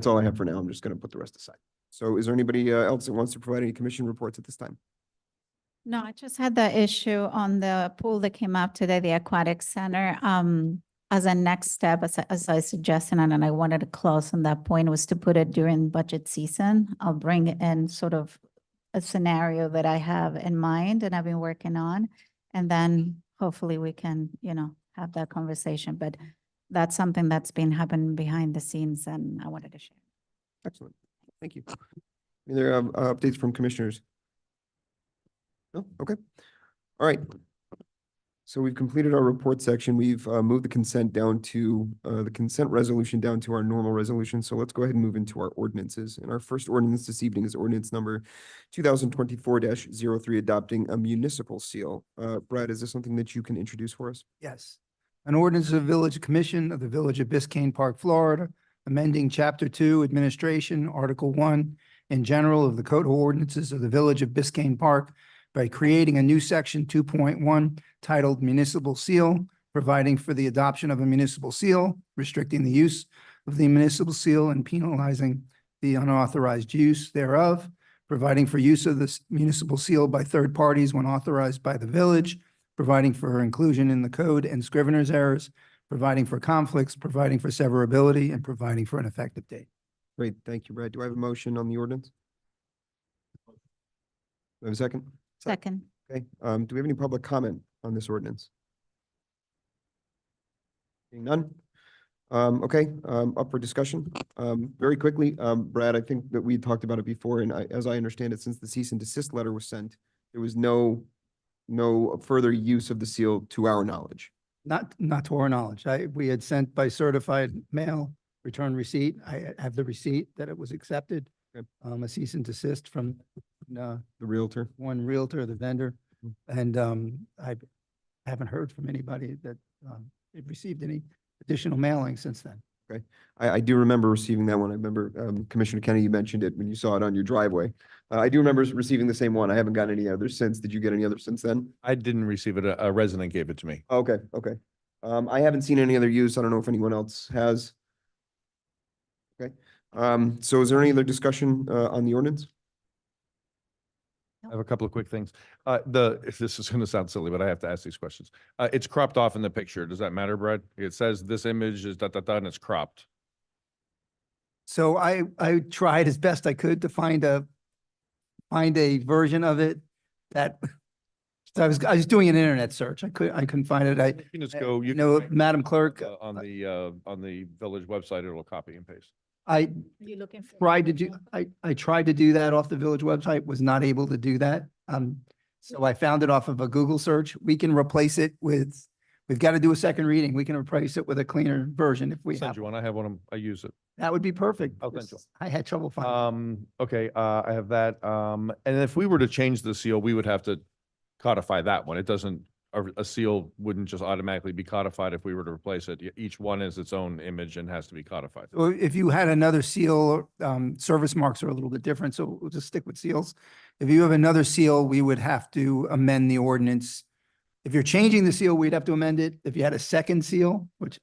Speaker 1: all I have for now. I'm just going to put the rest aside. So is there anybody else that wants to provide any commission reports at this time?
Speaker 12: No, I just had the issue on the pool that came up today, the aquatic center. As a next step, as I suggested, and I wanted to close on that point, was to put it during budget season. I'll bring in sort of a scenario that I have in mind and I've been working on. And then hopefully we can, have that conversation. But that's something that's been happening behind the scenes and I wanted to share.
Speaker 1: Excellent. Thank you. Are there updates from commissioners? No? Okay. All right. So we've completed our report section. We've moved the consent down to the consent resolution down to our normal resolution. So let's go ahead and move into our ordinances. And our first ordinance this evening is ordinance number 2024-03, adopting a municipal seal. Brad, is this something that you can introduce for us?
Speaker 5: Yes. An ordinance of the Village Commission of the Village of Biscayne Park, Florida, amending Chapter 2, Administration, Article 1, in general of the Code of Ordinances of the Village of Biscayne Park by creating a new section 2.1 titled Municipal Seal, providing for the adoption of a municipal seal, restricting the use of the municipal seal and penalizing the unauthorized use thereof, providing for use of this municipal seal by third parties when authorized by the village, providing for inclusion in the code and scrivener's errors, providing for conflicts, providing for severability, and providing for an effective date.
Speaker 1: Great. Thank you, Brad. Do I have a motion on the ordinance? Do I have a second?
Speaker 12: Second.
Speaker 1: Okay. Do we have any public comment on this ordinance? Seeing none? Okay, up for discussion. Very quickly, Brad, I think that we talked about it before, and as I understand it, since the cease and desist letter was sent, there was no further use of the seal to our knowledge.
Speaker 5: Not to our knowledge. We had sent by certified mail, return receipt. I have the receipt that it was accepted.
Speaker 1: Okay.
Speaker 5: A cease and desist from,
Speaker 1: The Realtor.
Speaker 5: one realtor, the vendor. And, I haven't heard from anybody that, they've received any additional mailing since then.
Speaker 1: Okay. I do remember receiving that one. I remember, Commissioner Kenny, you mentioned it when you saw it on your driveway. I do remember receiving the same one. I haven't gotten any others since. Did you get any others since then?
Speaker 3: I didn't receive it. A resident gave it to me.
Speaker 1: Okay, okay. I haven't seen any other use. I don't know if anyone else has. Okay. So is there any other discussion, on the ordinance?
Speaker 3: I have a couple of quick things. This is gonna sound silly, but I have to ask these questions. It's cropped off in the picture. Does that matter, Brad? It says this image is and it's cropped.
Speaker 5: So I tried as best I could to find a version of it that, so I was doing an internet search. I couldn't find it.
Speaker 3: You can just go, you
Speaker 5: No,
Speaker 3: can find
Speaker 5: Madam Clerk,
Speaker 3: it, on the village website, it'll copy and paste.
Speaker 5: I
Speaker 12: Are you looking for?
Speaker 5: tried to do, I tried to do that off the village website, was not able to do that. So I found it off of a Google search. We can replace it with, we've got to do a second reading. We can replace it with a cleaner version if we
Speaker 3: Send
Speaker 5: have.
Speaker 3: you one. I have one. I use it.
Speaker 5: That would be perfect.
Speaker 3: I'll send you
Speaker 5: I had trouble finding.
Speaker 3: Okay, I have that. And if we were to change the seal, we would have to codify that one. It doesn't, a seal wouldn't just automatically be codified if we were to replace it. Each one is its own image and has to be codified.
Speaker 5: So if you had another seal, service marks are a little bit different, so we'll just stick with seals. If you have another seal, we would have to amend the ordinance. If you're changing the seal, we'd have to amend it. If you had a second seal, which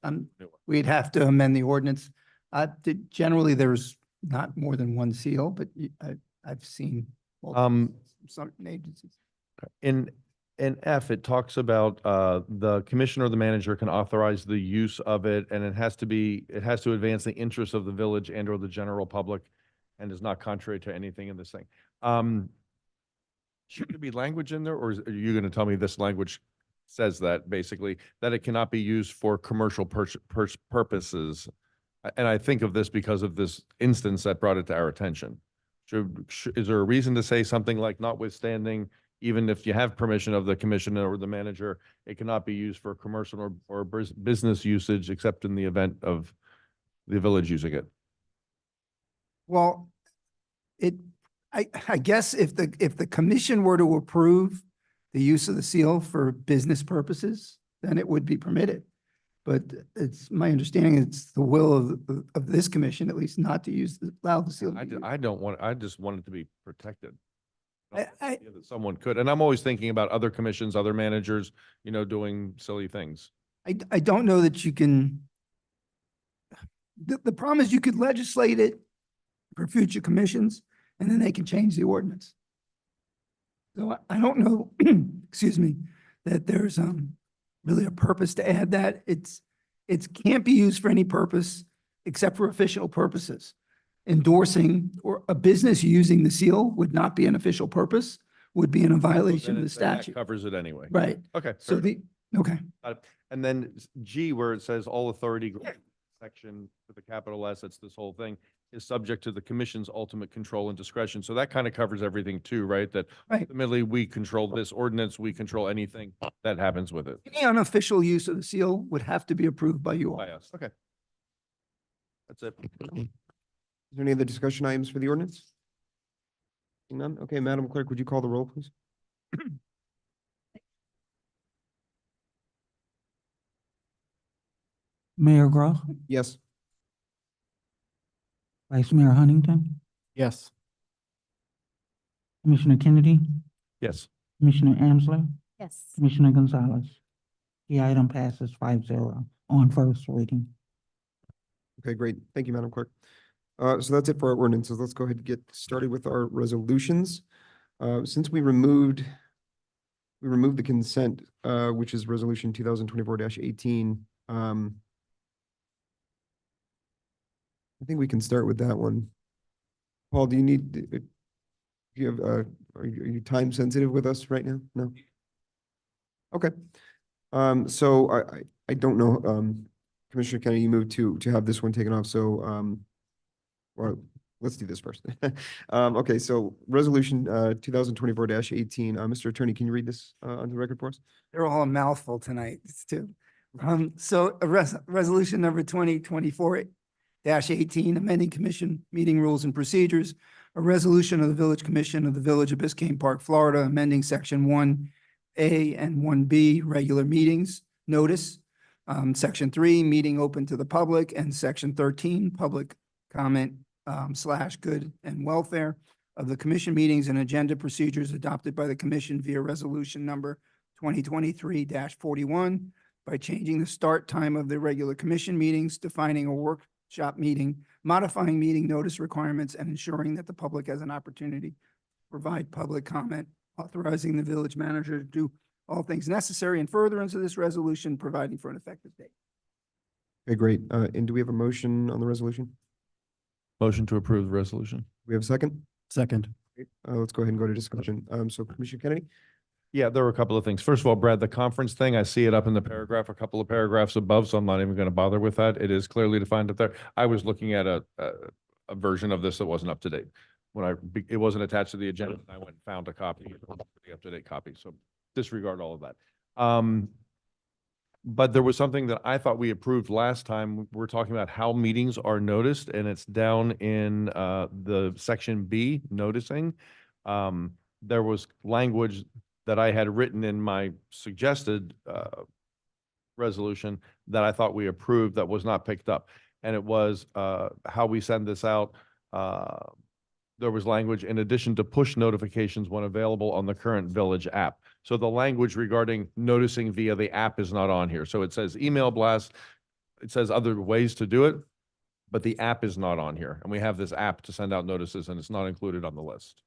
Speaker 5: we'd have to amend the ordinance. Generally, there's not more than one seal, but I've seen multiple some agencies.
Speaker 3: In F, it talks about the commissioner or the manager can authorize the use of it, and it has to advance the interests of the village and or the general public, and is not contrary to anything in this thing. Should there be language in there, or are you going to tell me this language says that basically that it cannot be used for commercial purposes? And I think of this because of this instance that brought it to our attention. Is there a reason to say something like notwithstanding, even if you have permission of the commissioner or the manager, it cannot be used for commercial or business usage except in the event of the village using it?
Speaker 5: Well, I guess if the commission were to approve the use of the seal for business purposes, then it would be permitted. But it's my understanding, it's the will of this commission, at least, not to allow the seal.
Speaker 3: I just want it to be protected.
Speaker 5: I-
Speaker 3: That someone could, and I'm always thinking about other commissions, other managers, doing silly things.
Speaker 5: I don't know that you can. The problem is you could legislate it for future commissions, and then they can change the ordinance. So I don't know, excuse me, that there's really a purpose to add that. It can't be used for any purpose except for official purposes. Endorsing or a business using the seal would not be an official purpose, would be in a violation of the
Speaker 3: Then that
Speaker 5: statute.
Speaker 3: covers it anyway.
Speaker 5: Right.
Speaker 3: Okay.
Speaker 5: So
Speaker 3: fair
Speaker 5: okay.
Speaker 3: enough. And then G, where it says all authority section with a capital S, that's this whole thing, is subject to the commission's ultimate control and discretion. So that kind of covers everything too, right? That
Speaker 5: Right.
Speaker 3: ultimately we control this ordinance, we control anything that happens with it.
Speaker 5: Any unofficial use of the seal would have to be approved by you all.
Speaker 3: By us. Okay. That's it.
Speaker 1: Is there any other discussion items for the ordinance? Seeing none? Okay, Madam Clerk, would you call the roll, please?
Speaker 2: Mayor Gross,
Speaker 1: Yes.
Speaker 2: Vice Mayor Huntington,
Speaker 14: Yes.
Speaker 2: Commissioner Kennedy,
Speaker 3: Yes.
Speaker 2: Commissioner Amsler,
Speaker 12: Yes.
Speaker 2: Commissioner Gonzalez. The item passes 5-0 on first reading.
Speaker 1: Okay, great. Thank you, Madam Clerk. So that's it for our ordinances. Let's go ahead and get started with our resolutions. Since we removed the consent, which is resolution 2024-18. I think we can start with that one. Paul, do you have, are you time sensitive with us right now? No? Okay. So I don't know, Commissioner Kennedy, you moved to have this one taken off, so, well, let's do this first. Okay, so resolution, 2024-18, Mr. Attorney, can you read this, onto the record for us?
Speaker 5: They're all a mouthful tonight, it's two. So resolution number 2024-18, amending commission meeting rules and procedures. A resolution of the Village Commission of the Village of Biscayne Park, Florida, amending section 1A and 1B, regular meetings, notice. Section 3, meeting open to the public, and section 13, public comment / good and welfare of the commission meetings and agenda procedures adopted by the commission via resolution number 2023-41 by changing the start time of the regular commission meetings, defining a workshop meeting, modifying meeting notice requirements, and ensuring that the public has an opportunity to provide public comment, authorizing the village manager to do all things necessary in furtherance of this resolution, providing for an effective date.
Speaker 1: Okay, great. And do we have a motion on the resolution?
Speaker 3: Motion to approve the resolution.
Speaker 1: We have a second?
Speaker 14: Second.
Speaker 1: Let's go ahead and go to discussion. So Commissioner Kennedy?
Speaker 3: Yeah, there were a couple of things. First of all, Brad, the conference thing, I see it up in the paragraph, a couple of paragraphs above, so I'm not even going to bother with that. It is clearly defined up there. I was looking at a version of this that wasn't up to date. It wasn't attached to the agenda, and I went and found a copy, the up-to-date copy, so disregard all of that. But there was something that I thought we approved last time. We're talking about how meetings are noticed, and it's down in the section B, noticing. There was language that I had written in my suggested resolution that I thought we approved that was not picked up. And it was how we send this out. There was language in addition to push notifications when available on the current village app. So the language regarding noticing via the app is not on here. So it says email blast, it says other ways to do it, but the app is not on here. And we have this app to send out notices, and it's not included on the list.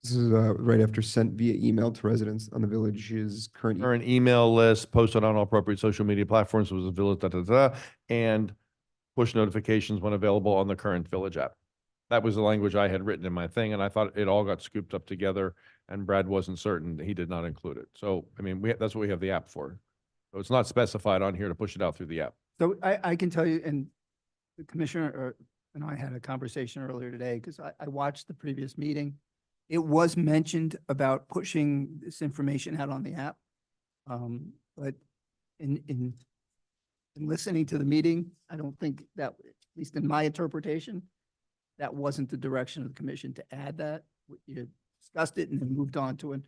Speaker 1: This is right after sent via email to residents on the village's current.
Speaker 3: Current email list posted on all appropriate social media platforms was a village, and push notifications when available on the current village app. That was the language I had written in my thing, and I thought it all got scooped up together, and Brad wasn't certain, he did not include it. So, I mean, that's what we have the app for. So it's not specified on here to push it out through the app.
Speaker 5: So I can tell you, and the commissioner and I had a conversation earlier today, because I watched the previous meeting. It was mentioned about pushing this information out on the app. But in listening to the meeting, I don't think that, at least in my interpretation, that wasn't the direction of the commission to add that. You discussed it and then moved on to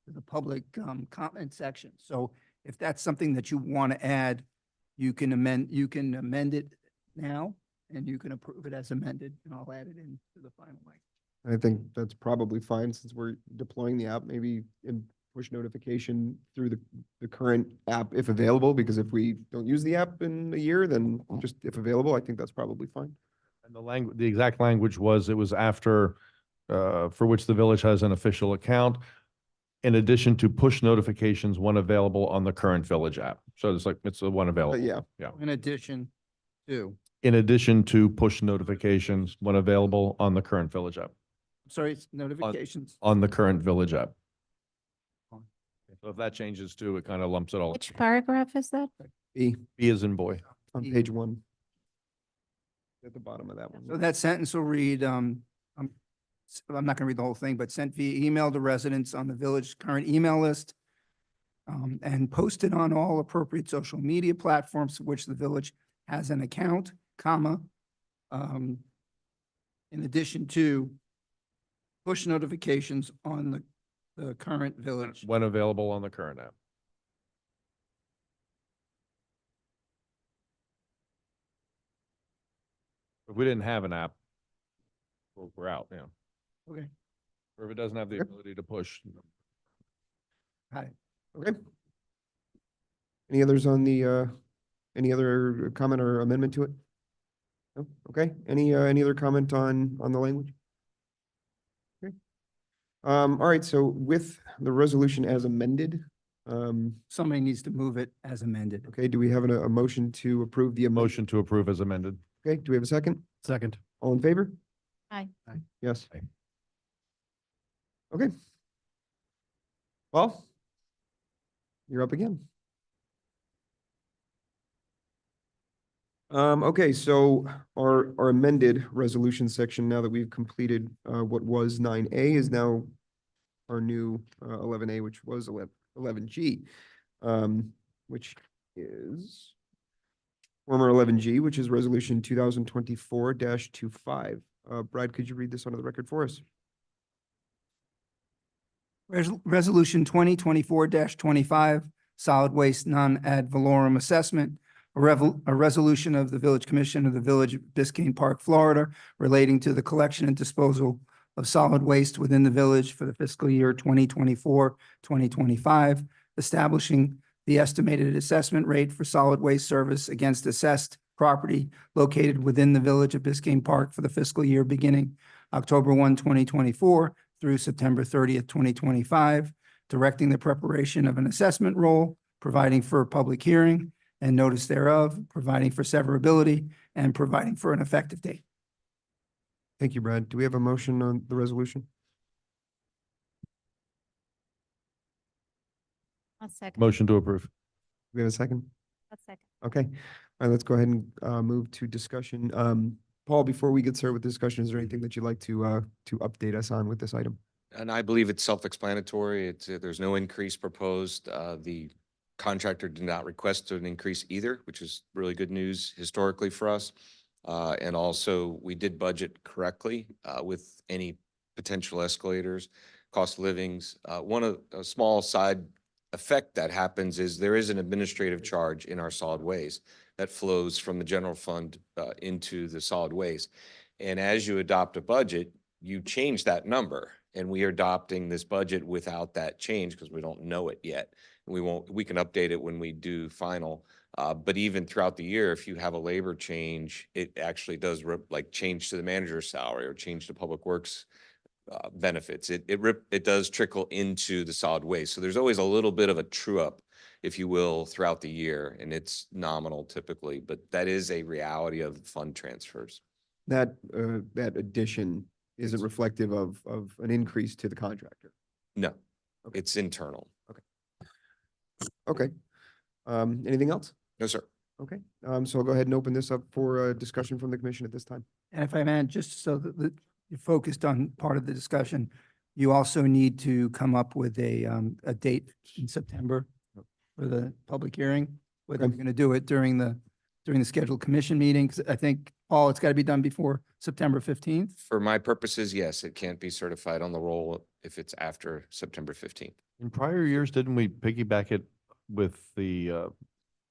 Speaker 5: the public comment section. So if that's something that you want to add, you can amend it now, and you can approve it as amended, and I'll add it into the final language.
Speaker 1: I think that's probably fine since we're deploying the app, maybe in push notification through the current app if available, because if we don't use the app in a year, then just if available, I think that's probably fine.
Speaker 3: And the exact language was, it was after, for which the village has an official account, in addition to push notifications when available on the current village app. So it's the one available.
Speaker 1: Yeah.
Speaker 3: Yeah.
Speaker 5: In addition to,
Speaker 3: In addition to push notifications when available on the current village app,
Speaker 5: sorry, it's notifications.
Speaker 3: on the current village app. So if that changes too, it kind of lumps it all.
Speaker 12: Which paragraph is that?
Speaker 1: B
Speaker 3: B as in boy.
Speaker 1: on page 1. At the bottom of that
Speaker 5: So
Speaker 1: one.
Speaker 5: that sentence will read, I'm not gonna read the whole thing, but sent via email to residents on the village current email list. And posted on all appropriate social media platforms for which the village has an account, comma. In addition to push notifications on the current village.
Speaker 3: When available on the current app. If we didn't have an app, we're out, yeah.
Speaker 5: Okay.
Speaker 3: Or if it doesn't have the
Speaker 1: Okay.
Speaker 3: ability to push.
Speaker 5: Hi.
Speaker 1: Okay. Any others on the, any other comment or amendment to it? No? Okay, any other comment on the language? Okay. All right, so with the resolution as amended,
Speaker 5: Somebody needs to move it as amended.
Speaker 1: okay, do we have a motion to approve the amendment?
Speaker 3: Motion to approve as amended.
Speaker 1: Okay, do we have a second?
Speaker 14: Second.
Speaker 1: All in favor?
Speaker 12: Aye.
Speaker 1: Yes. Okay. Well, you're up again. Okay, so our amended resolution section, now that we've completed what was 9A, is now our new 11A, which was 11G, which is former 11G, which is resolution 2024-25. Brad, could you read this onto the record for us?
Speaker 5: Resolution 2024-25, solid waste non-ad valorem assessment. A resolution of the Village Commission of the Village of Biscayne Park, Florida, relating to the collection and disposal of solid waste within the village for the fiscal year 2024-2025, establishing the estimated assessment rate for solid waste service against assessed property located within the Village of Biscayne Park for the fiscal year beginning October 1, 2024 through September 30th, 2025, directing the preparation of an assessment roll, providing for a public hearing and notice thereof, providing for severability, and providing for an effective date.
Speaker 1: Thank you, Brad. Do we have a motion on the resolution?
Speaker 12: I'll second.
Speaker 3: Motion to approve.
Speaker 1: Do we have a second?
Speaker 12: I'll second.
Speaker 1: Okay, all right, let's go ahead and move to discussion. Paul, before we get started with discussion, is there anything that you'd like to update us on with this item?
Speaker 15: And I believe it's self-explanatory. There's no increase proposed. The contractor did not request an increase either, which is really good news historically for us. And also, we did budget correctly with any potential escalators, cost of livings. A small side effect that happens is there is an administrative charge in our solid waste that flows from the general fund into the solid waste. And as you adopt a budget, you change that number. And we are adopting this budget without that change because we don't know it yet. We can update it when we do final. But even throughout the year, if you have a labor change, it actually does like change to the manager's salary or change to public works benefits. It does trickle into the solid waste. So there's always a little bit of a true up, if you will, throughout the year, and it's nominal typically, but that is a reality of fund transfers.
Speaker 1: That addition isn't reflective of an increase to the contractor.
Speaker 15: No, it's internal.
Speaker 1: Okay. Anything else?
Speaker 15: No, sir.
Speaker 1: Okay, so I'll go ahead and open this up for discussion from the commission at this time.
Speaker 5: And if I may, just so that you're focused on part of the discussion, you also need to come up with a date in September for the public hearing, whether
Speaker 1: Okay.
Speaker 5: you're going to do it during the scheduled commission meetings. I think, Paul, it's got to be done before September 15th.
Speaker 15: For my purposes, yes, it can't be certified on the roll if it's after September 15th.
Speaker 3: In prior years, didn't we piggyback it with the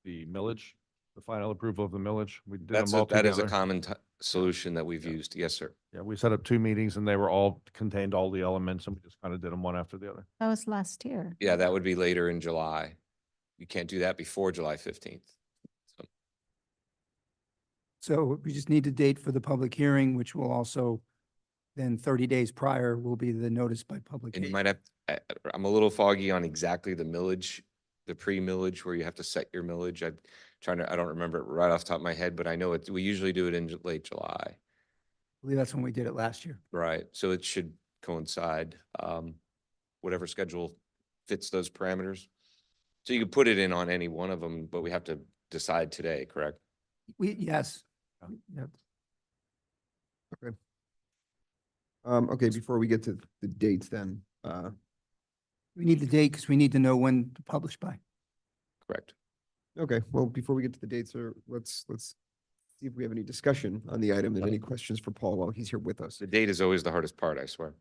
Speaker 3: millage, the final approval of the millage? We did them all
Speaker 15: That is a
Speaker 3: together.
Speaker 15: common solution that we've used. Yes, sir.
Speaker 3: Yeah, we set up 2 meetings and they were all contained all the elements and we just kind of did them one after the other.
Speaker 12: That was last year.
Speaker 15: Yeah, that would be later in July. You can't do that before July 15th.
Speaker 5: So we just need a date for the public hearing, which will also, then 30 days prior will be the notice by public.
Speaker 15: And you
Speaker 5: hearing.
Speaker 15: might have, I'm a little foggy on exactly the millage, the pre-millage where you have to set your millage. I don't remember it right off the top of my head, but I know we usually do it in late July.
Speaker 5: I believe that's when we did it last year.
Speaker 15: Right. So it should coincide, whatever schedule fits those parameters. So you could put it in on any one of them, but we have to decide today, correct?
Speaker 5: Yes. Yep.
Speaker 1: Okay, before we get to the dates then,
Speaker 5: We need the date because we need to know when to publish by.
Speaker 15: Correct.
Speaker 1: okay, well, before we get to the dates, let's see if we have any discussion on the item and any questions for Paul while he's here with us.
Speaker 15: The date is always the hardest part, I swear.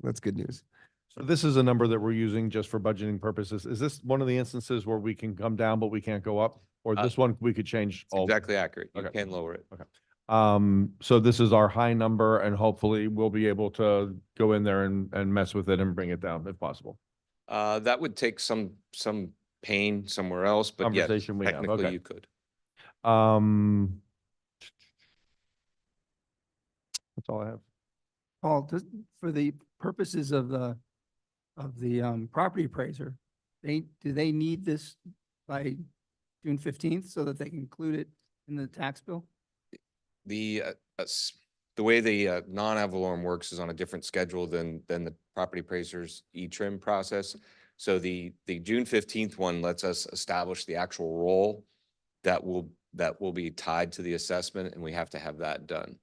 Speaker 1: That's good news.
Speaker 3: So this is a number that we're using just for budgeting purposes. Is this one of the instances where we can come down, but we can't go up? Or this one, we could change
Speaker 15: It's
Speaker 3: all?
Speaker 15: exactly accurate. You
Speaker 3: Okay.
Speaker 15: can lower it.
Speaker 3: So this is our high number and hopefully we'll be able to go in there and mess with it and bring it down if possible.
Speaker 15: That would take some pain somewhere else, but yes,
Speaker 3: Conversation we have,
Speaker 15: technically
Speaker 3: okay.
Speaker 15: you could.
Speaker 3: That's all I have.
Speaker 5: Paul, for the purposes of the property appraiser, do they need this by June 15th so that they can include it in the tax bill?
Speaker 15: The way the non-ad valorem works is on a different schedule than the property appraiser's E-trim process. So the June 15th one lets us establish the actual role that will be tied to the assessment, and we have to have that done.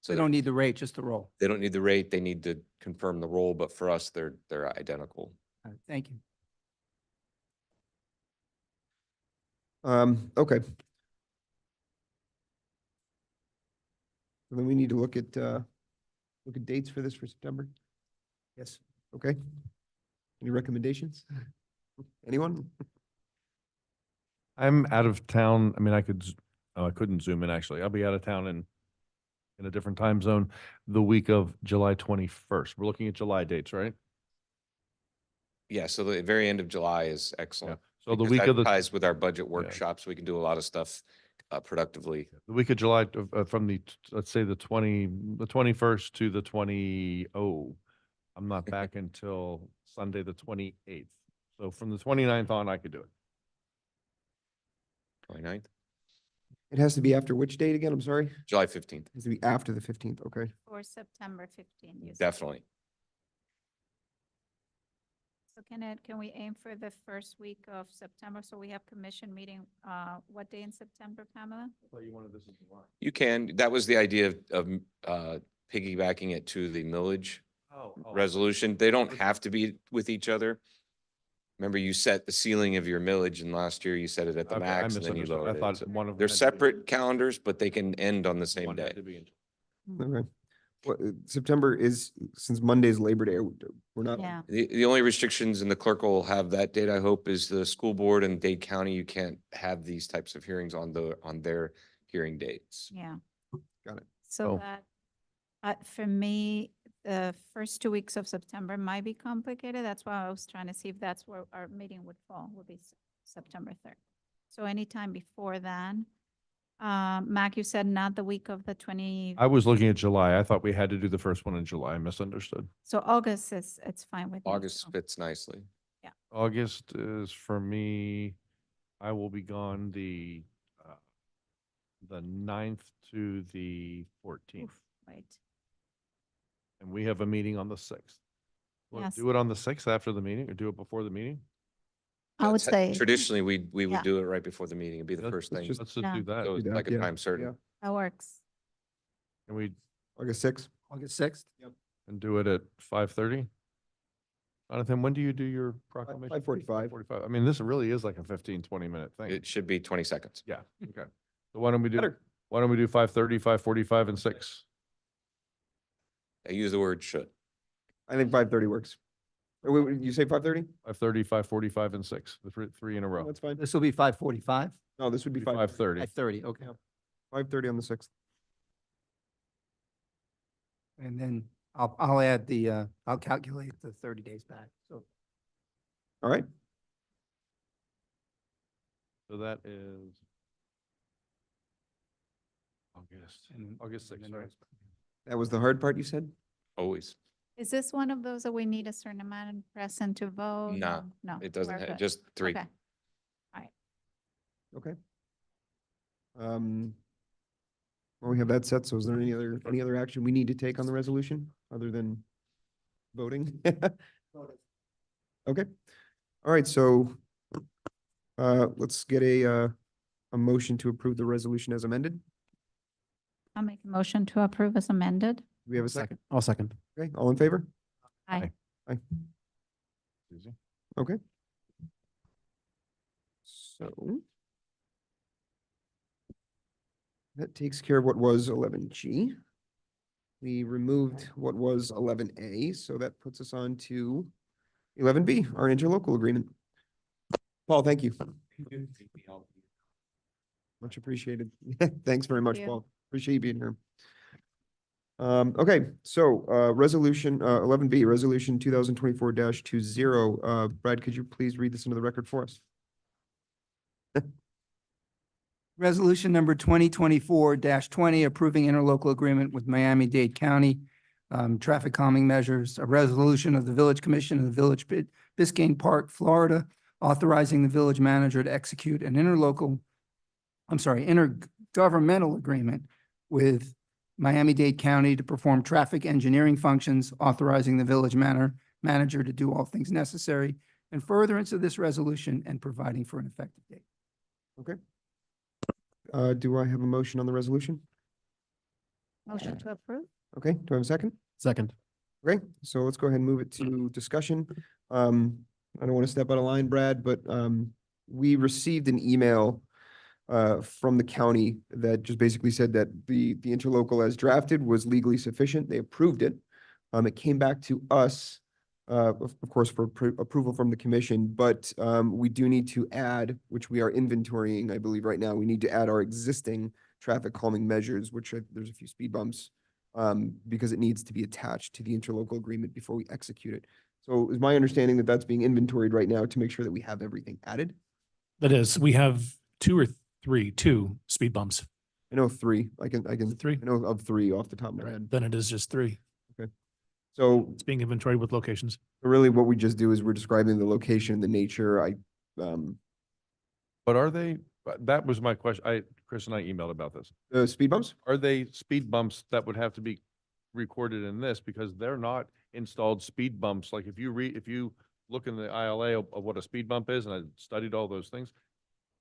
Speaker 5: So they don't need the rate, just the roll.
Speaker 15: They don't need the rate, they need to confirm the role, but for us, they're identical.
Speaker 5: All right, thank you.
Speaker 1: Okay. So then we need to look at dates for this for September.
Speaker 5: Yes.
Speaker 1: Okay. Any recommendations? Anyone?
Speaker 3: I'm out of town. I mean, I couldn't zoom in actually. I'll be out of town in a different time zone the week of July 21st. We're looking at July dates, right?
Speaker 15: Yeah, so the very end of July is excellent.
Speaker 3: So the
Speaker 15: because
Speaker 3: week
Speaker 15: that
Speaker 3: of the,
Speaker 15: ties with our budget workshops, we can do a lot of stuff productively.
Speaker 3: the week of July from let's say the 21st to the 20, I'm not back until Sunday, the 28th. So from the 29th on, I could do it.
Speaker 15: 29th,
Speaker 1: It has to be after which date again? I'm sorry? It
Speaker 15: July 15th,
Speaker 1: has to be after the 15th. Okay.
Speaker 12: For September 15th. you said.
Speaker 15: definitely.
Speaker 12: So can we aim for the first week of September? So we have commission meeting, what day in September, Pamela?
Speaker 15: You can, that was the idea of piggybacking it to the millage resolution. They don't have to be with each other. Remember, you set the ceiling of your millage and last year you set it at the
Speaker 3: Okay, I
Speaker 15: max and then you
Speaker 3: misunderstood.
Speaker 15: lowered
Speaker 3: I
Speaker 15: it.
Speaker 3: thought
Speaker 15: So
Speaker 3: one of them
Speaker 15: they're
Speaker 3: had to be-
Speaker 15: separate calendars, but they can end on the same
Speaker 3: One
Speaker 15: day.
Speaker 3: had to be in-
Speaker 1: Okay. What, September is, since Monday's Labor Day, we're not.
Speaker 12: Yeah.
Speaker 15: The only restrictions, and the clerk will have that date, I hope, is the school board and Dade County. You can't have these types of hearings on their hearing dates.
Speaker 12: Yeah.
Speaker 1: Got it.
Speaker 12: So
Speaker 3: Oh.
Speaker 12: that, for me, the first 2 weeks of September might be complicated. That's why I was trying to see if that's where our meeting would fall, would be September 3rd. So anytime before then. Mac, you said not the week of the 20,
Speaker 3: I was looking at July. I thought we had to do the first one in July. I misunderstood.
Speaker 12: so August it's fine with me.
Speaker 15: August
Speaker 12: so.
Speaker 15: fits nicely.
Speaker 3: August is for me, I will be gone the 9th to the 14th.
Speaker 12: Oof, Right.
Speaker 3: And we have a meeting on the 6th. Want
Speaker 12: Yes.
Speaker 3: to do it on the 6th after the meeting or do it before the meeting?
Speaker 12: I would say
Speaker 15: Traditionally, we
Speaker 12: Yeah.
Speaker 15: would do it right before the meeting. It'd be the
Speaker 3: Let's-
Speaker 15: first
Speaker 3: let's
Speaker 15: thing.
Speaker 3: just- Let's just
Speaker 12: Yeah.
Speaker 3: do that.
Speaker 15: So it's
Speaker 1: Do that,
Speaker 15: like a
Speaker 1: yeah,
Speaker 15: time certain.
Speaker 1: yeah.
Speaker 12: that works.
Speaker 3: Can we
Speaker 1: August 6th?
Speaker 5: August 6th?
Speaker 3: and do it at 5:30? Jonathan, when do you do your proclamation?
Speaker 1: 5:45.
Speaker 3: 45. I mean, this really is like a 15, 20-minute thing.
Speaker 15: It should be 20 seconds.
Speaker 3: Yeah, okay. So why don't we do,
Speaker 1: Better.
Speaker 3: 5:30, 5:45 and 6?
Speaker 15: I use the word should.
Speaker 1: I think 5:30 works. You say 5:30?
Speaker 3: 5:30, 5:45 and 6, the three in a row.
Speaker 1: That's fine.
Speaker 5: This will be 5:45?
Speaker 1: No, this would be
Speaker 3: 5:30.
Speaker 5: 5:30, okay.
Speaker 1: 5:30 on the 6th.
Speaker 5: And then I'll add I'll calculate the 30 days back, so.
Speaker 1: All right.
Speaker 3: So that is August 6th,
Speaker 5: and
Speaker 3: right?
Speaker 1: That was the hard part you said?
Speaker 15: Always.
Speaker 12: Is this one of those that we need a certain amount of present to vote?
Speaker 15: No,
Speaker 12: No.
Speaker 15: It doesn't
Speaker 12: we're
Speaker 15: have,
Speaker 12: good.
Speaker 15: just 3.
Speaker 12: Okay.
Speaker 1: Okay. Well, we have that set. So is there any other action we need to take on the resolution other than voting? Okay. All right. So let's get a motion to approve the resolution as amended.
Speaker 12: I'll make a motion to approve as amended.
Speaker 1: Do we have a second?
Speaker 14: I'll second.
Speaker 1: Okay, all in favor?
Speaker 12: Aye.
Speaker 1: Aye.
Speaker 3: Susie?
Speaker 1: Okay. So that takes care of what was 11G. We removed what was 11A, so that puts us on to 11B, our interlocal agreement. Paul, thank you. Much appreciated. Thanks very much,
Speaker 12: you.
Speaker 1: Paul. Appreciate you being here. Okay, so, resolution, 11B, resolution 2024-20. Brad, could you please read this into the record for us?
Speaker 5: Resolution number 2024-20, approving interlocal agreement with Miami-Dade County, traffic calming measures, a resolution of the Village Commission of the Village Biscayne Park, Florida, authorizing the village manager to execute an intergovernmental agreement with Miami-Dade County to perform traffic engineering functions, authorizing the village manager to do all things necessary in furtherance of this resolution and providing for an effective date.
Speaker 1: Okay. Do I have a motion on the resolution?
Speaker 12: Motion to approve?
Speaker 1: Okay, do I have a second?
Speaker 14: Second.
Speaker 1: Okay, so let's go ahead and move it to discussion. I don't want to step out of line, Brad, but we received an email from the county that just basically said that the interlocal as drafted was legally sufficient. They approved it. It came back to us, of course, for approval from the commission, but we do need to add, which we are inventorying, I believe right now, we need to add our existing traffic calming measures, which there's a few speed bumps, because it needs to be attached to the interlocal agreement before we execute it. So is my understanding that that's being inventoried right now to make sure that we have everything added?
Speaker 6: That is, we have two speed bumps.
Speaker 1: I know three. I can,
Speaker 6: Three?
Speaker 1: I know of three off the top of my head.
Speaker 6: Then it is just three.
Speaker 1: So
Speaker 6: It's being inventoried with locations.
Speaker 1: really what we just do is we're describing the location, the nature.
Speaker 3: But are they, that was my question. Chris and I emailed about this.
Speaker 1: The speed bumps?
Speaker 3: Are they speed bumps that would have to be recorded in this because they're not installed speed bumps? Like if you look in the ILA of what a speed bump is, and I studied all those things,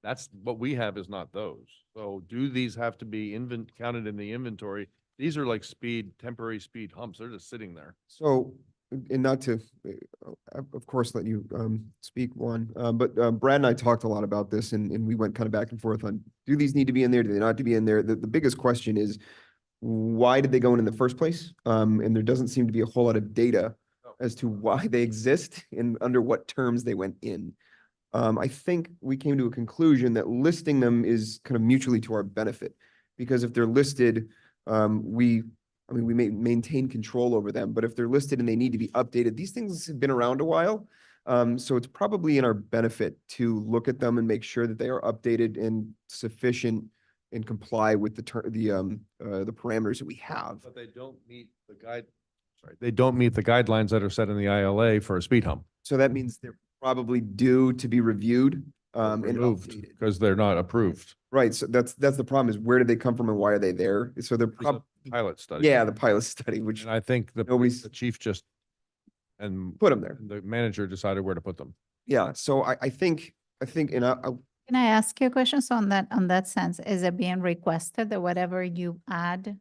Speaker 3: that's what we have is not those. So do these have to be counted in the inventory? These are like temporary speed humps. They're just sitting there.
Speaker 1: So, and not to, of course, let you speak, Juan, but Brad and I talked a lot about this and we went kind of back and forth on, do these need to be in there? Do they not to be in there? The biggest question is, why did they go in the first place? And there doesn't seem to be a whole lot of data as to why they exist and under what terms they went in. I think we came to a conclusion that listing them is kind of mutually to our benefit, because if they're listed, we may maintain control over them, but if they're listed and they need to be updated, these things have been around a while. So it's probably in our benefit to look at them and make sure that they are updated and sufficient and comply with the parameters that we have.
Speaker 3: But they don't meet they don't meet the guidelines that are set in the ILA for a speed hump.
Speaker 1: So that means they're probably due to be reviewed and
Speaker 3: Removed
Speaker 1: updated.
Speaker 3: because they're not approved.
Speaker 1: Right, so that's the problem, is where did they come from and why are they there? So they're
Speaker 3: There's a
Speaker 1: probably,
Speaker 3: pilot study.
Speaker 1: yeah, the pilot study, which
Speaker 3: And I think
Speaker 1: nobody's
Speaker 3: the chief and
Speaker 1: put them there.
Speaker 3: the manager decided where to put them.
Speaker 1: Yeah, so I think, and
Speaker 12: Can I ask you a question? So on that sense, is it being requested that whatever you add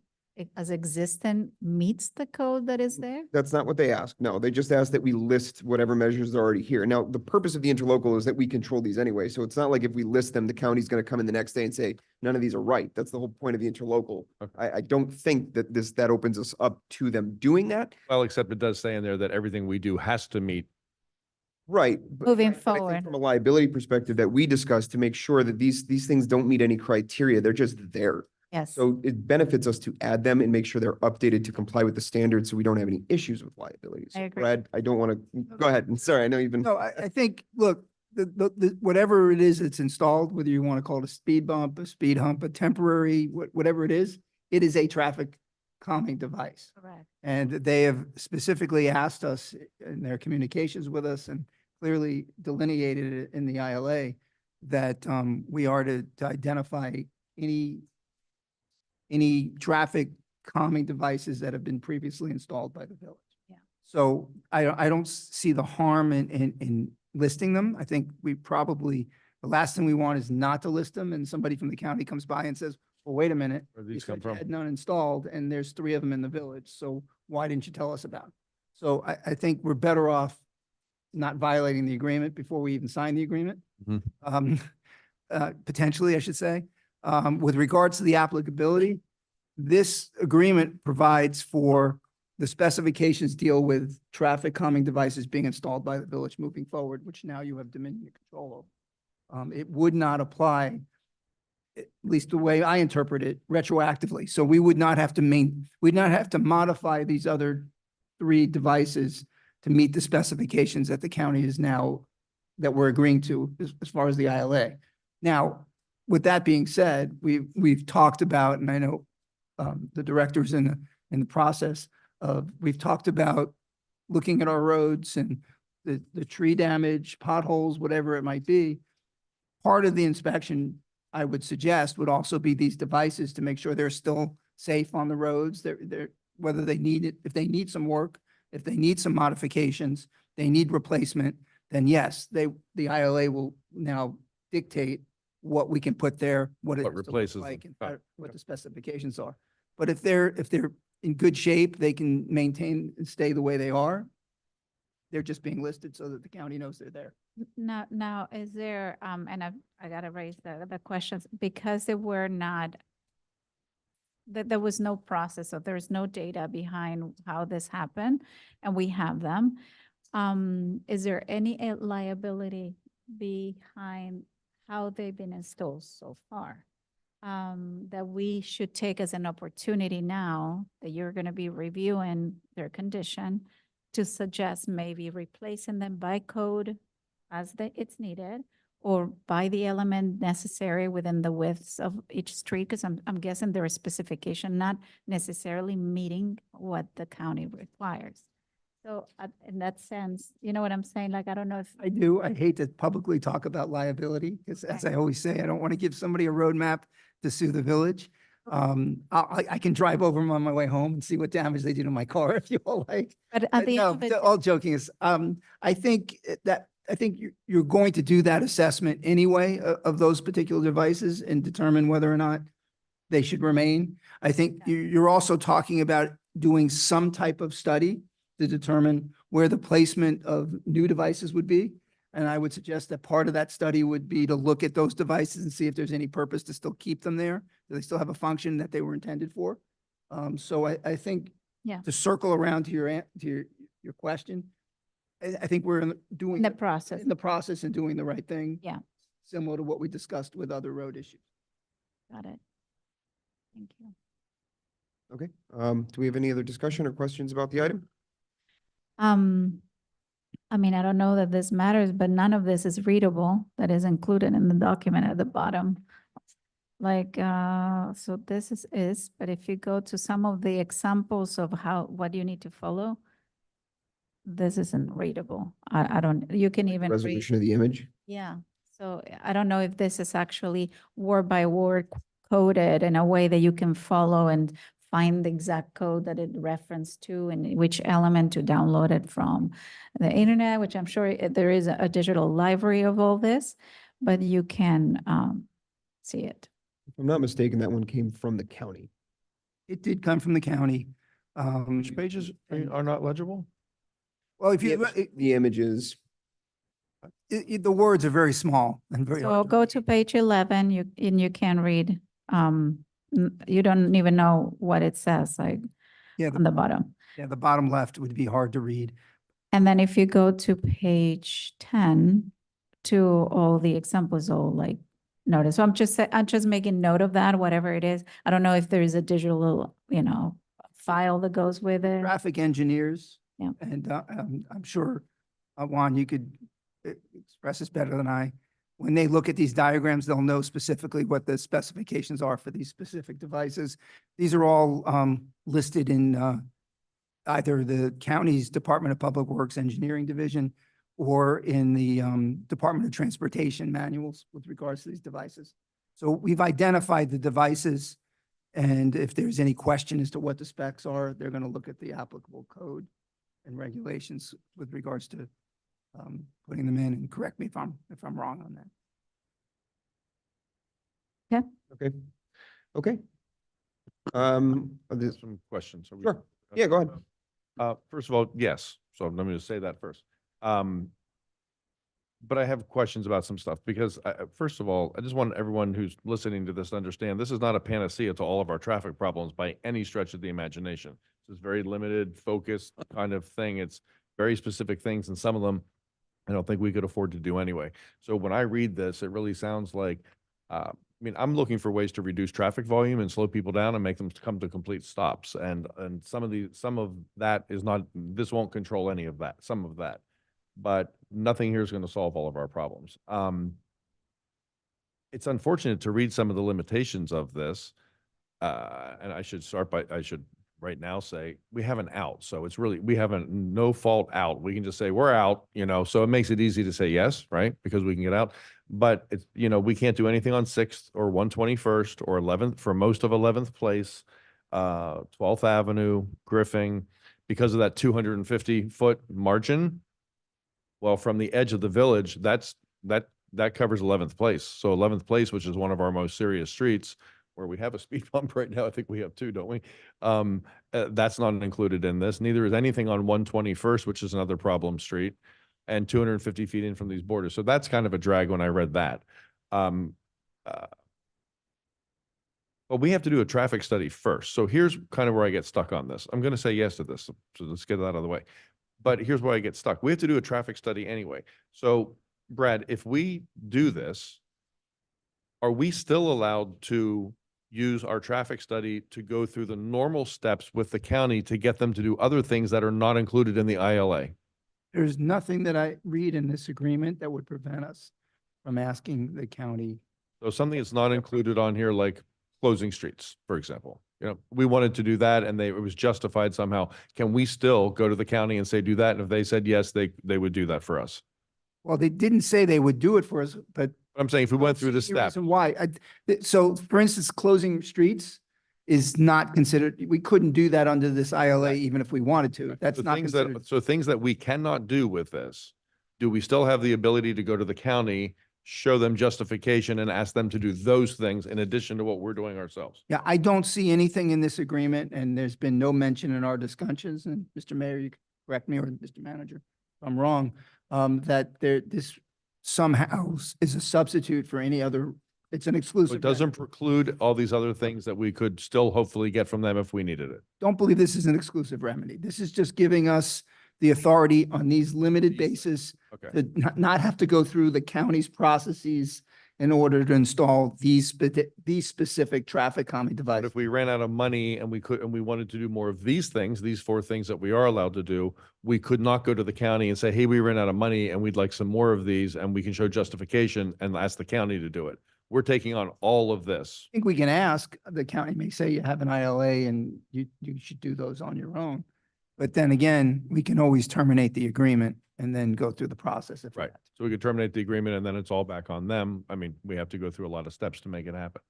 Speaker 12: as existing meets the code that is there?
Speaker 1: that's not what they asked. No, they just asked that we list whatever measures are already here. Now, the purpose of the interlocal is that we control these anyway. So it's not like if we list them, the county's going to come in the next day and say, none of these are right. That's the whole point of the interlocal.
Speaker 3: Okay.
Speaker 1: I don't think that that opens us up to them doing that.
Speaker 3: Well, except it does say in there that everything we do has to meet.
Speaker 1: Right.
Speaker 12: Moving
Speaker 1: I think
Speaker 12: forward.
Speaker 1: from a liability perspective that we discussed to make sure that these things don't meet any criteria. They're just there.
Speaker 12: Yes.
Speaker 1: So it benefits us to add them and make sure they're updated to comply with the standards so we don't have any issues with liabilities.
Speaker 12: I agree.
Speaker 1: Brad, I don't want to, go ahead. I'm sorry, I know you've been.
Speaker 5: No, I think, look, whatever it is that's installed, whether you want to call it a speed bump, a speed hump, a temporary, whatever it is a traffic calming device.
Speaker 12: Correct.
Speaker 5: And they have specifically asked us in their communications with us and clearly delineated it in the ILA that we are to identify any traffic calming devices that have been previously installed by the village.
Speaker 12: Yeah.
Speaker 5: So I don't see the harm in listing them. I think the last thing we want is not to list them and somebody from the county comes by and says, well, wait a minute.
Speaker 3: Where'd
Speaker 5: You
Speaker 3: these come
Speaker 5: said you
Speaker 3: from?
Speaker 5: had none installed and there's 3 of them in the village. So why didn't you tell us about it? So I think we're better off not violating the agreement before we even sign the agreement.
Speaker 3: Mhm.
Speaker 5: Potentially, I should say. With regards to the applicability, this agreement provides for the specifications deal with traffic calming devices being installed by the village moving forward, which now you have dominion and control over. It would not apply, at least the way I interpret it, retroactively. So we would not have to we'd not have to modify these other 3 devices to meet the specifications that the county is now, that we're agreeing to as far as the ILA. Now, with that being said, we've talked about, and I know the director's in the process of, we've talked about looking at our roads and the tree damage, potholes, whatever it might be. Part of the inspection, I would suggest, would also be these devices to make sure they're still safe on the roads. They're whether they need it, if they need some work, if they need some modifications, they need replacement, then yes, the ILA will now dictate what we can put there, what it
Speaker 3: What
Speaker 5: has to look
Speaker 3: replaces them.
Speaker 5: like, and
Speaker 3: Oh,
Speaker 5: what the specifications are. But if they're in good shape, they can maintain and stay the way they are. They're just being listed so that the county knows they're there.
Speaker 12: Now, is there, and I gotta raise the questions, because they were not, that there was no process, so there's no data behind how this happened, and we have them. Is there any liability behind how they've been installed so far? That we should take as an opportunity now that you're gonna be reviewing their condition to suggest maybe replacing them by code as it's needed, or by the element necessary within the widths of each street, because I'm guessing there is specification not necessarily meeting what the county requires. So in that sense, you know what I'm saying? Like, I don't know if.
Speaker 5: I do. I hate to publicly talk about liability, because as I always say, I don't want to give somebody a roadmap to sue the village. I can drive over them on my way home and see what damage they did to my car if you all like.
Speaker 12: But at
Speaker 5: But
Speaker 12: the
Speaker 5: no,
Speaker 12: end of it,
Speaker 5: all joking is, I think you're going to do that assessment anyway of those particular devices and determine whether or not they should remain. I think you're also talking about doing some type of study to determine where the placement of new devices would be. And I would suggest that part of that study would be to look at those devices and see if there's any purpose to still keep them there. Do they still have a function that they were intended for? So I think
Speaker 12: Yeah.
Speaker 5: to circle around to your question, I think we're doing
Speaker 12: in the process.
Speaker 5: in the process and doing the right thing.
Speaker 12: Yeah.
Speaker 5: Similar to what we discussed with other road issues.
Speaker 12: Got it. Thank you.
Speaker 1: Okay, do we have any other discussion or questions about the item?
Speaker 12: I mean, I don't know that this matters, but none of this is readable that is included in the document at the bottom. Like, so this is, but if you go to some of the examples of what you need to follow, this isn't readable. I don't, you can even read.
Speaker 1: Resolution of the image?
Speaker 12: Yeah, so I don't know if this is actually word by word coded in a way that you can follow and find the exact code that it referenced to and which element to download it from the internet, which I'm sure there is a digital library of all this, but you can see it.
Speaker 1: If I'm not mistaken, that one came from the county.
Speaker 5: It did come from the county.
Speaker 3: Which pages are not legible?
Speaker 5: Well, if you,
Speaker 1: The images,
Speaker 5: the words are very small and very
Speaker 12: So
Speaker 5: hard.
Speaker 12: go to page 11, you can read, you don't even know what it says, like
Speaker 5: Yeah,
Speaker 12: on the bottom.
Speaker 5: the bottom left would be hard to read.
Speaker 12: And then if you go to page 10, to all the examples, all like notice. So I'm just making note of that, whatever it is. I don't know if there is a digital, file that goes with it.
Speaker 5: Traffic engineers.
Speaker 12: Yeah.
Speaker 5: And I'm sure, Juan, you could express this better than I. When they look at these diagrams, they'll know specifically what the specifications are for these specific devices. These are all listed in either the county's Department of Public Works Engineering Division or in the Department of Transportation manuals with regards to these devices. So we've identified the devices, and if there's any question as to what the specs are, they're going to look at the applicable code and regulations with regards to putting them in, and correct me if I'm wrong on that.
Speaker 1: okay. Okay. This-
Speaker 3: Some questions. Are we-
Speaker 1: Sure. Yeah, go ahead.
Speaker 3: First of all, yes. So let me just say that first. But I have questions about some stuff because first of all, I just want everyone who's listening to this to understand this is not a panacea to all of our traffic problems by any stretch of the imagination. This is very limited, focused kind of thing. It's very specific things, and some of them I don't think we could afford to do anyway. So when I read this, it really sounds like, I mean, I'm looking for ways to reduce traffic volume and slow people down and make them come to complete stops. And some of that is not, this won't control any of that, some of that. But nothing here is going to solve all of our problems. It's unfortunate to read some of the limitations of this. And I should right now say, we have an out. So it's really, we have a no fault out. We can just say, we're out, so it makes it easy to say yes, right? Because we can get out. But it's, we can't do anything on 6th or 121st or 11th for most of 11th Place, 12th Avenue, Griffin, because of that 250-foot margin. Well, from the edge of the village, that covers 11th Place. So 11th Place, which is one of our most serious streets, where we have a speed bump right now. I think we have two, don't we? That's not included in this. Neither is anything on 121st, which is another problem street, and 250 feet in from these borders. So that's kind of a drag when I read that. But we have to do a traffic study first. So here's kind of where I get stuck on this. I'm going to say yes to this. So let's get that out of the way. But here's where I get stuck. We have to do a traffic study anyway. So Brad, if we do this, are we still allowed to use our traffic study to go through the normal steps with the county to get them to do other things that are not included in the ILA?
Speaker 5: There's nothing that I read in this agreement that would prevent us from asking the county.
Speaker 3: So something that's not included on here, like closing streets, for example. We wanted to do that and it was justified somehow. Can we still go to the county and say, do that? And if they said yes, they would do that for us.
Speaker 5: Well, they didn't say they would do it for us, but
Speaker 3: I'm saying if we went through this
Speaker 5: the
Speaker 3: step,
Speaker 5: reason why. So for instance, closing streets is not considered, we couldn't do that under this ILA even if we wanted to. That's not considered.
Speaker 3: so things that we cannot do with this, do we still have the ability to go to the county, show them justification and ask them to do those things in addition to what we're doing ourselves?
Speaker 5: Yeah, I don't see anything in this agreement and there's been no mention in our discussions. And Mr. Mayor, you can correct me, or Mr. Manager, if I'm wrong, that this somehow is a substitute for any other, it's an
Speaker 3: So
Speaker 5: exclusive.
Speaker 3: it doesn't
Speaker 5: remedy.
Speaker 3: preclude all these other things that we could still hopefully get from them if we needed it.
Speaker 5: Don't believe this is an exclusive remedy. This is just giving us the authority on these limited basis
Speaker 3: Okay.
Speaker 5: to not have to go through the county's processes in order to install these specific traffic calming
Speaker 3: But
Speaker 5: devices.
Speaker 3: if we ran out of money and we wanted to do more of these things, these 4 things that we are allowed to do, we could not go to the county and say, hey, we ran out of money and we'd like some more of these, and we can show justification and ask the county to do it. We're taking on all of this.
Speaker 5: I think we can ask, the county may say you have an ILA and you should do those on your own. But then again, we can always terminate the agreement and then go through the process. If we
Speaker 3: Right.
Speaker 5: have to.
Speaker 3: So we could terminate the agreement and then it's all back on them. I mean, we have to go through a lot of steps to make it happen.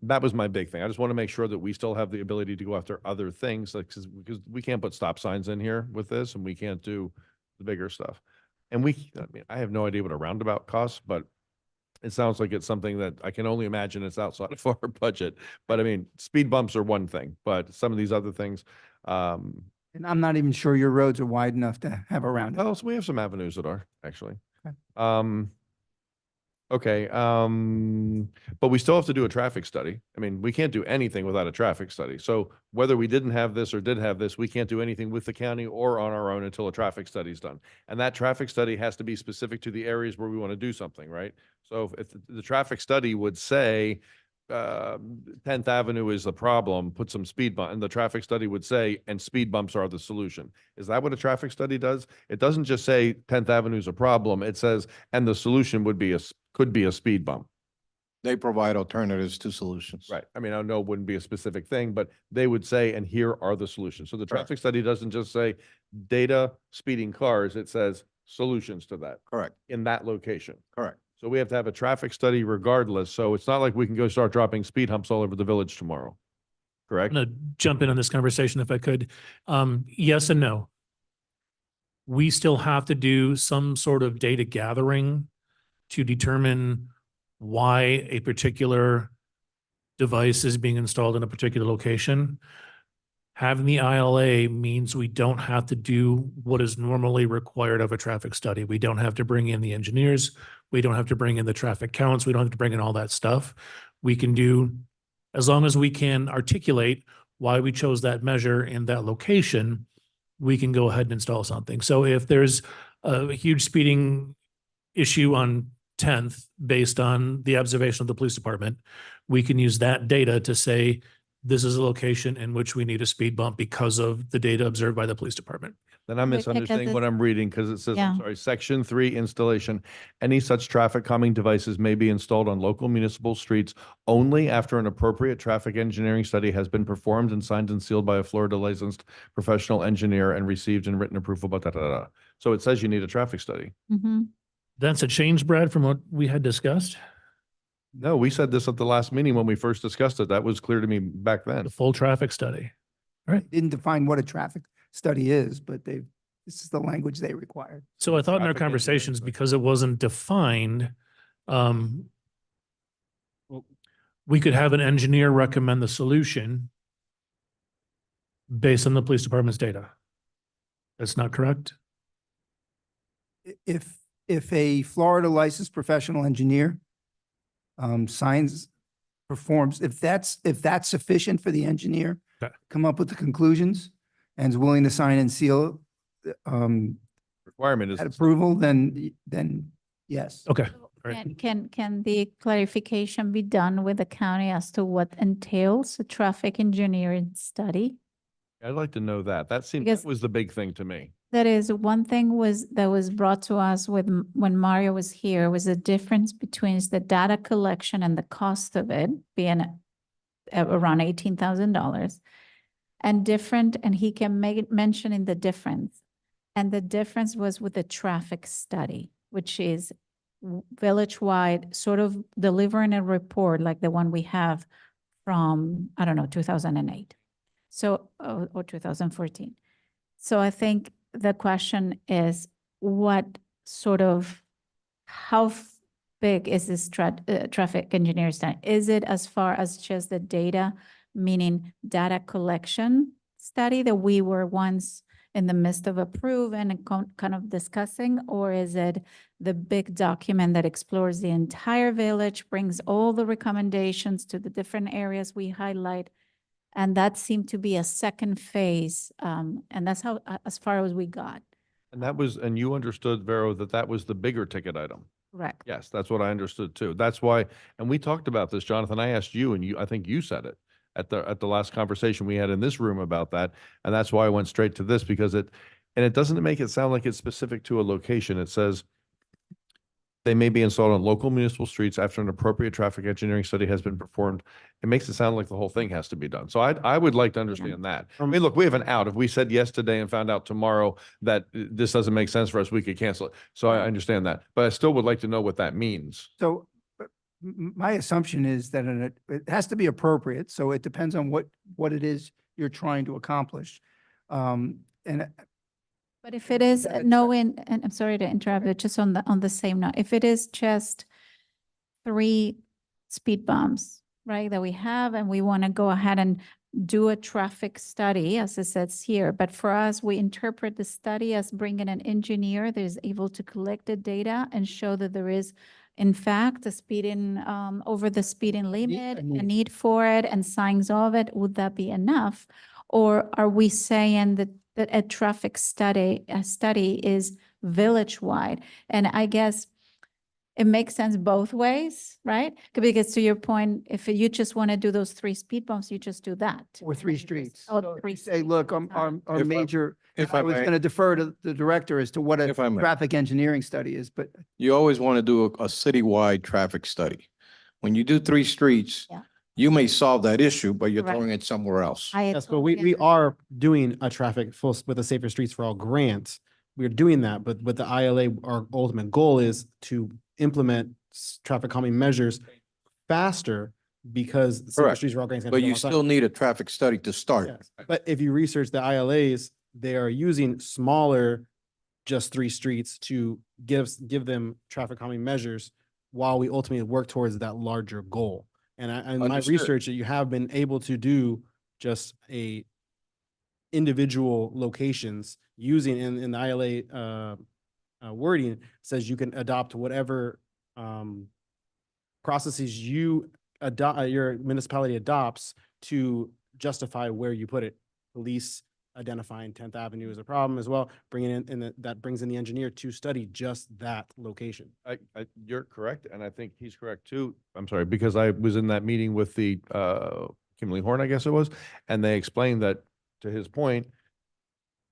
Speaker 3: That was my big thing. I just want to make sure that we still have the ability to go after other things, like, because we can't put stop signs in here with this and we can't do the bigger stuff. And I have no idea what a roundabout costs, but it sounds like it's something that I can only imagine it's outside of our budget. But I mean, speed bumps are one thing, but some of these other things,
Speaker 5: And I'm not even sure your roads are wide enough to have a roundabout.
Speaker 3: oh, so we have some avenues that are actually.
Speaker 5: Okay.
Speaker 3: Okay, but we still have to do a traffic study. I mean, we can't do anything without a traffic study. So whether we didn't have this or did have this, we can't do anything with the county or on our own until a traffic study is done. And that traffic study has to be specific to the areas where we want to do something, right? So if the traffic study would say, 10th Avenue is the problem, put some speed bump, and the traffic study would say, and speed bumps are the solution. Is that what a traffic study does? It doesn't just say 10th Avenue is a problem. It says, and the solution could be a speed bump.
Speaker 16: They provide alternatives to solutions.
Speaker 3: Right. I mean, I know it wouldn't be a specific thing, but they would say, and here are the solutions. So the
Speaker 16: Correct.
Speaker 3: traffic study doesn't just say data speeding cars. It says solutions to that
Speaker 16: Correct,
Speaker 3: in that location.
Speaker 16: correct.
Speaker 3: So we have to have a traffic study regardless. So it's not like we can go start dropping speed humps all over the village tomorrow. Correct?
Speaker 6: I'm going to jump in on this conversation if I could. Yes and no. We still have to do some sort of data gathering to determine why a particular device is being installed in a particular location. Having the ILA means we don't have to do what is normally required of a traffic study. We don't have to bring in the engineers. We don't have to bring in the traffic counts. We don't have to bring in all that stuff. We can do, as long as we can articulate why we chose that measure in that location, we can go ahead and install something. So if there's a huge speeding issue on 10th based on the observation of the police department, we can use that data to say, this is a location in which we need a speed bump because of the data observed by the police department.
Speaker 3: Then I'm
Speaker 12: But because
Speaker 3: misunderstanding what
Speaker 12: it's-
Speaker 3: I'm reading because it says,
Speaker 12: Yeah.
Speaker 3: I'm sorry, section 3 installation. Any such traffic calming devices may be installed on local municipal streets only after an appropriate traffic engineering study has been performed and signed and sealed by a Florida licensed professional engineer and received and written approval, So it says you need a traffic study.
Speaker 12: Mhm.
Speaker 6: That's a change, Brad, from what we had discussed.
Speaker 3: No, we said this at the last meeting when we first discussed it. That was clear to me back then.
Speaker 6: The full traffic study.
Speaker 5: Didn't define what a traffic study is, but this is the language they required.
Speaker 6: So I thought in our
Speaker 3: Traffic engineering
Speaker 6: conversations,
Speaker 3: study.
Speaker 6: because it wasn't defined, we could have an engineer recommend the solution based on the police department's data. That's not correct?
Speaker 5: If a Florida licensed professional engineer performs, if that's sufficient for the engineer,
Speaker 6: Okay.
Speaker 5: come up with the conclusions and is willing to sign and seal
Speaker 3: Requirement is.
Speaker 5: that approval, then yes.
Speaker 6: Okay. Right.
Speaker 12: Can the clarification be done with the county as to what entails a traffic engineering study?
Speaker 3: I'd like to know that. That seemed,
Speaker 12: Because-
Speaker 3: that was the big thing to me.
Speaker 12: That is, one thing that was brought to us when Mario was here was the difference between the data collection and the cost of it being around $18,000. And he can make it mentioning the difference. And the difference was with the traffic study, which is village-wide, sort of delivering a report like the one we have from, I don't know, 2008. So, or 2014. So I think the question is, how big is this traffic engineer study? Is it as far as just the data, meaning data collection study that we were once in the midst of approving and kind of discussing? Or is it the big document that explores the entire village, brings all the recommendations to the different areas we highlight? And that seemed to be a second phase. And that's how, as far as we got.
Speaker 3: And that was, and you understood, Vero, that was the bigger ticket item.
Speaker 12: Correct.
Speaker 3: Yes, that's what I understood too. That's why, and we talked about this, Jonathan. I asked you and I think you said it at the last conversation we had in this room about that. And that's why I went straight to this because it doesn't make it sound like it's specific to a location. It says they may be installed on local municipal streets after an appropriate traffic engineering study has been performed. It makes it sound like the whole thing has to be done. So I would like to understand that. I mean, look, we have an out. If we said yes today and found out tomorrow that this doesn't make sense for us, we could cancel it. So I understand that, but I still would like to know what that means.
Speaker 5: So my assumption is that it has to be appropriate. So it depends on what it is you're trying to accomplish. And
Speaker 12: But if it is and I'm sorry to interrupt, but just on the same note, if it is just 3 speed bumps, right, that we have, and we want to go ahead and do a traffic study, as it says here, but for us, we interpret the study as bringing an engineer that is able to collect the data and show that there is, in fact, a speeding, over the speeding limit, a need for it, and signs of it, would that be enough? Or are we saying that a traffic study is village-wide? And I guess it makes sense both ways, right? Because to your point, if you just want to do those 3 speed bumps, you just do that.
Speaker 5: or 3 streets.
Speaker 12: Oh,
Speaker 5: So if
Speaker 12: 3
Speaker 5: you say, look, our
Speaker 16: If I-
Speaker 5: major,
Speaker 16: if
Speaker 5: I
Speaker 16: I
Speaker 5: was
Speaker 16: may-
Speaker 5: going to defer to the director as to what a
Speaker 16: If I may.
Speaker 5: traffic engineering study is, but
Speaker 16: You always want to do a citywide traffic study. When you do 3 streets,
Speaker 12: Yeah.
Speaker 16: you may solve that issue, but you're
Speaker 12: Correct.
Speaker 16: throwing it somewhere else.
Speaker 14: Yes, but we are doing a traffic with the Safer Streets for All grant. We're doing that, but with the ILA, our ultimate goal is to implement traffic calming measures faster because the Safer
Speaker 16: Correct.
Speaker 14: Streets for All grant is going to
Speaker 16: But
Speaker 14: take a
Speaker 16: you
Speaker 14: long time.
Speaker 16: still need a traffic study to start.
Speaker 14: Yes. But if you research the ILAs, they are using smaller, just 3 streets to give them traffic calming measures while we ultimately work towards that larger goal. in my
Speaker 15: Understood.
Speaker 14: research that you have been able to do just a individual locations using in the ILA wording says you can adopt whatever processes you adopt, your municipality adopts to justify where you put it. Police identifying 10th Avenue as a problem as well, bringing in, and that brings in the engineer to study just that location.
Speaker 3: You're correct, and I think he's correct too. I'm sorry, because I was in that meeting with the Kimberly Horn, I guess it was, and they explained that, to his point,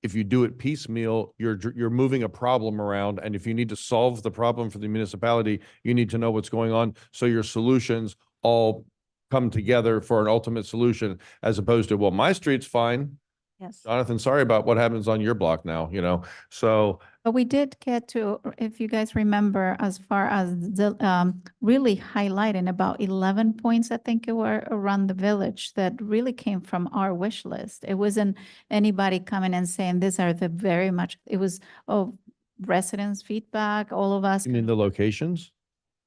Speaker 3: if you do it piecemeal, you're moving a problem around, and if you need to solve the problem for the municipality, you need to know what's going on, so your solutions all come together for an ultimate solution, as opposed to, well, my street's fine.
Speaker 12: Yes.
Speaker 3: Jonathan, sorry about what happens on your block now, so.
Speaker 12: But we did get to, if you guys remember, as far as the really highlighting about 11 points, I think it were around the village that really came from our wish list. It wasn't anybody coming and saying these are the very much, it was, residents' feedback, all of us.
Speaker 3: You mean the locations?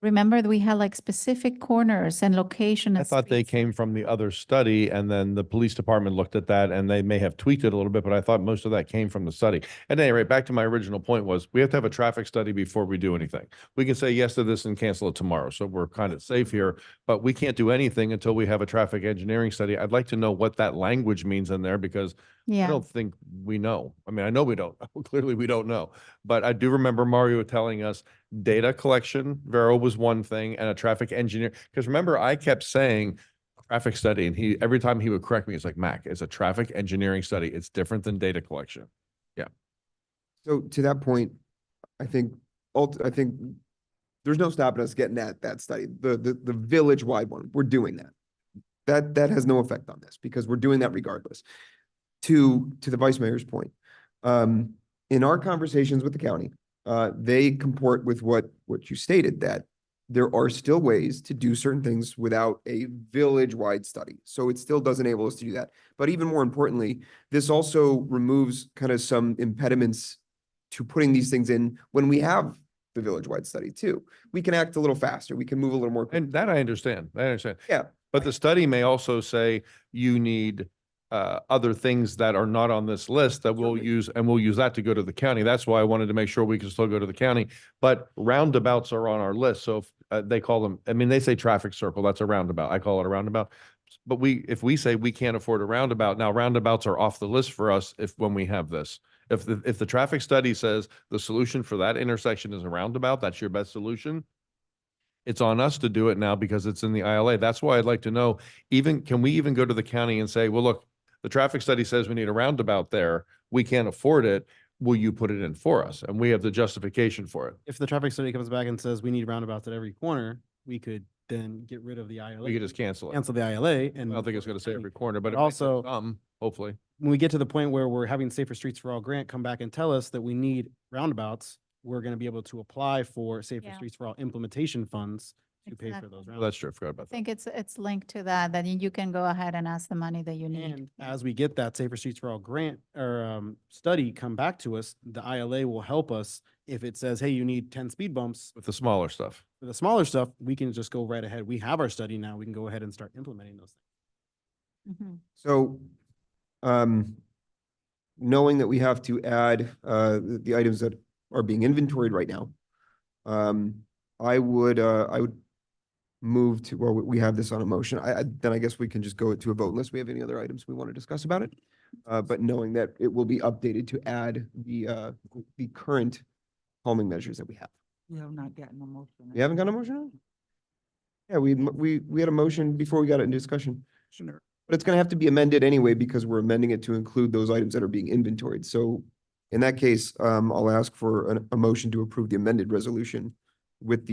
Speaker 12: Remember that we had like specific corners and location.
Speaker 3: I
Speaker 12: and
Speaker 3: thought they
Speaker 12: streets.
Speaker 3: came from the other study, and then the police department looked at that, and they may have tweaked it a little bit, but I thought most of that came from the study. At any rate, back to my original point was, we have to have a traffic study before we do anything. We can say yes to this and cancel it tomorrow, so we're kind of safe here, but we can't do anything until we have a traffic engineering study. I'd like to know what that language means in there, because I
Speaker 12: Yeah.
Speaker 3: don't think we know. I mean, I know we don't. Clearly, we don't know. But I do remember Mario telling us data collection, Vero was one thing, and a traffic engineer. Because remember, I kept saying traffic study, and every time he would correct me, he's like, Mac, it's a traffic engineering study. It's different than data collection.
Speaker 1: So to that point, I think, I think there's no stopping us getting that study, the village-wide one. We're doing that. That has no effect on this because we're doing that regardless. To the vice mayor's point, in our conversations with the county, they comport with what you stated, that there are still ways to do certain things without a village-wide study. So it still does enable us to do that. But even more importantly, this also removes kind of some impediments to putting these things in when we have the village-wide study too. We can act a little faster. We can move a little more.
Speaker 3: And that I understand.
Speaker 1: Yeah.
Speaker 3: But the study may also say you need other things that are not on this list that we'll use, and we'll use that to go to the county. That's why I wanted to make sure we can still go to the county. But roundabouts are on our list. So if they call them, I mean, they say traffic circle, that's a roundabout. I call it a roundabout. But if we say we can't afford a roundabout, now roundabouts are off the list for us when we have this. If the traffic study says the solution for that intersection is a roundabout, that's your best solution, it's on us to do it now because it's in the ILA. That's why I'd like to know, can we even go to the county and say, well, look, the traffic study says we need a roundabout there. We can't afford it. Will you put it in for us? And we have the justification for it.
Speaker 14: If the traffic study comes back and says we need roundabouts at every corner, we could then get rid of the ILA.
Speaker 3: We could just cancel it.
Speaker 14: Cancel the ILA,
Speaker 3: I
Speaker 14: and
Speaker 3: don't think it's going to say every corner, but
Speaker 14: also,
Speaker 3: hopefully.
Speaker 14: when we get to the point where we're having Safer Streets for All grant come back and tell us that we need roundabouts, we're going to be able to apply for Safer
Speaker 12: Yeah.
Speaker 14: Streets for All implementation funds to pay for
Speaker 12: Exactly.
Speaker 14: those
Speaker 3: Oh,
Speaker 14: roundabouts.
Speaker 3: that's true. I forgot
Speaker 12: I
Speaker 3: about that.
Speaker 12: think it's linked to that you can go ahead and ask the money that you need.
Speaker 14: And as we get that Safer Streets for All grant or study come back to us, the ILA will help us. If it says, hey, you need 10 speed bumps,
Speaker 3: With the smaller stuff.
Speaker 14: for the smaller stuff, we can just go right ahead. We have our study now. We can go ahead and start implementing those things.
Speaker 12: Mhm.
Speaker 1: So, knowing that we have to add the items that are being inventoried right now, I would move to, well, we have this on a motion. Then I guess we can just go to a vote unless we have any other items we want to discuss about it. But knowing that it will be updated to add the current calming measures that we have.
Speaker 2: We have not gotten a motion.
Speaker 1: We haven't got a motion on? Yeah, we had a motion before we got it in discussion. But it's gonna have to be amended anyway because we're amending it to include those items that are being inventoried. So in that case, I'll ask for a motion to approve the amended resolution with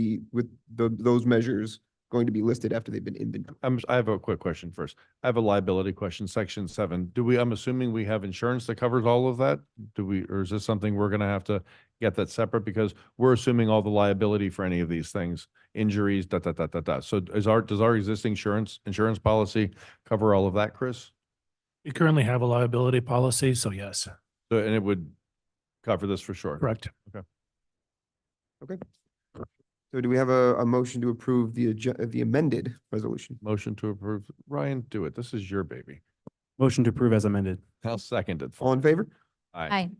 Speaker 1: those measures going to be listed after they've been inventoried.
Speaker 3: I have a quick question first. I have a liability question, section 7. I'm assuming we have insurance that covers all of that? Or is this something we're gonna have to get that separate? Because we're assuming all the liability for any of these things, injuries, So does our existing insurance policy cover all of that, Chris?
Speaker 6: We currently have a liability policy, so yes,
Speaker 3: And it would cover this for sure?
Speaker 6: correct.
Speaker 1: Okay. So do we have a motion to approve the amended resolution?
Speaker 3: Motion to approve. Ryan, do it. This is your baby.
Speaker 14: Motion to approve as amended.
Speaker 3: I'll second it.
Speaker 1: All in favor?
Speaker 3: Aye.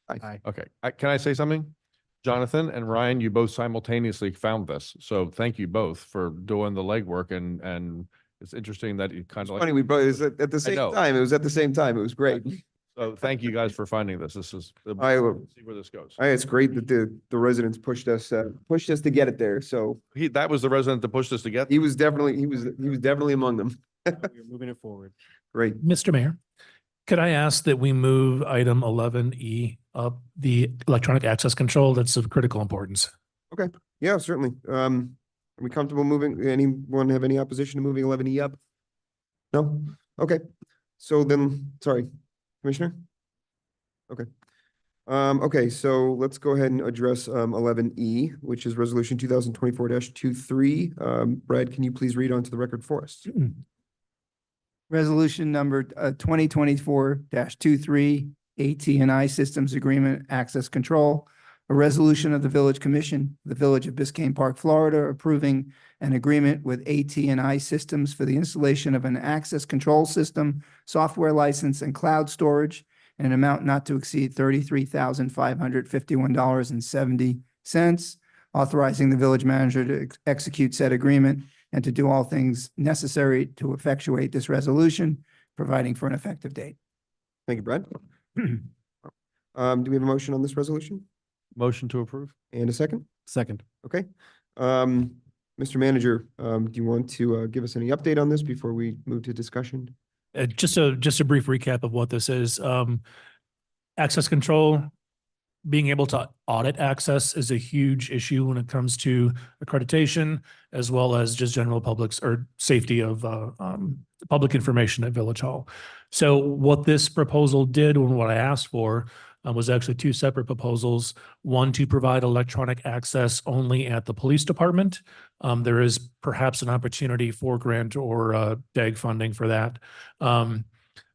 Speaker 12: Hi.
Speaker 1: Aye.
Speaker 3: Okay. Can I say something? Jonathan and Ryan, you both simultaneously found this. So thank you both for doing the legwork and it's interesting that you kind
Speaker 1: It's
Speaker 3: of
Speaker 1: funny,
Speaker 3: like,
Speaker 1: we both, it was at the same
Speaker 3: know.
Speaker 1: time. It was at the same time. It was great.
Speaker 3: so thank you guys for finding this. This is,
Speaker 1: I will-
Speaker 3: see where this goes.
Speaker 1: It's great that the residents pushed us to get it there. So
Speaker 3: That was the resident that pushed us to get.
Speaker 1: he was definitely among them.
Speaker 14: We're moving it forward.
Speaker 1: Great.
Speaker 6: Mr. Mayor, could I ask that we move item 11E up, the electronic access control? That's of critical importance.
Speaker 1: Yeah, certainly. Are we comfortable moving? Anyone have any opposition to moving 11E up? No? Okay. So then, sorry, Commissioner? Okay. Okay, so let's go ahead and address 11E, which is resolution 2024-23. Brad, can you please read onto the record for us?
Speaker 5: Resolution number 2024-23, AT&I Systems Agreement Access Control. A resolution of the Village Commission, the Village of Biscayne Park, Florida, approving an agreement with AT&I Systems for the installation of an access control system, software license, and cloud storage in an amount not to exceed $33,551.70, authorizing the village manager to execute said agreement and to do all things necessary to effectuate this resolution, providing for an effective date.
Speaker 1: Thank you, Brad. Do we have a motion on this resolution?
Speaker 3: Motion to approve.
Speaker 1: And a second?
Speaker 14: Second.
Speaker 1: Okay. Mr. Manager, do you want to give us any update on this before we move to discussion?
Speaker 6: Just a brief recap of what this is. Access control, being able to audit access is a huge issue when it comes to accreditation, as well as just general public's or safety of public information at Village Hall. So what this proposal did, and what I asked for, was actually two separate proposals. One to provide electronic access only at the police department. There is perhaps an opportunity for grant or DAG funding for that.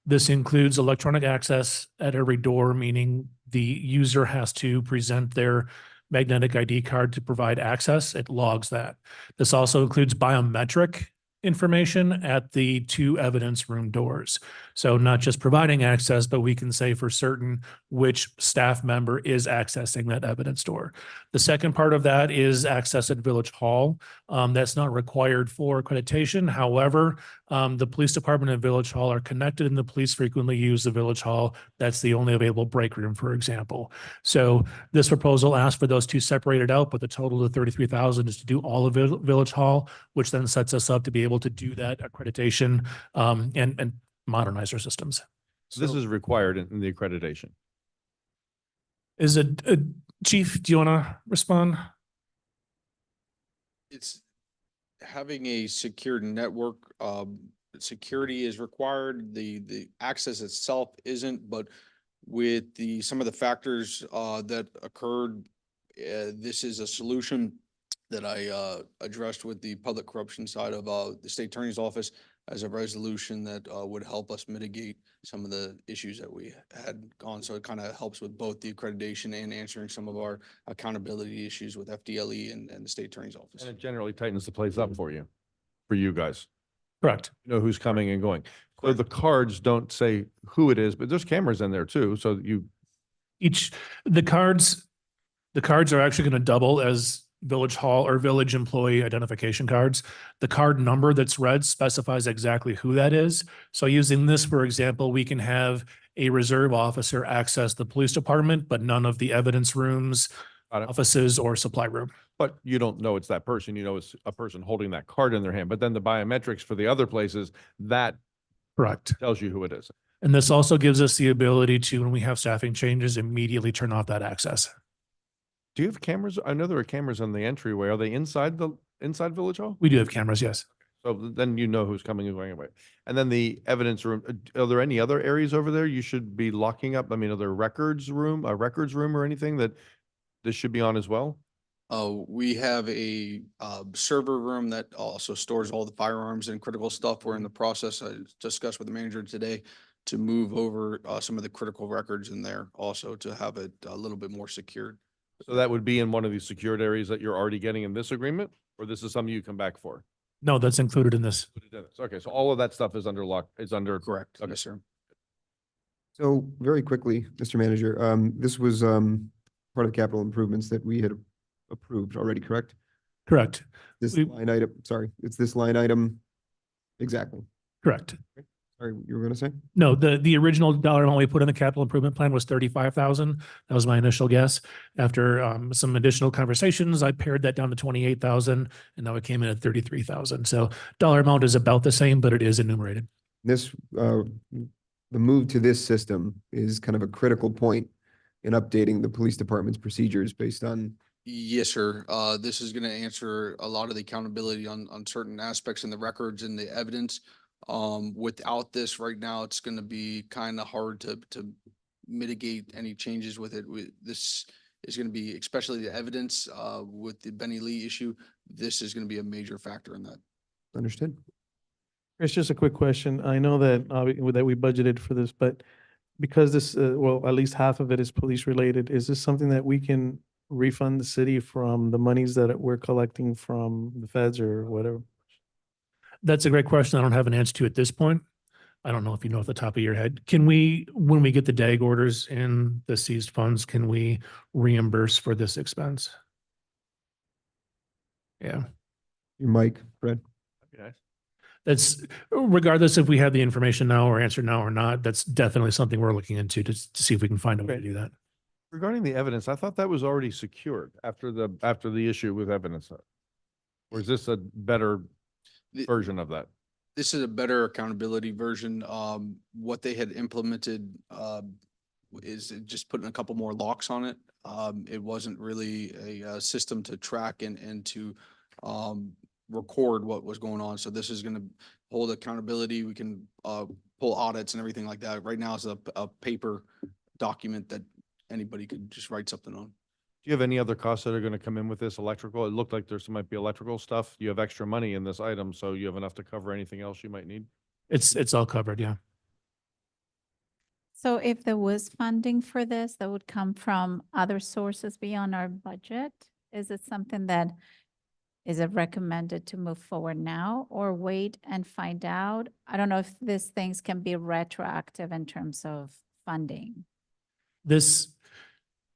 Speaker 6: This includes electronic access at every door, meaning the user has to present their magnetic ID card to provide access. It logs that. This also includes biometric information at the two evidence room doors. So not just providing access, but we can say for certain which staff member is accessing that evidence door. The second part of that is access at Village Hall. That's not required for accreditation. However, the police department and Village Hall are connected and the police frequently use the Village Hall. That's the only available break room, for example. So this proposal asks for those two separated out, but the total of 33,000 is to do all of Village Hall, which then sets us up to be able to do that accreditation and modernize our systems.
Speaker 3: This is required in the accreditation.
Speaker 6: Is it, Chief, do you want to respond?
Speaker 17: It's having a secured network, security is required, the access itself isn't, but with some of the factors that occurred, this is a solution that I addressed with the public corruption side of the state attorney's office as a resolution that would help us mitigate some of the issues that we had gone. So it kind of helps with both the accreditation and answering some of our accountability issues with FDLE and the state attorney's office.
Speaker 3: And it generally tightens the place up for you guys.
Speaker 6: Correct.
Speaker 3: You know who's coming and going. So the cards don't say who it is, but there's cameras in there too. So
Speaker 6: The cards are actually going to double as Village Hall or Village employee identification cards. The card number that's read specifies exactly who that is. So using this, for example, we can have a reserve officer access the police department, but none of the evidence rooms, offices, or supply room.
Speaker 3: But you don't know it's that person. You know it's a person holding that card in their hand. But then the biometrics for the other places, that
Speaker 6: Correct.
Speaker 3: tells you who it is.
Speaker 6: And this also gives us the ability to, when we have staffing changes, immediately turn off that access.
Speaker 3: Do you have cameras? I know there are cameras on the entryway. Are they inside Village Hall?
Speaker 6: We do have cameras, yes.
Speaker 3: So then you know who's coming and going away. And then the evidence room, are there any other areas over there you should be locking up? I mean, are there a records room or anything that this should be on as well?
Speaker 17: We have a server room that also stores all the firearms and critical stuff. We're in the process, I discussed with the manager today, to move over some of the critical records in there also to have it a little bit more secured.
Speaker 3: So that would be in one of these secured areas that you're already getting in this agreement, or this is something you come back for?
Speaker 6: No, that's included in this.
Speaker 3: Okay, so all of that stuff is under lock, is under.
Speaker 17: Correct.
Speaker 3: Okay.
Speaker 17: Yes, sir.
Speaker 1: So very quickly, Mr. Manager, this was part of the capital improvements that we had approved already, correct?
Speaker 6: Correct.
Speaker 1: This
Speaker 6: We-
Speaker 1: line item, sorry, it's this line item. Exactly.
Speaker 6: Correct.
Speaker 1: Sorry, you were gonna say?
Speaker 6: No, the original dollar amount we put in the capital improvement plan was 35,000. That was my initial guess. After some additional conversations, I pared that down to 28,000 and now it came in at 33,000. So dollar amount is about the same, but it is enumerated.
Speaker 1: This, the move to this system is kind of a critical point in updating the police department's procedures based on,
Speaker 17: Yes, sir. This is going to answer a lot of the accountability on certain aspects in the records and the evidence. Without this right now, it's going to be kind of hard to mitigate any changes with it. This is going to be, especially the evidence, with the Benny Lee issue. This is going to be a major factor in that.
Speaker 1: understood?
Speaker 13: It's just a quick question. I know that, that we budgeted for this, but because this, well, at least half of it is police related, is this something that we can refund the city from the monies that we're collecting from the feds or whatever?
Speaker 6: That's a great question. I don't have an answer to at this point. I don't know if you know off the top of your head. Can we, when we get the DAG orders in the seized funds, can we reimburse for this expense? Yeah,
Speaker 1: Your mic, Fred.
Speaker 6: that's regardless if we have the information now or answer now or not, that's definitely something we're looking into to see if we can find a way to do that.
Speaker 3: Regarding the evidence, I thought that was already secured after the issue with evidence. Or is this a better
Speaker 17: The-
Speaker 3: version of that?
Speaker 17: This is a better accountability version. What they had implemented, is just putting a couple more locks on it. It wasn't really a system to track and to, record what was going on. So this is going to hold accountability. We can, pull audits and everything like that. Right now it's a paper document that anybody could just write something on.
Speaker 3: Do you have any other costs that are going to come in with this electrical? It looked like there's might be electrical stuff. You have extra money in this item, so you have enough to cover anything else you might need?
Speaker 6: It's all covered, yeah.
Speaker 12: So if there was funding for this, that would come from other sources beyond our budget? Is it something that, is it recommended to move forward now or wait and find out? I don't know if these things can be retroactive in terms of funding.
Speaker 6: This,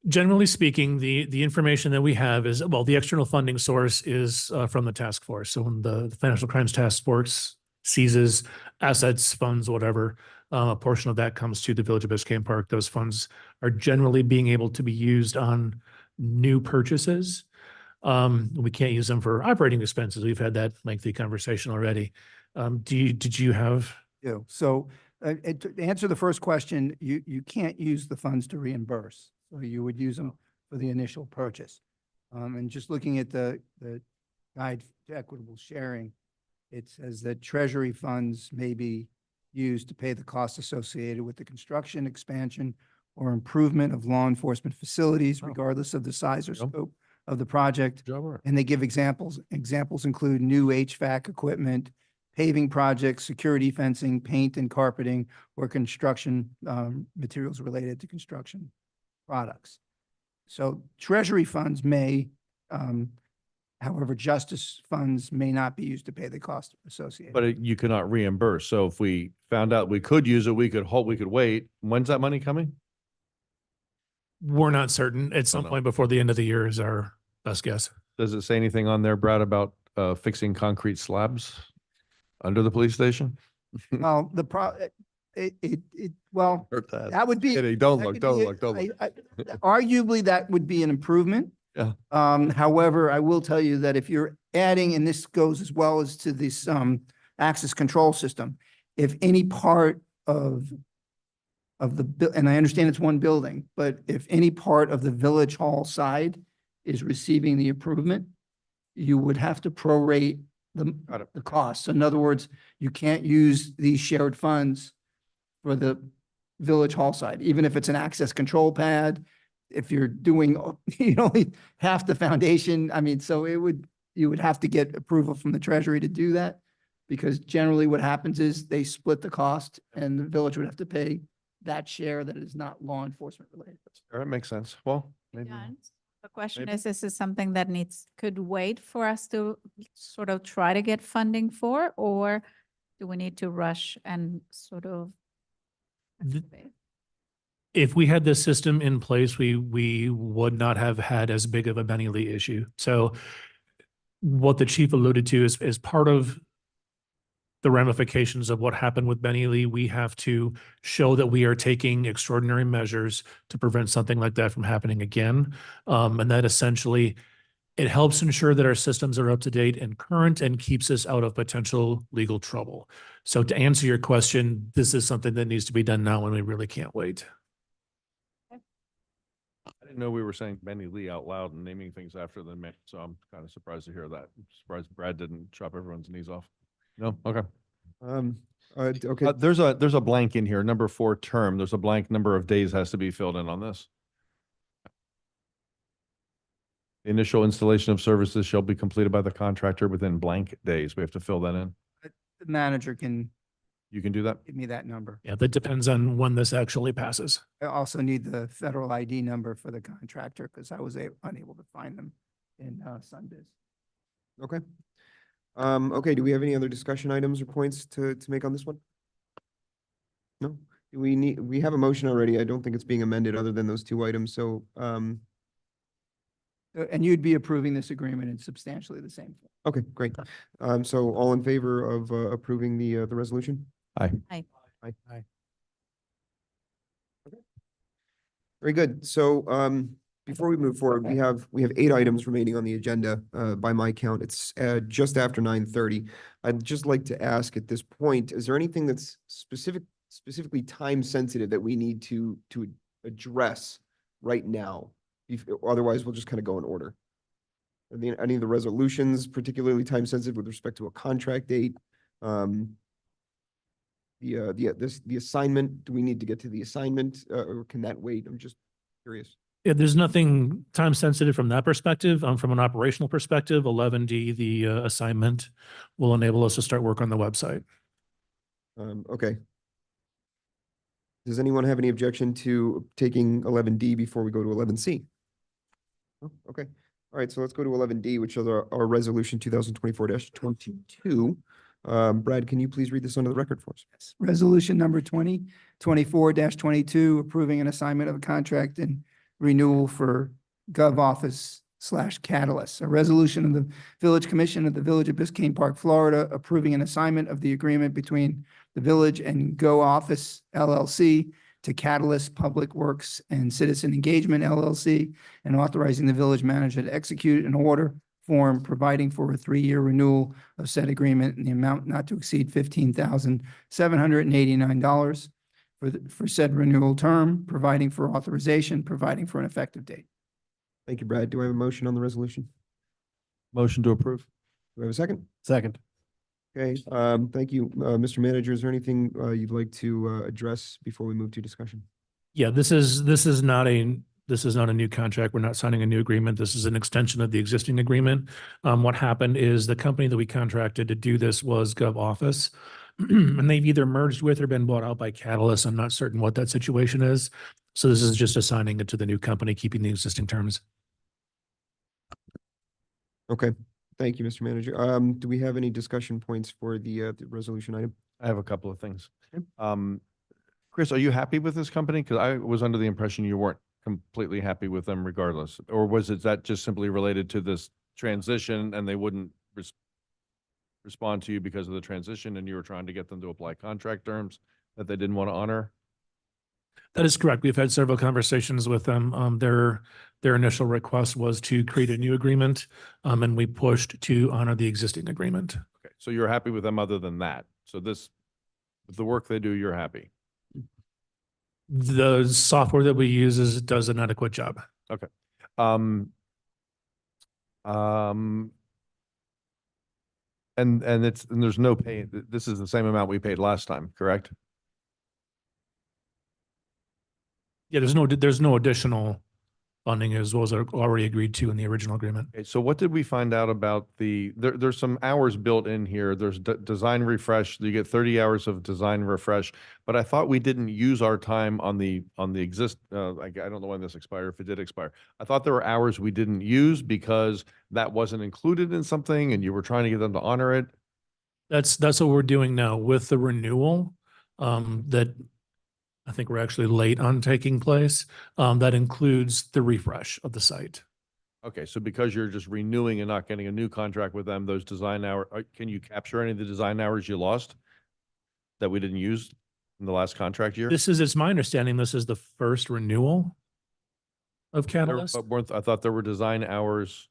Speaker 6: generally speaking, the information that we have is, well, the external funding source is from the task force. So when the Financial Crimes Task Force seizes assets, funds, whatever, a portion of that comes to the Village of Biscayne Park. Those funds are generally being able to be used on new purchases. We can't use them for operating expenses. We've had that lengthy conversation already. Did you have?
Speaker 5: Yeah, so to answer the first question, you can't use the funds to reimburse. So you would use them for the initial purchase. And just looking at the guide to equitable sharing, it says that treasury funds may be used to pay the costs associated with the construction, expansion, or improvement of law enforcement facilities, regardless of the size or scope of the project. And they give examples. Examples include new HVAC equipment, paving projects, security fencing, paint and carpeting, or construction materials related to construction products. So treasury funds may, however, justice funds may not be used to pay the cost associated.
Speaker 3: But you cannot reimburse. So if we found out we could use it, we could hold, we could wait. When's that money coming?
Speaker 6: We're not certain. At some
Speaker 3: no.
Speaker 6: point before the end of the year is our best guess.
Speaker 3: Does it say anything on there, Brad, about fixing concrete slabs under the police station?
Speaker 5: Well, well, that would be.
Speaker 3: Kidding. Don't
Speaker 5: that
Speaker 3: look,
Speaker 5: could
Speaker 3: don't
Speaker 5: be-
Speaker 3: look, don't look.
Speaker 5: Arguably, that would be an improvement.
Speaker 3: Yeah.
Speaker 5: However, I will tell you that if you're adding, and this goes as well as to this, access control system, if any part of and I understand it's one building, but if any part of the village hall side is receiving the improvement, you would have to prorate the costs. In other words, you can't use these shared funds for the village hall side, even if it's an access control pad. If you're doing, only half the foundation, I mean, so you would have to get approval from the treasury to do that. Because generally what happens is they split the cost and the village would have to pay that share that is not law enforcement related.
Speaker 3: All right, makes sense. Well, maybe.
Speaker 12: The question
Speaker 3: Maybe.
Speaker 12: is, this is something that could wait for us to sort of try to get funding for, or do we need to rush and sort of?
Speaker 6: Th- If we had this system in place, we would not have had as big of a Benny Lee issue. So what the chief alluded to is part of the ramifications of what happened with Benny Lee. We have to show that we are taking extraordinary measures to prevent something like that from happening again. And that essentially, it helps ensure that our systems are up to date and current and keeps us out of potential legal trouble. So to answer your question, this is something that needs to be done now and we really can't wait.
Speaker 3: I didn't know we were saying Benny Lee out loud and naming things after the man, so I'm kind of surprised to hear that. I'm surprised Brad didn't chop everyone's knees off. No, okay.
Speaker 1: Okay,
Speaker 3: There's a blank in here, number 4 term. There's a blank number of days has to be filled in on this. The initial installation of services shall be completed by the contractor within blank days. We have to fill that in.
Speaker 5: The manager can
Speaker 3: You can do that?
Speaker 5: give me that number.
Speaker 6: Yeah, that depends on when this actually passes.
Speaker 5: I also need the federal ID number for the contractor because I was unable to find them in Sunbiz.
Speaker 1: okay. Okay, do we have any other discussion items or points to make on this one? No, we have a motion already. I don't think it's being amended other than those 2 items, so,
Speaker 5: And you'd be approving this agreement in substantially the same form.
Speaker 1: okay, great. So all in favor of approving the resolution?
Speaker 3: Aye.
Speaker 12: Aye.
Speaker 1: Aye.
Speaker 13: Aye.
Speaker 1: Okay. Very good. So, before we move forward, we have 8 items remaining on the agenda. By my count, it's just after 9:30. I'd just like to ask at this point, is there anything that's specifically time sensitive that we need to address right now? Otherwise, we'll just kind of go in order. Any of the resolutions particularly time sensitive with respect to a contract date? The assignment, do we need to get to the assignment, or can that wait? I'm just curious.
Speaker 6: Yeah, there's nothing time sensitive from that perspective. From an operational perspective, 11D, the assignment will enable us to start work on the website.
Speaker 1: Okay. Does anyone have any objection to taking 11D before we go to 11C? Oh, okay. All right, so let's go to 11D, which is our resolution 2024-22. Brad, can you please read this under the record for us?
Speaker 5: Yes. Resolution number 2024-22, approving an assignment of a contract and renewal for Gov Office / Catalyst. A resolution of the Village Commission of the Village of Biscayne Park, Florida, approving an assignment of the agreement between the village and Go Office LLC to Catalyst Public Works and Citizen Engagement LLC, and authorizing the village manager to execute an order form providing for a 3-year renewal of said agreement in the amount not to exceed $15,789 for said renewal term, providing for authorization, providing for an effective date.
Speaker 1: Thank you, Brad. Do I have a motion on the resolution?
Speaker 3: Motion to approve.
Speaker 1: Do I have a second?
Speaker 14: Second.
Speaker 1: Okay, thank you. Mr. Manager, is there anything you'd like to address before we move to discussion?
Speaker 6: Yeah, this is not a new contract. We're not signing a new agreement. This is an extension of the existing agreement. What happened is the company that we contracted to do this was Gov Office. And they've either merged with or been bought out by Catalyst. I'm not certain what that situation is. So this is just assigning it to the new company, keeping the existing terms.
Speaker 1: Okay, thank you, Mr. Manager. Do we have any discussion points for the resolution item?
Speaker 3: I have a couple of things.
Speaker 1: Okay.
Speaker 3: Chris, are you happy with this company? Because I was under the impression you weren't completely happy with them regardless. Or was it that just simply related to this transition and they wouldn't respond to you because of the transition and you were trying to get them to apply contract terms that they didn't want to honor?
Speaker 6: That is correct. We've had several conversations with them. Their initial request was to create a new agreement, and we pushed to honor the existing agreement.
Speaker 3: Okay, so you're happy with them other than that? So with the work they do, you're happy?
Speaker 6: The software that we use does an adequate job.
Speaker 3: Okay. And there's no pay. This is the same amount we paid last time, correct?
Speaker 6: Yeah, there's no additional funding as was already agreed to in the original agreement.
Speaker 3: Okay, so what did we find out about there's some hours built in here. There's design refresh. You get 30 hours of design refresh, but I thought we didn't use our time on the I don't know when this expired, if it did expire. I thought there were hours we didn't use because that wasn't included in something and you were trying to get them to honor it.
Speaker 6: That's what we're doing now with the renewal, that I think we're actually late on taking place. That includes the refresh of the site.
Speaker 3: Okay, so because you're just renewing and not getting a new contract with them, those design can you capture any of the design hours you lost that we didn't use in the last contract year?
Speaker 6: It's my understanding, this is the first renewal of Catalyst
Speaker 3: But I thought there were design hours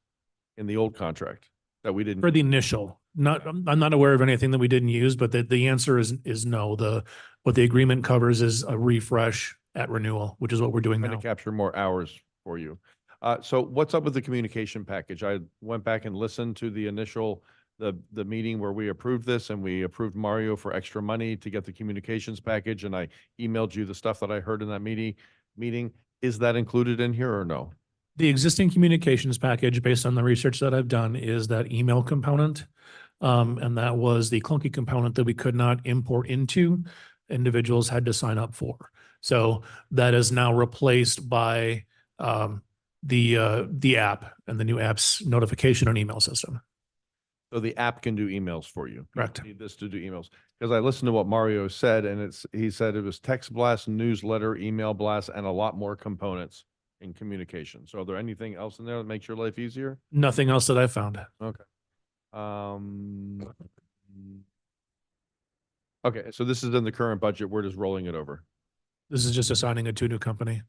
Speaker 3: in the old contract that we didn't.
Speaker 6: for the initial. I'm not aware of anything that we didn't use, but the answer is no. What the agreement covers is a refresh at renewal, which is what we're doing
Speaker 3: Trying
Speaker 6: now.
Speaker 3: to capture more hours for you. So what's up with the communication package? I went back and listened to the initial, the meeting where we approved this and we approved Mario for extra money to get the communications package. And I emailed you the stuff that I heard in that meeting. Is that included in here or no?
Speaker 6: The existing communications package, based on the research that I've done, is that email component. And that was the clunky component that we could not import into. Individuals had to sign up for. So that is now replaced by the app and the new app's notification and email system.
Speaker 3: So the app can do emails for you. You
Speaker 6: Correct.
Speaker 3: don't need this to do emails. Because I listened to what Mario said and he said it was text blast, newsletter, email blast, and a lot more components in communication. So are there anything else in there that makes your life easier?
Speaker 6: Nothing else that I found.
Speaker 3: Okay. Okay, so this is in the current budget. We're just rolling it over.
Speaker 6: This is just assigning it to a new company.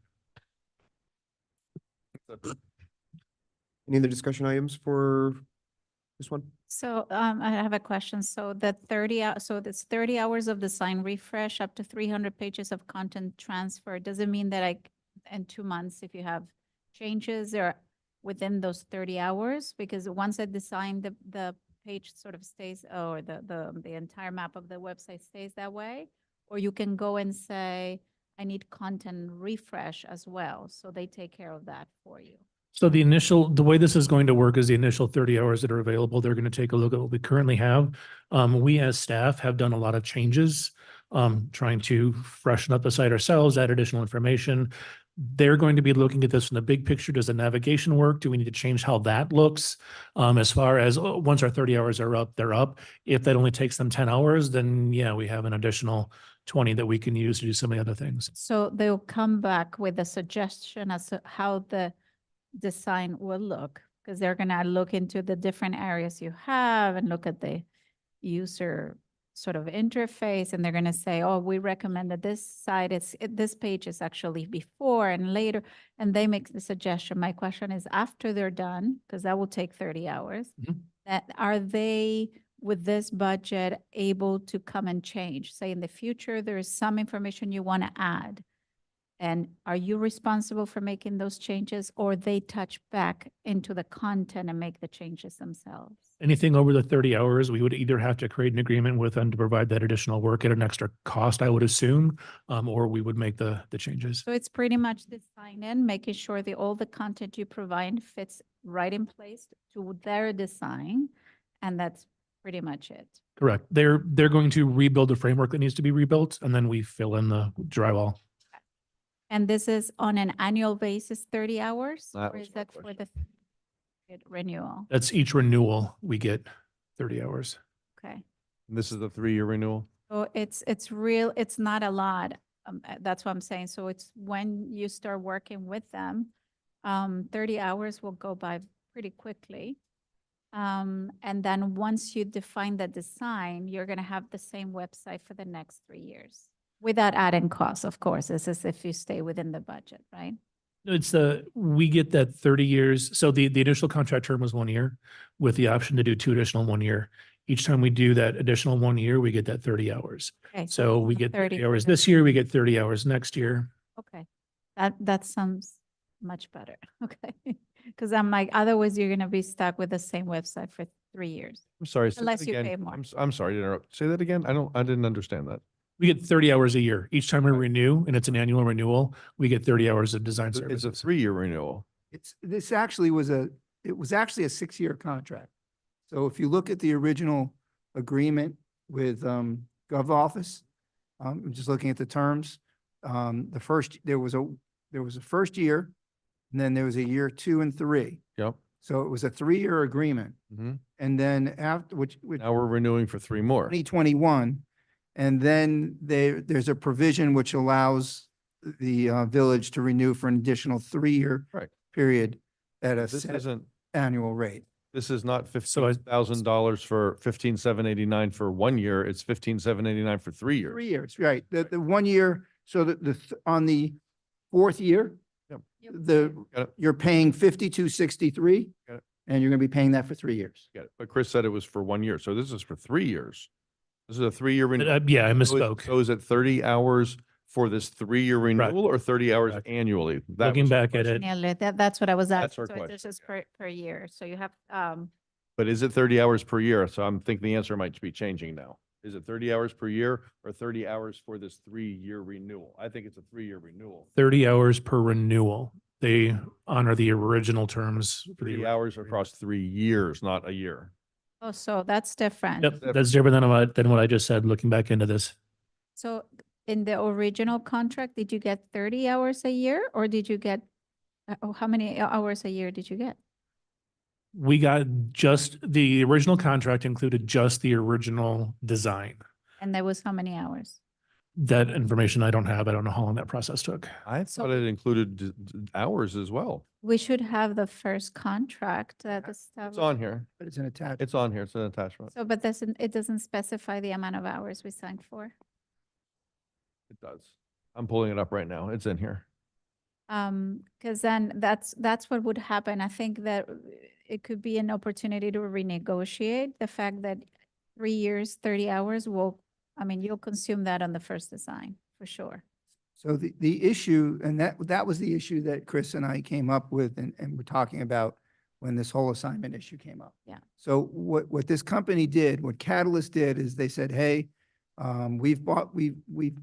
Speaker 1: Any other discussion items for this one?
Speaker 12: So I have a question. So the 30 so that's 30 hours of design refresh, up to 300 pages of content transfer. Does it mean that in 2 months, if you have changes or within those 30 hours? Because once I design the page sort of stays, or the entire map of the website stays that way, or you can go and say, I need content refresh as well. So they take care of that for you.
Speaker 6: So the way this is going to work is the initial 30 hours that are available, they're going to take a look at what we currently have. We as staff have done a lot of changes, trying to freshen up the site ourselves, add additional information. They're going to be looking at this in the big picture. Does the navigation work? Do we need to change how that looks? As far as once our 30 hours are up, they're up. If that only takes them 10 hours, then yeah, we have an additional 20 that we can use to do some of the other things.
Speaker 12: So they'll come back with a suggestion as to how the design will look, because they're going to look into the different areas you have and look at the user sort of interface, and they're going to say, oh, we recommend that this site this page is actually before and later, and they make the suggestion. My question is, after they're done, because that will take 30 hours, that are they, with this budget, able to come and change? Say in the future, there is some information you want to add, and are you responsible for making those changes, or they touch back into the content and make the changes themselves?
Speaker 6: Anything over the 30 hours, we would either have to create an agreement with them to provide that additional work at an extra cost, I would assume, or we would make the changes.
Speaker 12: So it's pretty much design in, making sure that all the content you provide fits right in place to their design, and that's pretty much it.
Speaker 6: Correct. They're going to rebuild the framework that needs to be rebuilt, and then we fill in the drywall.
Speaker 12: And this is on an annual basis, 30 hours?
Speaker 3: That
Speaker 12: Or
Speaker 3: was
Speaker 12: is
Speaker 3: my
Speaker 12: that for the renewal?
Speaker 6: That's each renewal, we get 30 hours.
Speaker 12: Okay.
Speaker 3: This is the 3-year renewal.
Speaker 12: So it's not a lot. That's what I'm saying. So it's when you start working with them, 30 hours will go by pretty quickly. And then once you define the design, you're going to have the same website for the next 3 years. Without adding costs, of course. This is if you stay within the budget, right?
Speaker 6: We get that 30 years. So the initial contract term was 1 year with the option to do 2 additional 1 year. Each time we do that additional 1 year, we get that 30 hours.
Speaker 12: Okay.
Speaker 6: So we
Speaker 12: it's
Speaker 6: get 30
Speaker 12: 30
Speaker 6: hours
Speaker 12: for
Speaker 6: this year, we get 30 hours next year.
Speaker 12: Okay. That sounds much better. Okay. Because I'm like, otherwise you're going to be stuck with the same website for 3 years.
Speaker 3: I'm sorry. say that
Speaker 12: Unless you
Speaker 3: again.
Speaker 12: pay more.
Speaker 3: I'm sorry to interrupt. Say that again. I didn't understand that.
Speaker 6: We get 30 hours a year. Each time we renew, and it's an annual renewal, we get 30 hours of design
Speaker 3: It's a
Speaker 6: services.
Speaker 3: 3-year renewal.
Speaker 5: This actually was it was actually a 6-year contract. So if you look at the original agreement with Gov Office, I'm just looking at the terms. There was a first year, and then there was a year 2 and 3.
Speaker 3: Yep.
Speaker 5: So it was a 3-year agreement.
Speaker 3: Mhm.
Speaker 5: And then after, which
Speaker 3: Now we're renewing for 3 more.
Speaker 5: 2021, and then there's a provision which allows the village to renew for an additional 3-year
Speaker 3: Right.
Speaker 5: period at a
Speaker 3: This
Speaker 5: set
Speaker 3: isn't,
Speaker 5: annual rate.
Speaker 3: this is not
Speaker 6: So I-
Speaker 3: $15,000 for 15,789 for 1 year. It's 15,789 for 3 years.
Speaker 5: 3 years, right. The 1 year, so on the 4th year,
Speaker 3: Yep. Got it.
Speaker 5: you're paying 5263,
Speaker 3: Got it.
Speaker 5: and you're going to be paying that for 3 years.
Speaker 3: Got it. But Chris said it was for 1 year. So this is for 3 years. This is a 3-year renewal.
Speaker 6: Yeah, I
Speaker 3: So is-
Speaker 6: misspoke.
Speaker 3: So is it 30 hours for this 3-year renewal or 30 hours
Speaker 6: Correct.
Speaker 3: annually? That
Speaker 6: Looking
Speaker 3: was the
Speaker 6: back at
Speaker 3: question.
Speaker 6: it,
Speaker 12: Nearly, that's what I was
Speaker 3: That's
Speaker 12: asking.
Speaker 3: our
Speaker 12: So
Speaker 3: question,
Speaker 12: this is per year. So you have,
Speaker 3: But is it 30 hours per year? So I'm thinking the answer might be changing now. Is it 30 hours per year or 30 hours for this 3-year renewal? I think it's a 3-year renewal.
Speaker 6: 30 hours per renewal. They honor the original terms. for the
Speaker 3: 30 hours across 3 years, not a year.
Speaker 12: oh, so that's different.
Speaker 6: Yep, that's different than what I just said, looking back into this.
Speaker 12: So in the original contract, did you get 30 hours a year or did you get, how many hours a year did you get?
Speaker 6: We got just, the original contract included just the original design.
Speaker 12: And there was how many hours?
Speaker 6: That information I don't have. I don't know how long that process took.
Speaker 3: I thought it included hours as well.
Speaker 12: We should have the first contract that
Speaker 3: It's on here.
Speaker 5: But it's an attachment.
Speaker 3: It's on here. It's an attachment.
Speaker 12: So, but it doesn't specify the amount of hours we signed for.
Speaker 3: It does. I'm pulling it up right now. It's in here.
Speaker 12: Because then that's what would happen. I think that it could be an opportunity to renegotiate the fact that 3 years, 30 hours you'll consume that on the first design for sure.
Speaker 5: So the issue, and that was the issue that Chris and I came up with and we're talking about when this whole assignment issue came up.
Speaker 12: Yeah.
Speaker 5: So what this company did, what Catalyst did is they said, hey, we've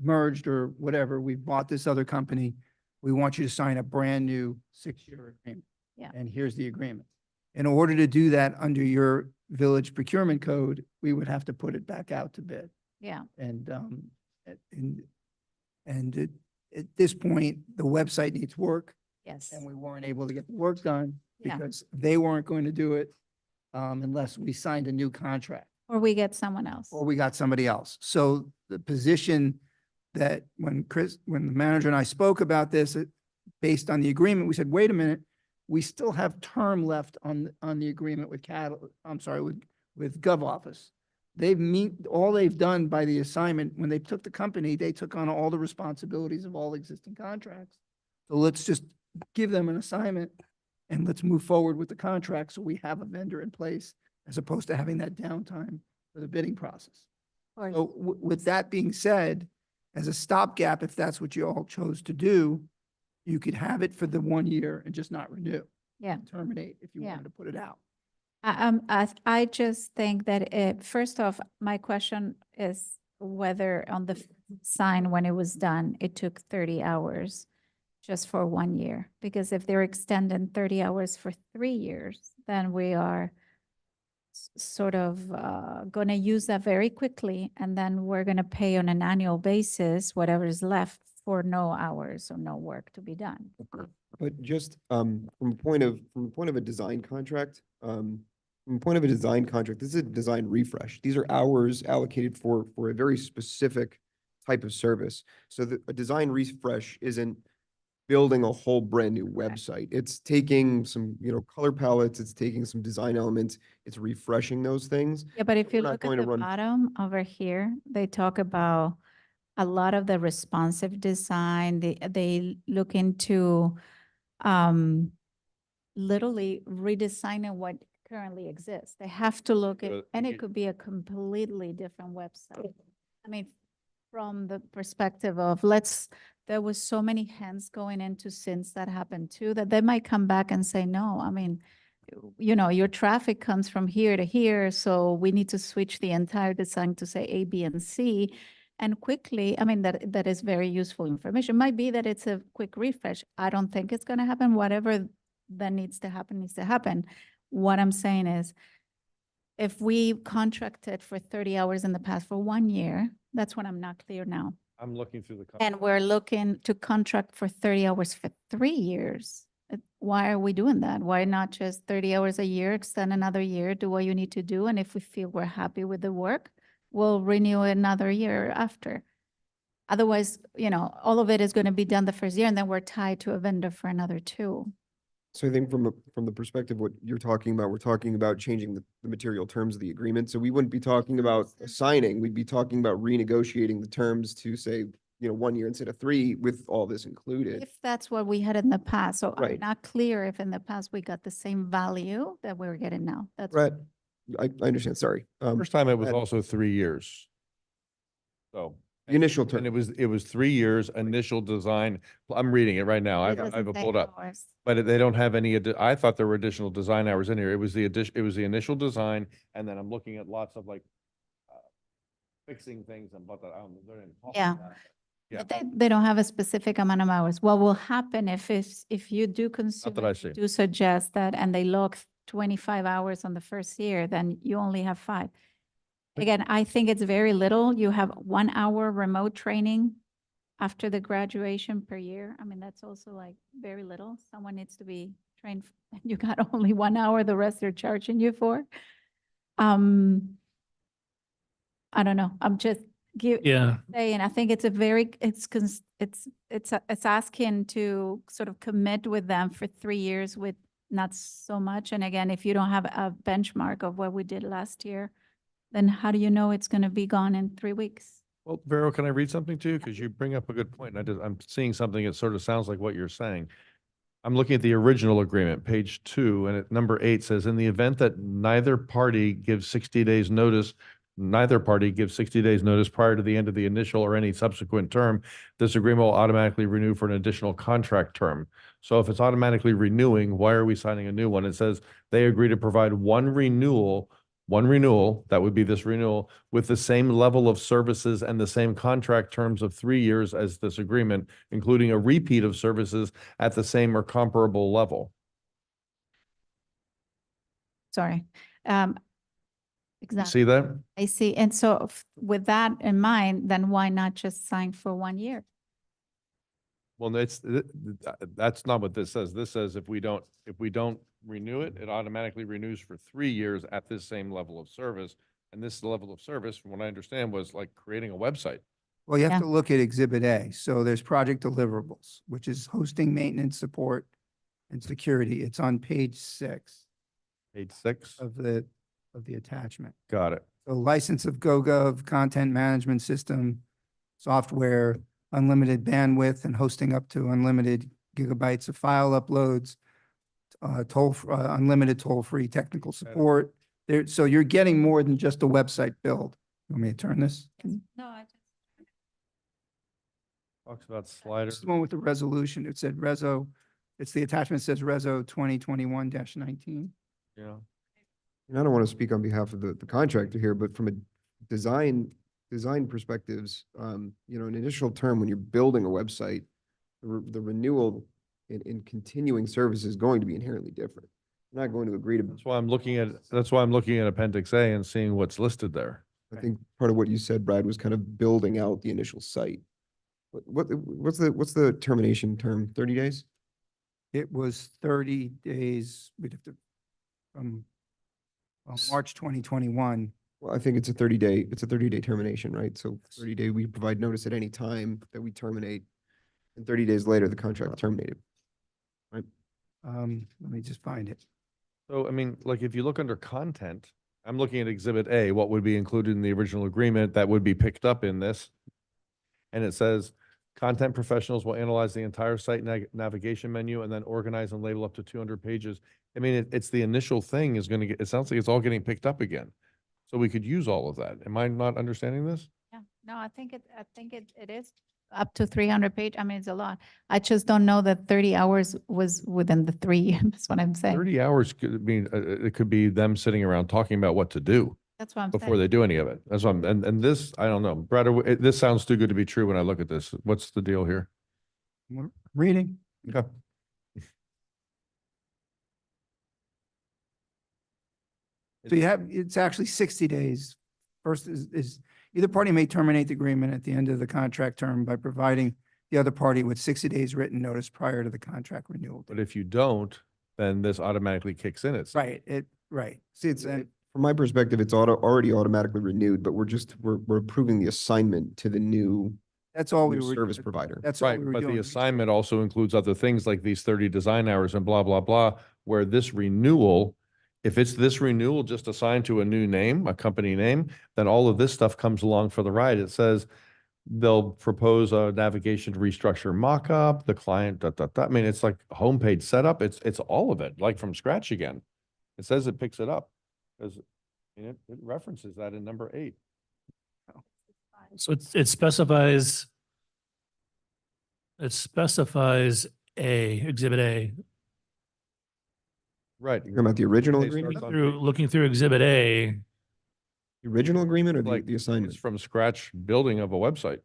Speaker 5: merged or whatever, we've bought this other company. We want you to sign a brand new 6-year agreement.
Speaker 12: Yeah.
Speaker 5: And here's the agreement. In order to do that under your village procurement code, we would have to put it back out to bid.
Speaker 12: Yeah.
Speaker 5: And at this point, the website needs work,
Speaker 12: Yes.
Speaker 5: and we weren't able to get the work done
Speaker 12: Yeah.
Speaker 5: because they weren't going to do it unless we signed a new contract
Speaker 12: Or we get someone else.
Speaker 5: or we got somebody else. So the position that when the manager and I spoke about this, based on the agreement, we said, wait a minute, we still have term left on the agreement with with Gov Office. All they've done by the assignment, when they took the company, they took on all the responsibilities of all existing contracts. So let's just give them an assignment and let's move forward with the contract so we have a vendor in place as opposed to having that downtime for the bidding process.
Speaker 12: Or-
Speaker 5: So with that being said, as a stopgap, if that's what you all chose to do, you could have it for the 1 year and just not renew.
Speaker 12: Yeah.
Speaker 5: Terminate if you
Speaker 12: Yeah.
Speaker 5: wanted to put it out.
Speaker 12: I just think that first off, my question is whether on the sign, when it was done, it took 30 hours just for 1 year. Because if they're extending 30 hours for 3 years, then we are sort of going to use that very quickly. And then we're going to pay on an annual basis, whatever is left for no hours or no work to be done.
Speaker 1: But just from a point of a design contract, this is a design refresh. These are hours allocated for a very specific type of service. So a design refresh isn't building a whole brand new website. It's taking some, color palettes, it's taking some design elements, it's refreshing those things.
Speaker 12: Yeah, but if you
Speaker 1: We're not
Speaker 12: look at
Speaker 1: going to
Speaker 12: the
Speaker 1: run-
Speaker 12: bottom over here, they talk about a lot of the responsive design. They look into literally redesigning what currently exists. They have to look at, and it could be a completely different website. I mean, from the perspective of there was so many hands going into since that happened too, that they might come back and say, no, I mean, your traffic comes from here to here, so we need to switch the entire design to say A, B, and C. And quickly, I mean, that is very useful information. Might be that it's a quick refresh. I don't think it's going to happen. Whatever that needs to happen, needs to happen. What I'm saying is, if we contracted for 30 hours in the past for 1 year, that's what I'm not clear now.
Speaker 3: I'm looking through the.
Speaker 12: And we're looking to contract for 30 hours for 3 years. Why are we doing that? Why not just 30 hours a year, extend another year, do what you need to do? And if we feel we're happy with the work, we'll renew another year after. Otherwise, all of it is going to be done the first year and then we're tied to a vendor for another 2.
Speaker 1: So I think from the perspective, what you're talking about, we're talking about changing the material terms of the agreement. So we wouldn't be talking about signing, we'd be talking about renegotiating the terms to say, 1 year instead of 3 with all this included.
Speaker 12: If that's what we had in the past. So I'm
Speaker 1: Right.
Speaker 12: not clear if in the past we got the same value that we're getting now. That's
Speaker 1: Right. I understand, sorry.
Speaker 3: First time it was
Speaker 1: that-
Speaker 3: also 3 years. So.
Speaker 1: The initial
Speaker 3: And
Speaker 1: term.
Speaker 3: it was 3 years initial design. I'm reading it right now. I
Speaker 12: It
Speaker 3: have
Speaker 12: doesn't
Speaker 3: it
Speaker 12: say
Speaker 3: pulled up.
Speaker 12: hours.
Speaker 3: But they don't have any, I thought there were additional design hours in here. It was the it was the initial design, and then I'm looking at lots of like fixing things and but they're in.
Speaker 12: Yeah.
Speaker 3: Yeah.
Speaker 12: But they don't have a specific amount of hours. What will happen if you do consume,
Speaker 3: that I
Speaker 12: it, you
Speaker 3: see.
Speaker 12: do suggest that, and they log 25 hours on the first year, then you only have 5. Again, I think it's very little. You have 1 hour remote training after the graduation per year. I mean, that's also like very little. Someone needs to be trained. You got only 1 hour, the rest they're charging you for. I don't know. I'm just
Speaker 6: Yeah.
Speaker 12: saying, I think it's a very, it's asking to sort of commit with them for 3 years with not so much. And again, if you don't have a benchmark of what we did last year, then how do you know it's going to be gone in 3 weeks?
Speaker 3: Well, Vero, can I read something to you? Because you bring up a good point. I'm seeing something that sort of sounds like what you're saying. I'm looking at the original agreement, page 2, and at number 8 says, in the event that neither party gives 60 days notice prior to the end of the initial or any subsequent term, this agreement will automatically renew for an additional contract term. So if it's automatically renewing, why are we signing a new one? It says they agree to provide one renewal, that would be this renewal, with the same level of services and the same contract terms of 3 years as this agreement, including a repeat of services at the same or comparable level.
Speaker 12: Sorry. Exactly.
Speaker 3: See that?
Speaker 12: I see. And so with that in mind, then why not just sign for 1 year?
Speaker 3: Well, that's not what this says. This says if we don't renew it, it automatically renews for 3 years at this same level of service. And this level of service, from what I understand, was like creating a website.
Speaker 5: Well, you have
Speaker 12: Yeah.
Speaker 5: to look at Exhibit A. So there's project deliverables, which is hosting, maintenance, support, and security. It's on page 6
Speaker 3: Page 6.
Speaker 5: of the attachment.
Speaker 3: Got it.
Speaker 5: So license of GoGov, content management system, software, unlimited bandwidth and hosting up to unlimited gigabytes of file uploads, unlimited toll-free technical support. So you're getting more than just a website build. You want me to turn this?
Speaker 12: No, I just.
Speaker 3: Talks about sliders.
Speaker 5: It's the one with the resolution. It said Reso, it's the attachment says Reso 2021-19.
Speaker 3: Yeah.
Speaker 1: And I don't want to speak on behalf of the contractor here, but from a design perspectives, an initial term when you're building a website, the renewal in continuing service is going to be inherently different. I'm not going to agree to.
Speaker 3: That's why I'm looking at Appendix A and seeing what's listed there.
Speaker 1: I think part of what you said, Brad, was kind of building out the initial site. What's the termination term? 30 days?
Speaker 5: It was 30 days, we'd have to, from March 2021.
Speaker 1: Well, I think it's a 30-day termination, right? So 30-day, we provide notice at any time that we terminate, and 30 days later, the contract terminated. Right?
Speaker 5: Let me just find it.
Speaker 3: So, I mean, like if you look under content, I'm looking at Exhibit A, what would be included in the original agreement that would be picked up in this. And it says, content professionals will analyze the entire site navigation menu and then organize and label up to 200 pages. I mean, it's the initial thing is going to get, it sounds like it's all getting picked up again. So we could use all of that. Am I not understanding this?
Speaker 12: Yeah, no, I think it is up to 300 page. I mean, it's a lot. I just don't know that 30 hours was within the 3 years. That's what I'm saying.
Speaker 3: 30 hours could mean, it could be them sitting around talking about what to do
Speaker 12: That's what I'm
Speaker 3: before
Speaker 12: saying.
Speaker 3: they do any of it. That's what I'm, and this, I don't know, Brad, this sounds too good to be true when I look at this. What's the deal here?
Speaker 5: Reading.
Speaker 3: Okay.
Speaker 5: So you have, it's actually 60 days. First is either party may terminate the agreement at the end of the contract term by providing the other party with 60 days written notice prior to the contract renewal.
Speaker 3: But if you don't, then this automatically kicks in. It's
Speaker 5: Right, right.
Speaker 1: See, it's,
Speaker 5: Then-
Speaker 1: from my perspective, it's already automatically renewed, but we're approving the assignment to the new
Speaker 5: That's all we
Speaker 1: new
Speaker 5: were.
Speaker 1: service provider.
Speaker 5: That's all
Speaker 3: right,
Speaker 5: we were
Speaker 3: but
Speaker 5: doing.
Speaker 3: the assignment also includes other things like these 30 design hours and blah, blah, blah, where this renewal, if it's this renewal just assigned to a new name, a company name, then all of this stuff comes along for the ride. It says they'll propose a navigation restructure mock-up, the client, I mean, it's like homepage setup. It's all of it, like from scratch again. It says it picks it up because it references that in number 8.
Speaker 6: So it specifies Exhibit A.
Speaker 3: Right.
Speaker 1: You're talking about the original
Speaker 3: They
Speaker 1: agreement?
Speaker 3: starts on
Speaker 6: Looking through Exhibit A,
Speaker 1: The original agreement or
Speaker 3: like
Speaker 1: the assignment?
Speaker 3: It's from scratch building of a website.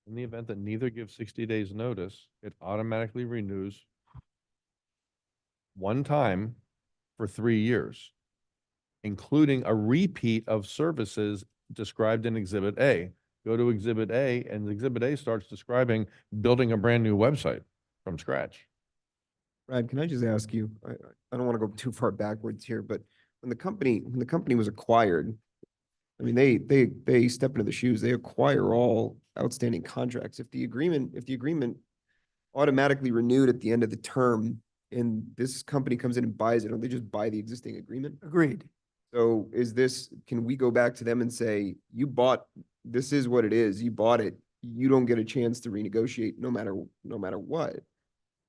Speaker 3: In the event that neither gives 60 days notice, it automatically renews one time for 3 years, including a repeat of services described in Exhibit A. Go to Exhibit A and Exhibit A starts describing building a brand new website from scratch.
Speaker 1: Brad, can I just ask you, I don't want to go too far backwards here, but when the company was acquired, I mean, they step into the shoes, they acquire all outstanding contracts. If the agreement automatically renewed at the end of the term and this company comes in and buys it, don't they just buy the existing agreement?
Speaker 5: Agreed.
Speaker 1: So can we go back to them and say, this is what it is, you bought it, you don't get a chance to renegotiate no matter what?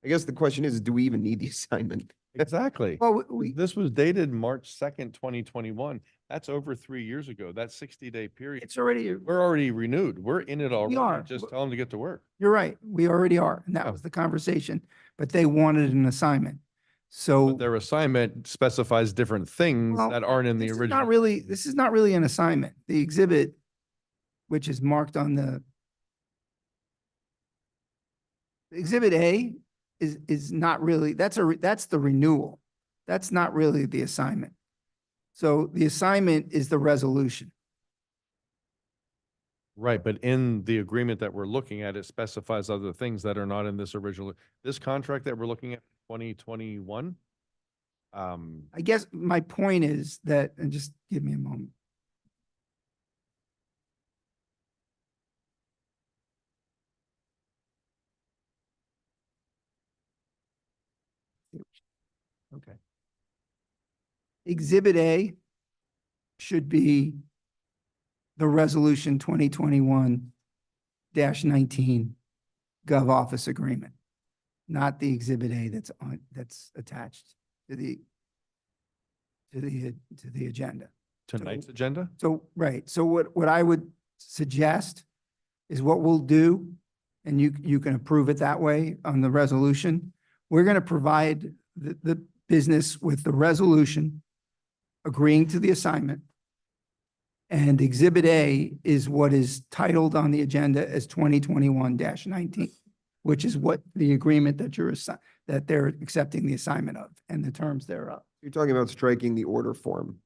Speaker 1: I guess the question is, do we even need the assignment?
Speaker 3: Exactly.
Speaker 5: Well,
Speaker 3: This was dated March 2nd, 2021. That's over 3 years ago. That 60-day period.
Speaker 5: It's already,
Speaker 3: We're already renewed. We're in it already.
Speaker 5: are.
Speaker 3: Just tell them to get to work.
Speaker 5: you're right, we already are, and that
Speaker 3: Yeah.
Speaker 5: was the conversation, but they wanted an assignment. So.
Speaker 3: But their assignment specifies different things
Speaker 5: Well,
Speaker 3: that aren't in the
Speaker 5: this is
Speaker 3: original.
Speaker 5: this is not really an assignment. The exhibit, which is marked on the Exhibit A is not really, that's the renewal. That's not really the assignment. So the assignment is the resolution.
Speaker 3: Right, but in the agreement that we're looking at, it specifies other things that are not in this this contract that we're looking at, 2021.
Speaker 5: I guess my point is that, and just give me a moment. Okay. Exhibit A should be the resolution 2021-19 Gov Office Agreement, not the Exhibit A that's attached to the agenda.
Speaker 3: Tonight's agenda?
Speaker 5: So, right, so what I would suggest is what we'll do, and you can approve it that way on the resolution. We're gonna provide the business with the resolution agreeing to the assignment. And Exhibit A is what is titled on the agenda as 2021-19, which is what the agreement that they're accepting the assignment of and the terms thereof.
Speaker 1: You're talking about striking the order form,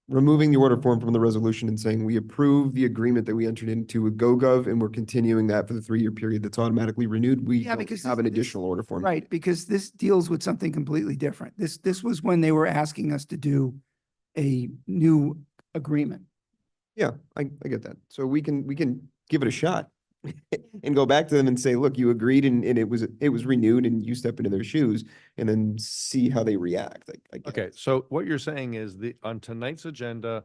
Speaker 1: removing the order form from the resolution and saying, we approve the agreement that we entered into with GoGov and we're continuing that for the 3-year period that's automatically renewed. We
Speaker 5: Yeah,
Speaker 1: don't
Speaker 5: because
Speaker 1: have an
Speaker 5: this-
Speaker 1: additional order form.
Speaker 5: Right, because this deals with something completely different. This was when they were asking us to do a new agreement.
Speaker 1: Yeah, I get that. So we can give it a shot and go back to them and say, look, you agreed and it was renewed and you step into their shoes and then see how they react. I get
Speaker 3: Okay,
Speaker 1: it.
Speaker 3: so what you're saying is on tonight's agenda,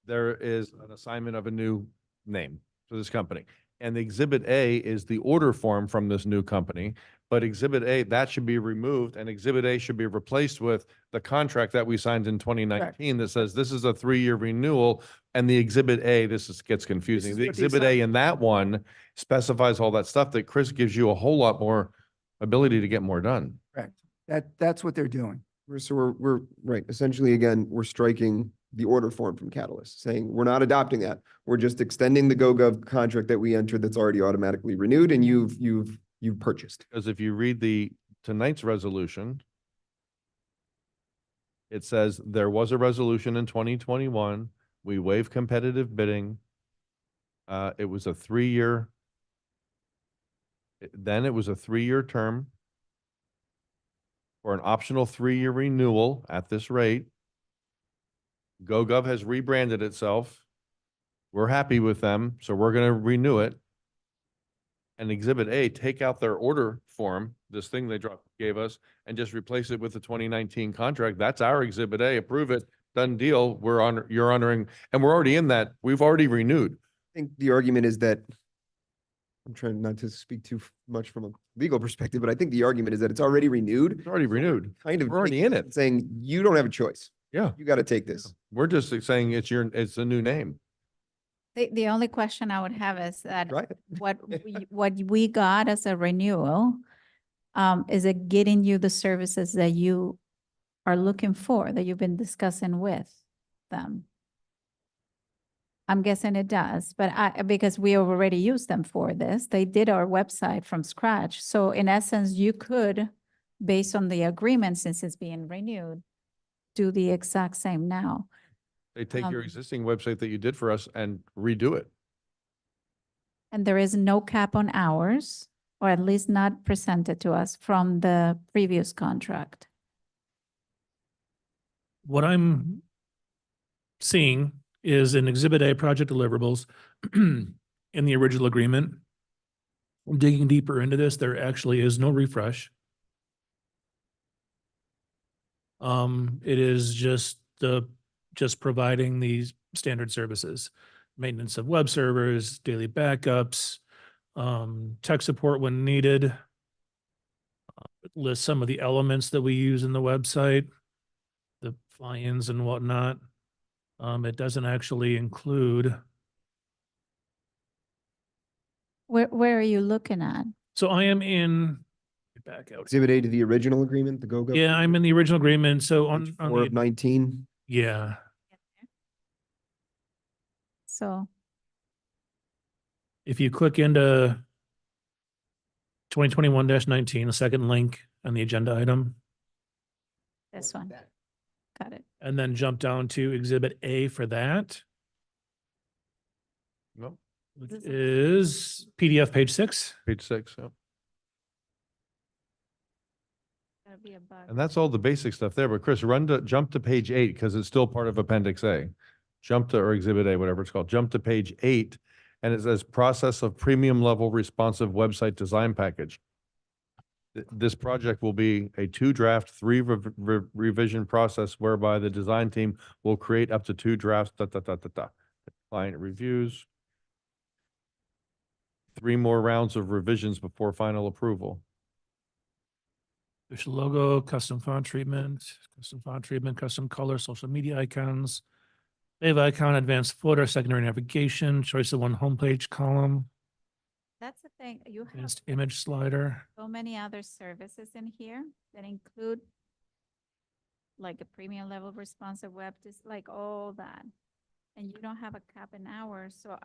Speaker 3: there is an assignment of a new name for this company. And the Exhibit A is the order form from this new company, but Exhibit A, that should be removed and Exhibit A should be replaced with the contract that we signed in 2019 that says this is a 3-year renewal. And the Exhibit A, gets confusing.
Speaker 5: is
Speaker 3: The
Speaker 5: what the
Speaker 3: Exhibit A in that one specifies all that stuff that Chris gives you a whole lot more ability to get more done.
Speaker 5: Correct. That's what they're doing.
Speaker 1: So we're right. Essentially, again, we're striking the order form from Catalyst, saying we're not adopting that. We're just extending the GoGov contract that we entered that's already automatically renewed and you've you purchased.
Speaker 3: Because if you read tonight's resolution, it says there was a resolution in 2021. We waived competitive bidding. It was a 3-year. Then it was a 3-year term for an optional 3-year renewal at this rate. GoGov has rebranded itself. We're happy with them, so we're going to renew it. And Exhibit A, take out their order form, this thing they gave us, and just replace it with the 2019 contract. That's our Exhibit A. Approve it. Done deal. You're honoring, and we're already in that. We've already renewed.
Speaker 1: I think the argument is that, I'm trying not to speak too much from a legal perspective, but I think the argument is that it's already renewed.
Speaker 3: It's already renewed.
Speaker 1: Kind of.
Speaker 3: We're already in it.
Speaker 1: Saying you don't have a choice.
Speaker 3: Yeah.
Speaker 1: You got to take this.
Speaker 3: We're just saying it's a new name.
Speaker 12: The only question I would have is that
Speaker 1: Right.
Speaker 12: what we got as a renewal, is it getting you the services that you are looking for, that you've been discussing with them? I'm guessing it does, but because we have already used them for this, they did our website from scratch. So in essence, you could, based on the agreement, since it's being renewed, do the exact same now.
Speaker 3: They take your existing website that you did for us and redo it.
Speaker 12: And there is no cap on hours, or at least not presented to us from the previous contract.
Speaker 6: What I'm seeing is in Exhibit A, project deliverables, in the original agreement. Digging deeper into this, there actually is no refresh. It is just providing these standard services, maintenance of web servers, daily backups, tech support when needed. List some of the elements that we use in the website, the fly-ins and whatnot. It doesn't actually include.
Speaker 12: Where are you looking at?
Speaker 6: So I am in, back out.
Speaker 1: Exhibit A to the original agreement, the GoGo.
Speaker 6: Yeah, I'm in the original agreement. So
Speaker 1: Page
Speaker 6: on
Speaker 1: 4
Speaker 6: the,
Speaker 1: of 19.
Speaker 6: yeah.
Speaker 12: So
Speaker 6: If you click into 2021-19, the second link on the agenda item,
Speaker 12: this one. Got it.
Speaker 6: and then jump down to Exhibit A for that,
Speaker 3: No,
Speaker 6: which is PDF page 6.
Speaker 3: page 6. Yeah.
Speaker 12: Gotta be a bug.
Speaker 3: And that's all the basic stuff there. But Chris, jump to page 8 because it's still part of Appendix A. Or Exhibit A, whatever it's called. Jump to page 8 and it says process of premium level responsive website design package. This project will be a 2-draft, 3 revision process whereby the design team will create up to 2 drafts, Client reviews. 3 more rounds of revisions before final approval.
Speaker 6: Official logo, custom font treatment, custom color, social media icons, Save icon, advanced footer, secondary navigation, choice of one homepage column,
Speaker 12: That's the thing, you have
Speaker 6: advanced image slider.
Speaker 12: so many other services in here that include like a premium level responsive web, just like all that. And you don't have a cap in hours. So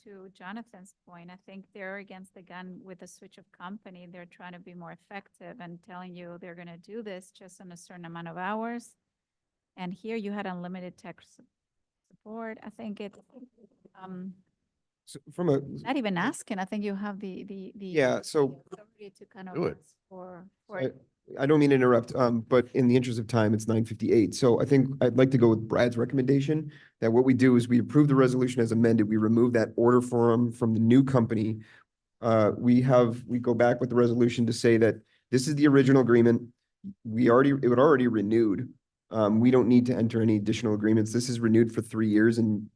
Speaker 12: to Jonathan's point, I think they're against the gun with the switch of company. They're trying to be more effective and telling you they're gonna do this just on a certain amount of hours. And here you had unlimited tech support. I think it
Speaker 1: So from a,
Speaker 12: not even asking, I think you have the
Speaker 1: yeah, so
Speaker 12: authority to kind of
Speaker 3: Do it.
Speaker 12: ask for
Speaker 1: I don't mean to interrupt, but in the interest of time, it's 9:58. So I think I'd like to go with Brad's recommendation that what we do is we approve the resolution as amended. We remove that order form from the new company. We go back with the resolution to say that this is the original agreement. It would already renewed. We don't need to enter any additional agreements. This is renewed for 3 years, and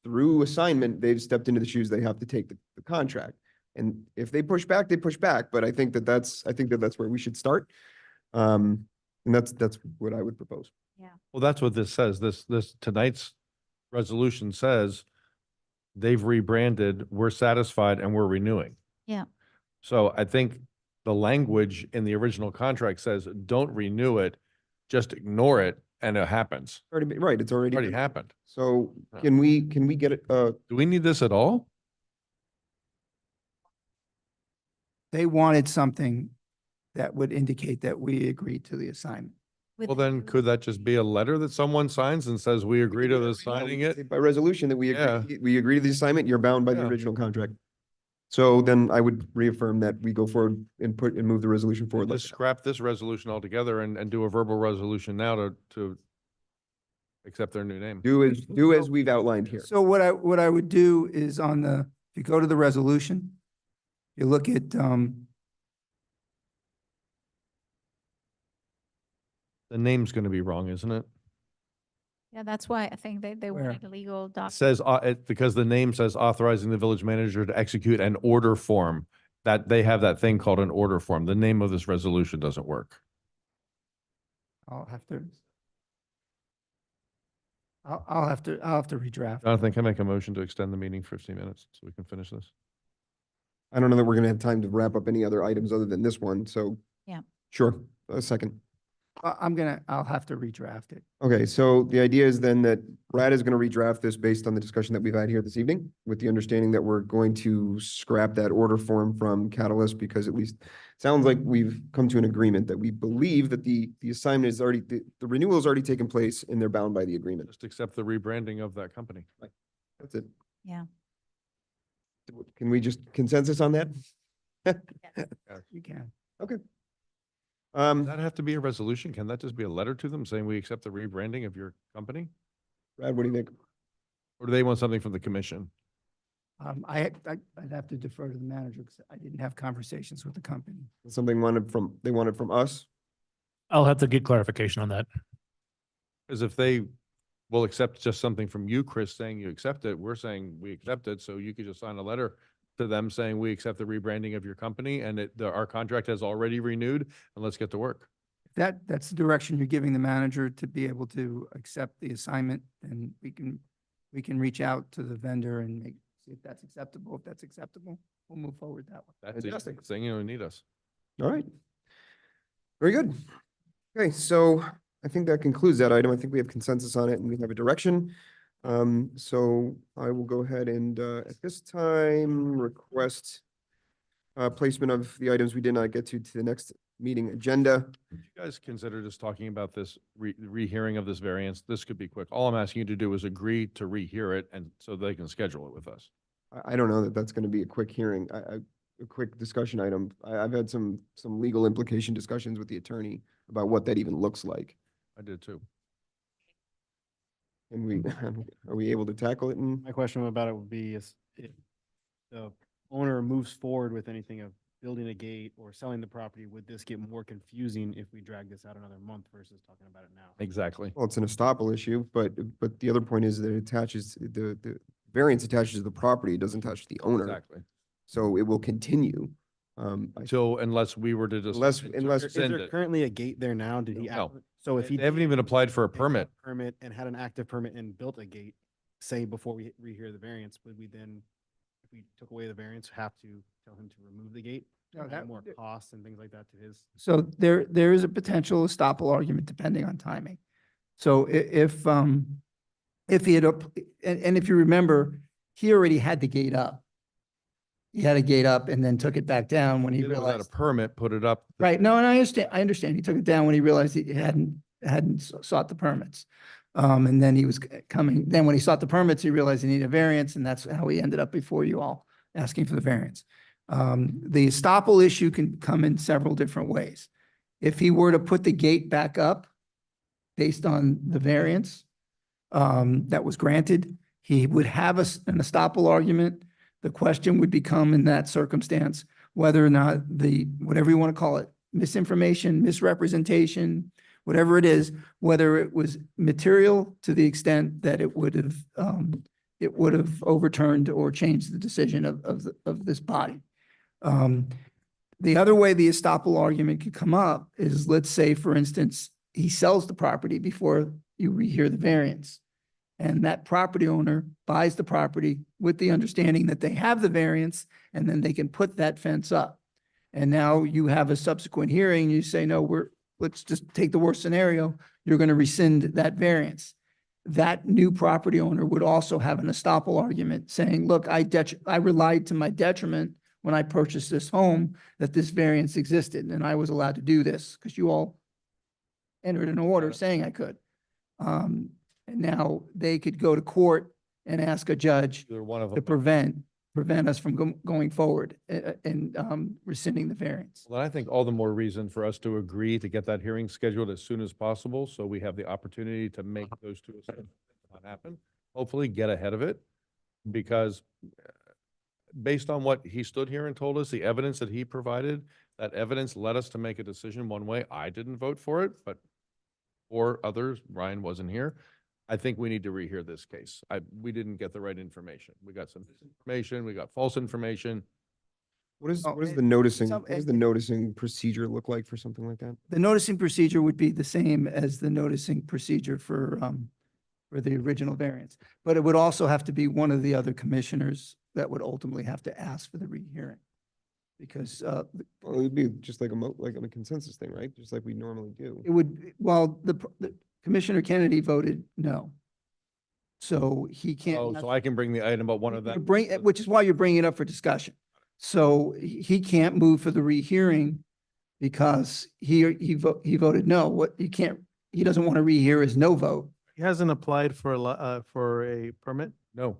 Speaker 1: through assignment, they've stepped into the shoes. They have to take the contract. And if they push back, they push back. But I think that's where we should start. And that's what I would propose.
Speaker 3: Well, that's what this says. This tonight's resolution says they've rebranded, we're satisfied, and we're renewing.
Speaker 12: Yeah.
Speaker 3: So I think the language in the original contract says, don't renew it, just ignore it, and it happens.
Speaker 1: Right, it's already
Speaker 3: happened.
Speaker 1: So
Speaker 3: Yeah.
Speaker 1: can we get it?
Speaker 3: Do we need this at all?
Speaker 5: they wanted something that would indicate that we agreed to the assignment.
Speaker 12: With
Speaker 3: Well, then could that just be a letter that someone signs and says, we agree to the signing it?
Speaker 1: By resolution that
Speaker 3: Yeah.
Speaker 1: we agree to the assignment, you're bound by the
Speaker 3: Yeah.
Speaker 1: original contract. So then I would reaffirm that we go forward and move the resolution forward. like
Speaker 3: Just
Speaker 1: that.
Speaker 3: scrap this resolution altogether and do a verbal resolution now to accept their new name.
Speaker 1: Do as we've outlined here.
Speaker 5: So what I would do is on the, if you go to the resolution, you look at,
Speaker 3: The name's going to be wrong, isn't it?
Speaker 12: Yeah, that's why I think they
Speaker 5: Where?
Speaker 12: wanted a legal
Speaker 3: It
Speaker 12: doc.
Speaker 3: says, because the name says authorizing the village manager to execute an order form, that they have that thing called an order form. The name of this resolution doesn't work.
Speaker 5: I'll have to redraft.
Speaker 3: Jonathan, can I make a motion to extend the meeting 15 minutes so we can finish this?
Speaker 1: I don't know that we're gonna have time to wrap up any other items other than this one, so.
Speaker 12: Yeah.
Speaker 1: Sure, a second.
Speaker 5: I'll have to redraft it.
Speaker 1: Okay, so the idea is then that Brad is gonna redraft this based on the discussion that we've had here this evening, with the understanding that we're going to scrap that order form from Catalyst, because at least sounds like we've come to an agreement that we believe that the assignment is already, the renewal has already taken place and they're bound by the agreement.
Speaker 3: Just accept the rebranding of that company.
Speaker 1: That's it.
Speaker 12: Yeah.
Speaker 1: Can we just consensus on that?
Speaker 5: You can.
Speaker 1: Okay.
Speaker 3: Does that have to be a resolution? Can that just be a letter to them saying we accept the rebranding of your company?
Speaker 1: Brad, what do you think?
Speaker 3: Or do they want something from the commission?
Speaker 5: I'd have to defer to the manager because I didn't have conversations with the company.
Speaker 1: Something they wanted from us?
Speaker 6: I'll have to get clarification on that.
Speaker 3: Because if they will accept just something from you, Chris, saying you accept it, we're saying we accept it, so you could just sign a letter to them saying we accept the rebranding of your company and our contract has already renewed and let's get to work.
Speaker 5: That's the direction you're giving the manager to be able to accept the assignment, and we can reach out to the vendor and see if that's acceptable. If that's acceptable, we'll move forward that way.
Speaker 3: That's the
Speaker 1: Fantastic.
Speaker 3: thing, you don't need us.
Speaker 1: All right. Very good. Okay, so I think that concludes that item. I think we have consensus on it and we have a direction. So I will go ahead and, at this time, request placement of the items we did not get to the next meeting agenda.
Speaker 3: Would you guys consider just talking about this rehearing of this variance? This could be quick. All I'm asking you to do is agree to rehear it and so they can schedule it with us.
Speaker 1: I don't know that that's going to be a quick hearing, a quick discussion item. I've had some legal implication discussions with the attorney about what that even looks like.
Speaker 3: I did too.
Speaker 1: And are we able to tackle it in?
Speaker 14: My question about it would be is if the owner moves forward with anything of building a gate or selling the property, would this get more confusing if we drag this out another month versus talking about it now?
Speaker 3: Exactly.
Speaker 1: Well, it's an estoppel issue, but the other point is that it attaches, the variance attaches to the property, it doesn't touch the owner.
Speaker 3: Exactly.
Speaker 1: So it will continue.
Speaker 3: So unless we were to just.
Speaker 1: Unless-
Speaker 14: Is
Speaker 3: rescind
Speaker 14: there
Speaker 3: it.
Speaker 14: currently a gate there now? Did he?
Speaker 3: No.
Speaker 14: So if he.
Speaker 3: They haven't even applied for a permit.
Speaker 14: Permit and had an active permit and built a gate, say before we rehear the variance, would we then, if we took away the variance, have to tell him to remove the gate?
Speaker 5: No,
Speaker 14: Add
Speaker 5: that-
Speaker 14: more costs and things like that to his.
Speaker 5: So there is a potential estoppel argument depending on timing. So if he had, and if you remember, he already had the gate up. He had a gate up and then took it back down when he
Speaker 3: Did it without
Speaker 5: realized.
Speaker 3: a permit, put it up.
Speaker 5: Right, no, and I understand. He took it down when he realized he hadn't sought the permits. And then he was then when he sought the permits, he realized he needed a variance, and that's how he ended up before you all, asking for the variance. The estoppel issue can come in several different ways. If he were to put the gate back up based on the variance that was granted, he would have an estoppel argument. The question would become in that circumstance, whether or not whatever you want to call it, misinformation, misrepresentation, whatever it is, whether it was material to the extent that it would have overturned or changed the decision of this body. The other way the estoppel argument could come up is, let's say, for instance, he sells the property before you rehear the variance. And that property owner buys the property with the understanding that they have the variance, and then they can put that fence up. And now you have a subsequent hearing, you say, no, let's just take the worst scenario, you're going to rescind that variance. That new property owner would also have an estoppel argument saying, look, I relied to my detriment when I purchased this home, that this variance existed and I was allowed to do this because you all entered an order saying I could. And now they could go to court and ask a judge
Speaker 3: Either one of
Speaker 5: to
Speaker 3: them.
Speaker 5: prevent us from going forward and rescinding the variance.
Speaker 3: Well, I think all the more reason for us to agree to get that hearing scheduled as soon as possible, so we have the opportunity to make those two assessments happen. Hopefully get ahead of it, because based on what he stood here and told us, the evidence that he provided, that evidence led us to make a decision one way. I didn't vote for it, but for others, Ryan wasn't here. I think we need to rehear this case. We didn't get the right information. We got some misinformation, we got false information.
Speaker 1: What is,
Speaker 5: Oh,
Speaker 1: what is
Speaker 5: and
Speaker 1: the noticing,
Speaker 5: some-
Speaker 1: what does the noticing procedure look like for something like that?
Speaker 5: The noticing procedure would be the same as the noticing procedure for the original variance. But it would also have to be one of the other commissioners that would ultimately have to ask for the rehearing. Because
Speaker 1: Well, it would be just like like on a consensus thing, right? Just like we normally do.
Speaker 5: it would, well, the Commissioner Kennedy voted no. So he can't.
Speaker 3: Oh, so I can bring the item up one of them.
Speaker 5: Which is why you're bringing it up for discussion. So he can't move for the rehearing because he voted no. He doesn't want to rehear his no vote.
Speaker 13: He hasn't applied for for a permit?
Speaker 3: No,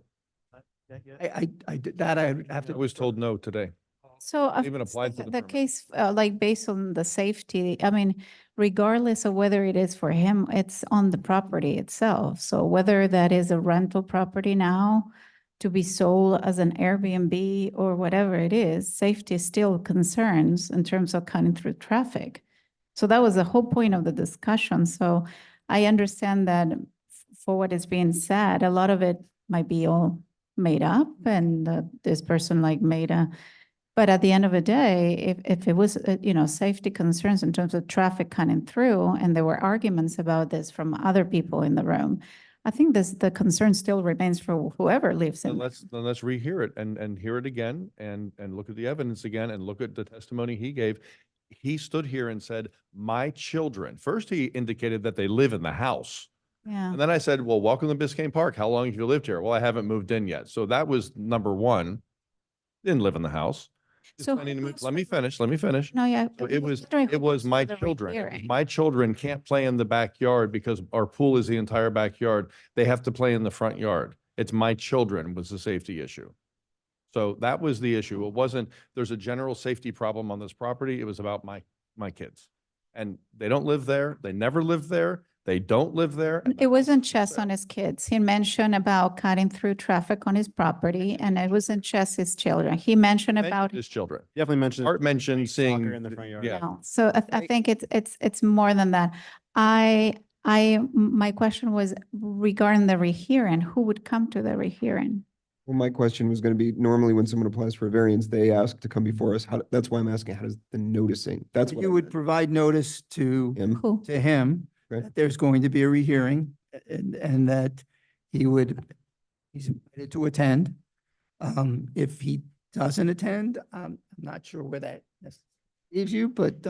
Speaker 5: That I would have
Speaker 3: I
Speaker 5: to.
Speaker 3: was told no today.
Speaker 12: So
Speaker 3: Even applied for the
Speaker 12: the
Speaker 3: permit.
Speaker 12: case, like based on the safety, I mean, regardless of whether it is for him, it's on the property itself. So whether that is a rental property now to be sold as an Airbnb or whatever it is, safety still concerns in terms of cutting through traffic. So that was the whole point of the discussion. So I understand that for what is being said, a lot of it might be all made up and this person like made a, but at the end of the day, if it was, safety concerns in terms of traffic coming through, and there were arguments about this from other people in the room, I think the concern still remains for whoever lives
Speaker 3: Then
Speaker 12: in.
Speaker 3: let's rehear it and hear it again and look at the evidence again and look at the testimony he gave. He stood here and said, my children, first he indicated that they live in the house.
Speaker 12: Yeah.
Speaker 3: And then I said, well, welcome to Biscayne Park. How long have you lived here? Well, I haven't moved in yet. So that was number one. Didn't live in the house. Just
Speaker 12: So
Speaker 3: planning to move- Let me finish.
Speaker 12: No, yeah.
Speaker 3: So
Speaker 12: but
Speaker 3: it
Speaker 12: who's
Speaker 3: was,
Speaker 12: wondering
Speaker 3: it
Speaker 12: who
Speaker 3: was
Speaker 12: goes
Speaker 3: my
Speaker 12: to the
Speaker 3: children.
Speaker 12: rehearing?
Speaker 3: My children can't play in the backyard because our pool is the entire backyard. They have to play in the front yard. It's my children was the safety issue. So that was the issue. It wasn't, there's a general safety problem on this property. It was about my kids. And they don't live there. They never lived there. They don't live there. and the
Speaker 12: It wasn't
Speaker 3: house is
Speaker 12: just
Speaker 3: there.
Speaker 12: on his kids. He mentioned about cutting through traffic on his property, and it wasn't just his children. He mentioned
Speaker 3: Mentioned
Speaker 12: about.
Speaker 3: his children.
Speaker 14: Definitely mentioned.
Speaker 3: Art mentioned seeing.
Speaker 14: Soccer in the front yard.
Speaker 3: Yeah.
Speaker 12: No, so I think it's more than that. My question was regarding the rehearing, who would come to the rehearing?
Speaker 1: Well, my question was going to be, normally when someone applies for a variance, they ask to come before us. That's why I'm asking, how does the noticing? That's what I
Speaker 5: You would
Speaker 1: meant.
Speaker 5: provide notice to
Speaker 1: Him.
Speaker 12: Who?
Speaker 5: him
Speaker 1: Okay.
Speaker 5: that there's going to be a rehearing and that he's invited to attend. If he doesn't attend, I'm not sure where that leaves you, but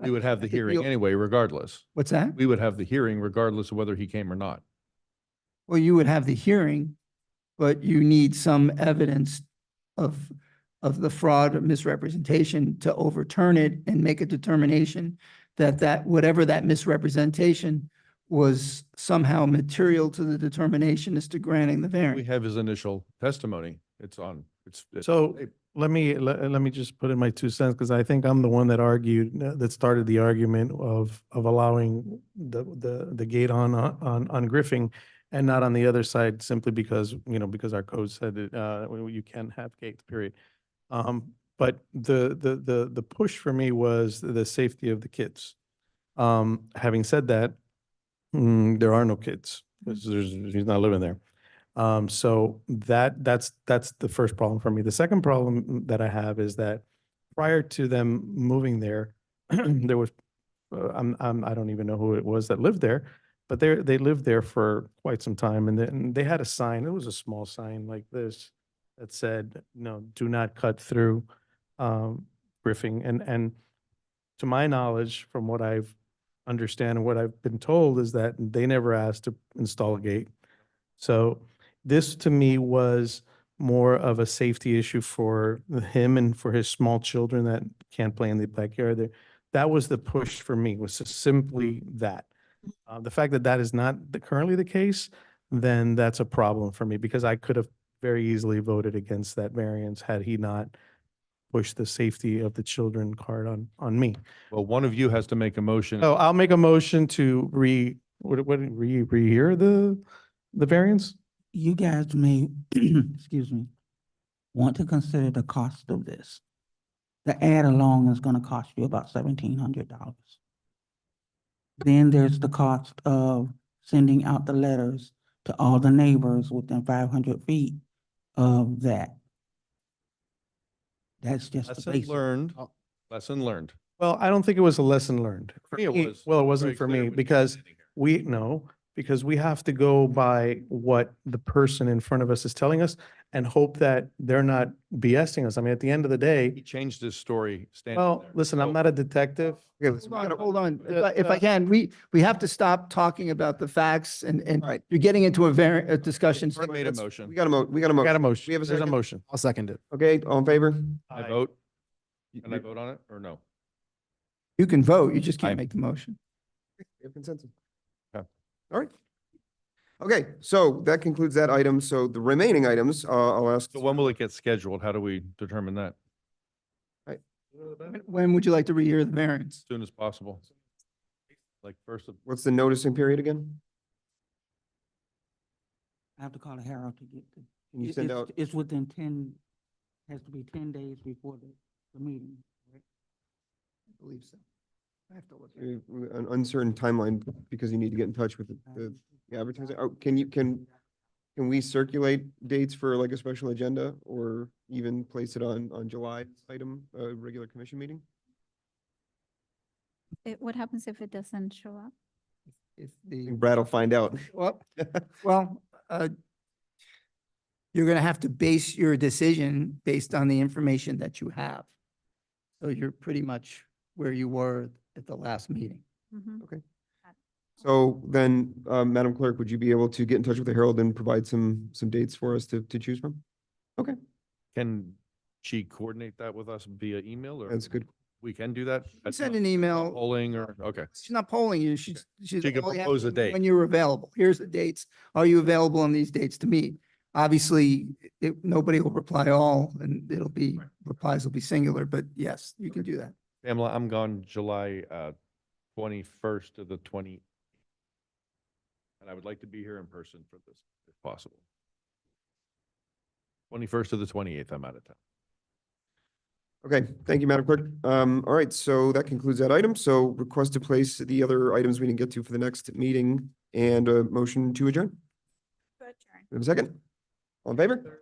Speaker 3: We would have the
Speaker 5: I think
Speaker 3: hearing
Speaker 5: you'll-
Speaker 3: anyway, regardless.
Speaker 5: What's that?
Speaker 3: We would have the hearing regardless of whether he came or not.
Speaker 5: Well, you would have the hearing, but you need some evidence of the fraud or misrepresentation to overturn it and make a determination that whatever that misrepresentation was somehow material to the determination as to granting the
Speaker 3: We
Speaker 5: variance.
Speaker 3: have his initial testimony. It's on, it's.
Speaker 13: So let me just put in my 2 cents, because I think I'm the one that argued, that started the argument of allowing the gate on Griffin and not on the other side, simply because, because our code said it, you can have gates, period. But the push for me was the safety of the kids. Having said that, there are no kids, because he's not living there. So that's the first problem for me. The second problem that I have is that prior to them moving there, there was, I don't even know who it was that lived there, but they lived there for quite some time, and then they had a sign. It was a small sign like this that said, do not cut through Griffin. And to my knowledge, from what I've understand and what I've been told, is that they never asked to install a gate. So this to me was more of a safety issue for him and for his small children that can't play in the backyard there. That was the push for me, was just simply that. The fact that that is not currently the case, then that's a problem for me because I could have very easily voted against that variance had he not pushed the safety of the children card on me.
Speaker 3: Well, one of you has to make a motion.
Speaker 13: So I'll make a motion to rehear the variance.
Speaker 2: You guys may, excuse me, want to consider the cost of this. The ad alone is gonna cost you about $1,700. Then there's the cost of sending out the letters to all the neighbors within 500 feet of that. That's just the
Speaker 3: Lesson
Speaker 2: basic.
Speaker 3: learned, lesson learned.
Speaker 13: Well, I don't think it was a lesson learned.
Speaker 3: For me, it was
Speaker 13: Well, it
Speaker 3: very
Speaker 13: wasn't for
Speaker 3: clear
Speaker 13: me
Speaker 3: when you were
Speaker 13: because
Speaker 3: sitting here.
Speaker 13: we have to go by what the person in front of us is telling us and hope that they're not BSing us. I mean, at the end of the
Speaker 3: He
Speaker 13: day,
Speaker 3: changed his story standing
Speaker 13: well,
Speaker 3: there.
Speaker 13: listen, I'm
Speaker 3: So-
Speaker 13: not a detective.
Speaker 1: Okay, listen, we gotta-
Speaker 5: Hold on. If I can, we have to stop talking about the facts and
Speaker 1: Right.
Speaker 5: you're getting into a discussion.
Speaker 3: Already made a
Speaker 1: let's-
Speaker 3: motion.
Speaker 1: We got a we got a
Speaker 13: Got a
Speaker 1: motion.
Speaker 13: motion.
Speaker 1: We have a
Speaker 13: There's a
Speaker 1: second?
Speaker 13: motion.
Speaker 14: I'll second it.
Speaker 1: Okay, all in favor?
Speaker 3: I vote. Can I vote on it or no?
Speaker 5: You can vote, you just
Speaker 3: I-
Speaker 5: can't make the motion.
Speaker 1: We have consensus.
Speaker 3: Okay.
Speaker 1: All right. Okay, so that concludes that item. So the remaining items, I'll ask.
Speaker 3: So when will it get scheduled? How do we determine that?
Speaker 5: When would you like to rehear the variance?
Speaker 3: As soon as possible. Like first of,
Speaker 1: What's the noticing period again?
Speaker 2: I have to call the Herald to get the.
Speaker 1: Can you
Speaker 2: it-
Speaker 1: send
Speaker 2: it's-
Speaker 1: out?
Speaker 2: It's within 10, has to be 10 days before the meeting. correct?
Speaker 5: I believe so. I have to look.
Speaker 1: An uncertain timeline because you need to get in touch with the advertiser. Oh, can we circulate dates for like a special agenda or even place it on July item, regular commission meeting?
Speaker 12: What happens if it doesn't show up?
Speaker 5: If
Speaker 1: I
Speaker 5: the,
Speaker 1: think Brad will find out.
Speaker 5: well, you're gonna have to base your decision based on the information that you have. So you're pretty much where you were at the last meeting.
Speaker 12: Mhm.
Speaker 1: So then, Madam Clerk, would you be able to get in touch with the Herald and provide some dates for us to choose from? Okay,
Speaker 3: can she coordinate that with us via email or?
Speaker 1: that's good.
Speaker 3: We can do that? That's
Speaker 5: Send
Speaker 3: not
Speaker 5: an email.
Speaker 3: Polling or, okay.
Speaker 5: She's not polling you. She's.
Speaker 3: She can
Speaker 5: all you have
Speaker 3: propose
Speaker 5: to
Speaker 3: a
Speaker 5: do
Speaker 3: date.
Speaker 5: When you're available. Here's the dates. Are you available on these dates to meet? Obviously, nobody will reply all and replies will be singular, but yes, you can do that.
Speaker 3: Pamela, I'm gone July 21st to the 20th. And I would like to be here in person for this if possible. 21st to the 28th, I'm out of town.
Speaker 1: Okay, thank you, Madam Clerk. All right, so that concludes that item. So request to place the other items we didn't get to for the next meeting and a motion to adjourn. We have a second? All in favor?